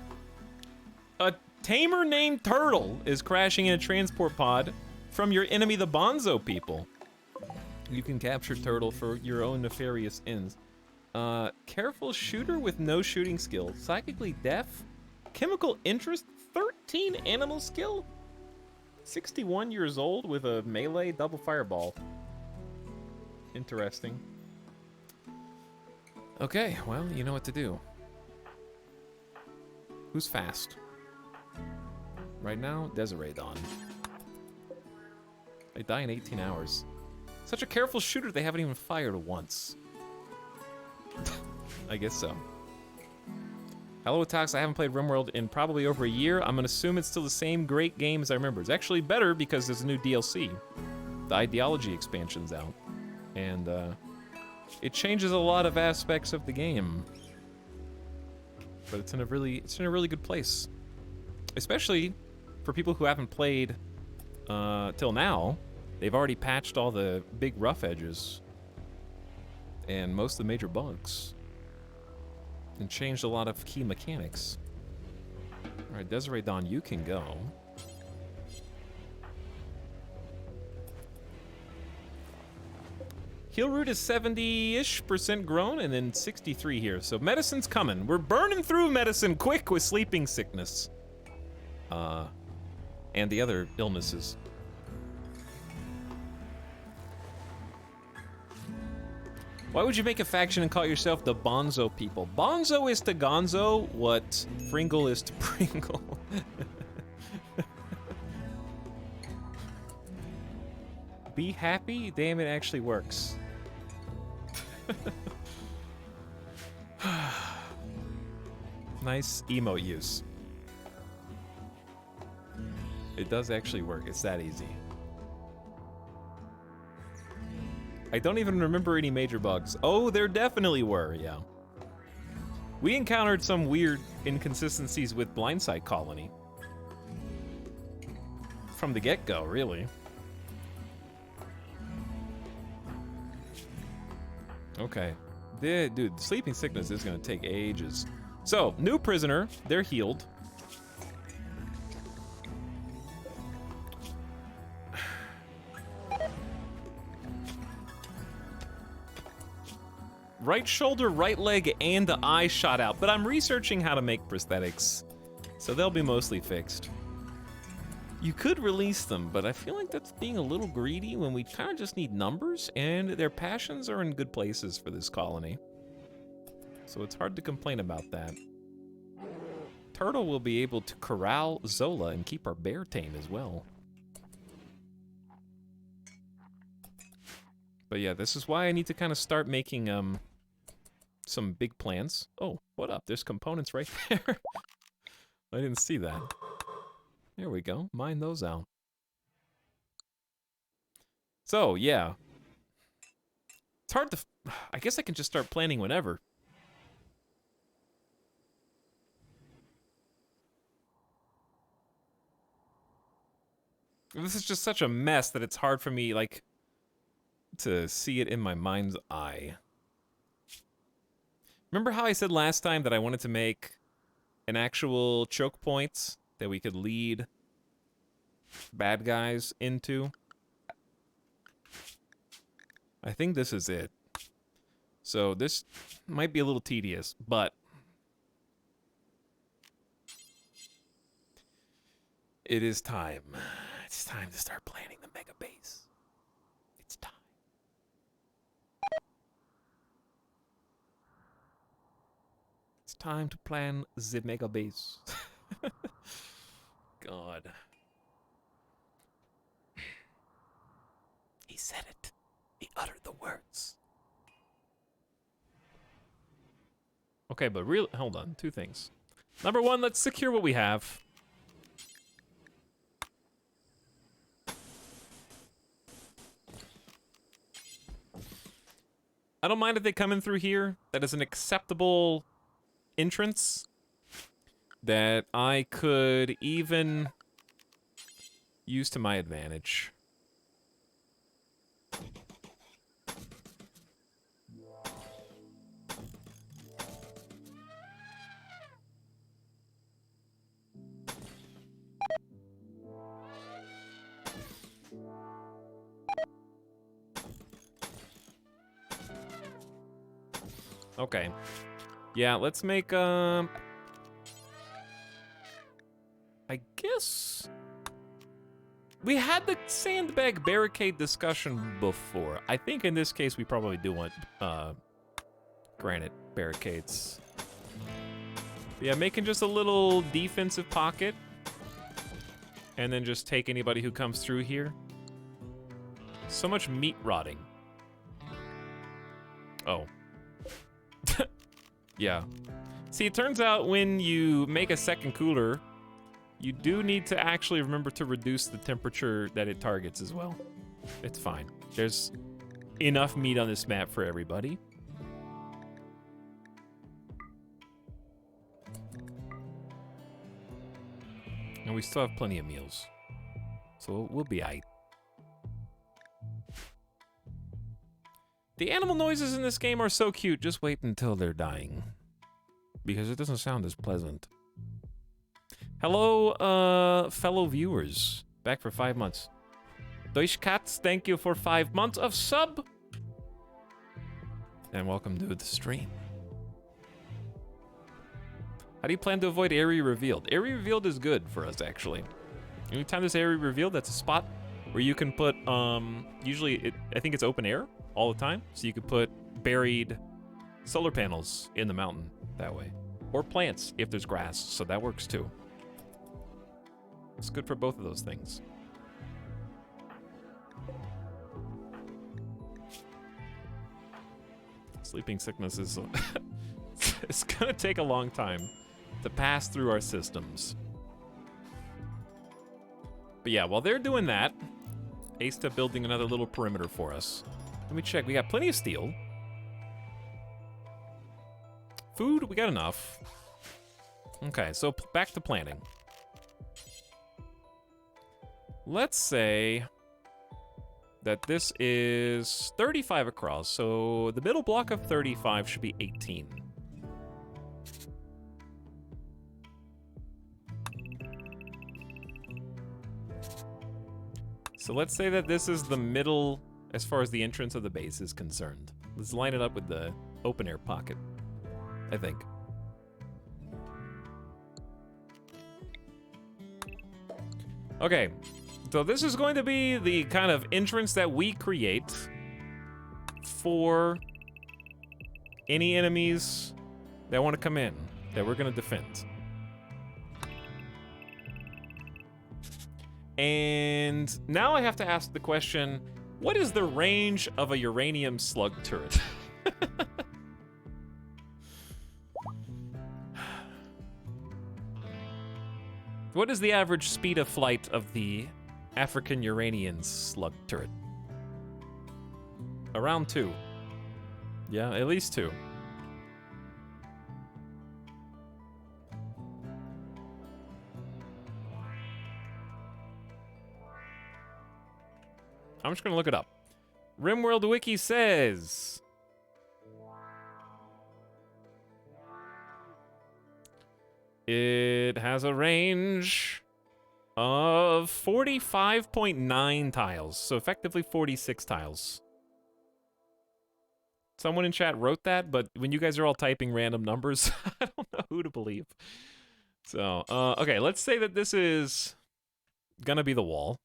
A tamer named Turtle is crashing in a transport pod from your enemy, the Bonzo people. You can capture Turtle for your own nefarious ends. Careful shooter with no shooting skill. Psychically deaf. Chemical interest. 13 animal skill. 61 years old with a melee double fireball. Interesting. Okay, well, you know what to do. Who's fast? Right now, Desiree Dawn. They die in 18 hours. Such a careful shooter, they haven't even fired once. I guess so. Hello, Etalyx. I haven't played RimWorld in probably over a year. I'm gonna assume it's still the same great game as I remember. It's actually better because there's a new DLC. The Ideology expansion's out. And, it changes a lot of aspects of the game. But it's in a really good place. Especially for people who haven't played till now. They've already patched all the big rough edges and most of the major bugs. And changed a lot of key mechanics. Alright, Desiree Dawn, you can go. Heal root is 70-ish% grown, and then 63 here. So medicine's coming. We're burning through medicine quick with sleeping sickness. And the other illnesses. Why would you make a faction and call yourself the Bonzo people? Bonzo is to Gonzo what Pringle is to Pringle. Be happy? Damn, it actually works. Nice emote use. It does actually work. It's that easy. I don't even remember any major bugs. Oh, there definitely were, yeah. We encountered some weird inconsistencies with Blindside Colony. From the get-go, really. Okay. Dude, sleeping sickness is gonna take ages. So, new prisoner, they're healed. Right shoulder, right leg, and the eye shot out, but I'm researching how to make prosthetics, so they'll be mostly fixed. You could release them, but I feel like that's being a little greedy when we kind of just need numbers, and their passions are in good places for this colony. So it's hard to complain about that. Turtle will be able to corral Zola and keep our bear tame as well. But yeah, this is why I need to kind of start making some big plans. Oh, what up? There's components right there. I didn't see that. There we go. Mine those out. So, yeah. It's hard to... I guess I can just start planning whenever. This is just such a mess that it's hard for me, like, to see it in my mind's eye. Remember how I said last time that I wanted to make an actual choke point that we could lead bad guys into? I think this is it. So this might be a little tedious, but it is time. It's time to start planning the mega base. It's time. It's time to plan the mega base. God. He said it. He uttered the words. Okay, but hold on, two things. Number one, let's secure what we have. I don't mind if they come in through here. That is an acceptable entrance that I could even use to my advantage. Okay. Yeah, let's make, I guess... We had the sandbag barricade discussion before. I think in this case we probably do want, granite barricades. Yeah, making just a little defensive pocket. And then just take anybody who comes through here. So much meat rotting. Oh. Yeah. See, it turns out when you make a second cooler, you do need to actually remember to reduce the temperature that it targets as well. It's fine. There's enough meat on this map for everybody. And we still have plenty of meals. So we'll be aight. The animal noises in this game are so cute. Just wait until they're dying. Because it doesn't sound as pleasant. Hello, fellow viewers. Back for 5 months. Deutschkatz, thank you for 5 months of sub. And welcome to the stream. How do you plan to avoid area revealed? Area revealed is good for us, actually. Anytime there's area revealed, that's a spot where you can put, usually, I think it's open air all the time. So you could put buried solar panels in the mountain that way. Or plants if there's grass, so that works too. It's good for both of those things. Sleeping sickness is... it's gonna take a long time to pass through our systems. But yeah, while they're doing that, Asta building another little perimeter for us. Let me check. We got plenty of steel. Food, we got enough. Okay, so back to planning. Let's say that this is 35 across, so the middle block of 35 should be 18. So let's say that this is the middle as far as the entrance of the base is concerned. Let's line it up with the open air pocket, I think. Okay, so this is going to be the kind of entrance that we create for any enemies that want to come in, that we're going to defend. And now I have to ask the question, what is the range of a uranium slug turret? What is the average speed of flight of the African Uranian slug turret? Around 2. Yeah, at least 2. I'm just gonna look it up. RimWorld Wiki says... it has a range of 45.9 tiles, so effectively 46 tiles. Someone in chat wrote that, but when you guys are all typing random numbers, I don't know who to believe. So, okay, let's say that this is gonna be the wall.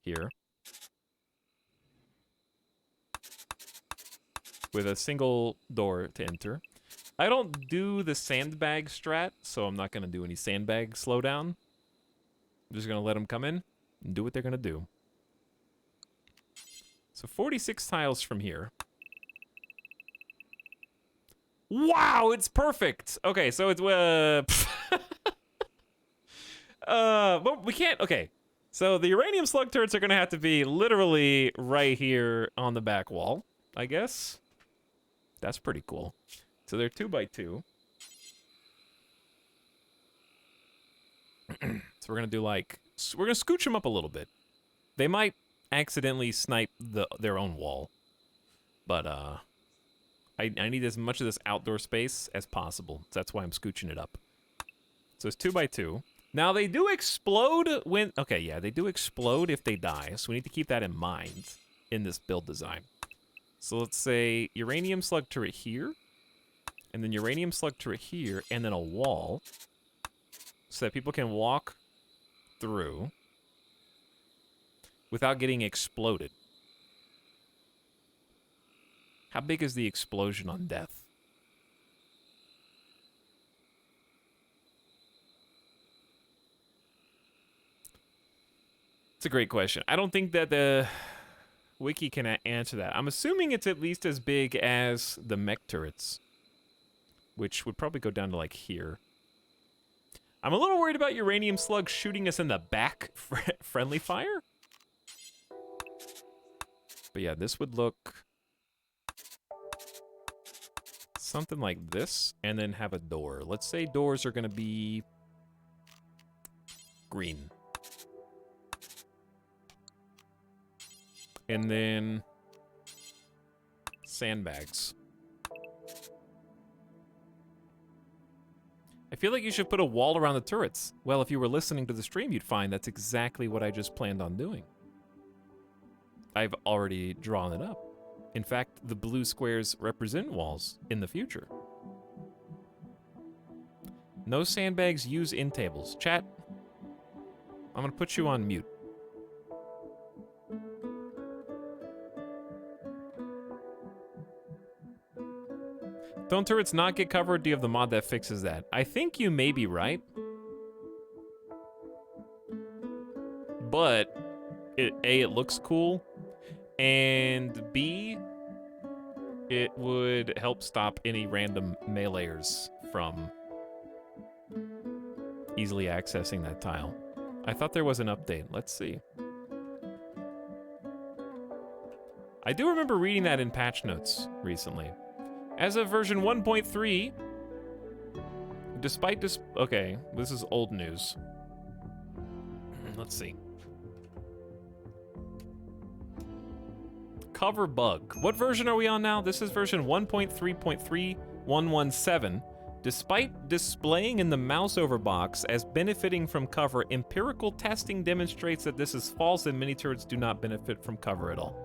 Here. With a single door to enter. I don't do the sandbag strat, so I'm not going to do any sandbag slowdown. I'm just going to let them come in and do what they're going to do. So 46 tiles from here. Wow, it's perfect! Okay, so it's... but we can't... Okay, so the uranium slug turrets are going to have to be literally right here on the back wall, I guess. That's pretty cool. So they're 2x2. So we're gonna do like, we're gonna scooch them up a little bit. They might accidentally snipe their own wall, but I need as much of this outdoor space as possible. So that's why I'm scooching it up. So it's 2x2. Now they do explode when, okay, yeah, they do explode if they die. So we need to keep that in mind in this build design. So let's say uranium slug turret here. And then uranium slug turret here, and then a wall, so that people can walk through without getting exploded. How big is the explosion on death? It's a great question. I don't think that the wiki can answer that. I'm assuming it's at least as big as the mech turrets, which would probably go down to like here. I'm a little worried about uranium slugs shooting us in the back friendly fire. But yeah, this would look something like this, and then have a door. Let's say doors are gonna be green. And then sandbags. I feel like you should put a wall around the turrets. Well, if you were listening to the stream, you'd find that's exactly what I just planned on doing. I've already drawn it up. In fact, the blue squares represent walls in the future. No sandbags, use in tables. Chat, I'm gonna put you on mute. Don't turrets not get cover, or do you have the mod that fixes that? I think you may be right. But, A, it looks cool, and B, it would help stop any random meleeers from easily accessing that tile. I thought there was an update. Let's see. I do remember reading that in patch notes recently. As of version 1.3, despite okay, this is old news. Let's see. Cover bug. What version are we on now? This is version 1.3.3117. Despite displaying in the mouse over box as benefiting from cover, empirical testing demonstrates that this is false and mini turrets do not benefit from cover at all.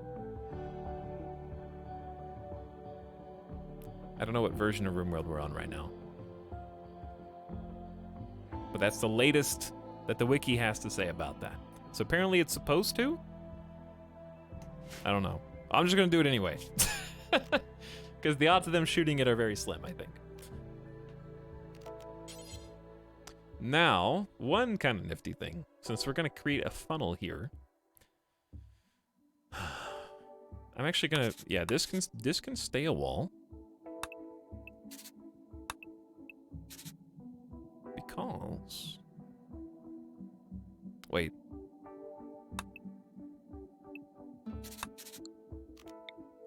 I don't know what version of RimWorld we're on right now. But that's the latest that the wiki has to say about that. So apparently it's supposed to? I don't know. I'm just gonna do it anyway. Because the odds of them shooting it are very slim, I think. Now, one kind of nifty thing, since we're gonna create a funnel here. I'm actually gonna, yeah, this can stay a wall. Because, wait.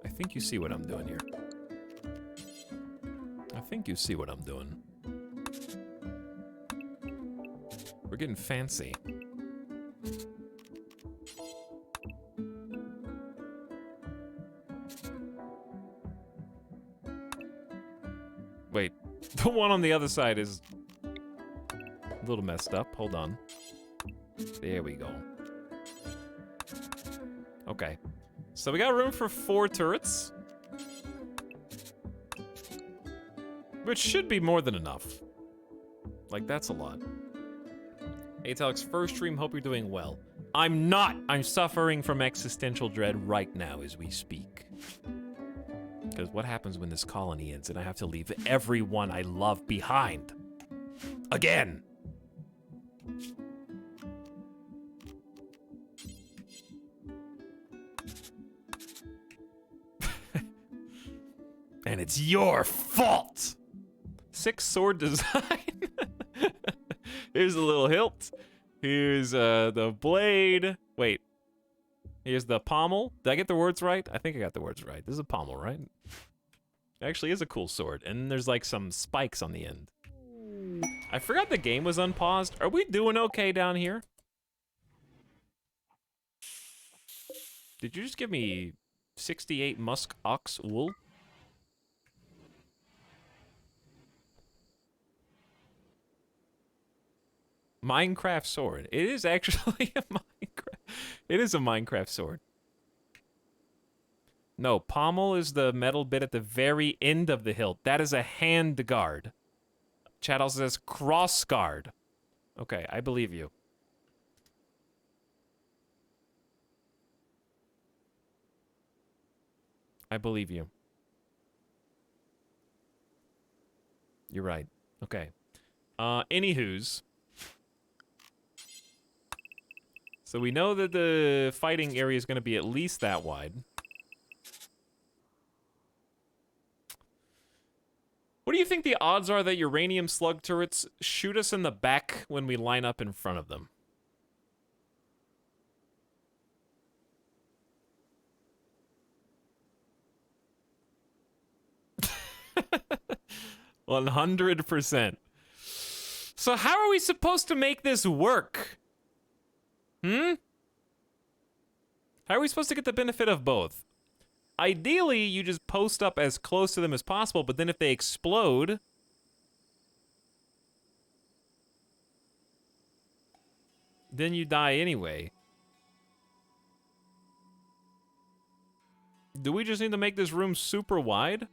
I think you see what I'm doing here. I think you see what I'm doing. We're getting fancy. Wait, the one on the other side is a little messed up. Hold on. There we go. Okay. So we got room for 4 turrets. Which should be more than enough. Like, that's a lot. Etalyx, first stream, hope you're doing well. I'm not! I'm suffering from existential dread right now as we speak. Because what happens when this colony ends and I have to leave everyone I love behind? Again! And it's your fault! 6 sword design. Here's a little hilt. Here's the blade. Wait. Here's the pommel. Did I get the words right? I think I got the words right. This is a pommel, right? Actually is a cool sword. And there's like some spikes on the end. I forgot the game was unpaused. Are we doing okay down here? Did you just give me 68 musk ox wool? Minecraft sword. It is actually a Minecraft. It is a Minecraft sword. No, pommel is the metal bit at the very end of the hilt. That is a hand guard. Chat also says cross guard. Okay, I believe you. I believe you. You're right. Okay. Anywho's. So we know that the fighting area is going to be at least that wide. What do you think the odds are that uranium slug turrets shoot us in the back when we line up in front of them? $100%. So how are we supposed to make this work? How are we supposed to get the benefit of both? Ideally, you just post up as close to them as possible, but then if they explode... then you die anyway. Do we just need to make this room super wide?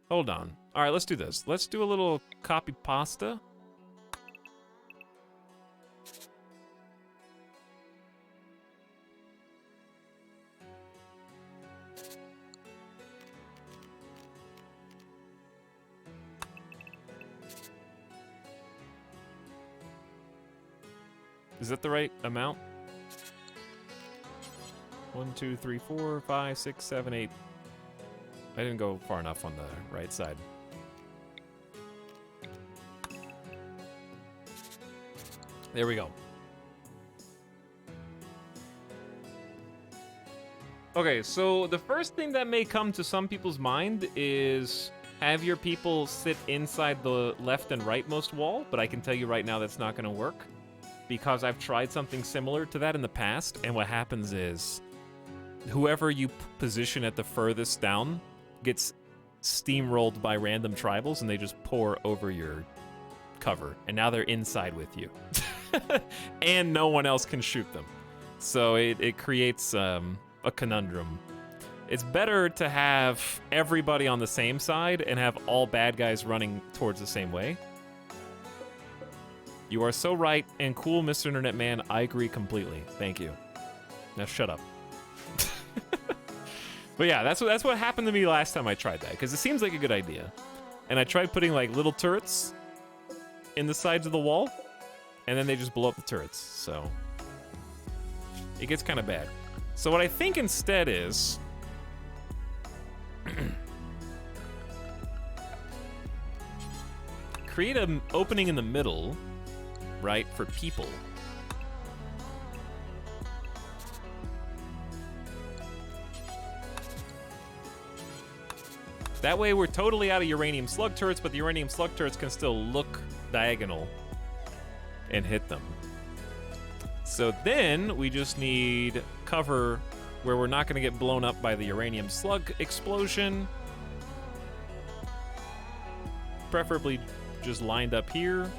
Hold on. Alright, let's do this. Let's do a little copy pasta. Is that the right amount? 1, 2, 3, 4, 5, 6, 7, 8. I didn't go far enough on the right side. There we go. Okay, so the first thing that may come to some people's mind is have your people sit inside the left and rightmost wall, but I can tell you right now that's not going to work because I've tried something similar to that in the past, and what happens is whoever you position at the furthest down gets steamrolled by random tribals, and they just pour over your cover, and now they're inside with you. And no one else can shoot them. So it creates a conundrum. It's better to have everybody on the same side and have all bad guys running towards the same way. You are so right and cool, Mr. Internet Man. I agree completely. Thank you. Now shut up. But yeah, that's what happened to me last time I tried that, because it seems like a good idea. And I tried putting like little turrets in the sides of the wall, and then they just blow up the turrets. So it gets kind of bad. So what I think instead is create an opening in the middle, right, for people. That way we're totally out of uranium slug turrets, but the uranium slug turrets can still look diagonal and hit them. So then we just need cover where we're not going to get blown up by the uranium slug explosion. Preferably just lined up here.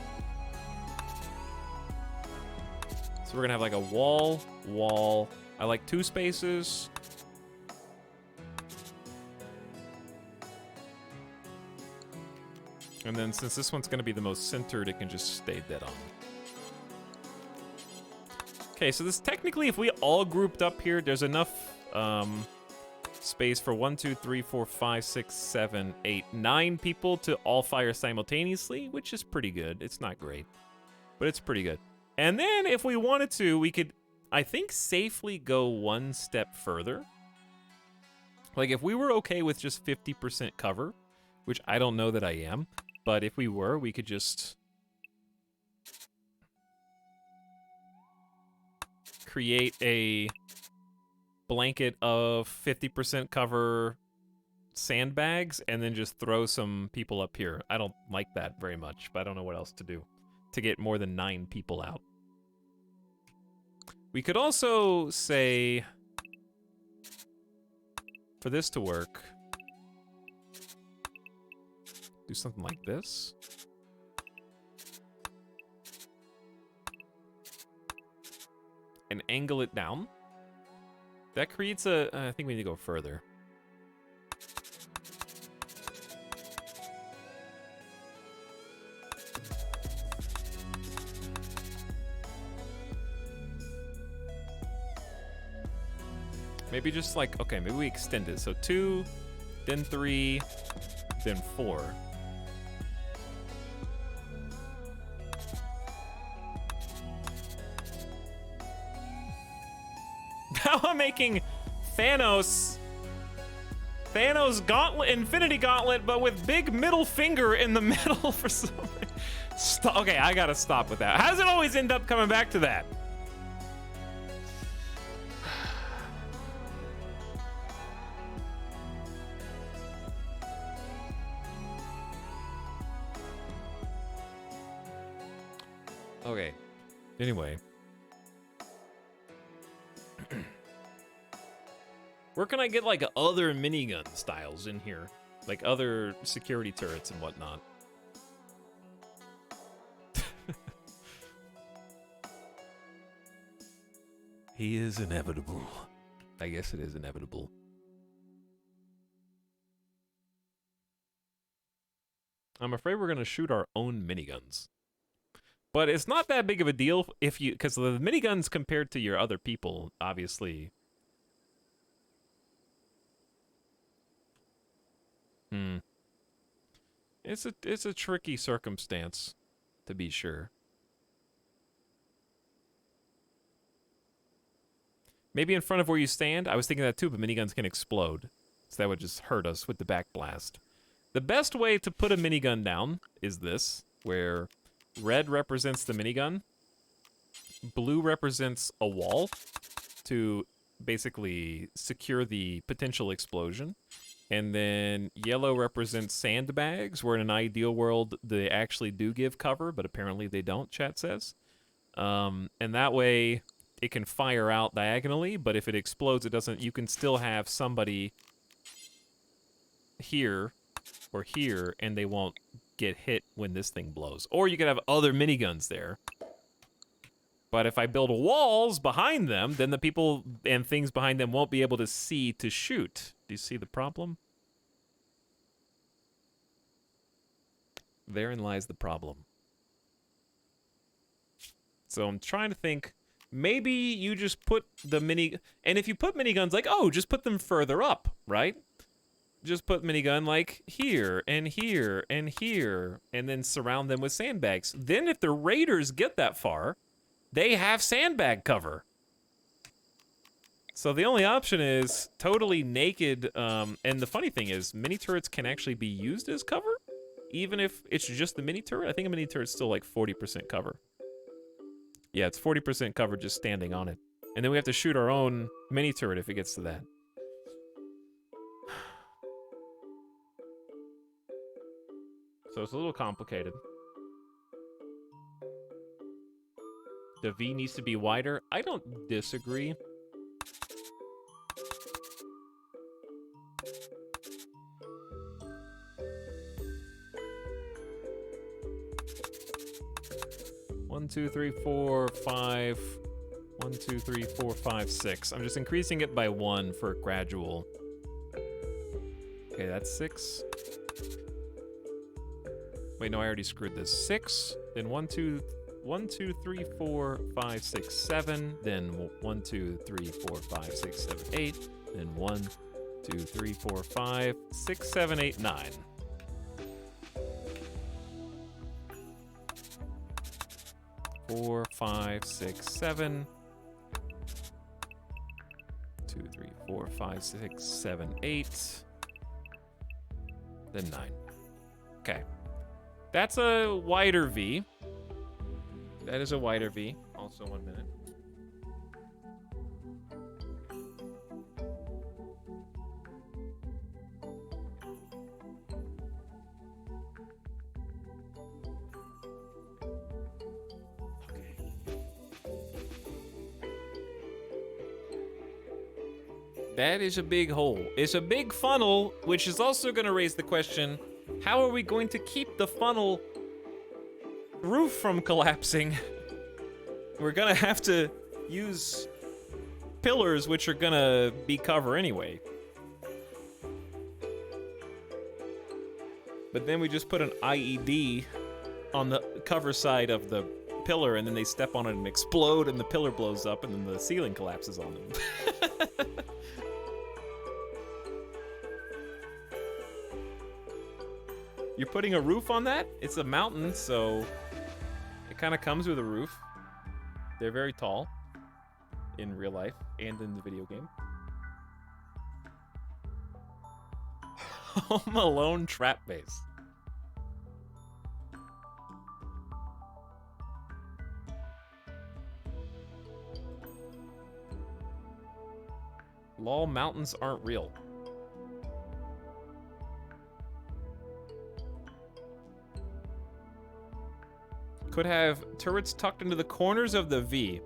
So we're going to have like a wall. I like 2 spaces. And then since this one's going to be the most centered, it can just stay dead on. Okay, so this technically, if we all grouped up here, there's enough space for 1, 2, 3, 4, 5, 6, 7, 8, 9 people to all fire simultaneously, which is pretty good. It's not great, but it's pretty good. And then if we wanted to, we could, I think, safely go one step further. Like if we were okay with just 50% cover, which I don't know that I am, but if we were, we could just create a blanket of 50% cover sandbags and then just throw some people up here. I don't like that very much, but I don't know what else to do to get more than 9 people out. We could also say, for this to work, do something like this. And angle it down. That creates a... I think we need to go further. Maybe just like... Okay, maybe we extend it. So 2, then 3, then 4. Now I'm making Thanos gauntlet, Infinity Gauntlet, but with big middle finger in the middle for some reason. Okay, I gotta stop with that. How does it always end up coming back to that? Okay, anyway. Where can I get, like, other minigun styles in here? Like, other security turrets and whatnot. He is inevitable. I guess it is inevitable. I'm afraid we're going to shoot our own miniguns. But it's not that big of a deal if you... Because the miniguns compared to your other people, obviously... It's a tricky circumstance, to be sure. Maybe in front of where you stand. I was thinking that too, but miniguns can explode. So that would just hurt us with the back blast. The best way to put a minigun down is this, where red represents the minigun, blue represents a wall to basically secure the potential explosion, and then yellow represents sandbags, where in an ideal world they actually do give cover, but apparently they don't, chat says. And that way it can fire out diagonally, but if it explodes, it doesn't. You can still have somebody here or here, and they won't get hit when this thing blows. Or you could have other miniguns there. But if I build walls behind them, then the people and things behind them won't be able to see to shoot. Do you see the problem? Therein lies the problem. So I'm trying to think, maybe you just put the and if you put miniguns like, oh, just put them further up, right? Just put minigun like here and here and here, and then surround them with sandbags. Then if the raiders get that far, they have sandbag cover. So the only option is totally naked, and the funny thing is, mini turrets can actually be used as cover, even if it's just the mini turret. I think a mini turret's still like 40% cover. Yeah, it's 40% cover just standing on it. And then we have to shoot our own mini turret if it gets to that. So it's a little complicated. The V needs to be wider. I don't disagree. One, two, three, four, five. 1, 2, 3, 4, 5, 6. I'm just increasing it by 1 for gradual. Okay, that's 6. Wait, no, I already screwed this. 6, then 1, 2, 3, 4, 5, 6, 7, then 1, 2, 3, 4, 5, 6, 7, 8, then 1, 2, 3, 4, 5, 6, 7, 8, 9. Four, 5, 6, 7. 2, 3, 4, 5, 6, 7, 8. Then 9. Okay. That's a wider V. That is a wider V. Also 1 minute. That is a big hole. It's a big funnel, which is also going to raise the question, how are we going to keep the funnel roof from collapsing? We're going to have to use pillars, which are going to be cover anyway. But then we just put an IED on the cover side of the pillar, and then they step on it and explode, and the pillar blows up, and then the ceiling collapses on them. You're putting a roof on that? It's a mountain, so it kind of comes with a roof. They're very tall in real life and in the video game. Home Alone trap base. Lol, mountains aren't real. Could have turrets tucked into the corners of the V.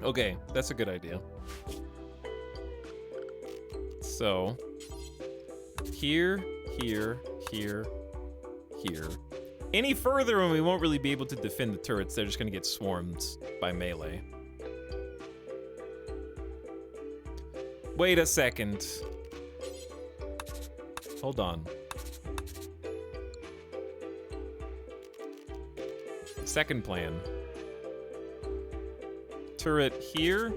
Okay, that's a good idea. So, here, here, here, here. Any further and we won't really be able to defend the turrets. They're just gonna get swarmed by melee. Wait a second. Hold on. Second plan. Turret here,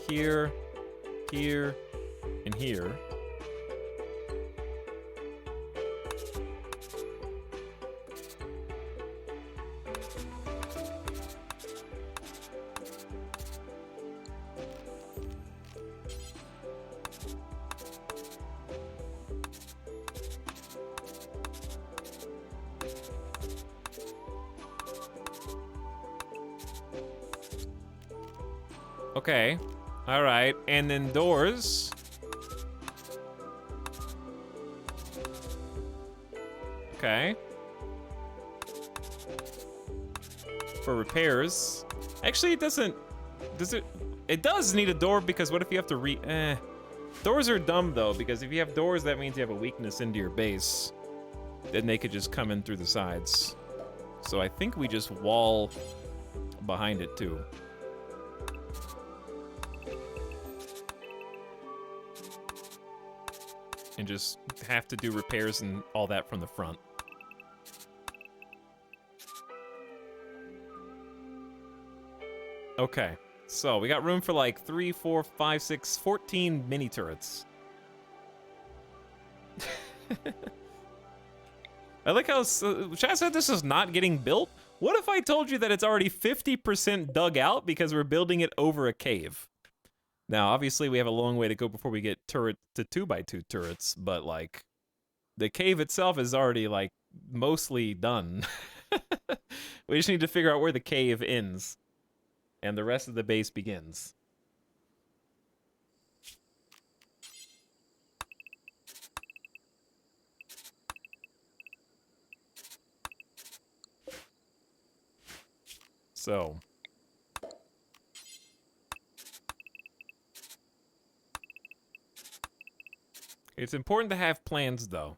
here, here, and here. Okay. All right. And then doors. Okay. For repairs. Actually, it doesn't. Does it? It does need a door because what if you have to Doors are dumb though, because if you have doors, that means you have a weakness into your base. Then they could just come in through the sides. So I think we just wall behind it too. And just have to do repairs and all that from the front. Okay, so we got room for like 3, 4, 5, 6, 14 mini turrets. I like how Chad said this is not getting built. What if I told you that it's already 50% dug out because we're building it over a cave? Now, obviously, we have a long way to go before we get turret to 2x2 turrets, but like, the cave itself is already like mostly done. We just need to figure out where the cave ends. And the rest of the base begins. So. It's important to have plans, though.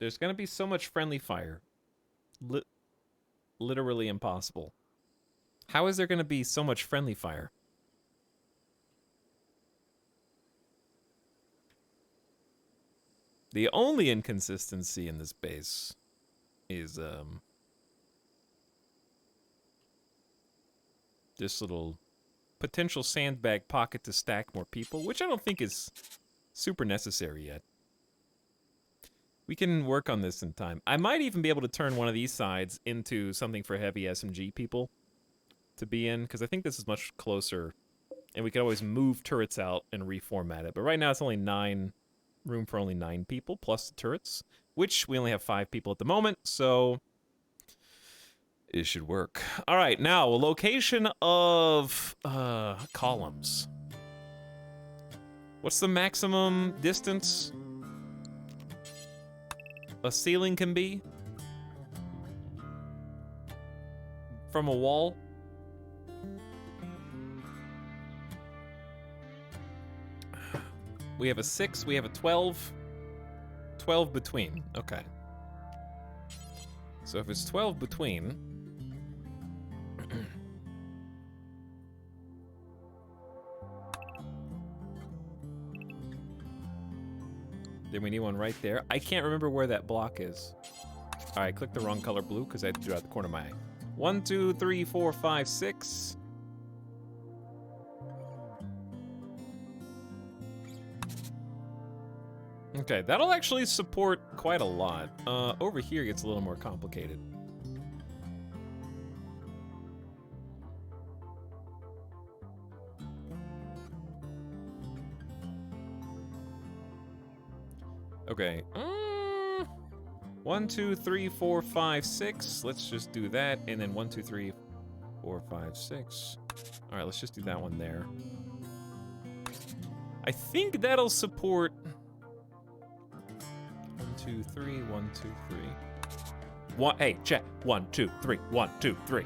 There's going to be so much friendly fire. Literally impossible. How is there going to be so much friendly fire? The only inconsistency in this base is this little potential sandbag pocket to stack more people, which I don't think is super necessary yet. We can work on this in time. I might even be able to turn one of these sides into something for heavy SMG people to be in, because I think this is much closer, and we could always move turrets out and reformat it. But right now it's only room for only 9 people, plus the turrets, which we only have 5 people at the moment, so it should work. All right, now, a location of columns. What's the maximum distance a ceiling can be from a wall? We have a 6, we have a 12. 12 between, okay. So if it's 12 between, then we need one right there. I can't remember where that block is. All right, click the wrong color blue because I had to do it out the corner of my eye. 1, 2, 3, 4, 5, 6. Okay, that'll actually support quite a lot. Over here gets a little more complicated. Okay. 1, 2, 3, 4, 5, 6. Let's just do that. And then 1, 2, 3, 4, 5, 6. All right, let's just do that one there. I think that'll support 1, 2, 3, 1, 2, 3. One, hey, check. 1, 2, 3, 1, 2, 3.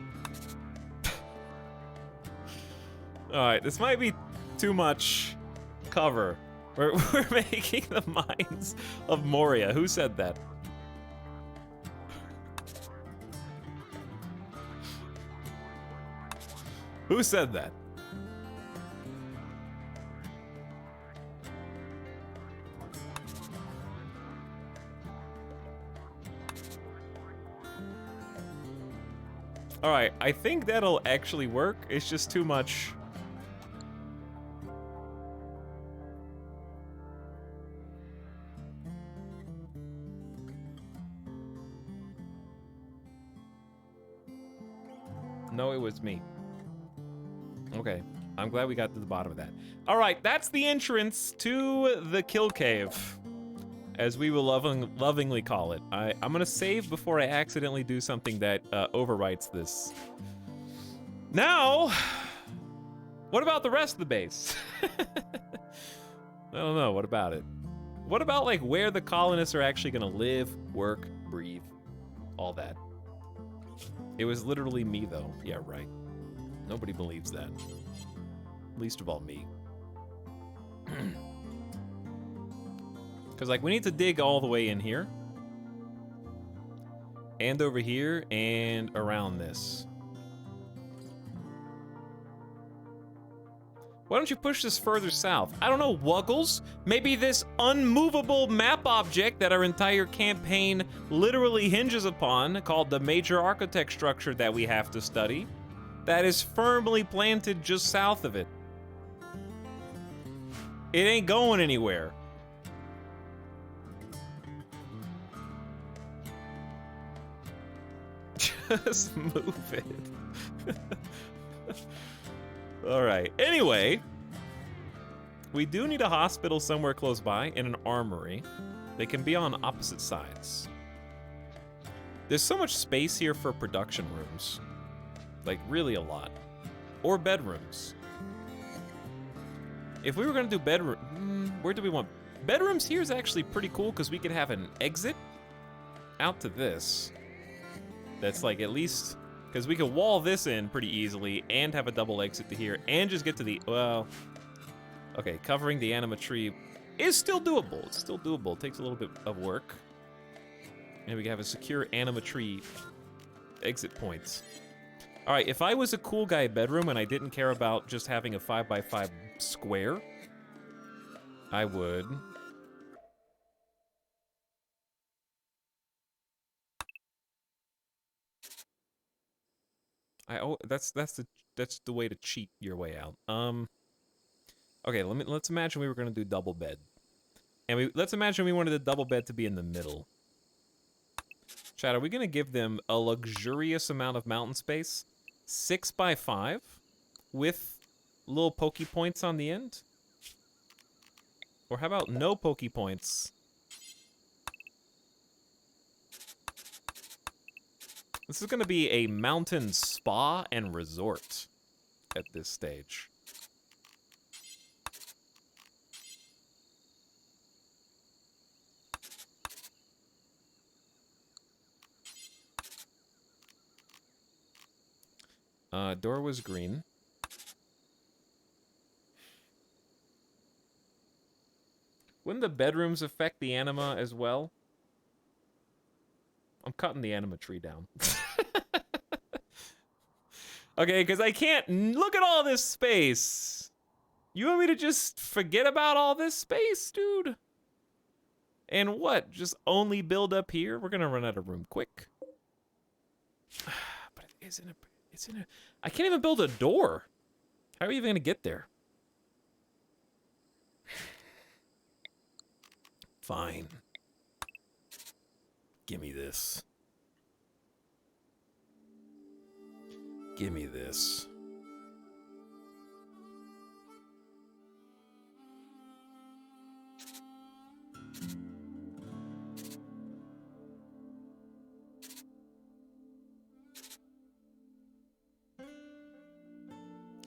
All right, this might be too much cover. We're making the mines of Moria. Who said that? Who said that? All right, I think that'll actually work. It's just too much. No, it was me. Okay, I'm glad we got to the bottom of that. All right, that's the entrance to the kill cave. as we will lovingly call it. I'm gonna save before I accidentally do something that overwrites this. Now, what about the rest of the base? I don't know, what about it? What about like where the colonists are actually gonna live, work, breathe, all that? It was literally me though. Yeah, right. Nobody believes that. Least of all me. Because like we need to dig all the way in here. And over here and around this. Why don't you push this further south? I don't know, Wuggles. Maybe this unmovable map object that our entire campaign literally hinges upon, called the major architect structure that we have to study, that is firmly planted just south of it. It ain't going anywhere. Just move it. All right. Anyway, we do need a hospital somewhere close by and an armory. They can be on opposite sides. There's so much space here for production rooms. Like, really a lot. Or bedrooms. If we were gonna do bedroom, where do we want? Bedrooms here is actually pretty cool because we could have an exit out to this. That's like at least, because we could wall this in pretty easily and have a double exit to here and just get to the, well, okay, covering the anima tree is still doable. It's still doable. It takes a little bit of work. And we can have a secure anima tree exit points. All right, if I was a cool guy bedroom and I didn't care about just having a 5x5 square, I would. That's the way to cheat your way out. Okay, let's imagine we were gonna do double bed, and let's imagine we wanted the double bed to be in the middle. Chad, are we gonna give them a luxurious amount of mountain space? 6x5 with little pokey points on the end? Or how about no pokey points? This is going to be a mountain spa and resort at this stage. Door was green. Wouldn't the bedrooms affect the anima as well? I'm cutting the anima tree down. Okay, because I can't look at all this space. You want me to just forget about all this space, dude? And what? Just only build up here? We're gonna run out of room quick. But it isn't a. I can't even build a door. How are you even gonna get there? Fine. Give me this. Give me this.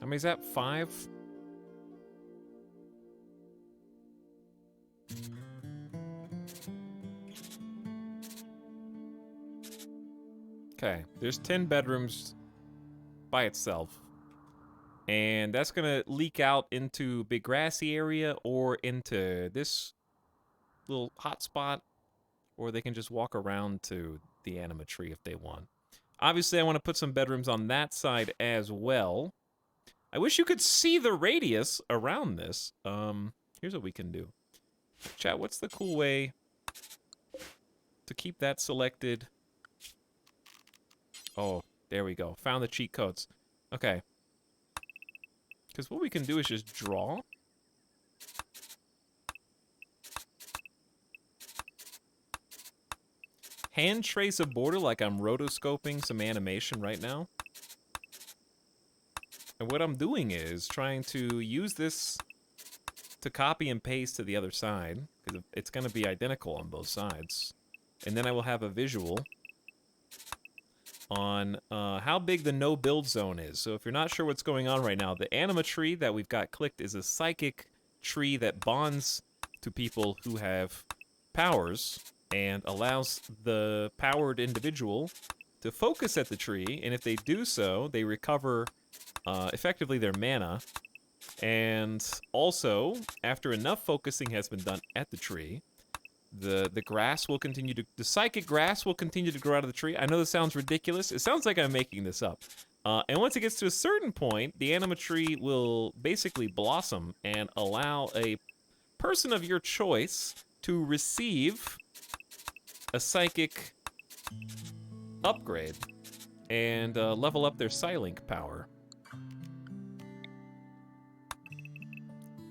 How many is that? 5? Okay, there's 10 bedrooms by itself. And that's gonna leak out into big grassy area or into this little hot spot, or they can just walk around to the anima tree if they want. Obviously, I want to put some bedrooms on that side as well. I wish you could see the radius around this. Here's what we can do. Chat, what's the cool way to keep that selected? Oh, there we go. Found the cheat codes. Okay. Because what we can do is just draw. Hand trace a border like I'm rotoscoping some animation right now. And what I'm doing is trying to use this to copy and paste to the other side, because it's going to be identical on both sides. And then I will have a visual on how big the no build zone is. So if you're not sure what's going on right now, the anima tree that we've got clicked is a psychic tree that bonds to people who have powers and allows the powered individual to focus at the tree, and if they do so, they recover effectively their mana. And also, after enough focusing has been done at the tree, the grass will continue to, the psychic grass will continue to grow out of the tree. I know this sounds ridiculous. It sounds like I'm making this up. And once it gets to a certain point, the anima tree will basically blossom and allow a person of your choice to receive a psychic upgrade and level up their Psylink power.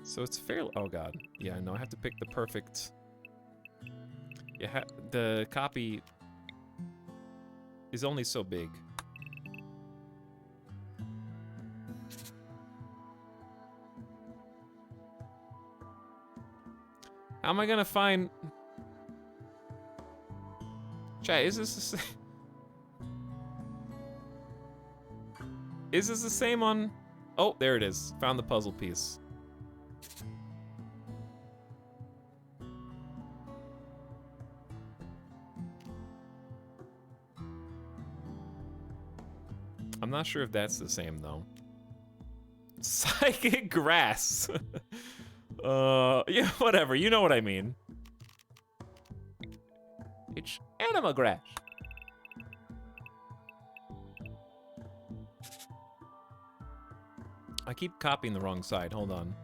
So it's fairly... Oh god. Yeah, no, I have to pick the perfect... Yeah, the copy is only so big. How am I gonna find... Chat, is this the same? Is this the same on... Oh, there it is. Found the puzzle piece. I'm not sure if that's the same, though. Psychic grass. Yeah, whatever. You know what I mean. It's anima grass. I keep copying the wrong side. Hold on.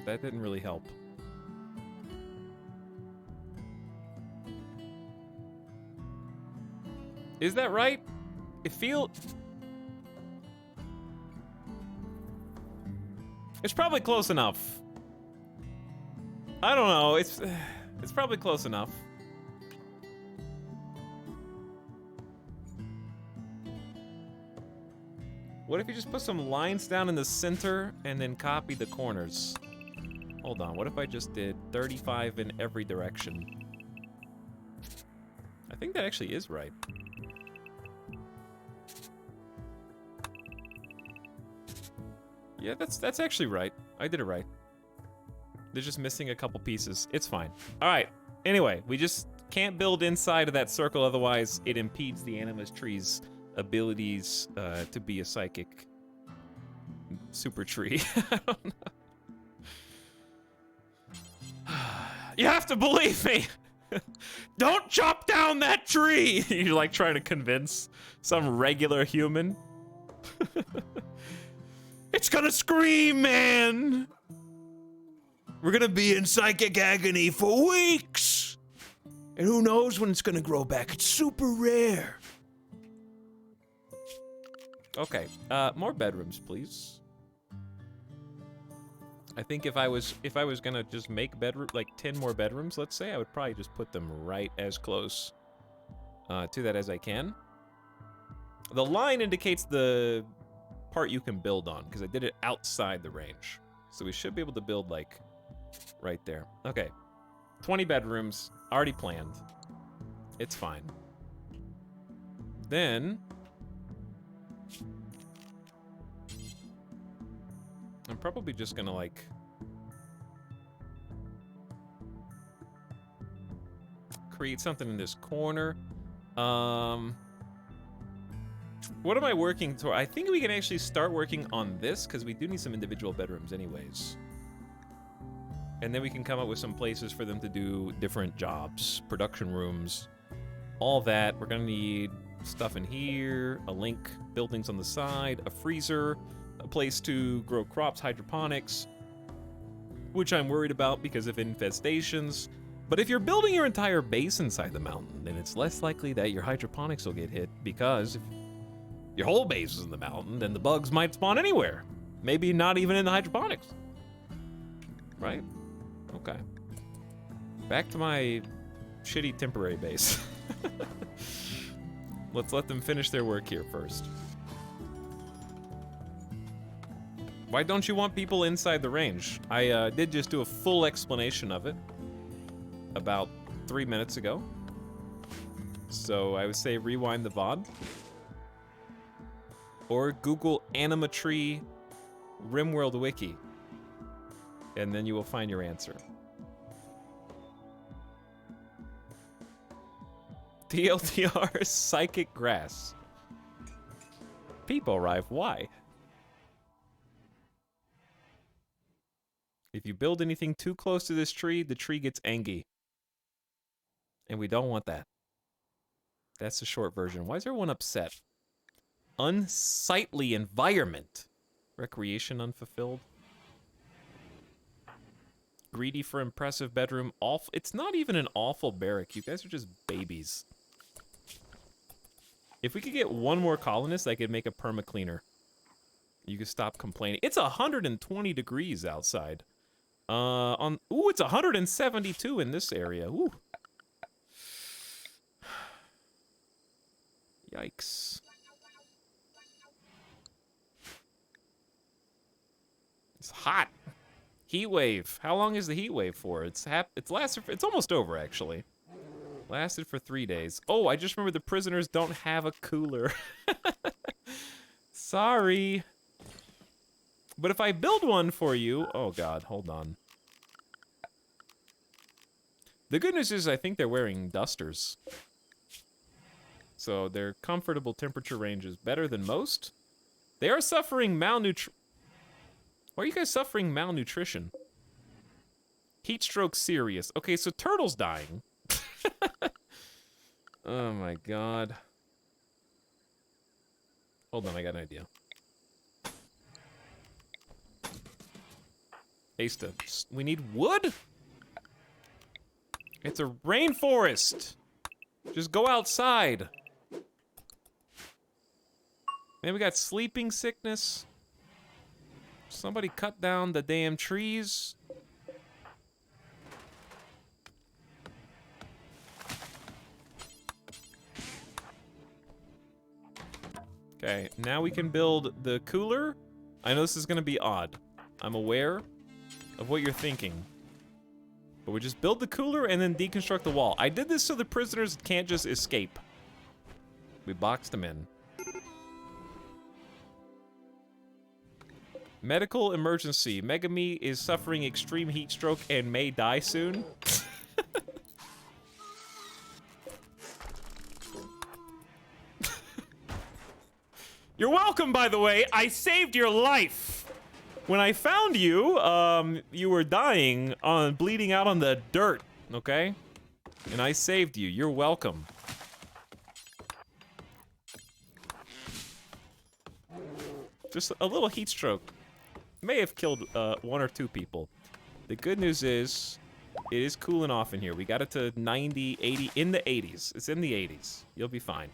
That didn't really help. Is that right? It feels... It's probably close enough. I don't know. It's probably close enough. What if you just put some lines down in the center and then copy the corners? Hold on. What if I just did 35 in every direction? I think that actually is right. Yeah, that's actually right. I did it right. They're just missing a couple pieces. It's fine. All right. Anyway, we just can't build inside of that circle, otherwise it impedes the animus tree's abilities to be a psychic super tree. I don't know. You have to believe me. Don't chop down that tree. You're like trying to convince some regular human. It's gonna scream, man! We're gonna be in psychic agony for weeks! And who knows when it's gonna grow back? It's super rare. Okay, more bedrooms, please. I think if I was gonna just make like 10 more bedrooms, let's say, I would probably just put them right as close to that as I can. The line indicates the part you can build on, because I did it outside the range. So we should be able to build, like, right there. Okay. 20 bedrooms, already planned. It's fine. Then... I'm probably just gonna, like... create something in this corner. What am I working toward? I think we can actually start working on this, because we do need some individual bedrooms anyways. And then we can come up with some places for them to do different jobs, production rooms, all that. We're gonna need stuff in here, a link, buildings on the side, a freezer, a place to grow crops, hydroponics, which I'm worried about because of infestations. But if you're building your entire base inside the mountain, then it's less likely that your hydroponics will get hit, because if your whole base is in the mountain, then the bugs might spawn anywhere. Maybe not even in the hydroponics. Right? Okay. Back to my shitty temporary base. Let's let them finish their work here first. Why don't you want people inside the range? I did just do a full explanation of it about 3 minutes ago. So I would say rewind the VOD. Or Google Animatree RimWorld Wiki. And then you will find your answer. TLDR Psychic Grass. People arrive. Why? If you build anything too close to this tree, the tree gets angry. And we don't want that. That's the short version. Why is everyone upset? Unsightly environment. Recreation unfulfilled. Greedy for impressive bedroom. Awful. It's not even an awful barrack. You guys are just babies. If we could get one more colonist, I could make a perma cleaner. You could stop complaining. It's 120 degrees outside. Ooh, it's 172 in this area. Ooh. Yikes. It's hot. Heat wave. How long is the heat wave for? It's almost over actually. Lasted for 3 days. Oh, I just remember the prisoners don't have a cooler. Sorry. But if I build one for you, oh god, hold on. The good news is I think they're wearing dusters. So their comfortable temperature range is better than most. They are suffering malnutrition. Why are you guys suffering malnutrition? Heat stroke serious. Okay, so turtle's dying. Oh my god. Hold on, I got an idea. Asta, we need wood? It's a rainforest. Just go outside. Man, we got sleeping sickness. Somebody cut down the damn trees. Okay, now we can build the cooler. I know this is gonna be odd. I'm aware of what you're thinking. But we just build the cooler and then deconstruct the wall. I did this so the prisoners can't just escape. We boxed them in. Medical emergency. Megami is suffering extreme heat stroke and may die soon. You're welcome, by the way. I saved your life. When I found you, you were dying bleeding out on the dirt, okay? And I saved you. You're welcome. Just a little heat stroke. May have killed 1 or 2 people. The good news is, it is cooling off in here. We got it to 90, 80, in the 80s. It's in the 80s. You'll be fine.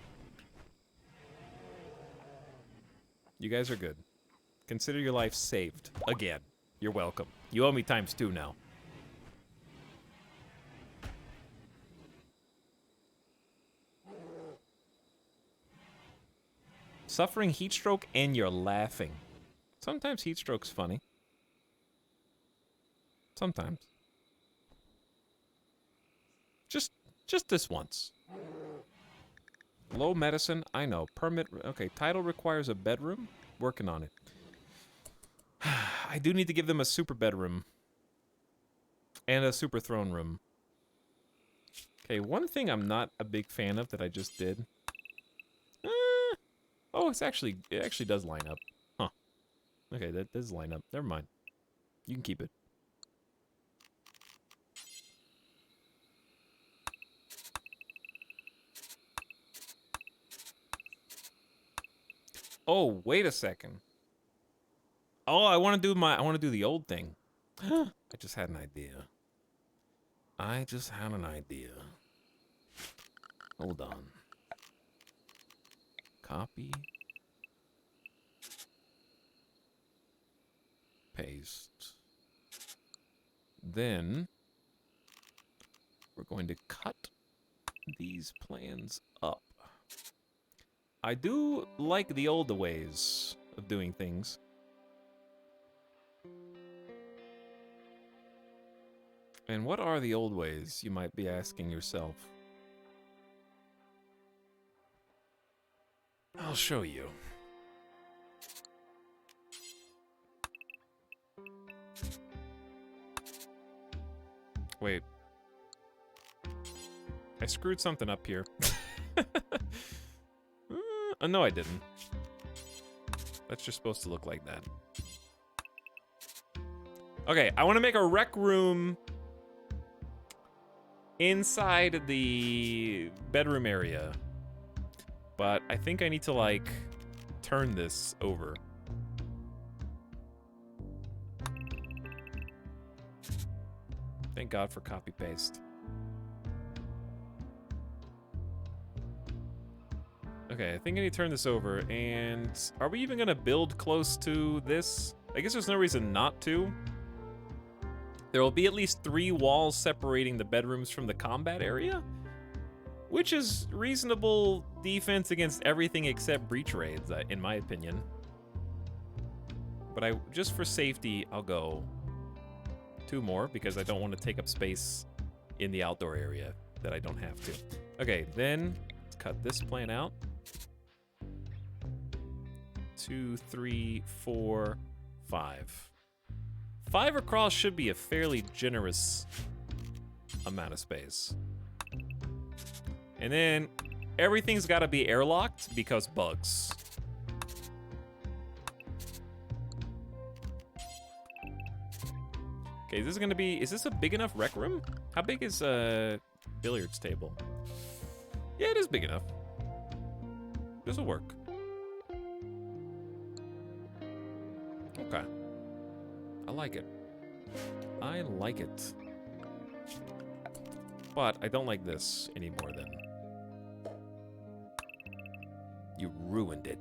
You guys are good. Consider your life saved. Again. You're welcome. You owe me ×2 now. Suffering heat stroke and you're laughing. Sometimes heat stroke's funny. Sometimes. Just this once. Low medicine, I know. Permit, okay, title requires a bedroom. Working on it. I do need to give them a super bedroom. And a super throne room. Okay, one thing I'm not a big fan of that I just did. Oh, it actually does line up. Huh. Okay, that does line up. Never mind. You can keep it. Oh, wait a second. Oh, I want to do the old thing. I just had an idea. Hold on. Copy. Paste. Then we're going to cut these plans up. I do like the old ways of doing things. And what are the old ways, you might be asking yourself? I'll show you. Wait. I screwed something up here. No, I didn't. That's just supposed to look like that. Okay, I want to make a rec room inside the bedroom area. But I think I need to, like, turn this over. Thank God for copy-paste. Okay, I think I need to turn this over, and are we even gonna build close to this? I guess there's no reason not to. There will be at least 3 walls separating the bedrooms from the combat area, which is reasonable defense against everything except breach raids, in my opinion. But just for safety, I'll go 2 more, because I don't want to take up space in the outdoor area that I don't have to. Okay, then let's cut this plan out. 2, 3, 4, 5. 5 across should be a fairly generous amount of space. And then everything's got to be airlocked because bugs. Okay, is this a big enough rec room? How big is a billiards table? Yeah, it is big enough. This'll work. Okay. I like it. I like it. But I don't like this anymore then. You ruined it.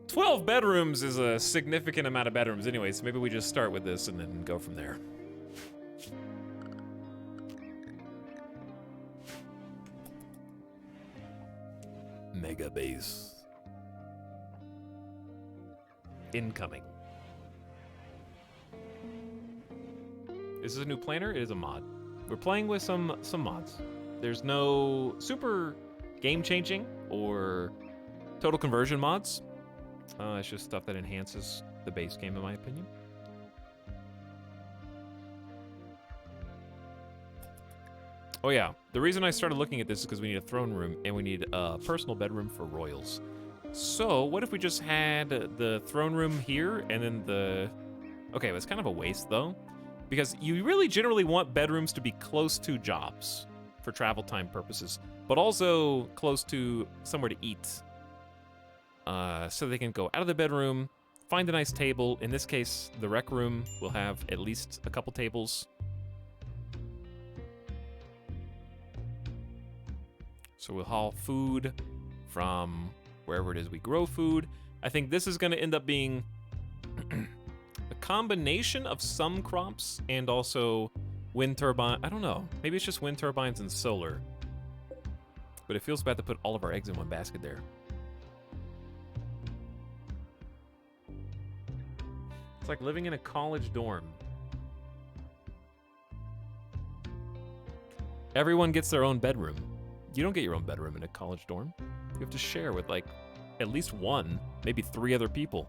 12 bedrooms is a significant amount of bedrooms anyway, so maybe we just start with this and then go from there. Mega base. Incoming. Is this a new planner? It is a mod. We're playing with some mods. There's no super game-changing or total conversion mods. It's just stuff that enhances the base game, in my opinion. Oh yeah, the reason I started looking at this is because we need a throne room and we need a personal bedroom for royals. So what if we just had the throne room here and then the... Okay, well, it's kind of a waste though, because you really generally want bedrooms to be close to jobs for travel time purposes, but also close to somewhere to eat. So they can go out of the bedroom, find a nice table. In this case, the rec room will have at least a couple tables. So we'll haul food from wherever it is we grow food. I think this is going to end up being a combination of some crops and also wind turbine. I don't know. Maybe it's just wind turbines and solar. But it feels bad to put all of our eggs in one basket there. It's like living in a college dorm. Everyone gets their own bedroom. You don't get your own bedroom in a college dorm. You have to share with, like, at least 1, maybe 3 other people.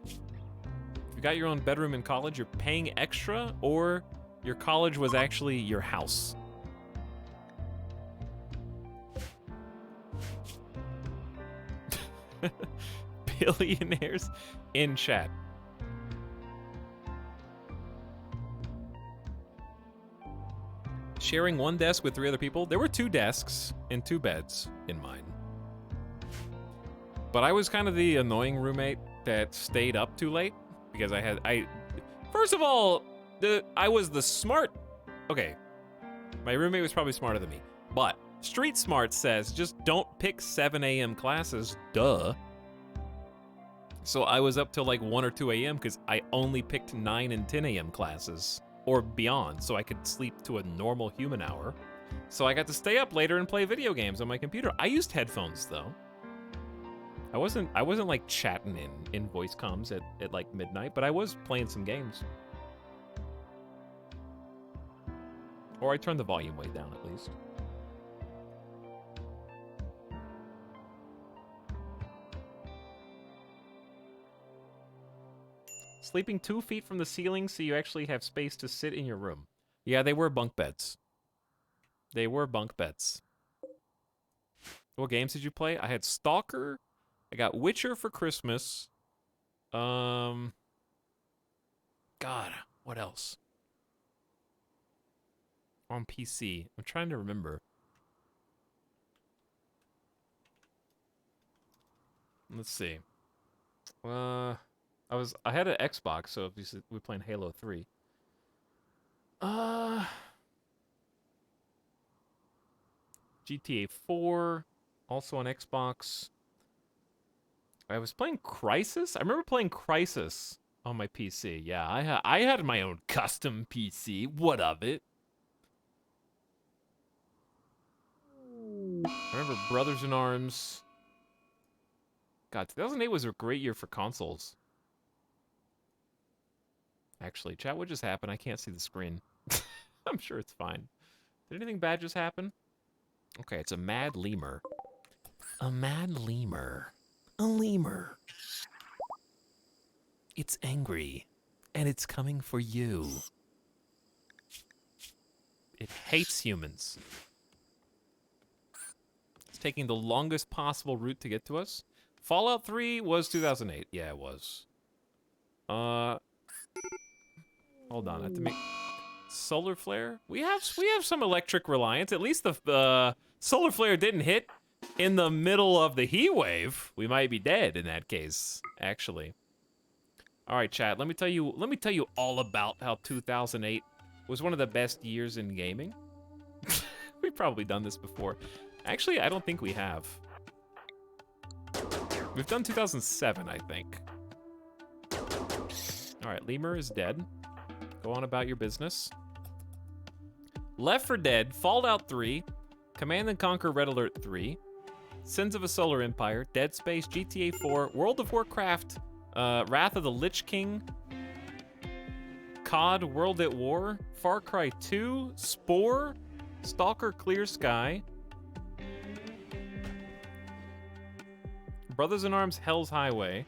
If you got your own bedroom in college, you're paying extra, or your college was actually your house. Billionaires in chat. Sharing 1 desk with 3 other people. There were 2 desks and 2 beds in mine. But I was kind of the annoying roommate that stayed up too late because first of all, I was the smart. Okay, my roommate was probably smarter than me, but Street Smart says just don't pick 7 a.m. classes, duh. So I was up till like 1 or 2 a.m. because I only picked 9 and 10 a.m. classes or beyond, so I could sleep to a normal human hour. So I got to stay up later and play video games on my computer. I used headphones though. I wasn't like chatting in voice comms at like midnight, but I was playing some games. Or I turned the volume way down at least. Sleeping 2 feet from the ceiling so you actually have space to sit in your room. Yeah, they were bunk beds. They were bunk beds. What games did you play? I had Stalker. I got Witcher for Christmas. God, what else? On PC. I'm trying to remember. Let's see. I had an Xbox, so obviously we're playing Halo 3. GTA 4, also on Xbox. I was playing Crysis. I remember playing Crysis on my PC. Yeah, I had my own custom PC. What of it? I remember Brothers in Arms. God, 2008 was a great year for consoles. Actually, chat, what just happened? I can't see the screen. I'm sure it's fine. Did anything bad just happen? Okay, it's a mad lemur. A mad lemur. A lemur. It's angry, and it's coming for you. It hates humans. It's taking the longest possible route to get to us. Fallout 3 was 2008. Yeah, it was. Hold on, I have to make solar flare. We have some electric reliance. At least the solar flare didn't hit in the middle of the heat wave. We might be dead in that case, actually. All right, chat. Let me tell you all about how 2008 was one of the best years in gaming. We've probably done this before. Actually, I don't think we have. We've done 2007, I think. All right, lemur is dead. Go on about your business. Left 4 Dead, Fallout 3, Command & Conquer Red Alert 3, Sins of a Solar Empire, Dead Space, GTA 4, World of Warcraft, Wrath of the Lich King, COD World at War, Far Cry 2, Spore, Stalker Clear Sky, Brothers in Arms Hell's Highway,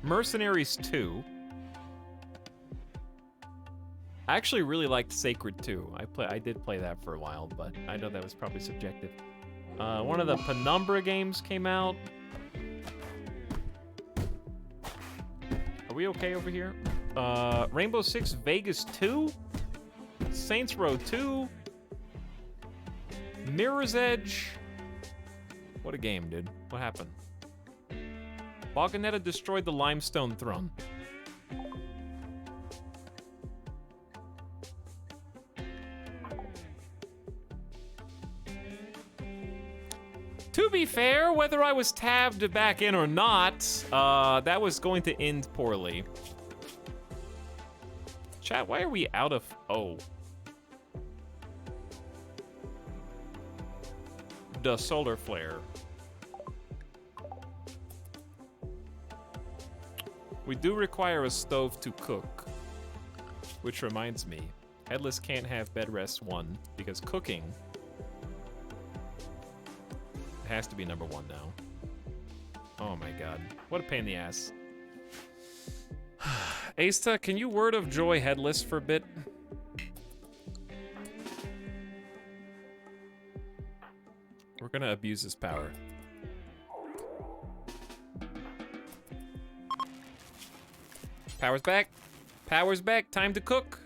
Mercenaries 2. I actually really liked Sacred 2. I did play that for a while, but I know that was probably subjective. One of the Penumbra games came out. Are we okay over here? Rainbow Six Vegas 2? Saints Row 2? Mirror's Edge? What a game, dude. What happened? Boganetta destroyed the Limestone Throne. To be fair, whether I was tabbed back in or not, that was going to end poorly. Chat, why are we out of... Oh. The solar flare. We do require a stove to cook. Which reminds me, Headless can't have bed rest 1 because cooking has to be number 1 now. Oh my god. What a pain in the ass. Asta, can you word of joy Headless for a bit? We're gonna abuse his power. Power's back. Power's back. Time to cook.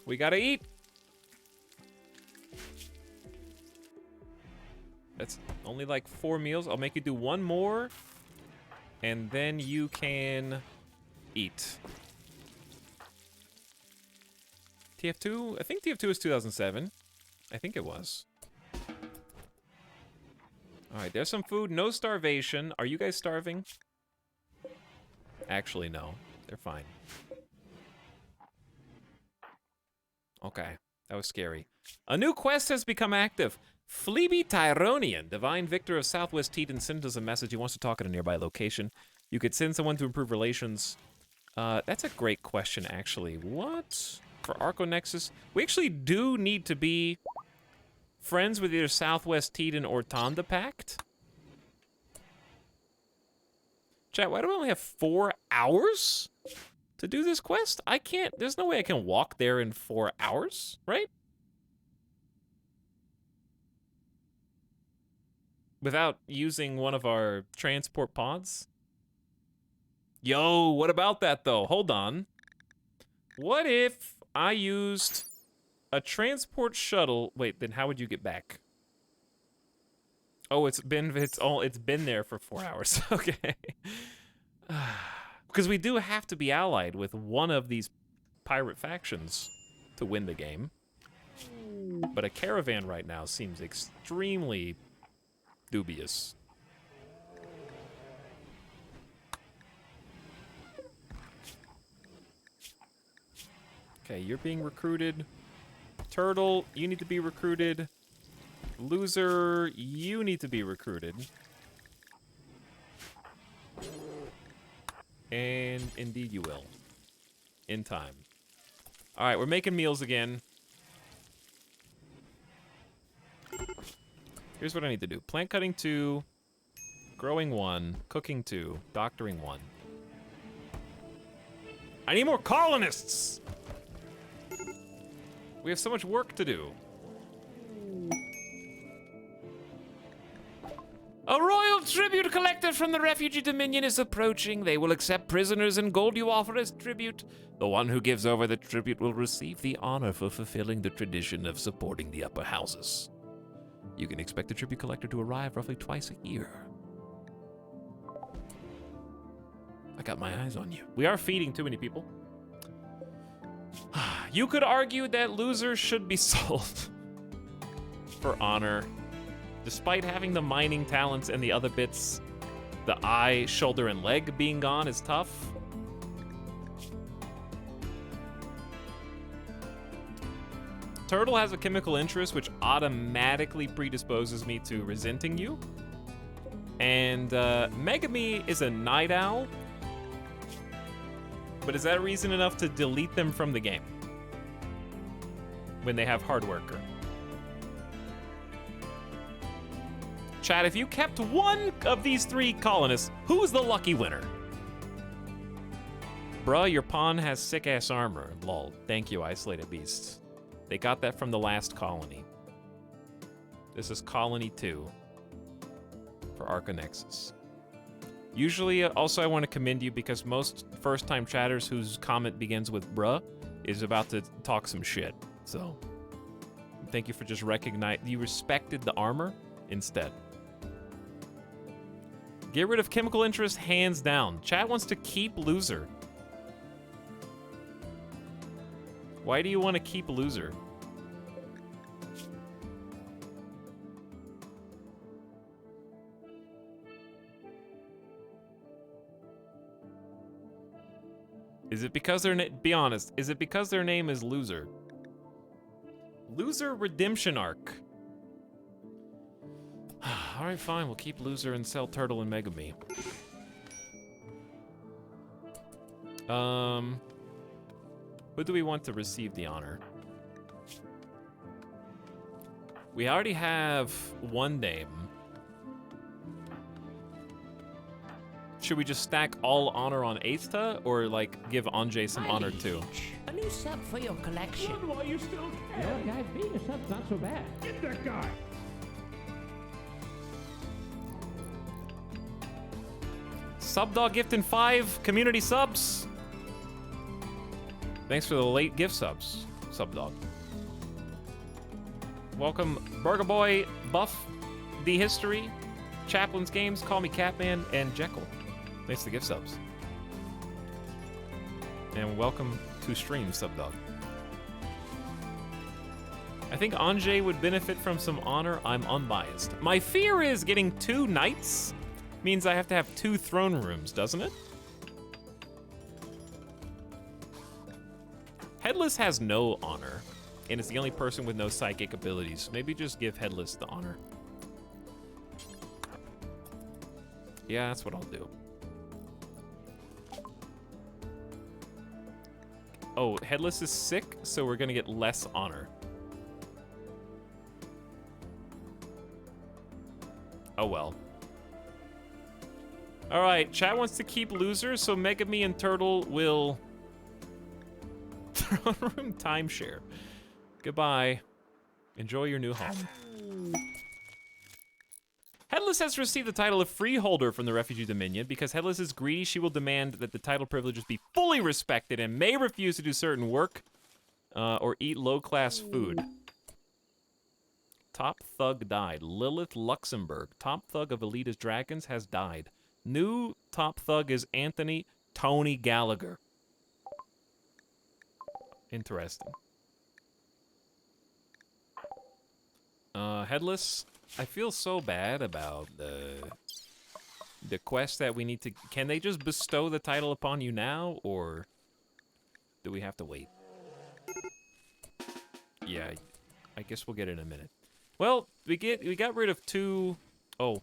We gotta eat. That's only like 4 meals. I'll make you do 1 more. And then you can eat. TF2? I think TF2 was 2007. I think it was. Alright, there's some food. No starvation. Are you guys starving? Actually, no. They're fine. Okay. That was scary. A new quest has become active. Phlebe Tyronian, Divine Victor of Southwest Teton, sent us a message. He wants to talk at a nearby location. You could send someone to improve relations. That's a great question, actually. What? For Arconexus? We actually do need to be friends with either Southwest Teton or Tonda Pact. Chat, why do we only have 4 hours to do this quest? I can't, there's no way I can walk there in 4 hours, right? Without using one of our transport pods? Yo, what about that though? Hold on. What if I used a transport shuttle? Wait, then how would you get back? Oh, it's been there for 4 hours. Okay. Because we do have to be allied with one of these pirate factions to win the game. But a caravan right now seems extremely dubious. Okay, you're being recruited. Turtle, you need to be recruited. Loser, you need to be recruited. And indeed you will. In time. Alright, we're making meals again. Here's what I need to do. Plant cutting 2, growing 1, cooking 2, doctoring 1. I need more colonists! We have so much work to do. A royal tribute collected from the refugee dominion is approaching. They will accept prisoners and gold you offer as tribute. The one who gives over the tribute will receive the honor for fulfilling the tradition of supporting the upper houses. You can expect the tribute collector to arrive roughly twice a year. I got my eyes on you. We are feeding too many people. You could argue that losers should be sold for honor. Despite having the mining talents and the other bits, the eye, shoulder, and leg being gone is tough. Turtle has a chemical interest which automatically predisposes me to resenting you. And Megami is a night owl. But is that reason enough to delete them from the game? When they have hard worker. Chat, if you kept one of these 3 colonists, who's the lucky winner? Bruh, your pawn has sick-ass armor. Lol. Thank you, Isolated Beasts. They got that from the last colony. This is Colony 2 for Arconexus. Usually, also, I want to commend you because most first-time chatters whose comment begins with bruh is about to talk some shit. So, thank you for just recognizing you respected the armor instead. Get rid of chemical interest, hands down. Chat wants to keep loser. Why do you want to keep loser? Is it because their be honest, is it because their name is Loser? Loser Redemption Arc. Alright, fine, we'll keep Loser and sell Turtle and Megami. Who do we want to receive the honor? We already have one name. Should we just stack all honor on Aista, or like give Anjay some honor too? A new sub for your collection. Run while you still You can. know, guys, being a sub's not so bad. Get that guy. Subdog gifting 5 community subs. Thanks for the late gift subs, Subdog. Welcome, Burger Boy, Buff, The History, Chaplin's Games, Call Me Catman, and Jekyll. Thanks for the gift subs. And welcome to stream, Subdog. I think Anjay would benefit from some honor. I'm unbiased. My fear is getting 2 knights means I have to have 2 throne rooms, doesn't it? Headless has no honor. And it's the only person with no psychic abilities. Maybe just give Headless the honor. Yeah, that's what I'll do. Oh, Headless is sick, so we're gonna get less honor. Oh well. Alright, chat wants to keep Loser, so Megami and Turtle will... Throne room timeshare. Goodbye. Enjoy your new home. Headless has received the title of freeholder from the Refugee Dominion. Because Headless is greedy, she will demand that the title privileges be fully respected and may refuse to do certain work or eat low-class food. Top thug died. Lilith Luxembourg, top thug of Elite's Dragons, has died. New top thug is Anthony Tony Gallagher. Interesting. Headless, I feel so bad about the quest that we need to... Can they just bestow the title upon you now, or do we have to wait? Yeah, I guess we'll get it in a minute. Well, we got rid of two... Oh.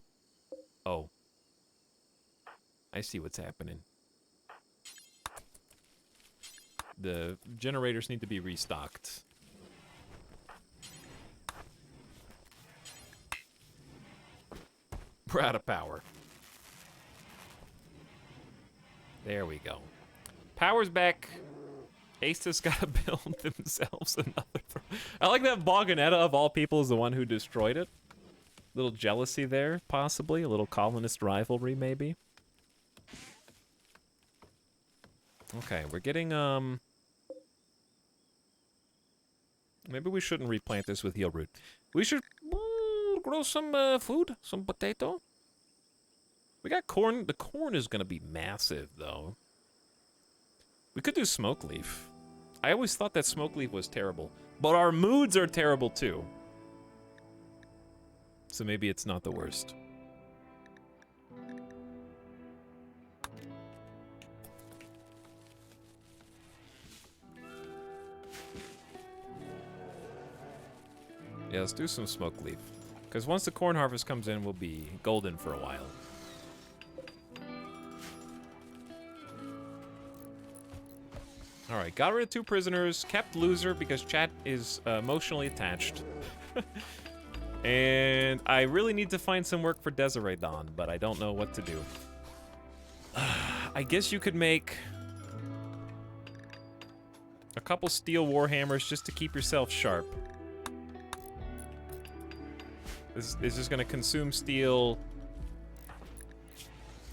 I see what's happening. The generators need to be restocked. We're out of power. There we go. Power's back. Asta's gotta build themselves another throne. I like that Boganetta, of all people, is the one who destroyed it. Little jealousy there, possibly. A little colonist rivalry, maybe. Okay, we're getting, maybe we shouldn't replant this with heel root. We should grow some food, some potato. We got corn. The corn is gonna be massive, though. We could do smoke leaf. I always thought that smoke leaf was terrible. But our moods are terrible, too. So maybe it's not the worst. Yeah, let's do some smoke leaf. Because once the corn harvest comes in, we'll be golden for a while. Alright, got rid of 2 prisoners, kept Loser because chat is emotionally attached. And I really need to find some work for Desiree Dawn, but I don't know what to do. I guess you could make a couple steel warhammers just to keep yourself sharp. This is just gonna consume steel.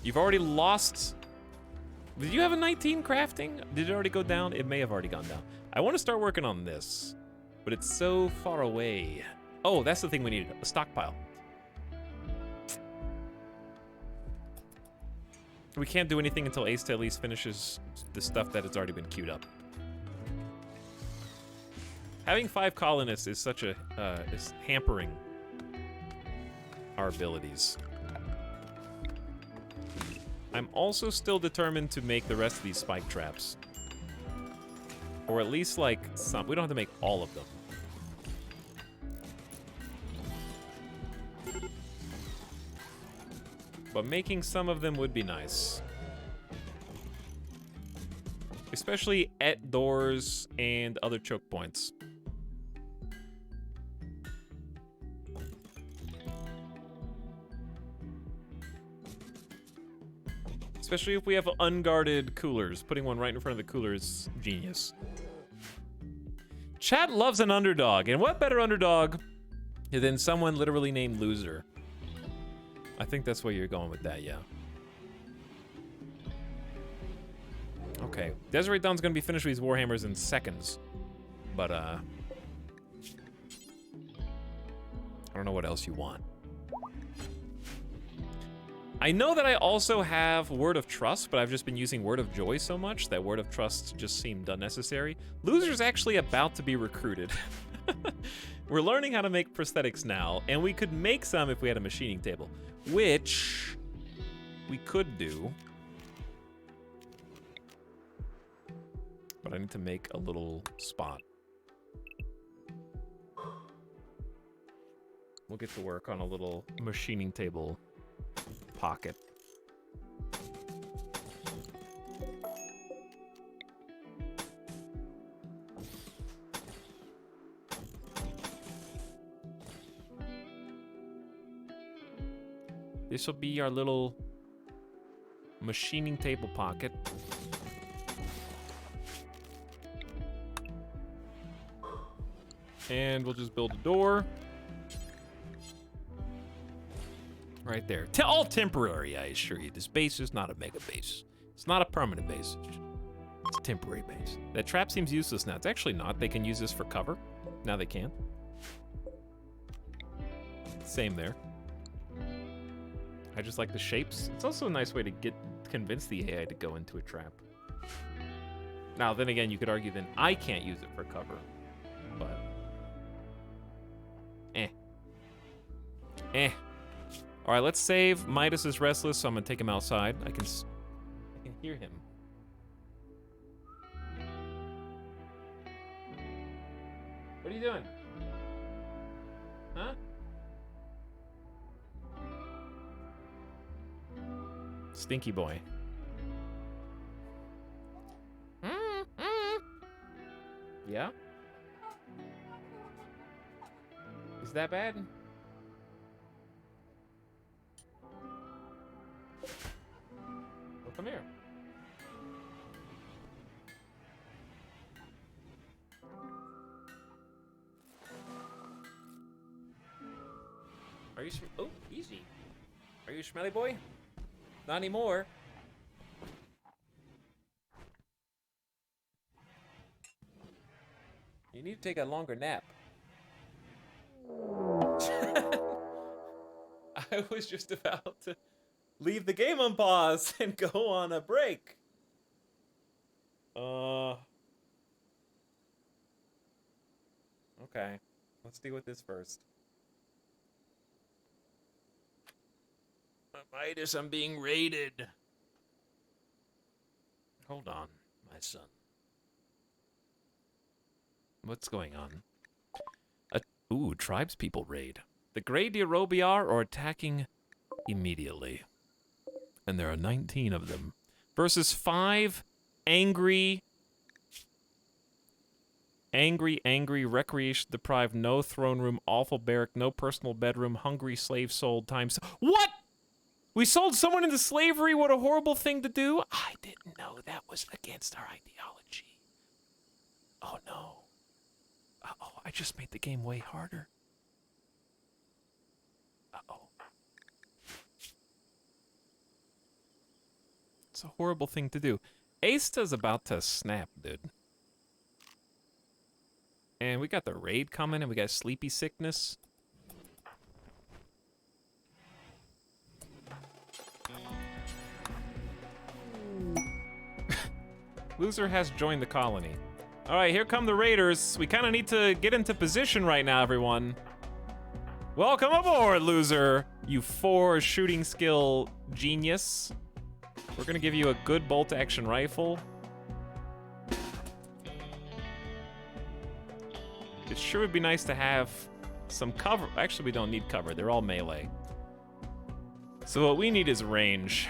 You've already lost... Did you have a 19 crafting? Did it already go down? It may have already gone down. I want to start working on this, but it's so far away. Oh, that's the thing we needed, a stockpile. We can't do anything until Ace at least finishes the stuff that has already been queued up. Having 5 colonists is such a, is hampering our abilities. I'm also still determined to make the rest of these spike traps. Or at least, like, some. We don't have to make all of them. But making some of them would be nice. Especially at doors and other choke points. Especially if we have unguarded coolers. Putting one right in front of the cooler is genius. Chat loves an underdog, and what better underdog than someone literally named Loser? I think that's where you're going with that, yeah. Okay, Desiree Dawn's gonna be finished with these warhammers in seconds. But, I don't know what else you want. I know that I also have Word of Trust, but I've just been using Word of Joy so much that Word of Trust just seemed unnecessary. Loser's actually about to be recruited. We're learning how to make prosthetics now, and we could make some if we had a machining table, which we could do. But I need to make a little spot. we'll get to work on a little machining table pocket. This will be our little machining table pocket. And we'll just build a door. Right there. All temporary, I assure you. This base is not a mega base. It's not a permanent base. It's a temporary base. That trap seems useless now. It's actually not. They can use this for cover. Now they can. Same there. I just like the shapes. It's also a nice way to convince the AI to go into a trap. Now, then again, you could argue then I can't use it for cover. But... All right, let's save. Midas is restless, so I'm gonna take him outside. I can hear him. What are you doing? Huh? Stinky boy. Yeah? Is that bad? Well, come here. Are you oh, easy. Are you a smelly boy? Not anymore. You need to take a longer nap. I was just about to leave the game on pause and go on a break. Okay. Let's deal with this first. Midas, I'm being raided. Hold on, my son. What's going on? Ooh, tribespeople raid. The Grey Derobiar are attacking immediately. And there are 19 of them. Versus 5 angry, recreation deprived, no throne room, awful barrack, no personal bedroom, hungry slave sold times. What? We sold someone into slavery? What a horrible thing to do. I didn't know that was against our ideology. Oh no. Uh-oh, I just made the game way harder. Uh-oh. It's a horrible thing to do. Asta's about to snap, dude. And we got the raid coming, and we got sleepy sickness. Loser has joined the colony. All right, here come the raiders. We kind of need to get into position right now, everyone. Welcome aboard, loser. You 4 shooting skill genius. We're gonna give you a good bolt action rifle. It sure would be nice to have some cover. Actually, we don't need cover. They're all melee. So what we need is range.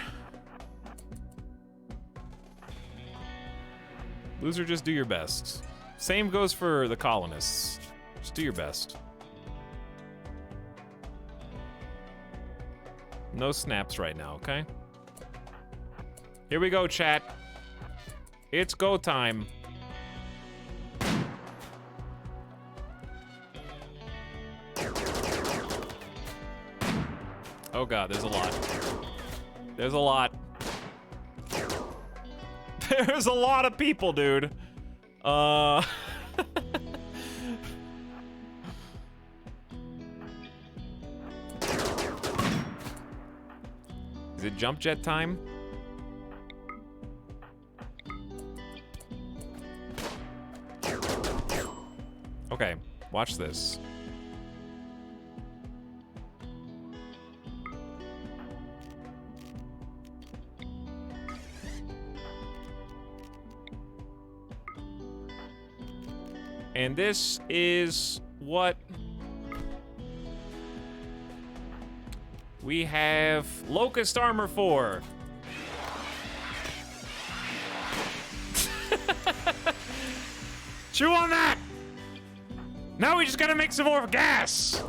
Loser, just do your best. Same goes for the colonists. Just do your best. No snaps right now, okay? Here we go, chat. It's go time. Oh god, there's a lot. There's a lot. There's a lot of people, dude. Is it jump jet time? Okay, watch this. And this is what We have Locust Armor 4. Chew on that! Now we just gotta make some more gas!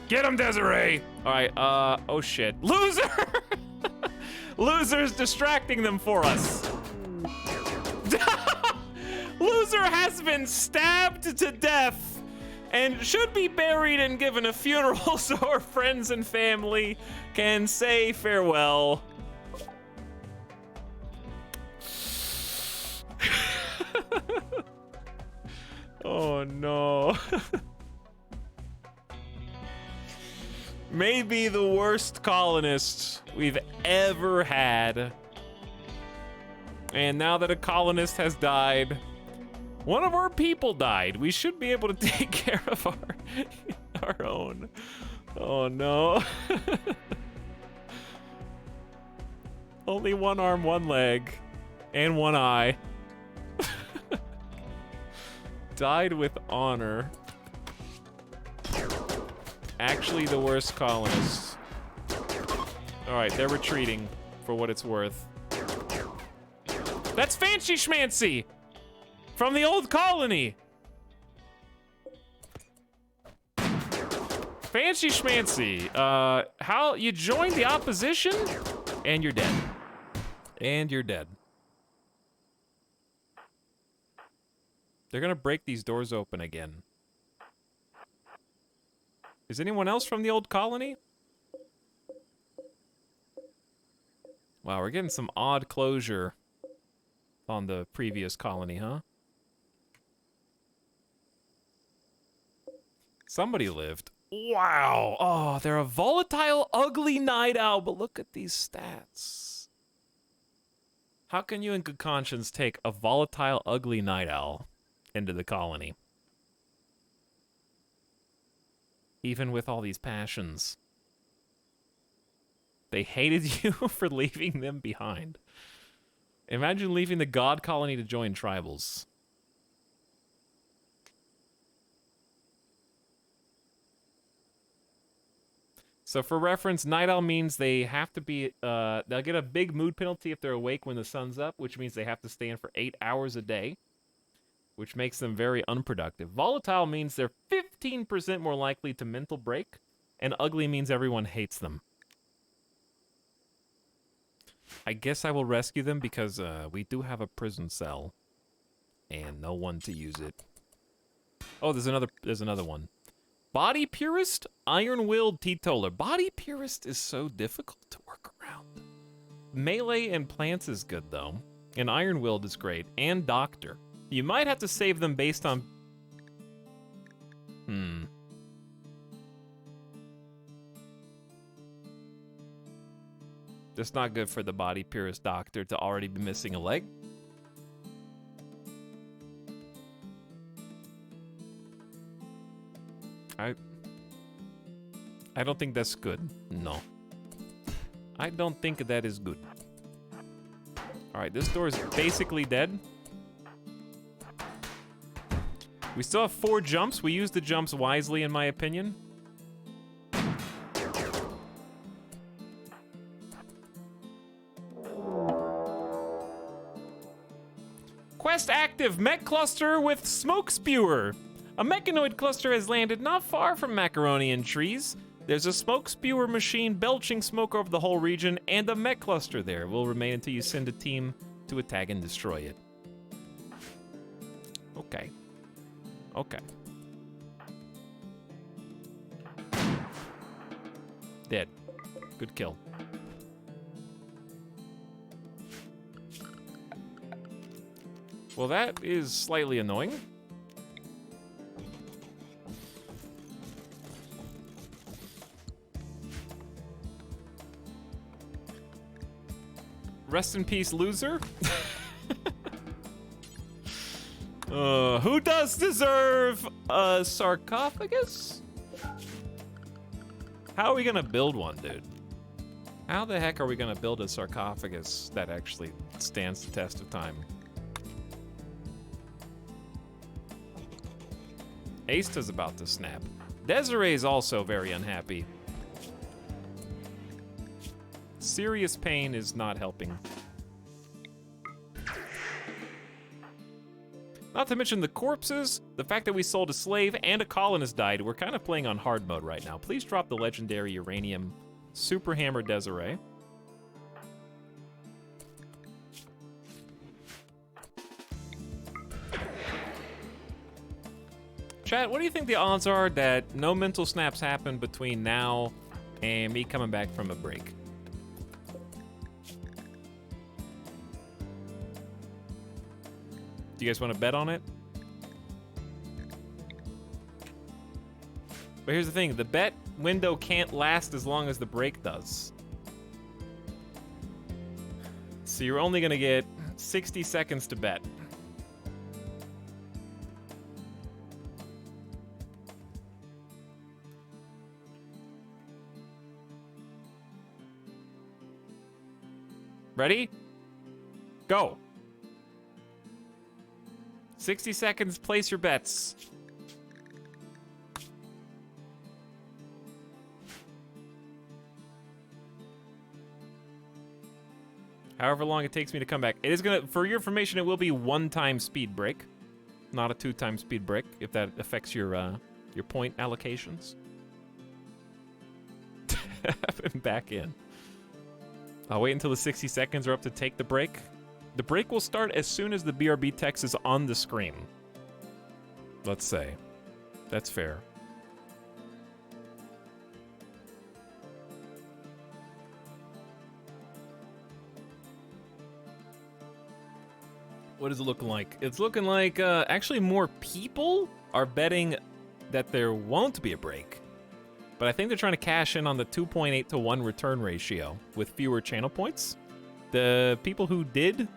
Get him, Desiree! Alright, oh shit. Loser! Loser's distracting them for us. Loser has been stabbed to death and should be buried and given a funeral so our friends and family can say farewell. Oh no. Maybe the worst colonists we've ever had. And now that a colonist has died, one of our people died. We should be able to take care of our own. Oh no. Only one arm, one leg, and one eye. Died with honor. Actually the worst colonists. Alright, they're retreating for what it's worth. That's Fancy Schmancy! From the old colony! Fancy Schmancy, how you joined the opposition? And you're dead. And you're dead. They're gonna break these doors open again. Is anyone else from the old colony? Wow, we're getting some odd closure on the previous colony, huh? Somebody lived. Wow. Oh, they're a volatile, ugly night owl, but look at these stats. How can you in good conscience take a volatile, ugly night owl into the colony? Even with all these passions. They hated you for leaving them behind. Imagine leaving the god colony to join tribals. So for reference, night owl means they have to be, they'll get a big mood penalty if they're awake when the sun's up, which means they have to stay in for 8 hours a day, which makes them very unproductive. Volatile means they're 15% more likely to mental break, and ugly means everyone hates them. I guess I will rescue them because we do have a prison cell and no one to use it. Oh, there's another one. Body Purist, Iron-Willed Teetotaler. Body Purist is so difficult to work around. Melee and Plants is good though, and Iron-Willed is great, and Doctor. You might have to save them based on... That's not good for the Body Purist Doctor to already be missing a leg. I don't think that's good. No. I don't think that is good. Alright, this door is basically dead. We still have 4 jumps. We used the jumps wisely, in my opinion. Quest active, mech cluster with smoke spewer. A mechanoid cluster has landed not far from Macaronian trees. There's a smoke spewer machine belching smoke over the whole region, and a mech cluster there will remain until you send a team to attack and destroy it. Okay. Okay. Dead. Good kill. Well, that is slightly annoying. Rest in peace, loser. Who does deserve a sarcophagus? How are we gonna build one, dude? How the heck are we gonna build a sarcophagus that actually stands the test of time? Aista's about to snap. Desiree's also very unhappy. Serious pain is not helping. Not to mention the corpses, the fact that we sold a slave and a colonist died. We're kind of playing on hard mode right now. Please drop the legendary uranium super hammer Desiree. Chat, what do you think the odds are that no mental snaps happen between now and me coming back from a break? Do you guys want to bet on it? But here's the thing, the bet window can't last as long as the break does. So you're only gonna get 60 seconds to bet. Ready? Go. 60 seconds, place your bets. However long it takes me to come back. It is gonna, for your information, it will be 1-time speed break, not a 2-time speed break, if that affects your point allocations. I'm back in. I'll wait until the 60 seconds are up to take the break. The break will start as soon as the BRB text is on the screen. Let's say. That's fair. What is it looking like? It's looking like actually more people are betting that there won't be a break. But I think they're trying to cash in on the 2.8 to 1 return ratio with fewer channel points. The people who did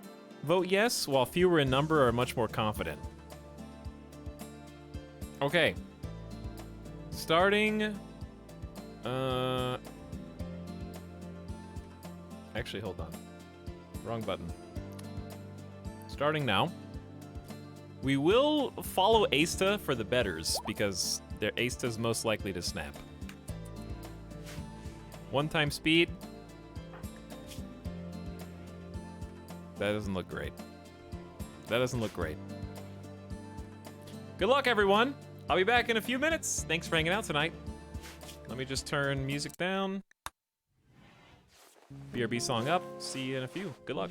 vote yes, while fewer in number, are much more confident. Okay. Starting... Actually, hold on. Wrong button. Starting now. We will follow Aista for the betters, because Aista's most likely to snap. 1-time speed. That doesn't look great. That doesn't look great. Good luck, everyone. I'll be back in a few minutes. Thanks for hanging out tonight. Let me just turn music down. BRB song up. See you in a few. Good luck.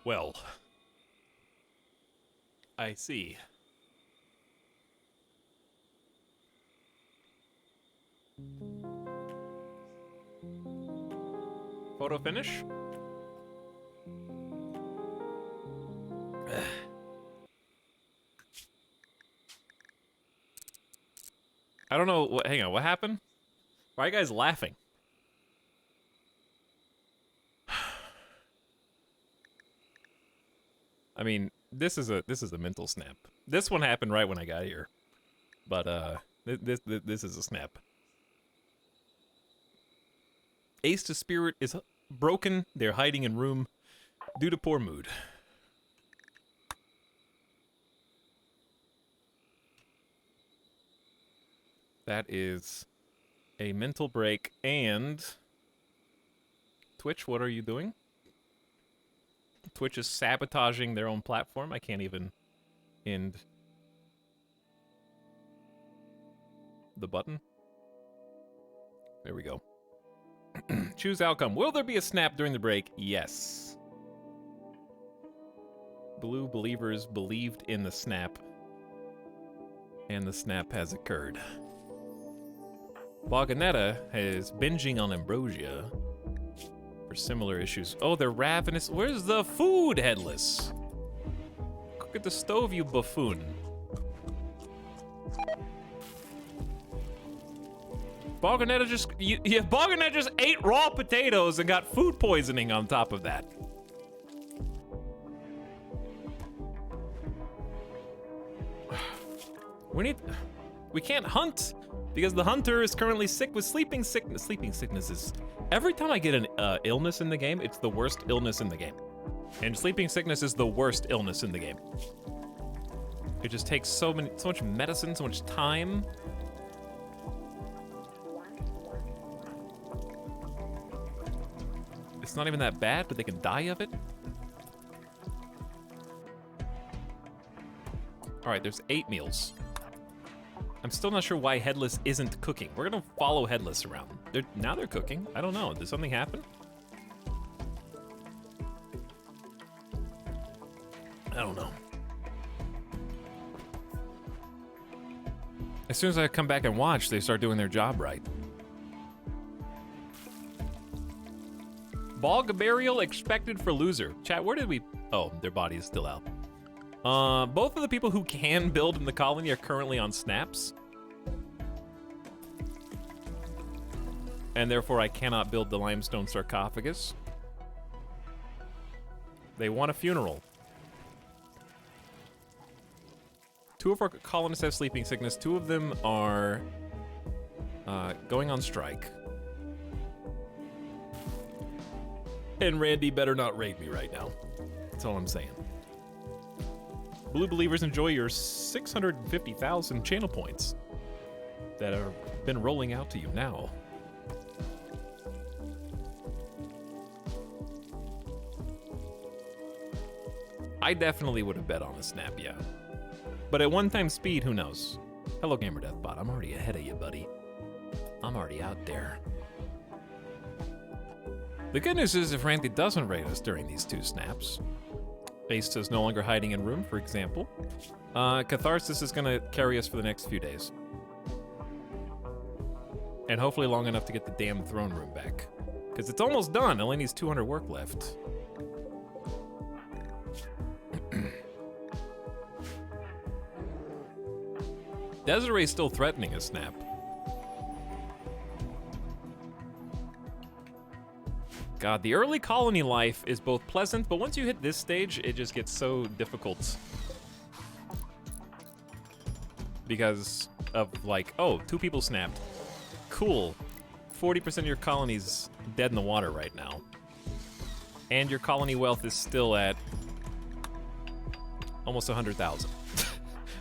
Well, I see. Photo finish? I don't know. Hang on. What happened? Why are you guys laughing? I mean, this is a mental snap. This one happened right when I got here, but this is a snap. Ace to Spirit is broken. They're hiding in room due to poor mood. That is a mental break. And Twitch, what are you doing? Twitch is sabotaging their own platform. I can't even end the button. There we go. Choose outcome. Will there be a snap during the break? Yes. Blue believers believed in the snap, and the snap has occurred. Boganetta is binging on ambrosia for similar issues. Oh, they're ravenous. Where's the food, Headless? Cook at the stove, you buffoon. Boganetta Boganetta just ate raw potatoes and got food poisoning on top of that. We can't hunt because the hunter is currently sick with sleeping sickness. Sleeping sickness is, every time I get an illness in the game, it's the worst illness in the game. And sleeping sickness is the worst illness in the game. It just takes so much medicine, so much time. It's not even that bad, but they can die of it. All right, there's 8 meals. I'm still not sure why Headless isn't cooking. We're gonna follow Headless around. Now they're cooking. I don't know. Did something happen? I don't know. As soon as I come back and watch, they start doing their job right. Bog burial expected for loser. Chat, where did we... Oh, their body is still out. Both of the people who can build in the colony are currently on snaps. And therefore, I cannot build the limestone sarcophagus. They want a funeral. 2 of our colonists have sleeping sickness. 2 of them are going on strike. And Randy better not raid me right now. That's all I'm saying. Blue Believers, enjoy your 650,000 channel points that have been rolling out to you now. I definitely would have bet on a snap, yeah. But at 1 time speed, who knows? Hello, GamerDeathBot. I'm already ahead of you, buddy. I'm already out there. The good news is if Randy doesn't raid us during these 2 snaps, Ace is no longer hiding in room, for example, Catharsis is going to carry us for the next few days. And hopefully long enough to get the damn throne room back. Because it's almost done. It only needs 200 work left. Desiree's still threatening a snap. God, the early colony life is both pleasant, but once you hit this stage, it just gets so difficult. Because of like, oh, 2 people snapped. Cool. 40% of your colony's dead in the water right now. And your colony wealth is still at almost 100,000.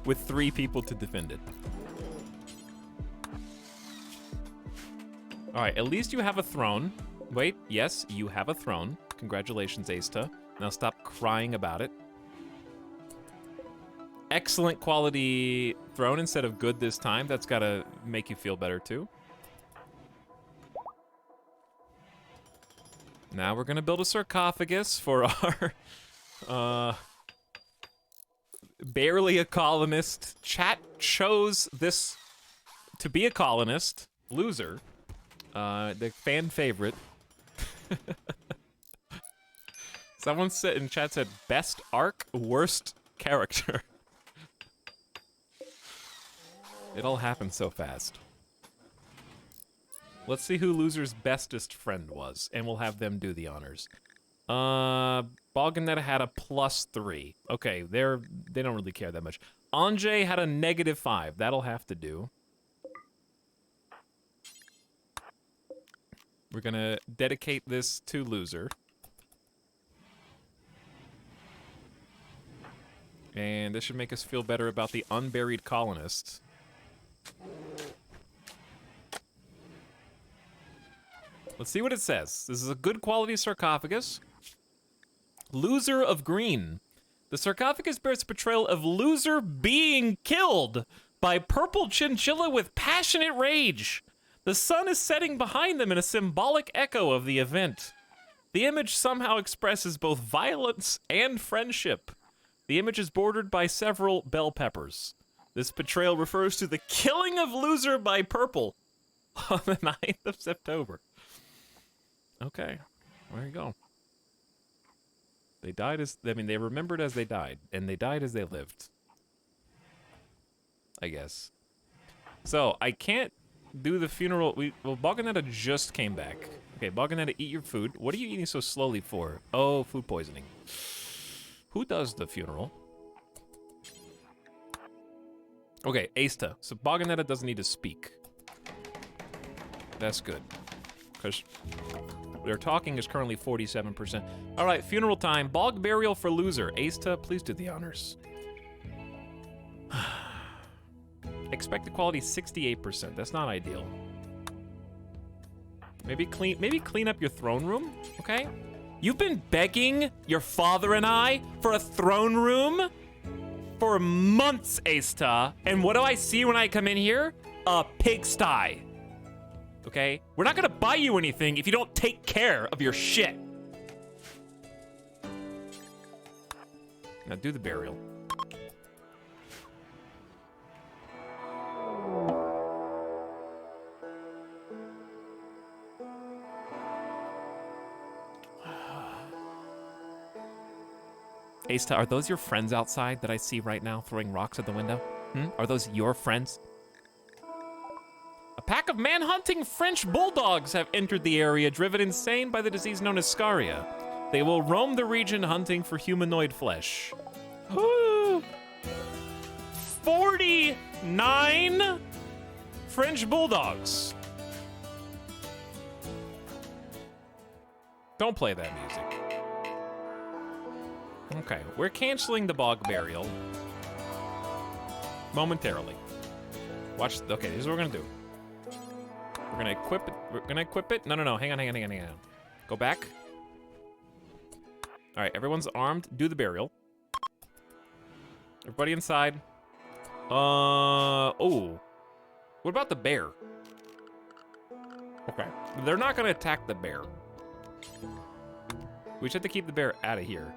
With 3 people to defend it. All right, at least you have a throne. Wait, yes, you have a throne. Congratulations, Asta. Now stop crying about it. Excellent quality throne instead of good this time. That's gotta make you feel better too. Now we're gonna build a sarcophagus for our, barely a colonist. Chat chose this to be a colonist. Loser. The fan favorite. Someone said in chat said best arc, worst character. It all happened so fast. Let's see who loser's bestest friend was, and we'll have them do the honors. Balganetta had a +3. Okay, they don't really care that much. Anjay had a -5. That'll have to do. We're gonna dedicate this to loser. And this should make us feel better about the unburied colonists. Let's see what it says. This is a good quality sarcophagus. Loser of green. The sarcophagus bears a portrayal of loser being killed by purple chinchilla with passionate rage. The sun is setting behind them in a symbolic echo of the event. The image somehow expresses both violence and friendship. The image is bordered by several bell peppers. This portrayal refers to the killing of loser by purple on the 9th of September. Okay, there you go. They died as, I mean, they remembered as they died, and they died as they lived. I guess. So, I can't do the funeral. Well, Balganetta just came back. Okay, Balganetta, eat your food. What are you eating so slowly for? Oh, food poisoning. Who does the funeral? Okay, Asta. So Balganetta doesn't need to speak. That's good. Because their talking is currently 47%. All right, funeral time. Bog burial for loser. Asta, please do the honors. Expected quality 68%. That's not ideal. Maybe clean up your throne room, okay? You've been begging your father and I for a throne room for months, Asta. And what do I see when I come in here? A pigsty. Okay? We're not gonna buy you anything if you don't take care of your shit. Now do the burial. Asta, are those your friends outside that I see right now throwing rocks at the window? Are those your friends? A pack of man-hunting French bulldogs have entered the area, driven insane by the disease known as scaria. They will roam the region hunting for humanoid flesh. 49 French bulldogs. Don't play that music. Okay, we're canceling the bog burial momentarily. Watch. Okay, this is what we're gonna do. We're gonna equip it. We're gonna equip it. No. Hang on. Go back. All right, everyone's armed. Do the burial. Everybody inside. Oh. What about the bear? Okay. They're not gonna attack the bear. We just have to keep the bear out of here.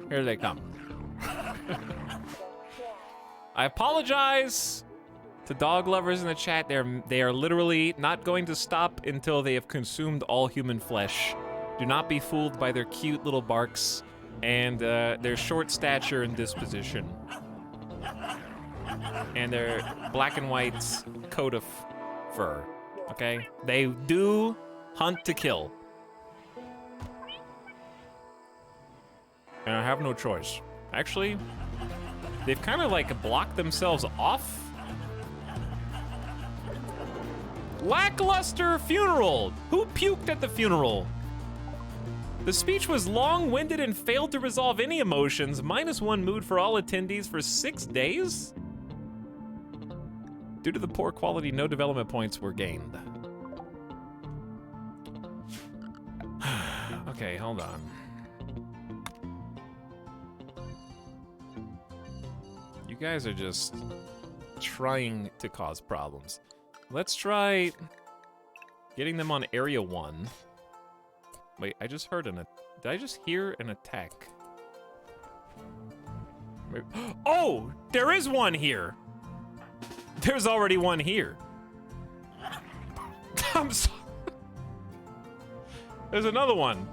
Here they come. I apologize to dog lovers in the chat. They are literally not going to stop until they have consumed all human flesh. Do not be fooled by their cute little barks and their short stature and disposition. And their black and white coat of fur, okay? They do hunt to kill. And I have no choice. Actually, they've kind of like blocked themselves off. Lackluster funeral. Who puked at the funeral? The speech was long-winded and failed to resolve any emotions. -1 mood for all attendees for 6 days? Due to the poor quality, no development points were gained. Okay, hold on. You guys are just trying to cause problems. Let's try getting them on Area 1. Wait, I just heard did I just hear an attack? Wait. Oh, there is one here. There's already one here. I'm sorry. There's another one.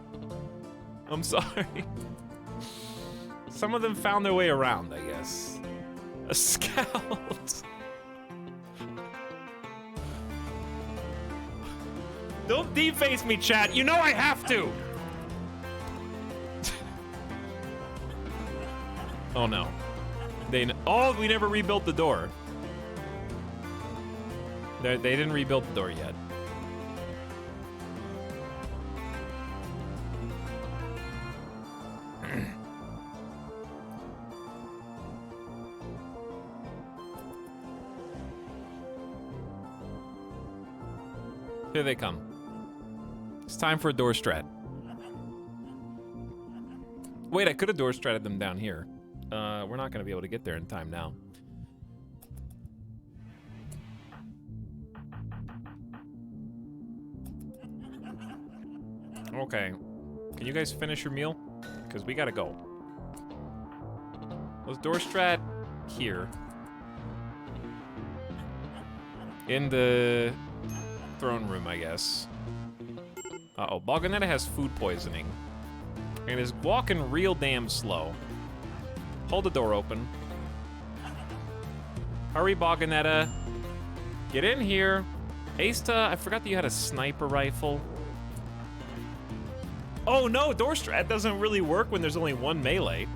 I'm sorry. Some of them found their way around, I guess. A scout. Don't deface me, chat. You know I have to. Oh no. Oh, we never rebuilt the door. They didn't rebuild the door yet. Here they come. It's time for a door strat. Wait, I could have door stratted them down here. We're not gonna be able to get there in time now. Okay. Can you guys finish your meal? Because we gotta go. Let's door strat here. In the throne room, I guess. Uh-oh, Balganetta has food poisoning. And is walking real damn slow. Hold the door open. Hurry, Balganetta. Get in here. Asta, I forgot that you had a sniper rifle. Oh no, door strat doesn't really work when there's only one melee.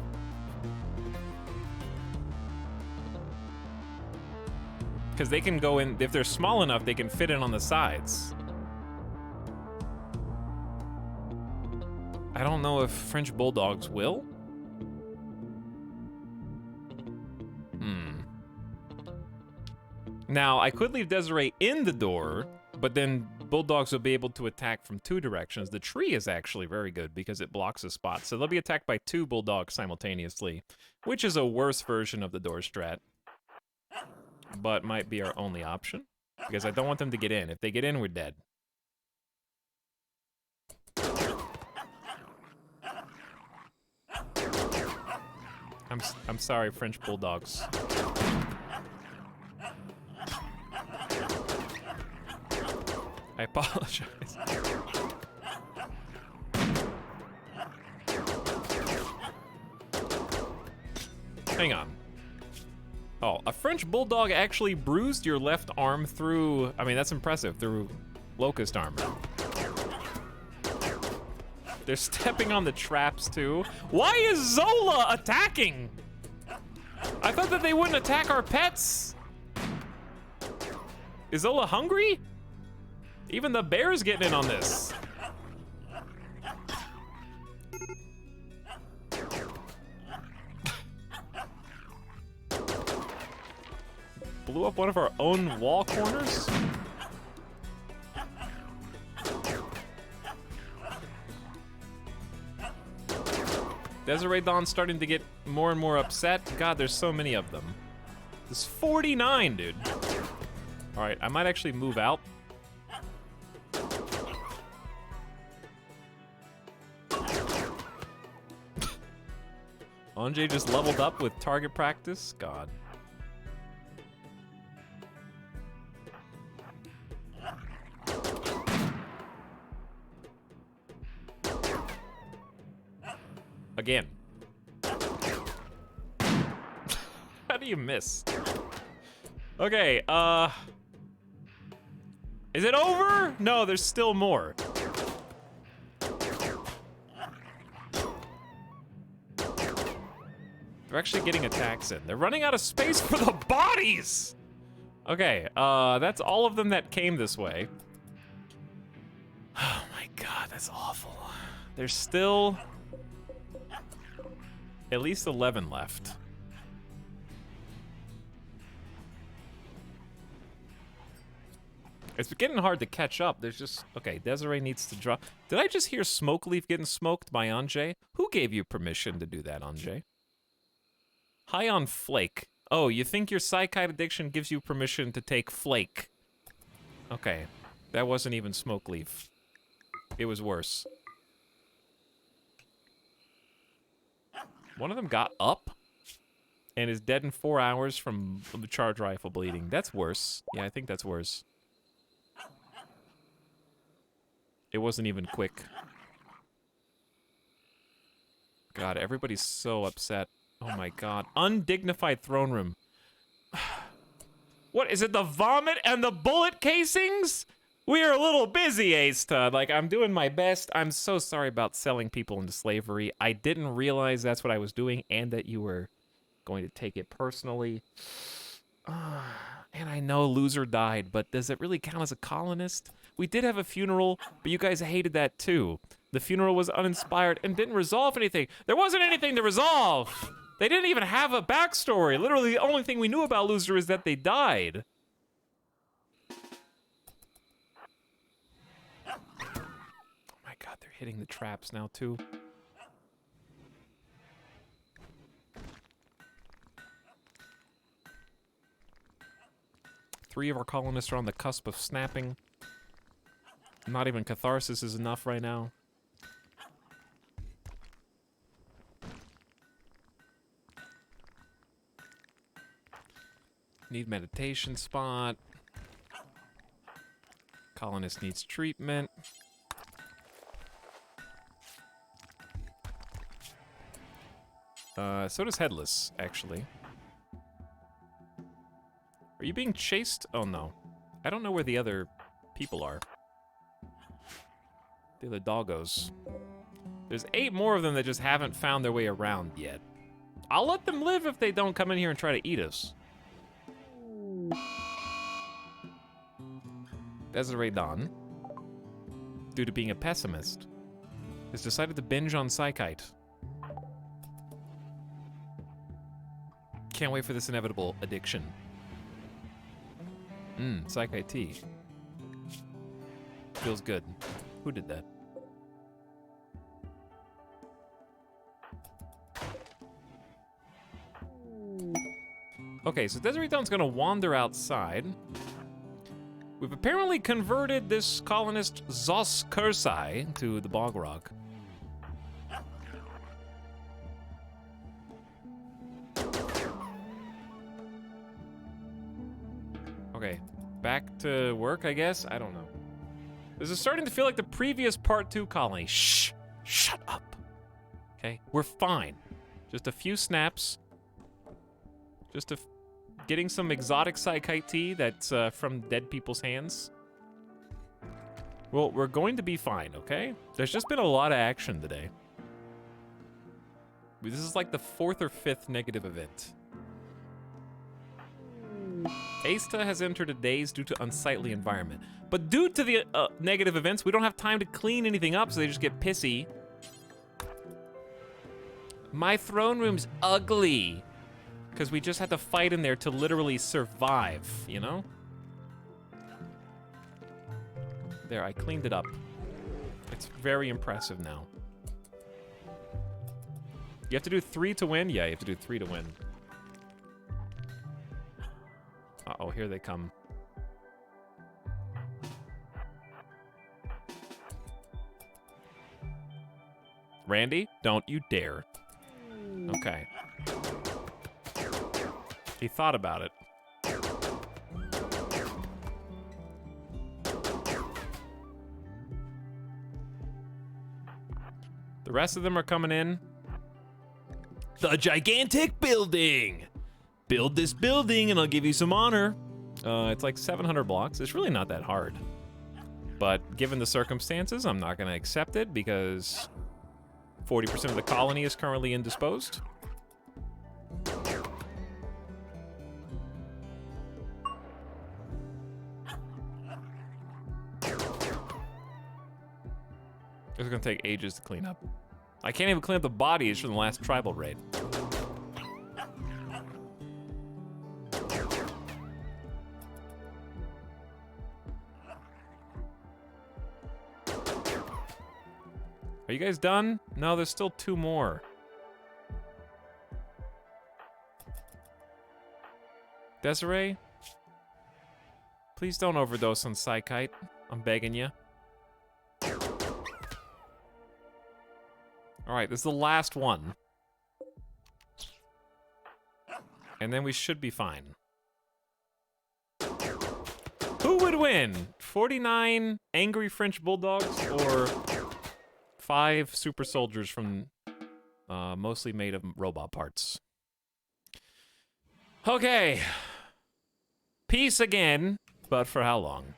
Because they can go in, if they're small enough, they can fit in on the sides. I don't know if French bulldogs will. Now, I could leave Desiree in the door, but then bulldogs will be able to attack from 2 directions. The tree is actually very good because it blocks a spot. So they'll be attacked by 2 bulldogs simultaneously, which is a worse version of the door strat, but might be our only option because I don't want them to get in. If they get in, we're dead. I'm sorry, French bulldogs. I apologize. Hang on. Oh, a French bulldog actually bruised your left arm through, I mean, that's impressive, through locust armor. They're stepping on the traps too. Why is Zola attacking? I thought that they wouldn't attack our pets. Is Zola hungry? Even the bear's getting in on this. Blew up one of our own wall corners? Desiree Dawn's starting to get more and more upset. God, there's so many of them. There's 49, dude. All right, I might actually move out. Anjay just leveled up with target practice. God. Again. How do you miss? Okay, is it over? No, there's still more. They're actually getting attacks in. They're running out of space for the bodies! Okay, that's all of them that came this way. Oh my god, that's awful. There's still at least 11 left. It's getting hard to catch up. There's just... Okay, Desiree needs to drop... Did I just hear Smoke Leaf getting smoked by Anjay? Who gave you permission to do that, Anjay? High on Flake. Oh, you think your Psychite addiction gives you permission to take Flake? Okay, that wasn't even Smoke Leaf. It was worse. One of them got up and is dead in 4 hours from the charge rifle bleeding. That's worse. Yeah, I think that's worse. It wasn't even quick. God, everybody's so upset. Oh my god. Undignified throne room. What, is it the vomit and the bullet casings? We are a little busy, Ace Todd. Like, I'm doing my best. I'm so sorry about selling people into slavery. I didn't realize that's what I was doing and that you were going to take it personally. And I know Loser died, but does it really count as a colonist? We did have a funeral, but you guys hated that too. The funeral was uninspired and didn't resolve anything. There wasn't anything to resolve. They didn't even have a backstory. Literally, the only thing we knew about Loser is that they died. Oh my god, they're hitting the traps now too. Three of our colonists are on the cusp of snapping. Not even catharsis is enough right now. Need meditation spot. Colonist needs treatment. So does Headless, actually. Are you being chased? Oh no. I don't know where the other people are. The other doggos. There's 8 more of them that just haven't found their way around yet. I'll let them live if they don't come in here and try to eat us. Desiree Dawn, due to being a pessimist, has decided to binge on Psychite. Can't wait for this inevitable addiction. Psychite tea. Feels good. Who did that? Okay, so Desiree Dawn's gonna wander outside. We've apparently converted this colonist Zos Kursai to the Bog Rock. Okay, back to work, I guess? I don't know. This is starting to feel like the previous Part 2 colony. Shh! Shut up! Okay, we're fine. Just a few snaps. Just getting some exotic Psychite tea that's from dead people's hands. Well, we're going to be fine, okay? There's just been a lot of action today. This is like the 4th or 5th negative event. Asta has entered a daze due to unsightly environment. But due to the negative events, we don't have time to clean anything up, so they just get pissy. My throne room's ugly. Because we just had to fight in there to literally survive, you know? There, I cleaned it up. It's very impressive now. You have to do 3 to win? Yeah, you have to do 3 to win. Uh-oh, here they come. Randy, don't you dare. Okay. He thought about it. The rest of them are coming in. The gigantic building! Build this building and I'll give you some honor. It's like 700 blocks. It's really not that hard. But given the circumstances, I'm not gonna accept it because 40% of the colony is currently indisposed. It's gonna take ages to clean up. I can't even clean up the bodies from the last tribal raid. Are you guys done? No, there's still 2 more. Desiree? Please don't overdose on Psychite. I'm begging you. Alright, this is the last one. And then we should be fine. Who would win? 49 angry French bulldogs or 5 super soldiers from mostly made of robot parts? Okay. Peace again, but for how long?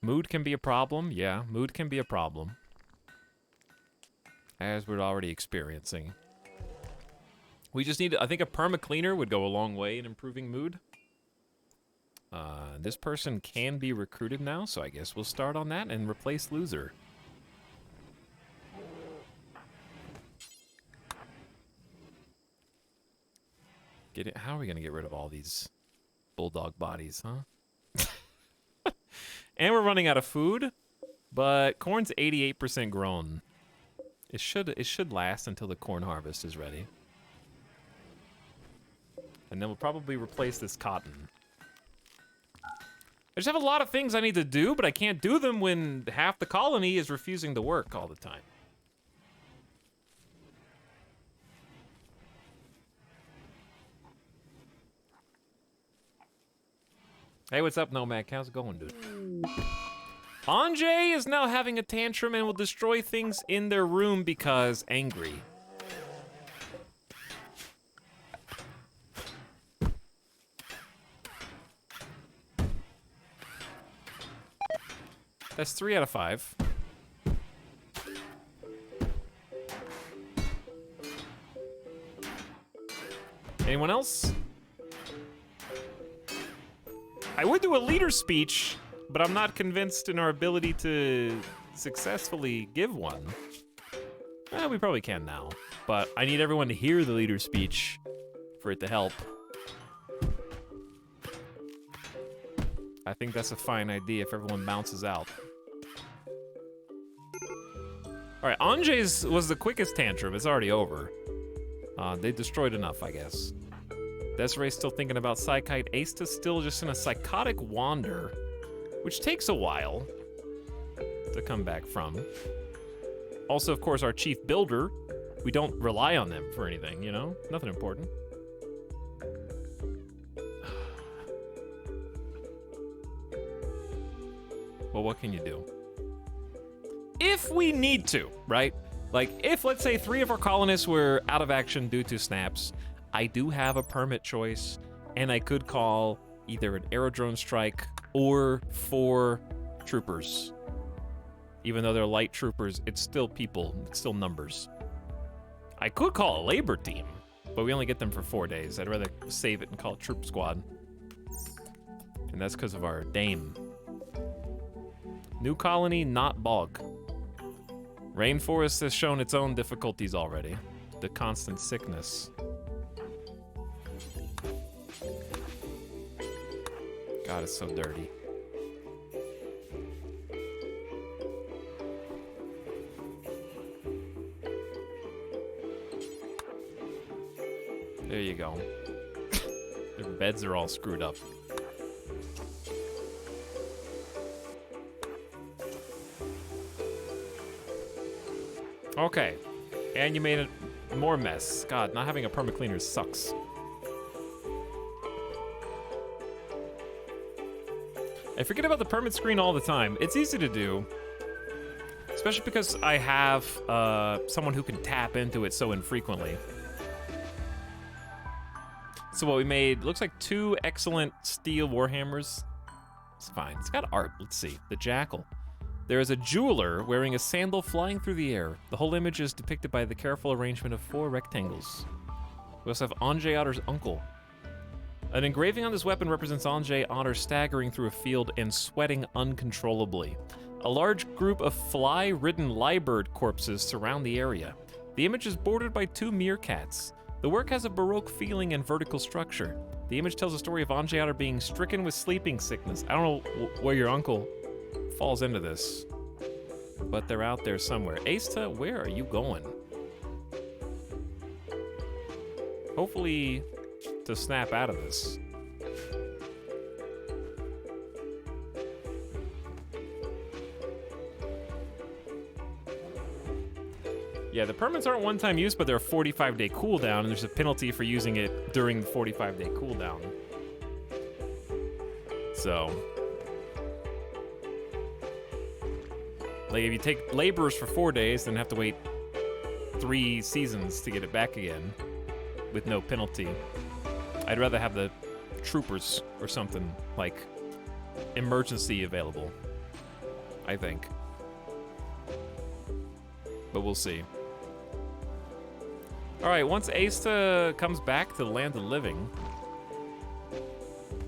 Mood can be a problem. Yeah, mood can be a problem. As we're already experiencing. We just need, I think a perma cleaner would go a long way in improving mood. This person can be recruited now, so I guess we'll start on that and replace loser. Get it? How are we gonna get rid of all these bulldog bodies, huh? And we're running out of food, but corn's 88% grown. It should last until the corn harvest is ready. And then we'll probably replace this cotton. I just have a lot of things I need to do, but I can't do them when half the colony is refusing to work all the time. Hey, what's up, Nomad? How's it going, dude? Anjay is now having a tantrum and will destroy things in their room because angry. That's 3 out of 5. Anyone else? I would do a leader speech, but I'm not convinced in our ability to successfully give one. We probably can now, but I need everyone to hear the leader's speech for it to help. I think that's a fine idea if everyone bounces out. All right, Anjay's was the quickest tantrum. It's already over. They destroyed enough, I guess. Desiree's still thinking about Psykite. Asta's still just in a psychotic wander, which takes a while to come back from. Also, of course, our chief builder. We don't rely on them for anything, you know? Nothing important. Well, what can you do? If we need to, right? Like, if, let's say, 3 of our colonists were out of action due to snaps, I do have a permit choice, and I could call either an aerodrome strike or 4 troopers. Even though they're light troopers, it's still people, it's still numbers. I could call a labor team, but we only get them for 4 days. I'd rather save it and call it troop squad. And that's because of our dame. New colony, not bog. Rainforest has shown its own difficulties already. The constant sickness. God, it's so dirty. There you go. Their beds are all screwed up. Okay, and you made it more mess. God, not having a perma cleaner sucks. I forget about the permit screen all the time. It's easy to do, especially because I have someone who can tap into it so infrequently. So what we made, looks like 2 excellent steel warhammers. It's fine, it's got art, let's see. The jackal. There is a jeweler wearing a sandal flying through the air. The whole image is depicted by the careful arrangement of 4 rectangles. We also have Anjay Otter's uncle. An engraving on this weapon represents Anjay Otter staggering through a field and sweating uncontrollably. A large group of fly-ridden lyrebird corpses surround the area. The image is bordered by 2 meerkats. The work has a Baroque feeling and vertical structure. The image tells a story of Anjay Otter being stricken with sleeping sickness. I don't know where your uncle falls into this, but they're out there somewhere. Asta, where are you going? Hopefully to snap out of this. Yeah, the permits aren't one-time use, but they're a 45-day cooldown, and there's a penalty for using it during the 45-day cooldown. So, like, if you take laborers for 4 days, then have to wait 3 seasons to get it back again with no penalty. I'd rather have the troopers or something like emergency available, I think. But we'll see. All right, once Asta comes back to the land of the living,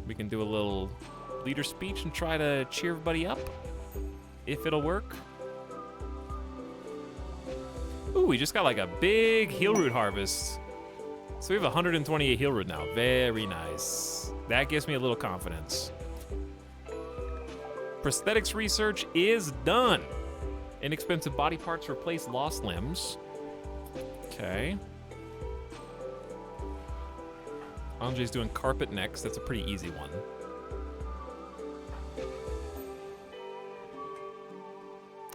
we can do a little leader speech and try to cheer everybody up, if it'll work. Ooh, we just got like a big heal root harvest. So we have 128 heal root now. Very nice. That gives me a little confidence. Prosthetics research is done. Inexpensive body parts replace lost limbs. Okay. Anjay's doing carpet next. That's a pretty easy one.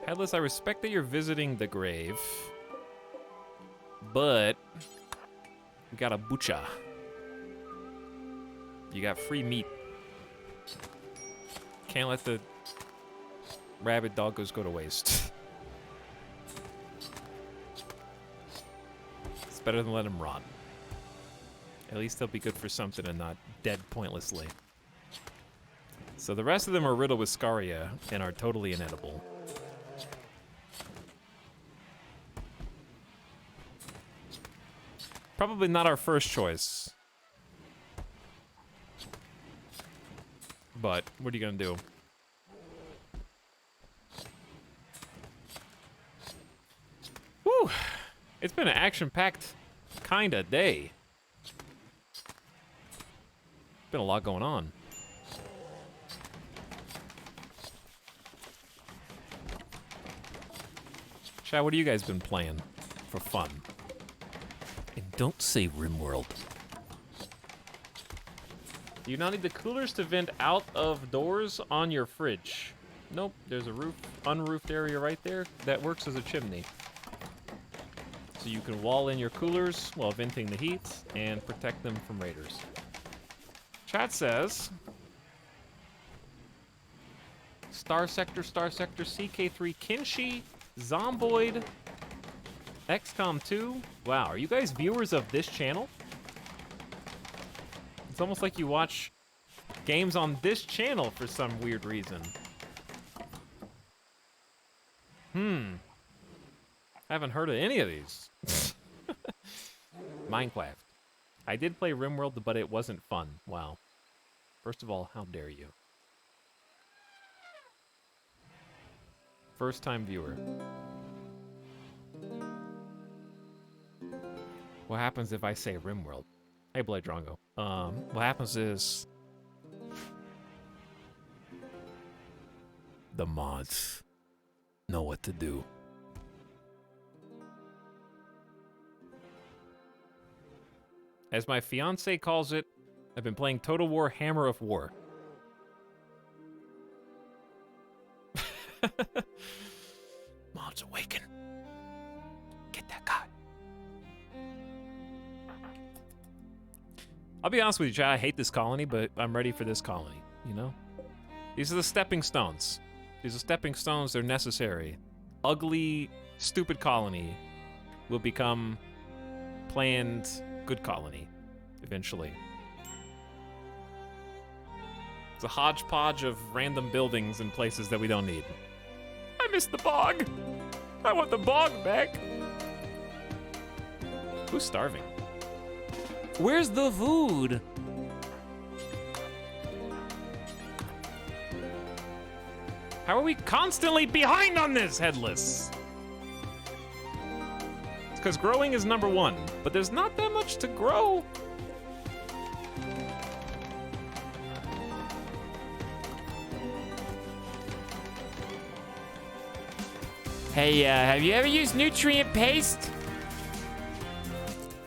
Headless, I respect that you're visiting the grave, but we got a butcher. You got free meat. Can't let the rabid doggos go to waste. It's better than let them rot. At least they'll be good for something and not dead pointlessly. So the rest of them are riddled with scaria and are totally inedible. Probably not our first choice. But what are you gonna do? It's been an action-packed kinda day. Been a lot going on. Chat, what have you guys been playing for fun? And don't say RimWorld. Do you not need the coolers to vent out of doors on your fridge? Nope, there's a unroofed area right there that works as a chimney. So you can wall in your coolers while venting the heat and protect them from raiders. Chat says, Star Sector, CK3, Kinshi, Zomboid, XCOM 2. Wow, are you guys viewers of this channel? It's almost like you watch games on this channel for some weird reason. Haven't heard of any of these. Minecraft. I did play RimWorld, but it wasn't fun. Wow. First of all, how dare you? First time viewer. What happens if I say RimWorld? Hey, Blade Drongo. What happens is the mods know what to do. As my fiance calls it, I've been playing Total War Hammer of War. Mods awaken. Get that guy. I'll be honest with you, Chad, I hate this colony, but I'm ready for this colony, you know? These are the stepping stones. These are stepping stones, they're necessary. Ugly, stupid colony will become planned good colony, eventually. It's a hodgepodge of random buildings and places that we don't need. I miss the bog! I want the bog back! Who's starving? Where's the food? How are we constantly behind on this, Headless? It's because growing is number one, but there's not that much to grow. Hey, have you ever used nutrient paste?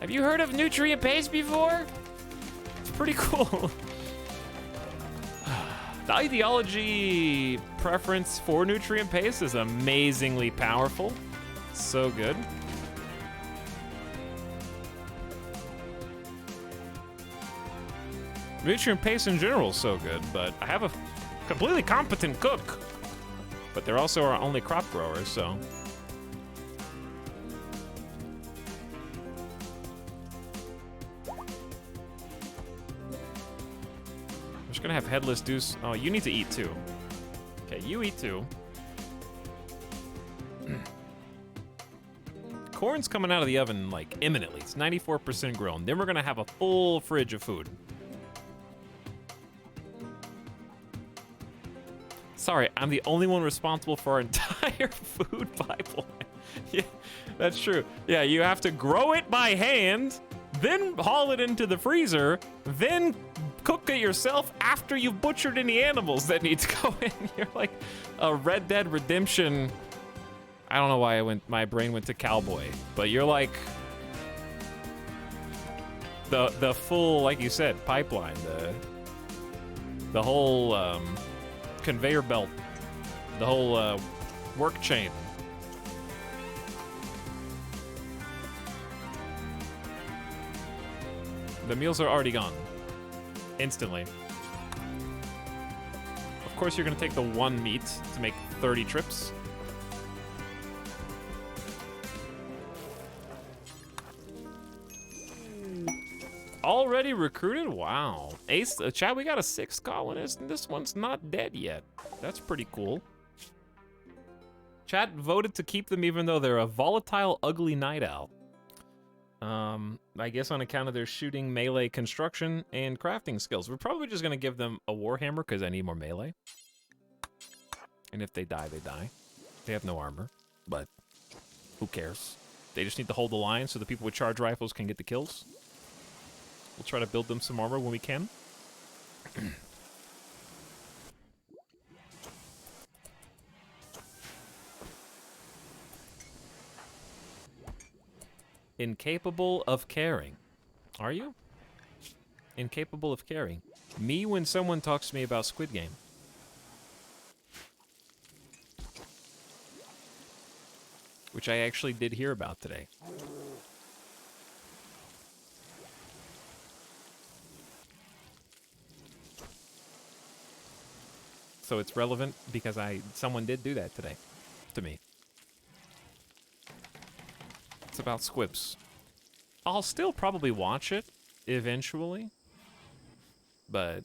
Have you heard of nutrient paste before? It's pretty cool. The ideology preference for nutrient paste is amazingly powerful. So good. Nutrient paste in general is so good, but I have a completely competent cook. But they're also our only crop growers, so. I'm just gonna have Headless do. Oh, you need to eat too. Okay, you eat too. Corn's coming out of the oven like imminently. It's 94% grown. Then we're gonna have a full fridge of food. Sorry, I'm the only one responsible for our entire food pipeline. Yeah, that's true. Yeah, you have to grow it by hand, then haul it into the freezer, then cook it yourself after you've butchered any animals that need to go in. You're like a Red Dead Redemption. I don't know why my brain went to cowboy, but you're like the full, like you said, pipeline, the whole conveyor belt, the whole work chain. The meals are already gone. Instantly. Of course, you're gonna take the one meat to make 30 trips. Already recruited? Wow. Ace, Chad, we got a 6th colonist, and this one's not dead yet. That's pretty cool. Chad voted to keep them even though they're a volatile, ugly night owl. I guess on account of their shooting, melee, construction, and crafting skills. We're probably just gonna give them a warhammer because I need more melee. And if they die, they die. They have no armor, but who cares? They just need to hold the line so the people with charge rifles can get the kills. We'll try to build them some armor when we can. Incapable of caring. Are you? Incapable of caring. Me when someone talks to me about Squid Game. Which I actually did hear about today. So it's relevant because someone did do that today to me. It's about squibs. I'll still probably watch it eventually, but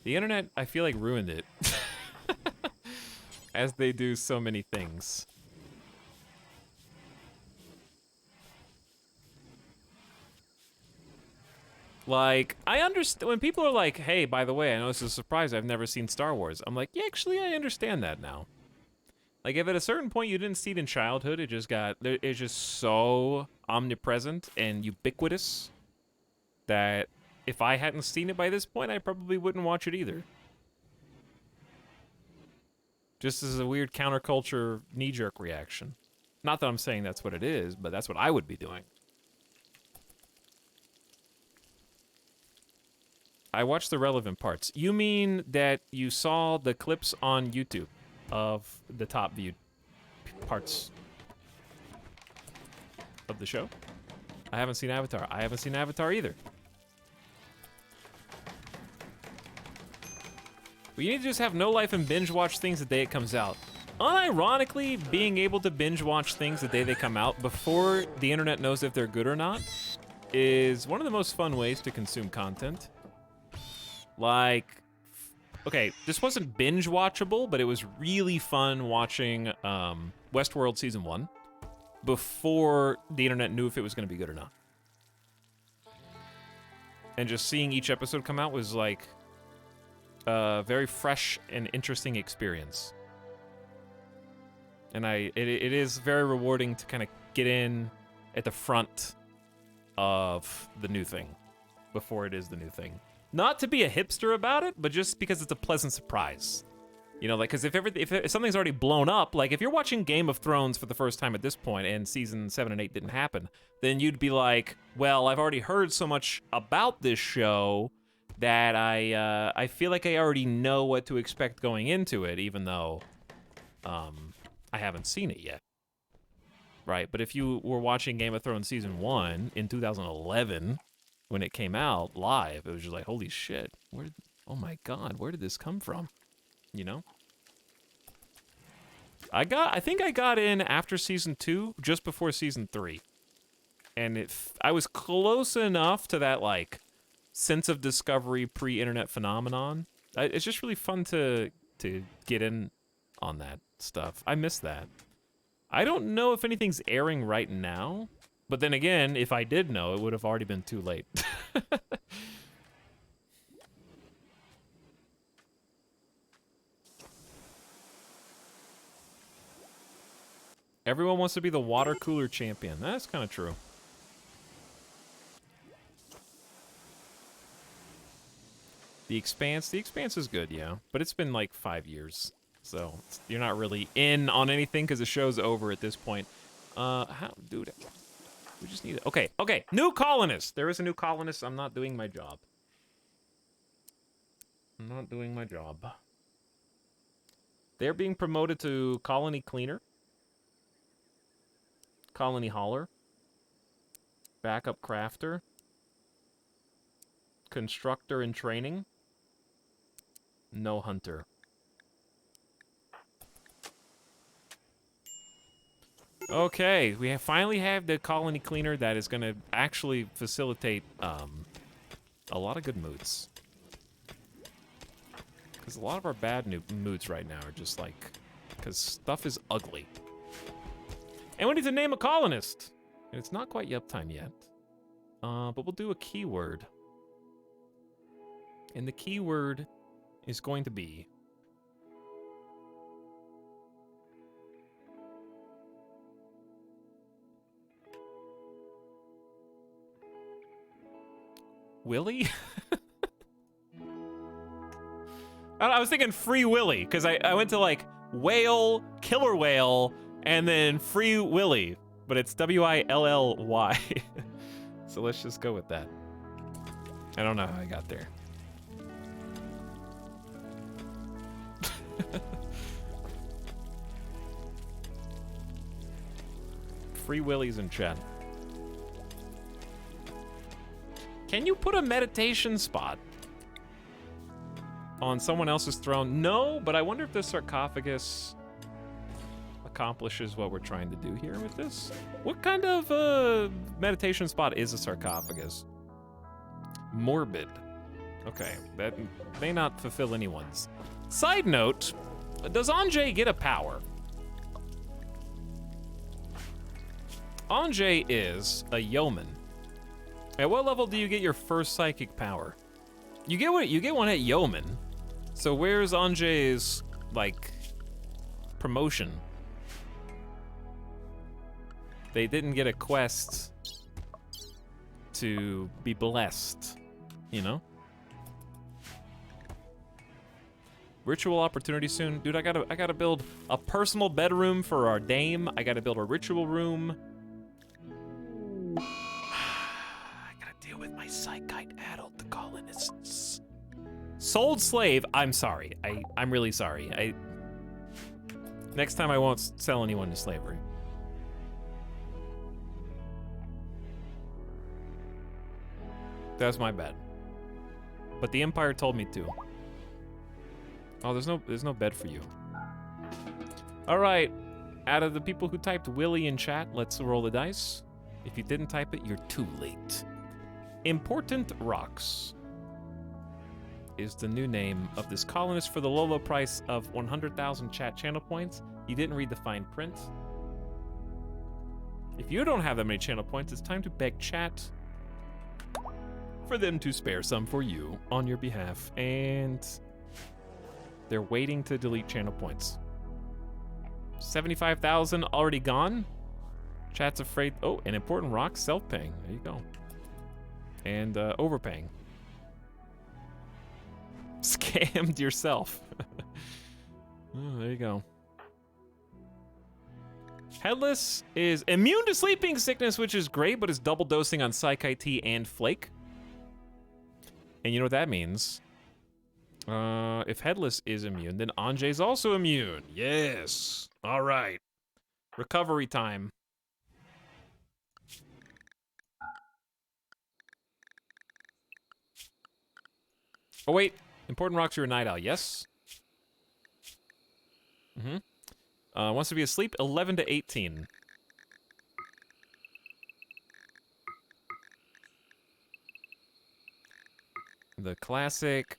the internet, I feel like, ruined it. As they do so many things. Like, I understand when people are like, hey, by the way, I know this is a surprise, I've never seen Star Wars. I'm like, yeah, actually, I understand that now. Like, if at a certain point you didn't see it in childhood, it's just so omnipresent and ubiquitous that if I hadn't seen it by this point, I probably wouldn't watch it either. Just as a weird counterculture knee-jerk reaction. Not that I'm saying that's what it is, but that's what I would be doing. I watched the relevant parts. You mean that you saw the clips on YouTube of the top viewed parts of the show? I haven't seen Avatar. I haven't seen Avatar either. Well, you need to just have no life and binge watch things the day it comes out. Unironically, being able to binge watch things the day they come out before the internet knows if they're good or not is one of the most fun ways to consume content. Like, okay, this wasn't binge watchable, but it was really fun watching Westworld Season 1 before the internet knew if it was going to be good or not. And just seeing each episode come out was like a very fresh and interesting experience. And it is very rewarding to kind of get in at the front of the new thing before it is the new thing. Not to be a hipster about it, but just because it's a pleasant surprise. You know, like, because if something's already blown up, like if you're watching Game of Thrones for the first time at this point and season 7 and 8 didn't happen, then you'd be like, well, I've already heard so much about this show that I feel like I already know what to expect going into it, even though I haven't seen it yet. Right, but if you were watching Game of Thrones season 1 in 2011, when it came out live, it was just like, holy shit, oh my god, where did this come from? You know? I think I got in after season 2, just before season 3. And I was close enough to that, like, sense of discovery pre-internet phenomenon. It's just really fun to get in on that stuff. I miss that. I don't know if anything's airing right now, but then again, if I did know, it would have already been too late. Everyone wants to be the water cooler champion. That's kind of true. The Expanse is good, yeah. But it's been like 5 years. So you're not really in on anything because the show's over at this point. Dude, we just need it. Okay, new colonist. There is a new colonist. I'm not doing my job. They're being promoted to colony cleaner, colony hauler, backup crafter, constructor in training, no hunter. Okay, we finally have the colony cleaner that is going to actually facilitate a lot of good moods. Because a lot of our bad moods right now are just like, because stuff is ugly. And we need to name a colonist. And it's not quite yup time yet. But we'll do a keyword. And the keyword is going to be Willy? I was thinking Free Willy, because I went to like whale, killer whale, and then Free Willy, but it's W-I-L-L-Y. So let's just go with that. I don't know how I got there. Free Willies in chat. Can you put a meditation spot on someone else's throne? No, but I wonder if this sarcophagus accomplishes what we're trying to do here with this. What kind of meditation spot is a sarcophagus? Morbid. Okay, that may not fulfill anyone's. Side note, does Anjay get a power? Anjay is a yeoman. At what level do you get your first psychic power? You get one at yeoman. So where's Anjay's like promotion? They didn't get a quest to be blessed, you know? Ritual opportunity soon. Dude, I gotta build a personal bedroom for our dame. I gotta build a ritual room. I gotta deal with my psychite adult, the colonists. Sold slave. I'm sorry. I'm really sorry. Next time I won't sell anyone to slavery. That's my bad. But the Empire told me to. Oh, there's no bed for you. All right. Out of the people who typed Willy in chat, let's roll the dice. If you didn't type it, you're too late. Important Rocks is the new name of this colonist for the low, low price of 100,000 chat channel points. You didn't read the fine print. If you don't have that many channel points, it's time to beg chat for them to spare some for you on your behalf. And they're waiting to delete channel points. 75,000 already gone. Chat's afraid. Oh, an Important Rock, self-paying. There you go. And overpaying. Scammed yourself. Oh, there you go. Headless is immune to sleeping sickness, which is great, but is double dosing on Psychite Tea and Flake. And you know what that means? If Headless is immune, then Anjay's also immune. Yes. All right. Recovery time. Oh, wait. Important Rocks, you're a night owl. Yes? Mm-hmm. Wants to be asleep 11 to 18. The classic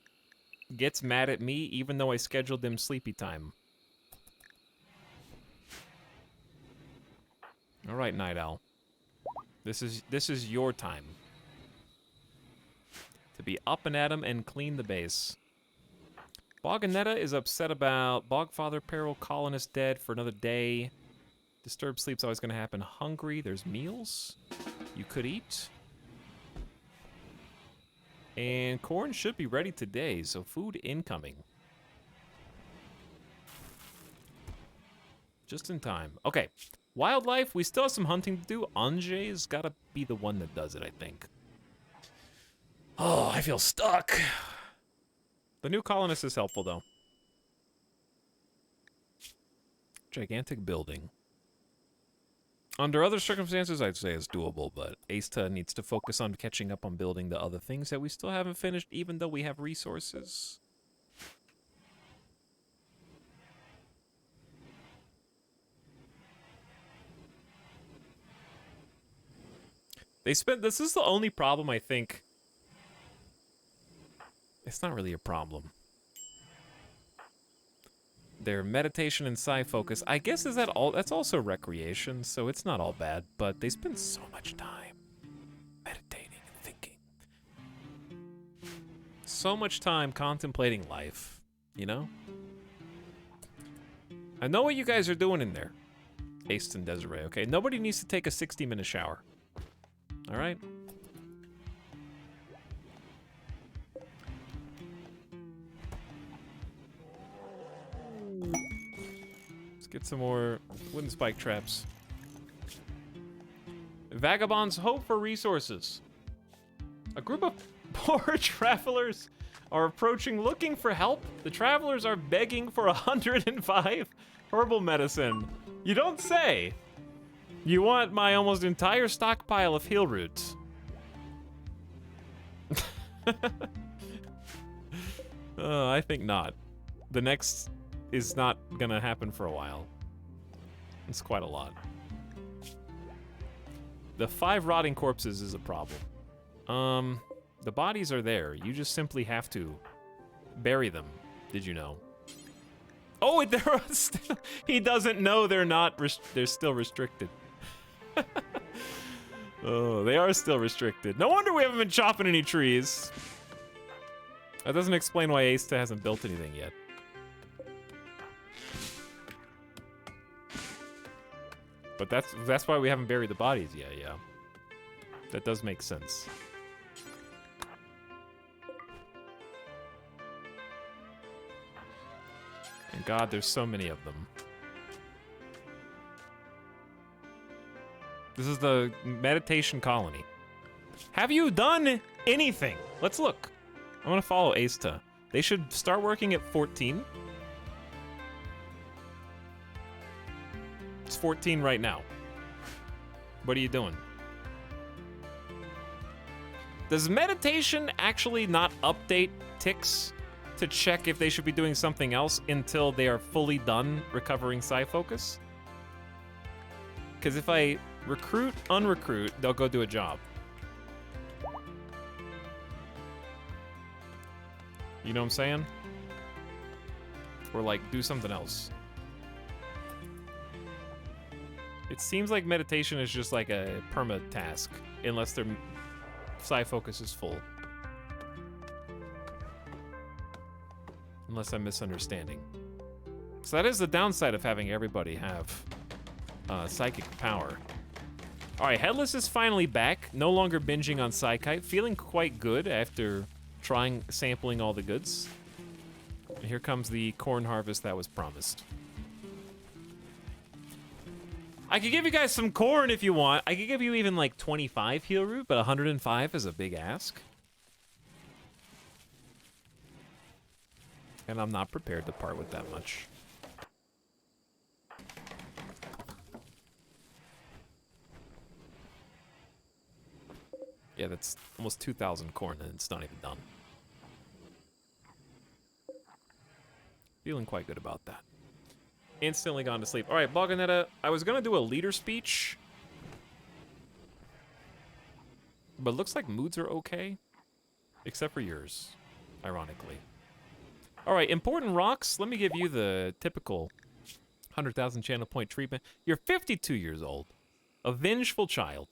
gets mad at me even though I scheduled them sleepy time. All right, Night Owl. This is your time to be up and at 'em and clean the base. Boganetta is upset about Bogfather Peril, Colonist dead for another day. Disturbed sleep's always gonna happen. Hungry, there's meals you could eat. And corn should be ready today, so food incoming. Just in time. Okay, wildlife, we still have some hunting to do. Anjay's gotta be the one that does it, I think. Oh, I feel stuck. The new colonist is helpful, though. Gigantic building. Under other circumstances, I'd say it's doable, but Asta needs to focus on catching up on building the other things that we still haven't finished, even though we have resources. This is the only problem, I think. It's not really a problem. Their meditation and psi focus, I guess, is that all? That's also recreation, so it's not all bad. But they spend so much time meditating and thinking, so much time contemplating life. You know. I know what you guys are doing in there, Ace and Desiree. Okay, nobody needs to take a 60-minute shower. All right. Get some more wooden spike traps. Vagabonds hope for resources. A group of poor travelers are approaching looking for help. The travelers are begging for 105 herbal medicine. You don't say. You want my almost entire stockpile of heal roots. I think not. The next is not gonna happen for a while. It's quite a lot. The 5 rotting corpses is a problem. The bodies are there. You just simply have to bury them. Did you know? Oh, they're still, he doesn't know they're not. They're still restricted. Oh, they are still restricted. No wonder we haven't been chopping any trees. That doesn't explain why Asta hasn't built anything yet. But that's why we haven't buried the bodies yet. Yeah, that does make sense. And God, there's so many of them. This is the meditation colony. Have you done anything? Let's look. I'm gonna follow Asta. They should start working at 14. It's 14 right now. What are you doing? Does meditation actually not update ticks to check if they should be doing something else until they are fully done recovering psi focus? Because if I recruit, unrecruit, they'll go do a job. You know what I'm saying? Or like do something else. It seems like meditation is just like a perma task, unless their psi focus is full. Unless I'm misunderstanding. So that is the downside of having everybody have psychic power. All right, Headless is finally back. No longer binging on Psykite. Feeling quite good after sampling all the goods. And here comes the corn harvest that was promised. I could give you guys some corn if you want. I could give you even like 25 heal root, but 105 is a big ask. And I'm not prepared to part with that much. Yeah, that's almost 2,000 corn and it's not even done. Feeling quite good about that. Instantly gone to sleep. All right, Boganetta, I was gonna do a leader speech, but looks like moods are okay, except for yours, ironically. All right, important rocks. Let me give you the typical 100,000 channel point treatment. You're 52 years old, a vengeful child.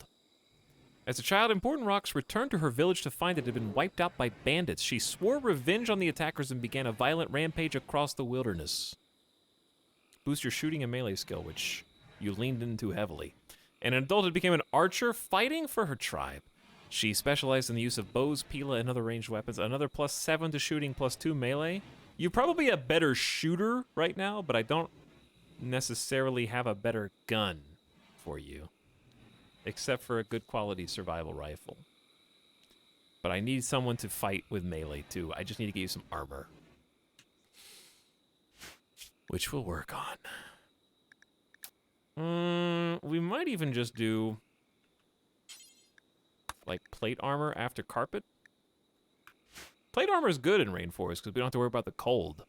As a child, Important Rocks returned to her village to find it had been wiped out by bandits. She swore revenge on the attackers and began a violent rampage across the wilderness. Boost your shooting and melee skill, which you leaned into heavily. And an adult, became an archer fighting for her tribe. She specialized in the use of bows, pila, and other ranged weapons. Another +7 to shooting, +2 melee. You're probably a better shooter right now, but I don't necessarily have a better gun for you. Except for a good quality survival rifle. But I need someone to fight with melee too. I just need to get you some armor. Which we'll work on. We might even just do like plate armor after carpet. Plate armor is good in Rainforest because we don't have to worry about the cold.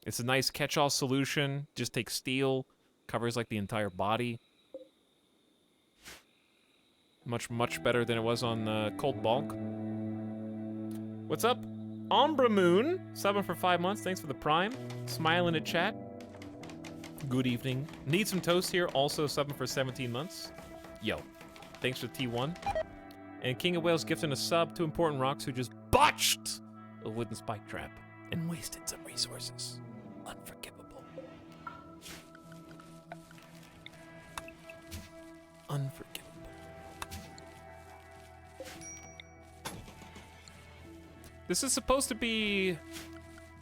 It's a nice catch-all solution. Just takes steel, covers like the entire body. Much better than it was on Cold Bulk. What's up? Ombra Moon, subbing for 5 months. Thanks for the prime. Smiling at chat. Good evening. Need some toast here. Also subbing for 17 months. Yo. Thanks for T1. And King of Wales gifting a sub to Important Rocks, who just botched a wooden spike trap and wasted some resources. Unforgivable. Unforgivable. This is supposed to be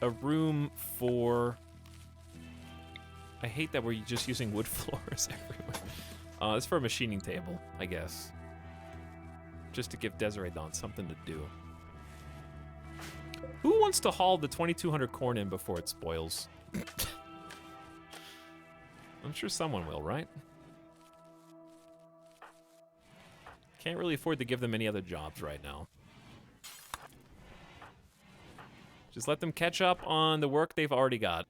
a room for I hate that we're just using wood floors everywhere. It's for a machining table, I guess. Just to give Desiree Dawn something to do. Who wants to haul the 2,200 corn in before it spoils? I'm sure someone will, right? Can't really afford to give them any other jobs right now. Just let them catch up on the work they've already got.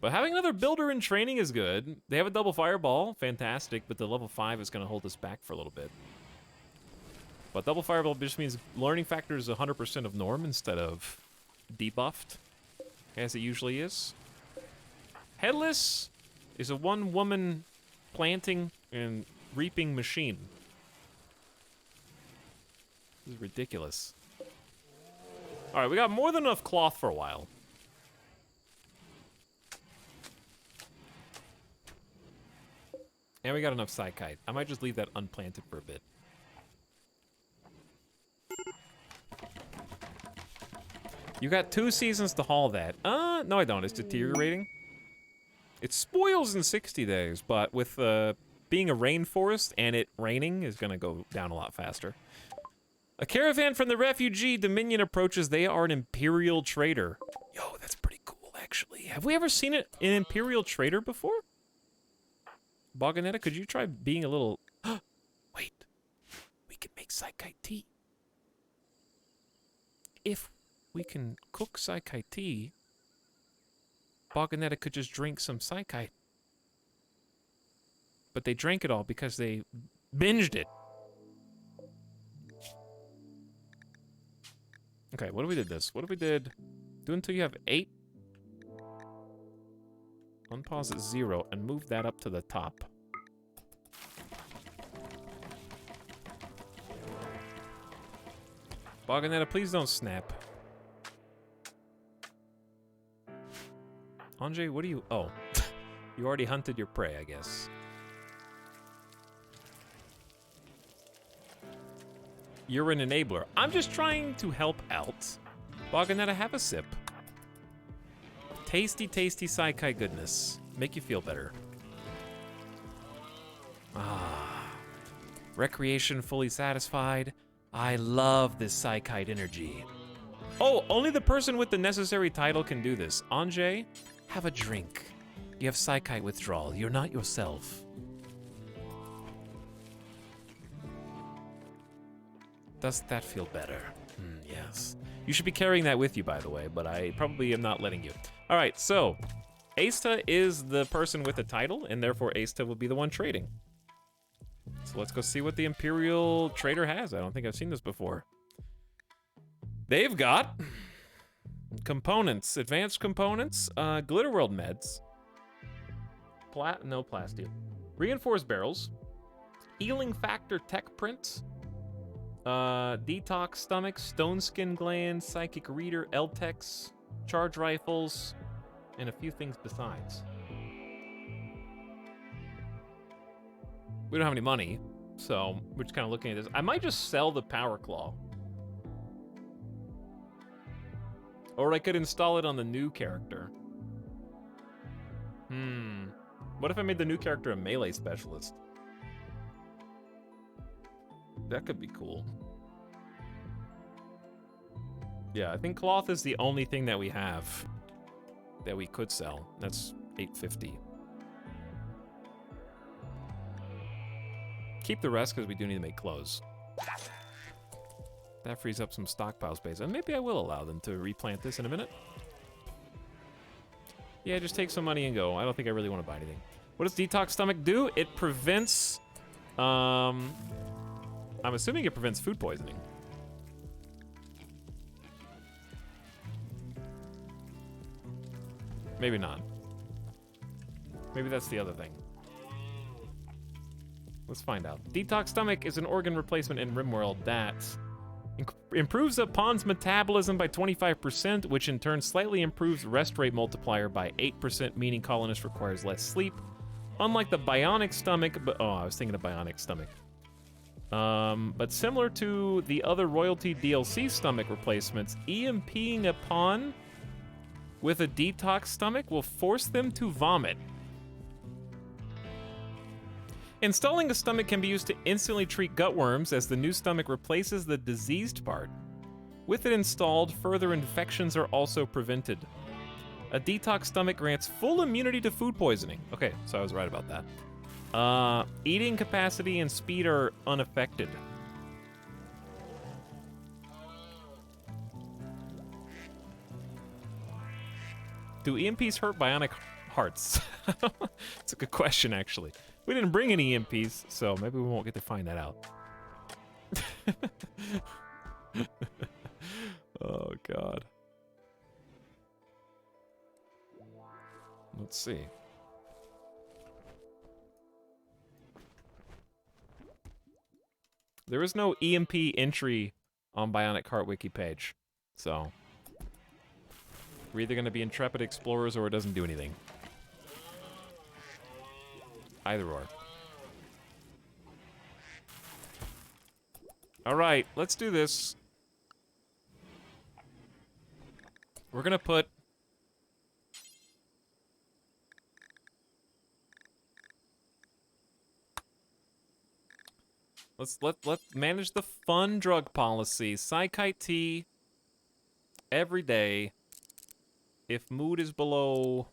But having another builder in training is good. They have a double fireball, fantastic, but the level 5 is going to hold us back for a little bit. But double fireball just means learning factor is 100% of norm instead of debuffed, as it usually is. Headless is a one-woman planting and reaping machine. This is ridiculous. All right, we got more than enough cloth for a while. And we got enough Psykite. I might just leave that unplanted for a bit. You got 2 seasons to haul that. No I don't. It's deteriorating. It spoils in 60 days, but with being a rainforest and it raining is gonna go down a lot faster. A caravan from the refugee Dominion approaches. They are an Imperial trader. Yo, that's pretty cool, actually. Have we ever seen an Imperial trader before? Boganetta, could you try being a little... Wait. We can make Psykite tea. If we can cook Psykite tea, Boganetta could just drink some Psykite. But they drank it all because they binged it. Okay, what if we did this? What if we did... Do until you have 8. Unpause at 0 and move that up to the top. Boganetta, please don't snap. Anjay, what are you... Oh. You already hunted your prey, I guess. You're an enabler. I'm just trying to help out. Boganetta, have a sip. Tasty, tasty Psykite goodness. Make you feel better. Ah. Recreation fully satisfied. I love this Psykite energy. Oh, only the person with the necessary title can do this. Anjay, have a drink. You have Psykite withdrawal. You're not yourself. Does that feel better? Yes. You should be carrying that with you, by the way, but I probably am not letting you. All right, so Asta is the person with the title, and therefore Asta will be the one trading. So let's go see what the Imperial Trader has. I don't think I've seen this before. They've got components, advanced components, Glitter World meds, no plasteel, reinforced barrels, healing factor tech print, detox stomach, stone skin gland, psychic reader, Eltex, charge rifles, and a few things besides. We don't have any money, so we're just kind of looking at this. I might just sell the Power Claw. Or I could install it on the new character. What if I made the new character a melee specialist? That could be cool. Yeah, I think cloth is the only thing that we have that we could sell. That's $850. Keep the rest because we do need to make clothes. That frees up some stockpile space. And maybe I will allow them to replant this in a minute. Yeah, just take some money and go. I don't think I really want to buy anything. What does Detox Stomach do? It prevents... I'm assuming it prevents food poisoning. Maybe not. Maybe that's the other thing. Let's find out. Detox Stomach is an organ replacement in RimWorld that improves a pawn's metabolism by 25%, which in turn slightly improves rest rate multiplier by 8%, meaning colonist requires less sleep. Unlike the Bionic Stomach, but I was thinking of Bionic Stomach. But similar to the other Royalty DLC stomach replacements, EMPing a pawn with a detox stomach will force them to vomit. Installing a stomach can be used to instantly treat gut worms, as the new stomach replaces the diseased part. With it installed, further infections are also prevented. A detox stomach grants full immunity to food poisoning. Okay, so I was right about that. Eating capacity and speed are unaffected. Do EMPs hurt bionic hearts? It's a good question, actually. We didn't bring any EMPs, so maybe we won't get to find that out. Oh, God. Let's see. There is no EMP entry on Bionic Heart Wiki page, so we're either going to be intrepid explorers or it doesn't do anything. Either or. All right, let's do this. We're gonna put let's manage the fun drug policy. Psychite tea every day if mood is below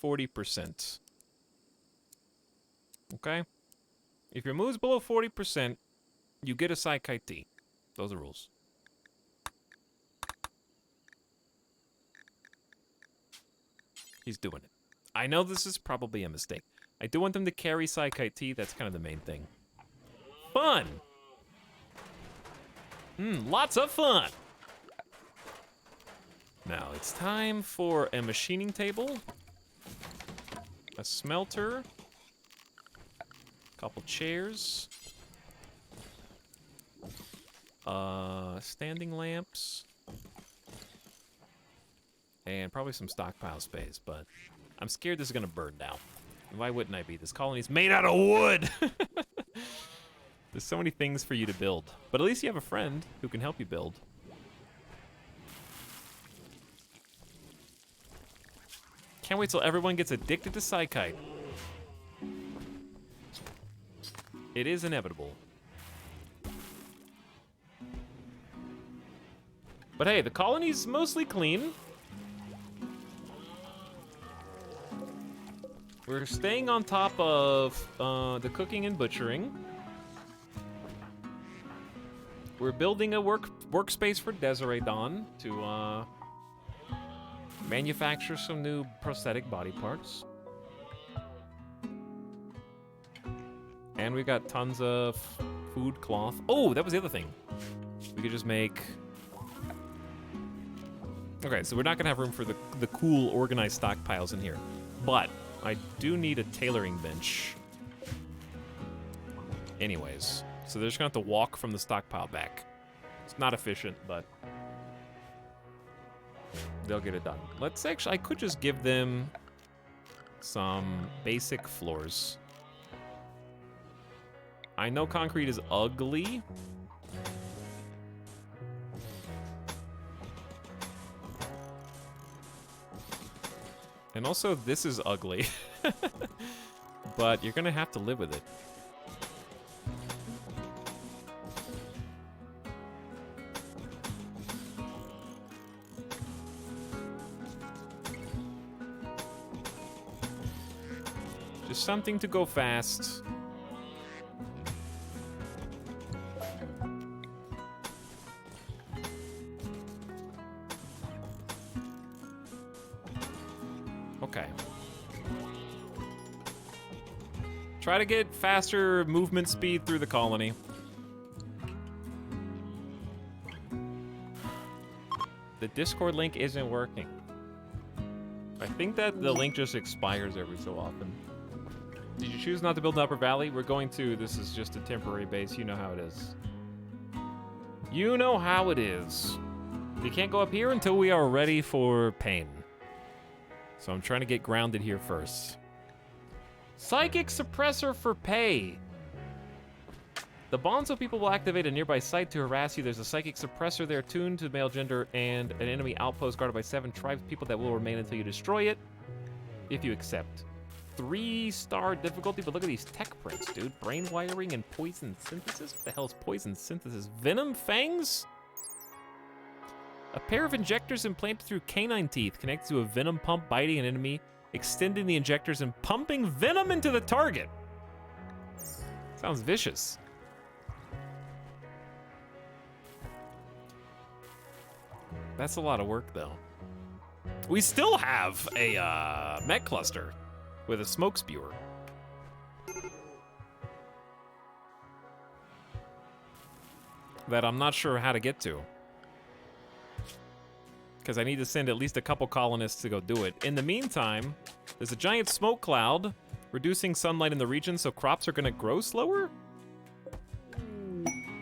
40%. Okay? If your mood's below 40%, you get a Psychite tea. Those are rules. He's doing it. I know this is probably a mistake. I do want them to carry Psychite tea. That's kind of the main thing. Fun! Lots of fun! Now, it's time for a machining table. A smelter. Couple chairs. Standing lamps. And probably some stockpile space, but I'm scared this is gonna burn down. Why wouldn't I be? This colony's made out of wood! There's so many things for you to build. But at least you have a friend who can help you build. Can't wait till everyone gets addicted to Psychite. It is inevitable. But hey, the colony's mostly clean. We're staying on top of the cooking and butchering. We're building a workspace for Desiree Dawn to manufacture some new prosthetic body parts. And we got tons of food cloth. Oh, that was the other thing. We could just make... Okay, so we're not gonna have room for the cool organized stockpiles in here. But I do need a tailoring bench. Anyways, so they're just gonna have to walk from the stockpile back. It's not efficient, but they'll get it done. Let's actually, I could just give them some basic floors. I know concrete is ugly. And also, this is ugly. But you're gonna have to live with it. Just something to go fast. Okay. Try to get faster movement speed through the colony. The Discord link isn't working. I think that the link just expires every so often. Did you choose not to build an Upper Valley? We're going to. This is just a temporary base. You know how it is. You know how it is. We can't go up here until we are ready for pain. So I'm trying to get grounded here first. Psychic suppressor for pay. The Bonzo people will activate a nearby site to harass you. There's a psychic suppressor there tuned to male gender and an enemy outpost guarded by 7 tribes people that will remain until you destroy it. If you accept. 3-star difficulty, but look at these tech prints, dude. Brain wiring and poison synthesis? What the hell is poison synthesis? Venom fangs? A pair of injectors implanted through canine teeth connected to a venom pump biting an enemy, extending the injectors and pumping venom into the target. Sounds vicious. That's a lot of work, though. We still have a mech cluster with a smoke spewer. That I'm not sure how to get to. Because I need to send at least a couple colonists to go do it. In the meantime, there's a giant smoke cloud reducing sunlight in the region, so crops are going to grow slower?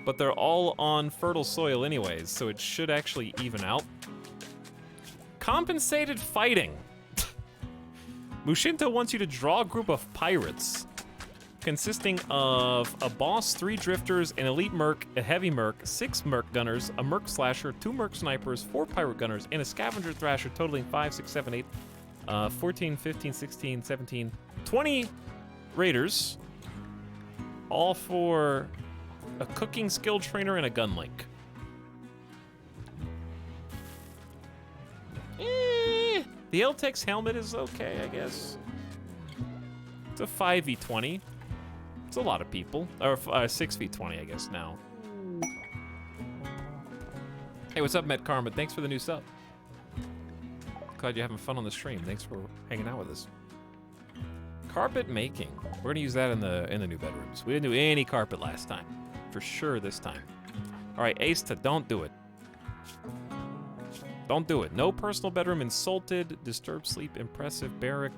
But they're all on fertile soil anyways, so it should actually even out. Compensated fighting. Mushinto wants you to draw a group of pirates consisting of a boss, 3 drifters, an elite merc, a heavy merc, 6 merc gunners, a merc slasher, 2 merc snipers, 4 pirate gunners, and a scavenger thrasher totaling 5, 6, 7, 8, 14, 15, 16, 17, 20 raiders, all for a cooking skill trainer and a gun link. The Eltex helmet is okay, I guess. It's a 5v20. It's a lot of people. Or 6v20, I guess, now. Hey, what's up, Met Karma? Thanks for the new sub. Glad you're having fun on the stream. Thanks for hanging out with us. Carpet making. We're gonna use that in the new bedrooms. We didn't do any carpet last time. For sure this time. All right, Asta, don't do it. Don't do it. No personal bedroom insulted, disturbed sleep, impressive barrack.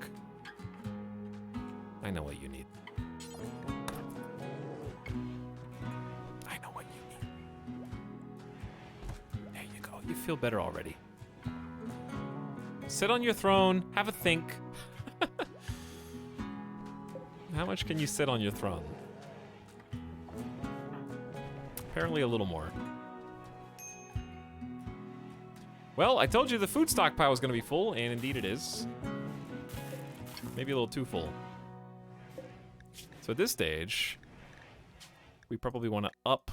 I know what you need. I know what you need. There you go. You feel better already. Sit on your throne. Have a think. How much can you sit on your throne? Apparently a little more. Well, I told you the food stockpile was going to be full, and indeed it is. Maybe a little too full. So at this stage, we probably want to up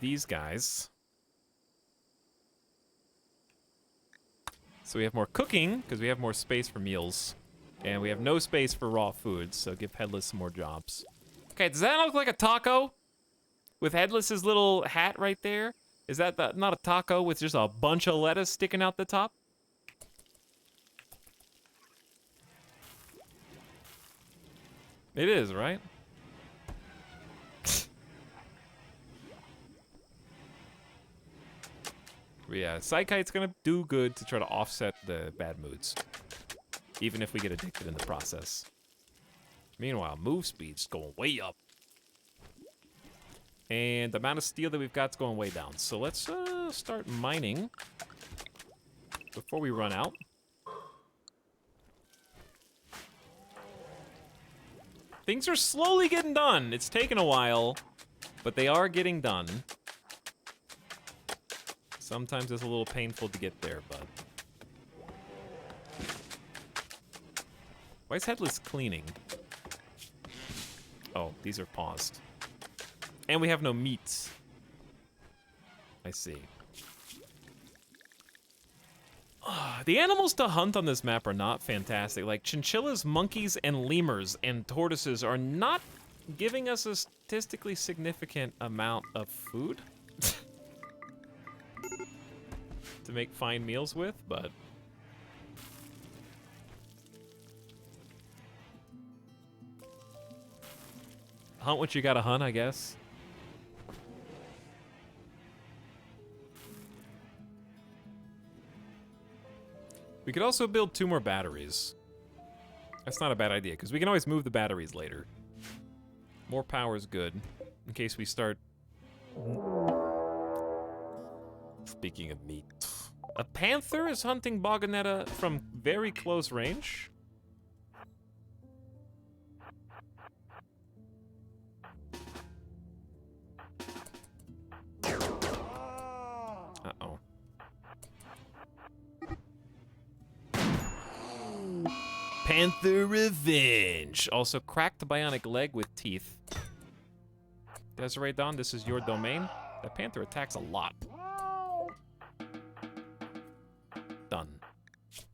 these guys. So we have more cooking, because we have more space for meals. And we have no space for raw foods, so give Headless some more jobs. Okay, does that look like a taco? With Headless's little hat right there? Is that not a taco with just a bunch of lettuce sticking out the top? It is, right? Yeah, Psykite's gonna do good to try to offset the bad moods. Even if we get addicted in the process. Meanwhile, move speed's going way up. And the amount of steel that we've got's going way down. So let's start mining before we run out. Things are slowly getting done. It's taken a while, but they are getting done. Sometimes it's a little painful to get there, but... Why is Headless cleaning? Oh, these are paused. And we have no meat. I see. The animals to hunt on this map are not fantastic. Like, chinchillas, monkeys, and lemurs and tortoises are not giving us a statistically significant amount of food to make fine meals with, but... Hunt what you gotta hunt, I guess. We could also build 2 more batteries. That's not a bad idea, because we can always move the batteries later. More power is good, in case we start... Speaking of meat. A panther is hunting Boganetta from very close range. Uh-oh. Panther revenge. Also cracked bionic leg with teeth. Desiree Dawn, this is your domain. That panther attacks a lot. Done.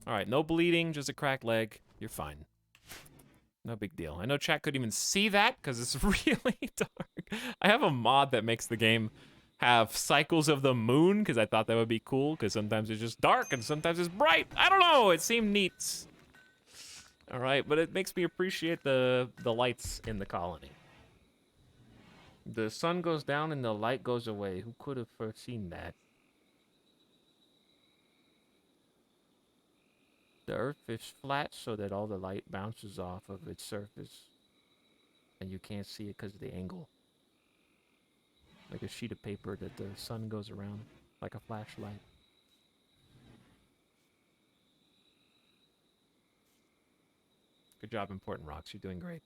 All right, no bleeding, just a cracked leg. You're fine. No big deal. I know chat couldn't even see that because it's really dark. I have a mod that makes the game have cycles of the moon because I thought that would be cool because sometimes it's just dark and sometimes it's bright. I don't know. It seemed neat. All right, but it makes me appreciate the lights in the colony. The sun goes down and the light goes away. Who could have foreseen that? The Earth is flat so that all the light bounces off of its surface. And you can't see it because of the angle. Like a sheet of paper that the sun goes around, like a flashlight. Good job, Important Rocks. You're doing great.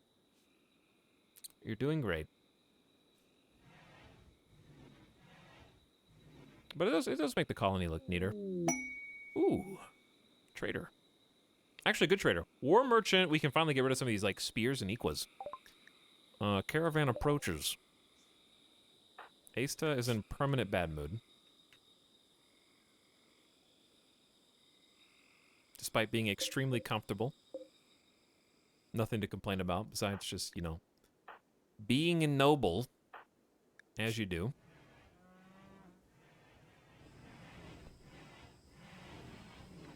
You're doing great. But it does make the colony look neater. Ooh. Trader. Actually, good trader. War merchant. We can finally get rid of some of these, like, spears and equas. Caravan approaches. Asta is in permanent bad mood. Despite being extremely comfortable. Nothing to complain about besides just, you know, being noble, as you do.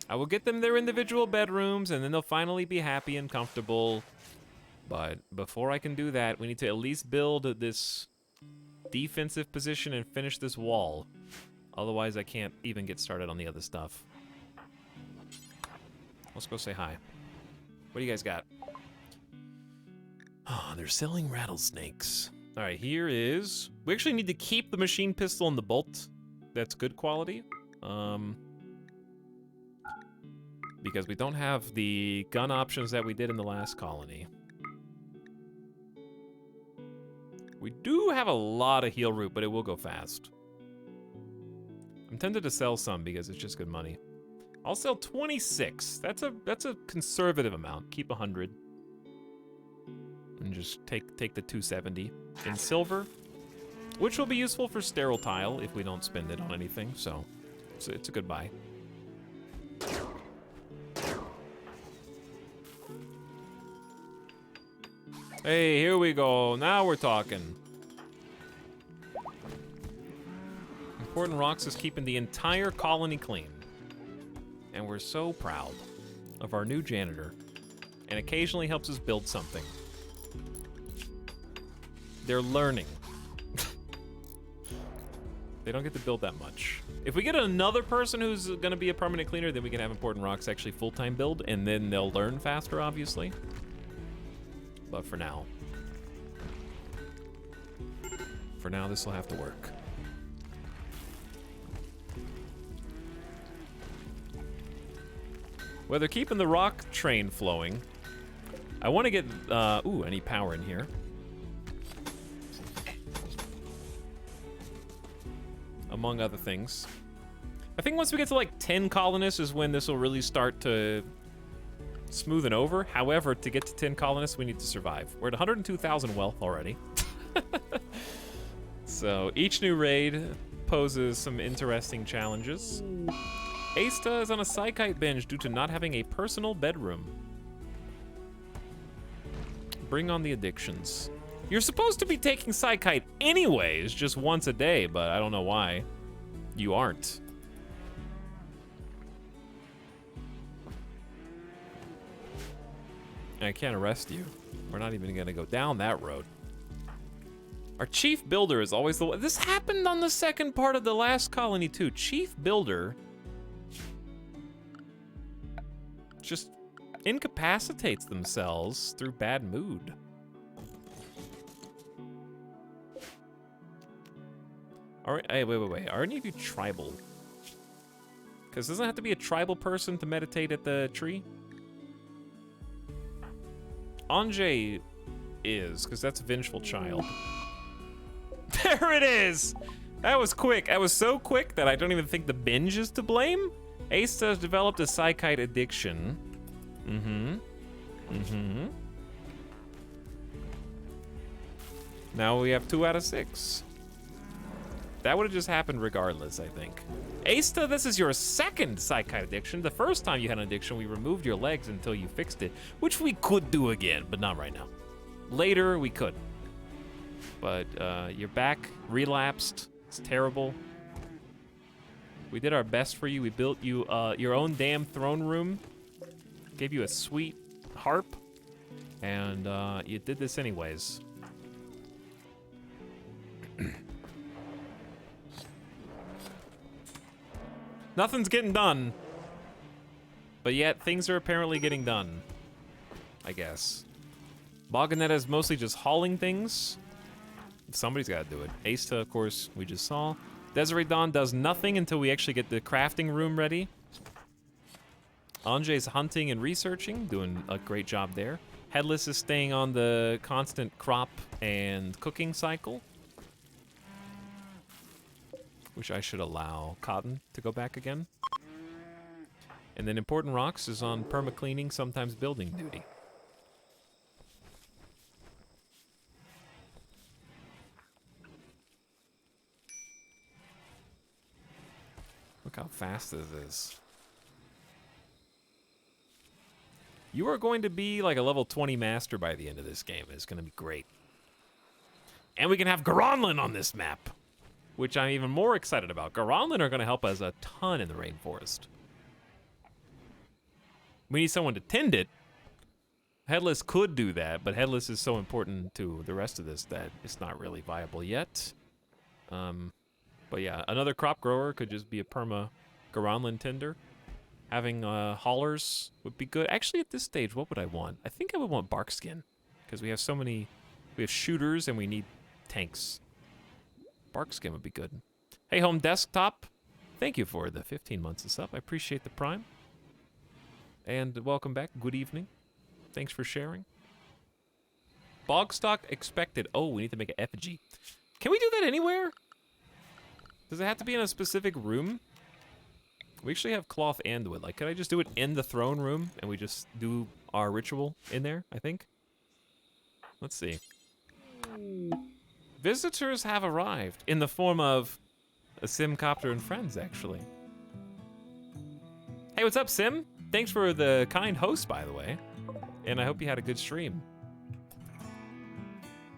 I will get them their individual bedrooms, and then they'll finally be happy and comfortable. But before I can do that, we need to at least build this defensive position and finish this wall. Otherwise, I can't even get started on the other stuff. Let's go say hi. What do you guys got? Oh, they're selling rattlesnakes. All right, here is... We actually need to keep the machine pistol and the bolt. That's good quality. Because we don't have the gun options that we did in the last colony. We do have a lot of heal root, but it will go fast. I'm tempted to sell some because it's just good money. I'll sell 26. That's a conservative amount. Keep 100. And just take the 270 in silver, which will be useful for sterile tile if we don't spend it on anything. So it's a good buy. Hey, here we go. Now we're talking. Important Rocks is keeping the entire colony clean. And we're so proud of our new janitor. And occasionally helps us build something. They're learning. They don't get to build that much. If we get another person who's gonna be a permanent cleaner, then we can have Important Rocks actually full-time build, and then they'll learn faster, obviously. But for now, this will have to work. Well, they're keeping the rock train flowing. I want to get, ooh, any power in here. Among other things. I think once we get to like 10 colonists is when this will really start to smoothen over. However, to get to 10 colonists, we need to survive. We're at 102,000 wealth already. So each new raid poses some interesting challenges. Asta is on a psychite binge due to not having a personal bedroom. Bring on the addictions. You're supposed to be taking psychite anyways, just once a day, but I don't know why you aren't. I can't arrest you. We're not even gonna go down that road. Our chief builder is always the one. This happened on the second part of the last colony too. Chief builder just incapacitates themselves through bad mood. All right, hey, wait. Are any of you tribal? Because doesn't it have to be a tribal person to meditate at the tree? Anjay is, because that's Vengeful Child. There it is! That was quick. That was so quick that I don't even think the binge is to blame. Asta has developed a psychite addiction. Now we have 2 out of 6. That would have just happened regardless, I think. Asta, this is your second psychite addiction. The first time you had an addiction, we removed your legs until you fixed it, which we could do again, but not right now. Later, we could. But you're back, relapsed. It's terrible. We did our best for you. We built you your own damn throne room. Gave you a sweet harp. And you did this anyways. Nothing's getting done. But yet, things are apparently getting done. I guess. Boganetta is mostly just hauling things. Somebody's got to do it. Asta, of course, we just saw. Desiree Dawn does nothing until we actually get the crafting room ready. Anjay's hunting and researching, doing a great job there. Headless is staying on the constant crop and cooking cycle. Which I should allow Cotton to go back again. And then Important Rocks is on perma-cleaning, sometimes building duty. Look how fast this is. You are going to be like a level 20 master by the end of this game. It's going to be great. And we can have Garanlan on this map, which I'm even more excited about. Garanlan are going to help us a ton in the rainforest. We need someone to tend it. Headless could do that, but Headless is so important to the rest of this that it's not really viable yet. But yeah, another crop grower could just be a perma Garanlan tender. Having haulers would be good. Actually, at this stage, what would I want? I think I would want Barkskin, because we have so many. We have shooters and we need tanks. Barkskin would be good. Hey, Home Desktop. Thank you for the 15 months of sub. I appreciate the prime. And welcome back. Good evening. Thanks for sharing. Bogstock expected. Oh, we need to make an effigy. Can we do that anywhere? Does it have to be in a specific room? We actually have cloth and wood. Like, could I just do it in the throne room and we just do our ritual in there, I think? Let's see. Visitors have arrived in the form of a Simcopter and friends, actually. Hey, what's up, Sim? Thanks for the kind host, by the way. And I hope you had a good stream.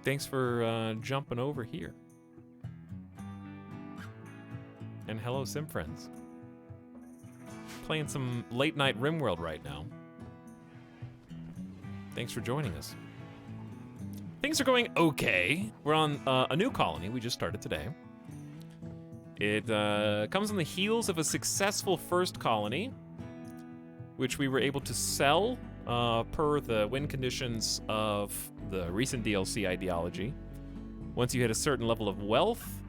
Thanks for jumping over here. And hello, Sim friends. Playing some late night RimWorld right now. Thanks for joining us. Things are going okay. We're on a new colony we just started today. It comes on the heels of a successful first colony, which we were able to sell per the win conditions of the recent DLC Ideology. Once you hit a certain level of wealth,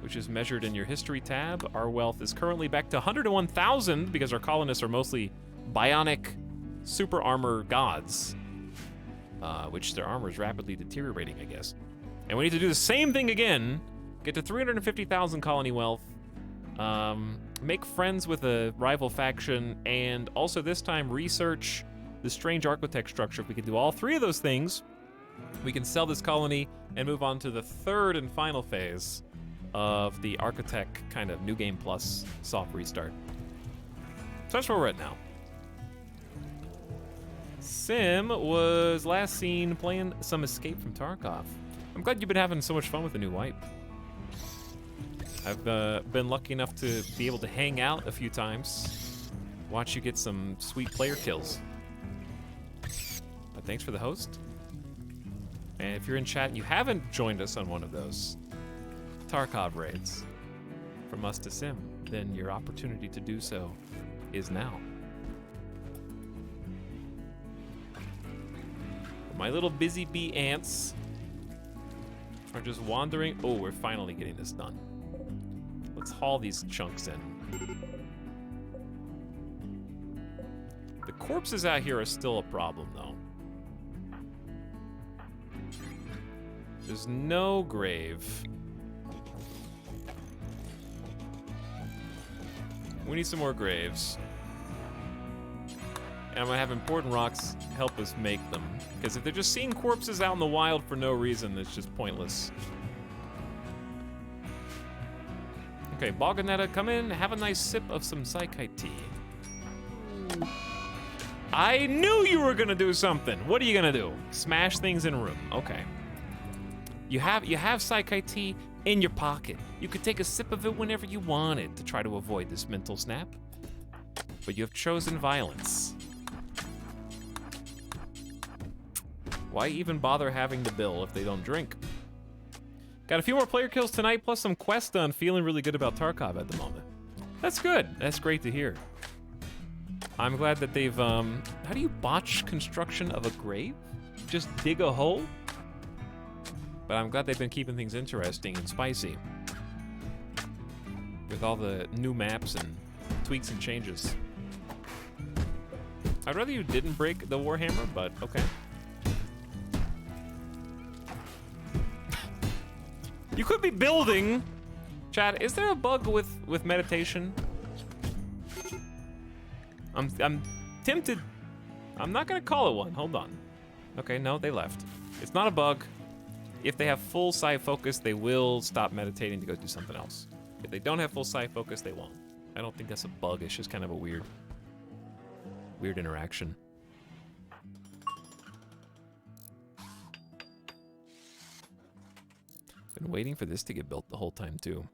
which is measured in your history tab, our wealth is currently back to 101,000 because our colonists are mostly bionic super armor gods, which their armor is rapidly deteriorating, I guess. And we need to do the same thing again, get to 350,000 colony wealth, make friends with a rival faction, and also this time research the strange architect structure. If we can do all three of those things, we can sell this colony and move on to the third and final phase of the architect kind of new game plus soft restart. So that's where we're at now. Sim was last seen playing some Escape from Tarkov. I'm glad you've been having so much fun with the new wipe. I've been lucky enough to be able to hang out a few times, watch you get some sweet player kills. But thanks for the host. And if you're in chat and you haven't joined us on one of those Tarkov raids from us to Sim, then your opportunity to do so is now. My little busy bee ants are just wandering. Oh, we're finally getting this done. Let's haul these chunks in. The corpses out here are still a problem, though. There's no grave. We need some more graves. And I'm gonna have important rocks help us make them. Because if they're just seeing corpses out in the wild for no reason, it's just pointless. Okay, Boganetta, come in, have a nice sip of some Psychite tea. I knew you were gonna do something. What are you gonna do? Smash things in a room. Okay. You have Psychite tea in your pocket. You could take a sip of it whenever you wanted to try to avoid this mental snap. But you have chosen violence. Why even bother having the bill if they don't drink? Got a few more player kills tonight, plus some quests done. Feeling really good about Tarkov at the moment. That's good. That's great to hear. I'm glad that they've, how do you botch construction of a grave? Just dig a hole? But I'm glad they've been keeping things interesting and spicy. With all the new maps and tweaks and changes. I'd rather you didn't break the Warhammer, but okay. You could be building. Chad, is there a bug with meditation? I'm tempted. I'm not gonna call it one. Hold on. Okay, no, they left. It's not a bug. If they have full sight focus, they will stop meditating to go do something else. If they don't have full sight focus, they won't. I don't think that's a bug. It's just kind of a weird interaction. Been waiting for this to get built the whole time too.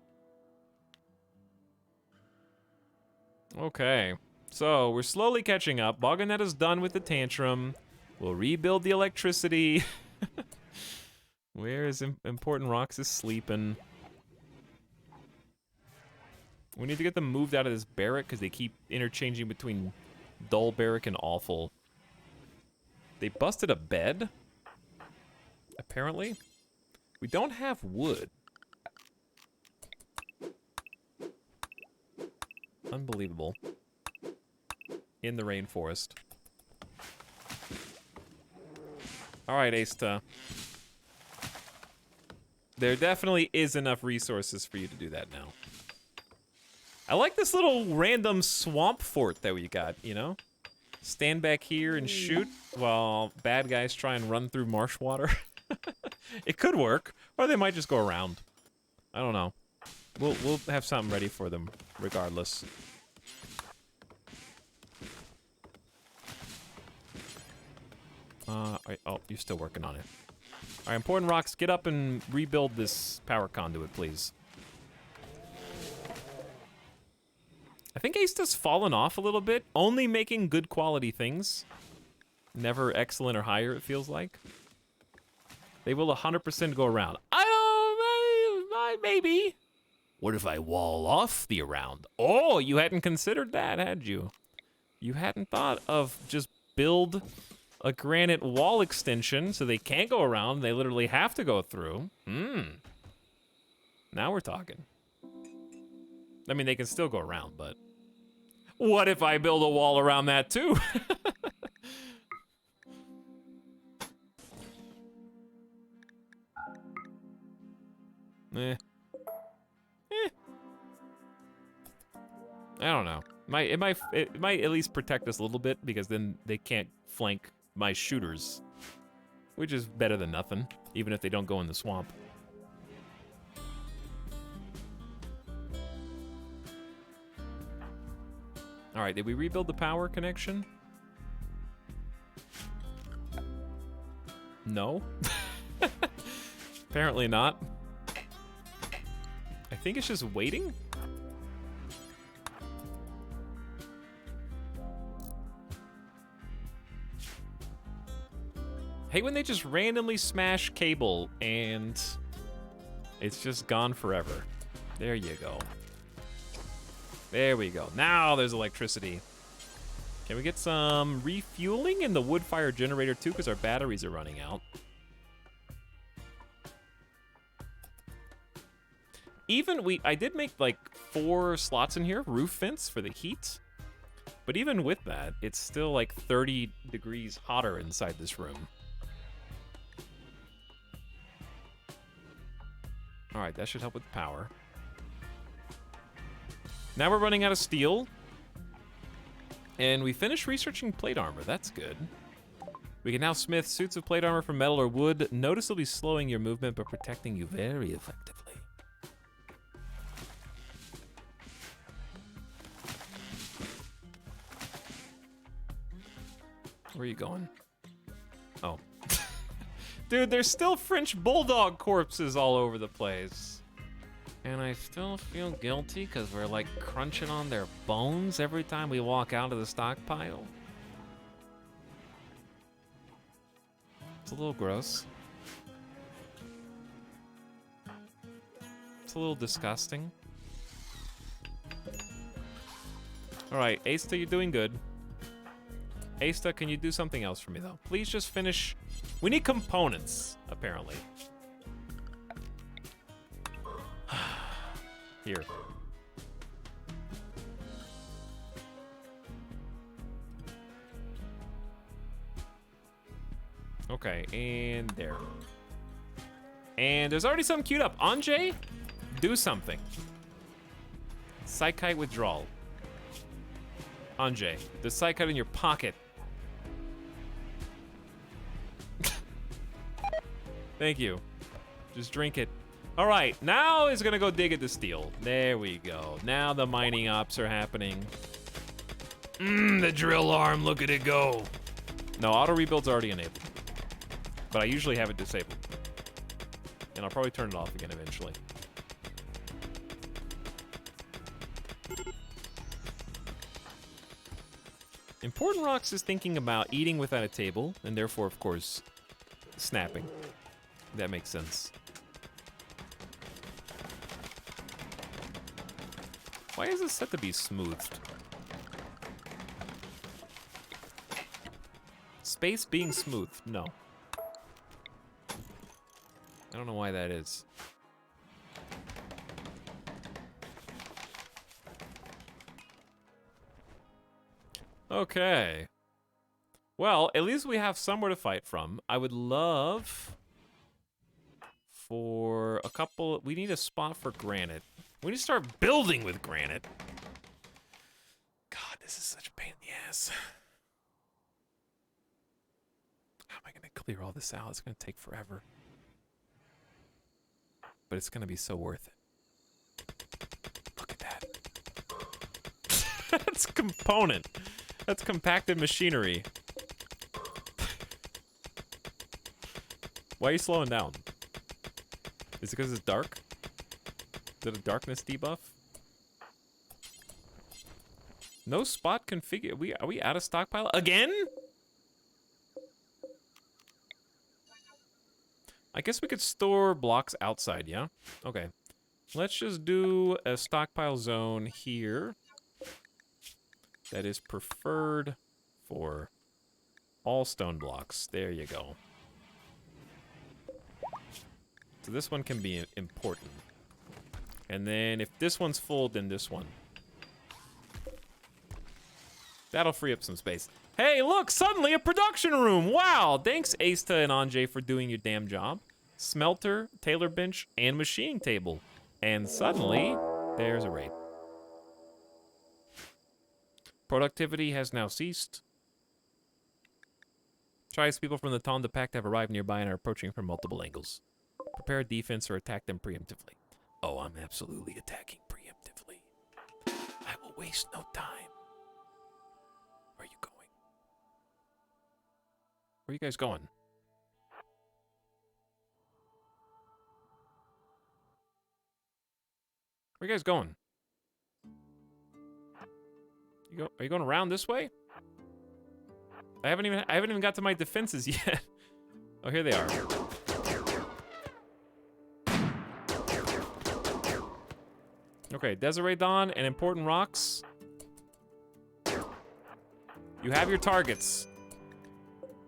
Okay, so we're slowly catching up. Boganetta's done with the tantrum. We'll rebuild the electricity. Where is Important Rocks is sleeping. We need to get them moved out of this barrack because they keep interchanging between dull barrack and awful. They busted a bed, apparently. We don't have wood. Unbelievable. In the rainforest. All right, Asta. There definitely is enough resources for you to do that now. I like this little random swamp fort that we got, you know? Stand back here and shoot while bad guys try and run through marsh water. It could work, or they might just go around. I don't know. We'll have something ready for them regardless. Oh, you're still working on it. All right, Important Rocks, get up and rebuild this power conduit, please. I think Asta's fallen off a little bit, only making good quality things. Never excellent or higher, it feels like. They will 100% go around. Maybe. What if I wall off the around? Oh, you hadn't considered that, had you? You hadn't thought of just build a granite wall extension so they can't go around. They literally have to go through. Now we're talking. I mean, they can still go around, but what if I build a wall around that too? I don't know. It might at least protect us a little bit, because then they can't flank my shooters, which is better than nothing, even if they don't go in the swamp. All right, did we rebuild the power connection? No. Apparently not. I think it's just waiting. Hate when they just randomly smash cable and it's just gone forever. There you go. There we go. Now there's electricity. Can we get some refueling in the wood fire generator too, because our batteries are running out? I did make like 4 slots in here, roof vents for the heat. But even with that, it's still like 30 degrees hotter inside this room. All right, that should help with power. Now we're running out of steel. And we finished researching plate armor. That's good. We can now smith suits of plate armor from metal or wood, noticeably slowing your movement but protecting you very effectively. Where are you going? Oh. Dude, there's still French bulldog corpses all over the place. And I still feel guilty because we're like crunching on their bones every time we walk out of the stockpile. It's a little gross. It's a little disgusting. All right, Asta, you're doing good. Asta, can you do something else for me, though? Please just finish. We need components, apparently. Here. Okay, and there. And there's already some queued up. Anjay, do something. Psychite withdrawal. Anjay, the psychite in your pocket. Thank you. Just drink it. All right, now he's gonna go dig at the steel. There we go. Now the mining ops are happening. The drill arm, look at it go. No, auto rebuild's already enabled. But I usually have it disabled. And I'll probably turn it off again eventually. Important Rocks is thinking about eating without a table, and therefore, of course, snapping. That makes sense. Why is this set to be smoothed? Space being smoothed? No. I don't know why that is. Okay. Well, at least we have somewhere to fight from. I would love for a couple... We need a spot for granite. We need to start building with granite. God, this is such a pain in the ass. How am I going to clear all this out? It's going to take forever. But it's going to be so worth it. Look at that. That's component. That's compacted machinery. Why are you slowing down? Is it because it's dark? Is it a darkness debuff? No spot configure. Are we out of stockpile again? I guess we could store blocks outside, yeah? Okay. Let's just do a stockpile zone here. That is preferred for all stone blocks. There you go. So this one can be important. And then if this one's full, then this one. That'll free up some space. Hey, look, suddenly a production room. Wow, thanks Asta and Anjay for doing your damn job. Smelter, tailor bench, and machining table. And suddenly, there's a raid. Productivity has now ceased. Tries people from the Tonda Pact have arrived nearby and are approaching from multiple angles. Prepare defense or attack them preemptively. Oh, I'm absolutely attacking preemptively. I will waste no time. Where are you going? Where are you guys going? Where are you guys going? Are you going around this way? I haven't even got to my defenses yet. Oh, here they are. Okay, Desiree Dawn and Important Rocks. You have your targets.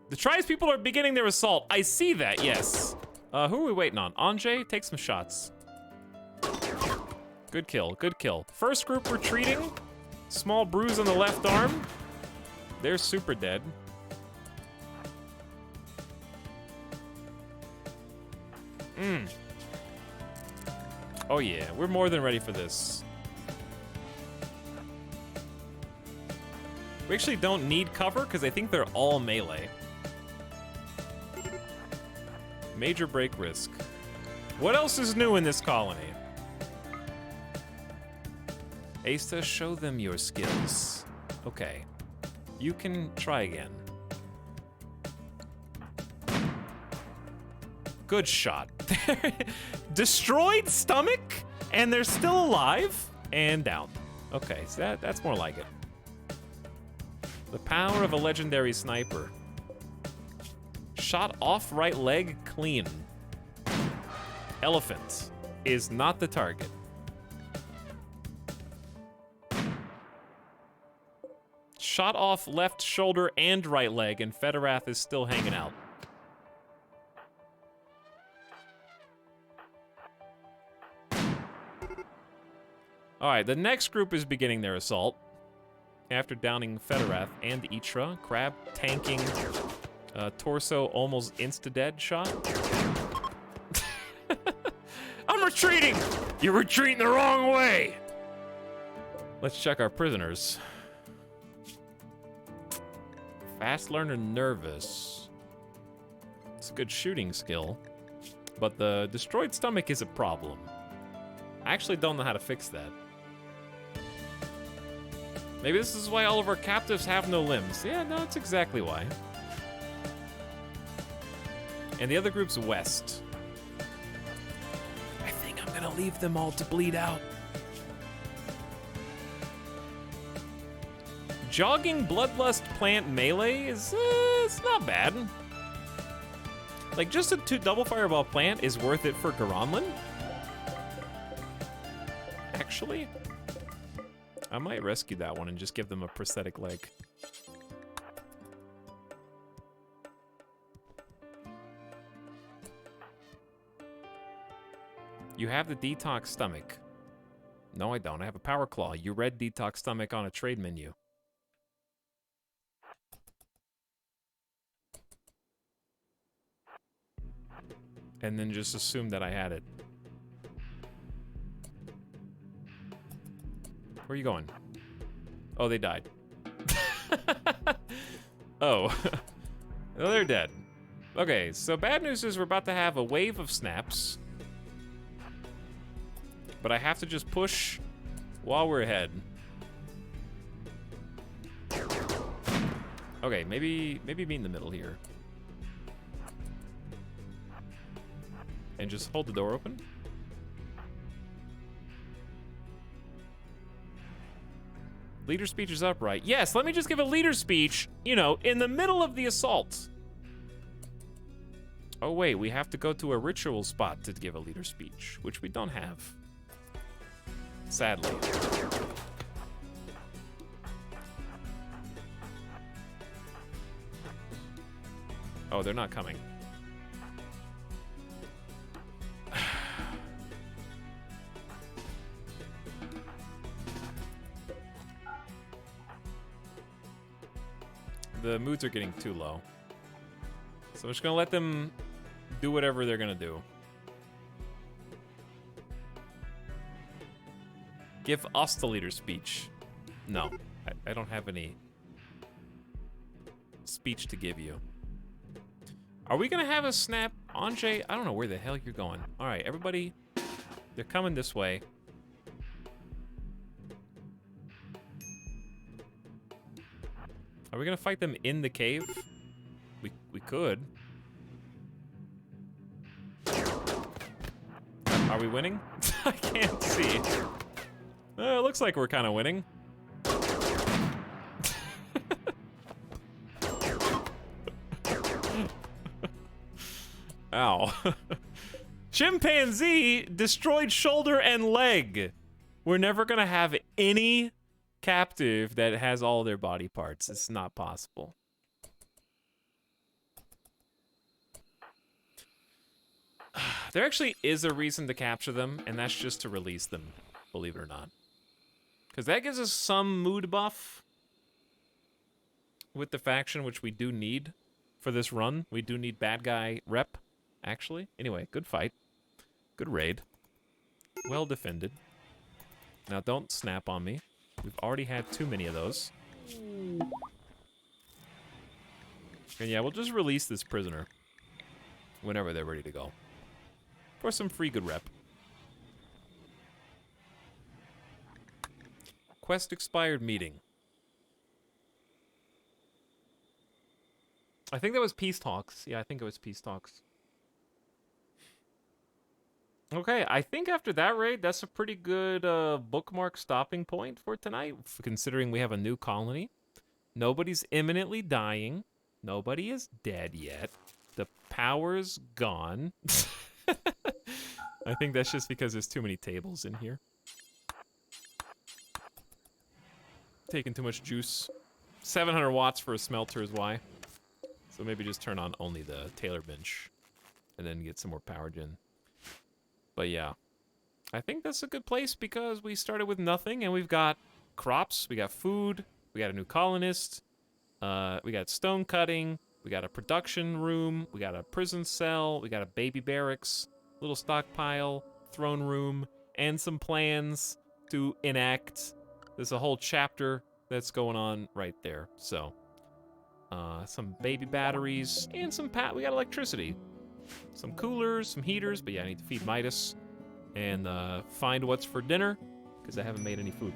The Trice people are beginning their assault. I see that, yes. Who are we waiting on? Anjay, take some shots. Good kill, good kill. First group retreating. Small bruise on the left arm. They're super dead. Oh yeah, we're more than ready for this. We actually don't need cover because I think they're all melee. Major break risk. What else is new in this colony? Asta, show them your skills. Okay. You can try again. Good shot. Destroyed stomach, and they're still alive and down. Okay, so that's more like it. The power of a legendary sniper. Shot off right leg clean. Elephant is not the target. Shot off left shoulder and right leg, and Federath is still hanging out. All right, the next group is beginning their assault. After downing Federath and Itra, Crab tanking torso almost insta-dead shot. I'm retreating! You're retreating the wrong way! Let's check our prisoners. Fast learner nervous. It's a good shooting skill, but the destroyed stomach is a problem. I actually don't know how to fix that. Maybe this is why all of our captives have no limbs. Yeah, no, that's exactly why. And the other group's west. I think I'm gonna leave them all to bleed out. Jogging Bloodlust Plant melee is, it's not bad. Like, just a double Fireball Plant is worth it for Garanlin. Actually, I might rescue that one and just give them a prosthetic leg. You have the Detox Stomach. No, I don't. I have a Power Claw. You read Detox Stomach on a trade menu. And then just assume that I had it. Where are you going? Oh, they died. Oh. Oh, they're dead. Okay, so bad news is we're about to have a wave of snaps. But I have to just push while we're ahead. Okay, maybe be in the middle here. And just hold the door open. Leader speech is upright. Yes, let me just give a leader speech, you know, in the middle of the assault. Oh wait, we have to go to a ritual spot to give a leader speech, which we don't have. Sadly. Oh, they're not coming. The moods are getting too low. So I'm just gonna let them do whatever they're gonna do. Give us the leader speech. No, I don't have any speech to give you. Are we gonna have a snap? Anjay, I don't know where the hell you're going. All right, everybody, they're coming this way. Are we gonna fight them in the cave? We could. Are we winning? I can't see. It looks like we're kind of winning. Ow. Chimpanzee destroyed shoulder and leg. We're never gonna have any captive that has all their body parts. It's not possible. There actually is a reason to capture them, and that's just to release them, believe it or not. Because that gives us some mood buff with the faction, which we do need for this run. We do need bad guy rep, actually. Anyway, good fight. Good raid. Well defended. Now don't snap on me. We've already had too many of those. And yeah, we'll just release this prisoner whenever they're ready to go. For some free good rep. Quest expired meeting. I think that was peace talks. Yeah, I think it was peace talks. Okay, I think after that raid, that's a pretty good bookmark stopping point for tonight, considering we have a new colony. Nobody's imminently dying. Nobody is dead yet. The power's gone. I think that's just because there's too many tables in here. Taking too much juice. 700 watts for a smelter is why. So maybe just turn on only the Taylor bench and then get some more power gen. But yeah, I think that's a good place because we started with nothing and we've got crops, we got food, we got a new colonist, we got stone cutting, we got a production room, we got a prison cell, we got a baby barracks, little stockpile, throne room, and some plans to enact. There's a whole chapter that's going on right there. So, some baby batteries and some we got electricity. Some coolers, some heaters, but yeah, I need to feed Midas and find what's for dinner because I haven't made any food.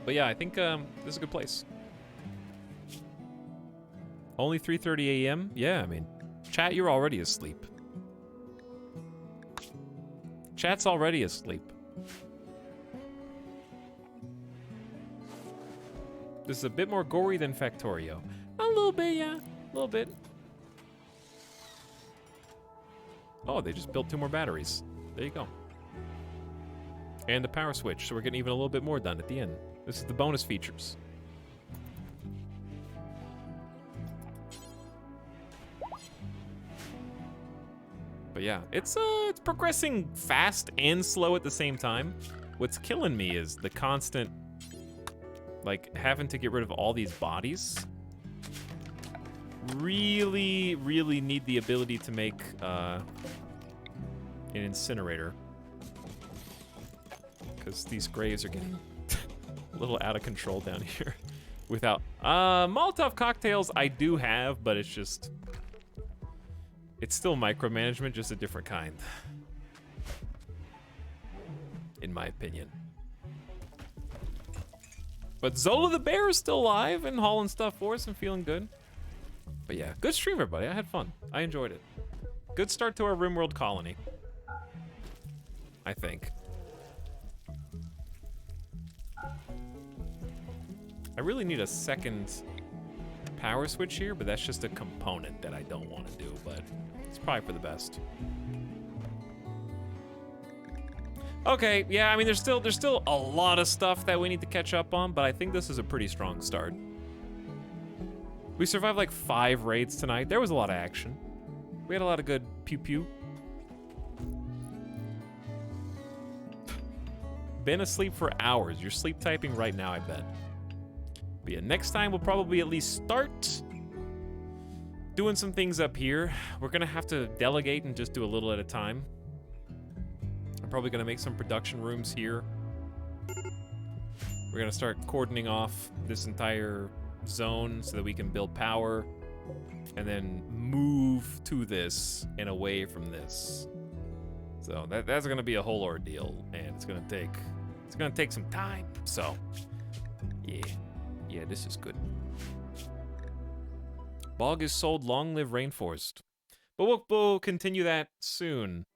But yeah, I think this is a good place. Only 3:30 a.m.? Yeah, I mean, chat, you're already asleep. Chat's already asleep. This is a bit more gory than Factorio. A little bit, yeah. A little bit. Oh, they just built 2 more batteries. There you go. And the power switch, so we're getting even a little bit more done at the end. This is the bonus features. But yeah, it's progressing fast and slow at the same time. What's killing me is the constant, like, having to get rid of all these bodies. Really, really need the ability to make an incinerator. Because these graves are getting a little out of control down here. Without Molotov cocktails I do have, but it's just, it's still micromanagement, just a different kind. In my opinion. But Zola the Bear is still alive and hauling stuff for us and feeling good. But yeah, good stream, everybody. I had fun. I enjoyed it. Good start to our RimWorld colony. I think. I really need a second power switch here, but that's just a component that I don't want to do, but it's probably for the best. Okay, yeah, I mean, there's still a lot of stuff that we need to catch up on, but I think this is a pretty strong start. We survived like 5 raids tonight. There was a lot of action. We had a lot of good pew-pew. Been asleep for hours. You're sleep typing right now, I bet. But yeah, next time we'll probably at least start doing some things up here. We're gonna have to delegate and just do a little at a time. I'm probably gonna make some production rooms here. We're gonna start cordoning off this entire zone so that we can build power and then move to this and away from this. So that's gonna be a whole ordeal, and it's gonna take some time. So yeah, this is good. Bog is sold. Long live Rainforest. But we'll continue that soon.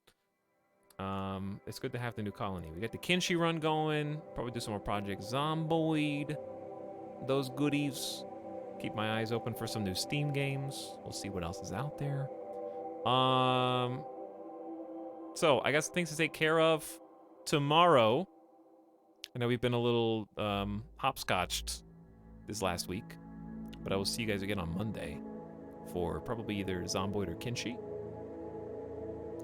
It's good to have the new colony. We got the Kinshi run going. Probably do some more Project Zomboid. Those goodies. Keep my eyes open for some new Steam games. We'll see what else is out there. So I got some things to take care of tomorrow. I know we've been a little hopscotched this last week, but I will see you guys again on Monday for probably either Zomboid or Kinshi,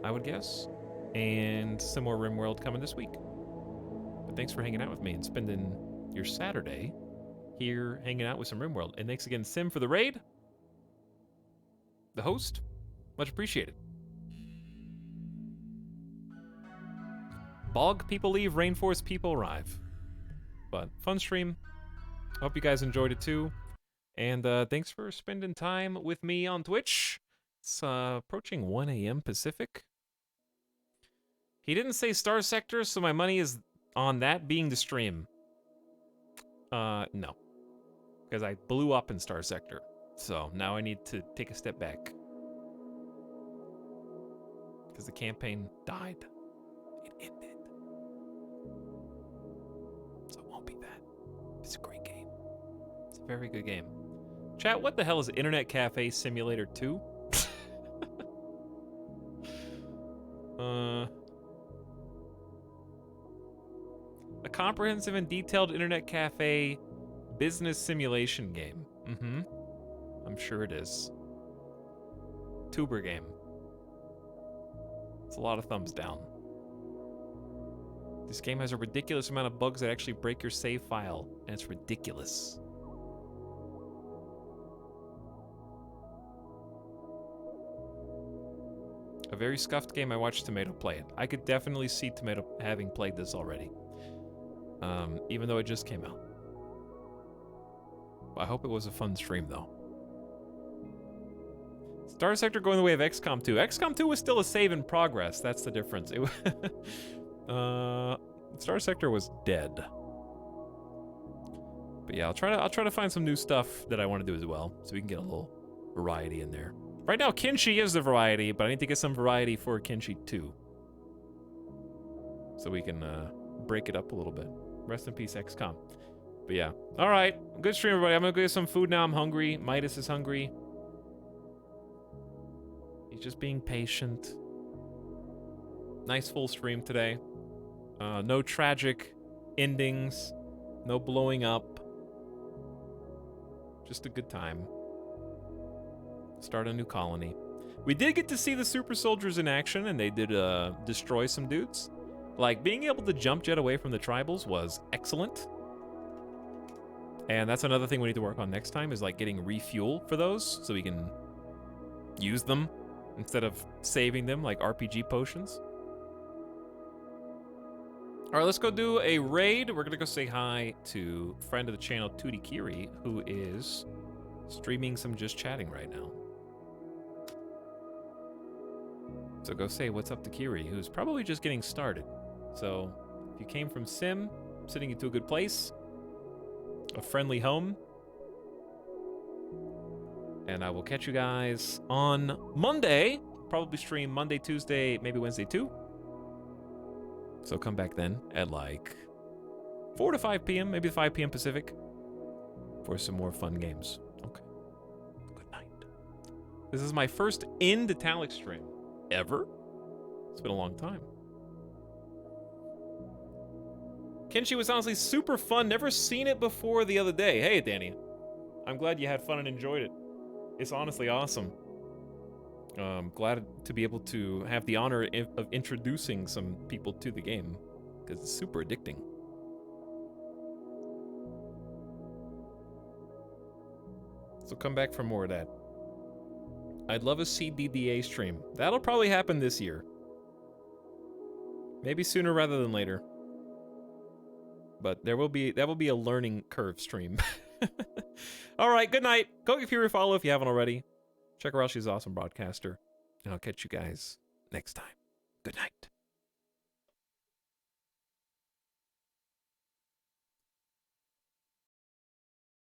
I would guess, and some more RimWorld coming this week. But thanks for hanging out with me and spending your Saturday here hanging out with some RimWorld. And thanks again, Sim, for the raid. The host. Much appreciated. Bog people leave, rainforest people arrive. But fun stream. Hope you guys enjoyed it too. And thanks for spending time with me on Twitch. It's approaching 1 a.m. Pacific. He didn't say Star Sector, so my money is on that being the stream. No. Because I blew up in Star Sector. So now I need to take a step back. Because the campaign died. It ended. So it won't be that. It's a great game. It's a very good game. Chat, what the hell is Internet Cafe Simulator 2? A comprehensive and detailed Internet Cafe business simulation game. Mm-hmm. I'm sure it is. Tuber game. It's a lot of thumbs down. This game has a ridiculous amount of bugs that actually break your save file, and it's ridiculous. A very scuffed game. I watched Tomato play it. I could definitely see Tomato having played this already. Even though it just came out. I hope it was a fun stream, though. Star Sector going the way of XCOM 2. XCOM 2 was still a save in progress. That's the difference. It Star Sector was dead. But yeah, I'll try to find some new stuff that I want to do as well, so we can get a little variety in there. Right now, Kinshi is the variety, but I need to get some variety for Kinshi 2. So we can break it up a little bit. Rest in peace, XCOM. But yeah. All right. Good stream, everybody. I'm going to go get some food now. I'm hungry. Midas is hungry. He's just being patient. Nice full stream today. No tragic endings. No blowing up. Just a good time. Start a new colony. We did get to see the super soldiers in action, and they did destroy some dudes. Like, being able to jump jet away from the tribals was excellent. And that's another thing we need to work on next time, is like getting refuel for those, so we can use them instead of saving them like RPG potions. All right, let's go do a raid. We're gonna go say hi to friend of the channel, Tootie Kiri, who is streaming some Just Chatting right now. So go say what's up to Kiri, who's probably just getting started. So if you came from Sim, sitting into a good place, a friendly home, and I will catch you guys on Monday. Probably stream Monday, Tuesday, maybe Wednesday too. So come back then at like 4 to 5 p.m., maybe 5 p.m. Pacific, for some more fun games. Okay. Good night. This is my first Etalyx stream ever. It's been a long time. Kinshi was honestly super fun. Never seen it before the other day. Hey, Danny. I'm glad you had fun and enjoyed it. It's honestly awesome. Glad to be able to have the honor of introducing some people to the game, because it's super addicting. So come back for more of that. I'd love a CDDA stream. That'll probably happen this year. Maybe sooner rather than later. But that will be a learning curve stream. All right, good night. Go give her a follow if you haven't already. Check her out. She's an awesome broadcaster. And I'll catch you guys next time. Good night.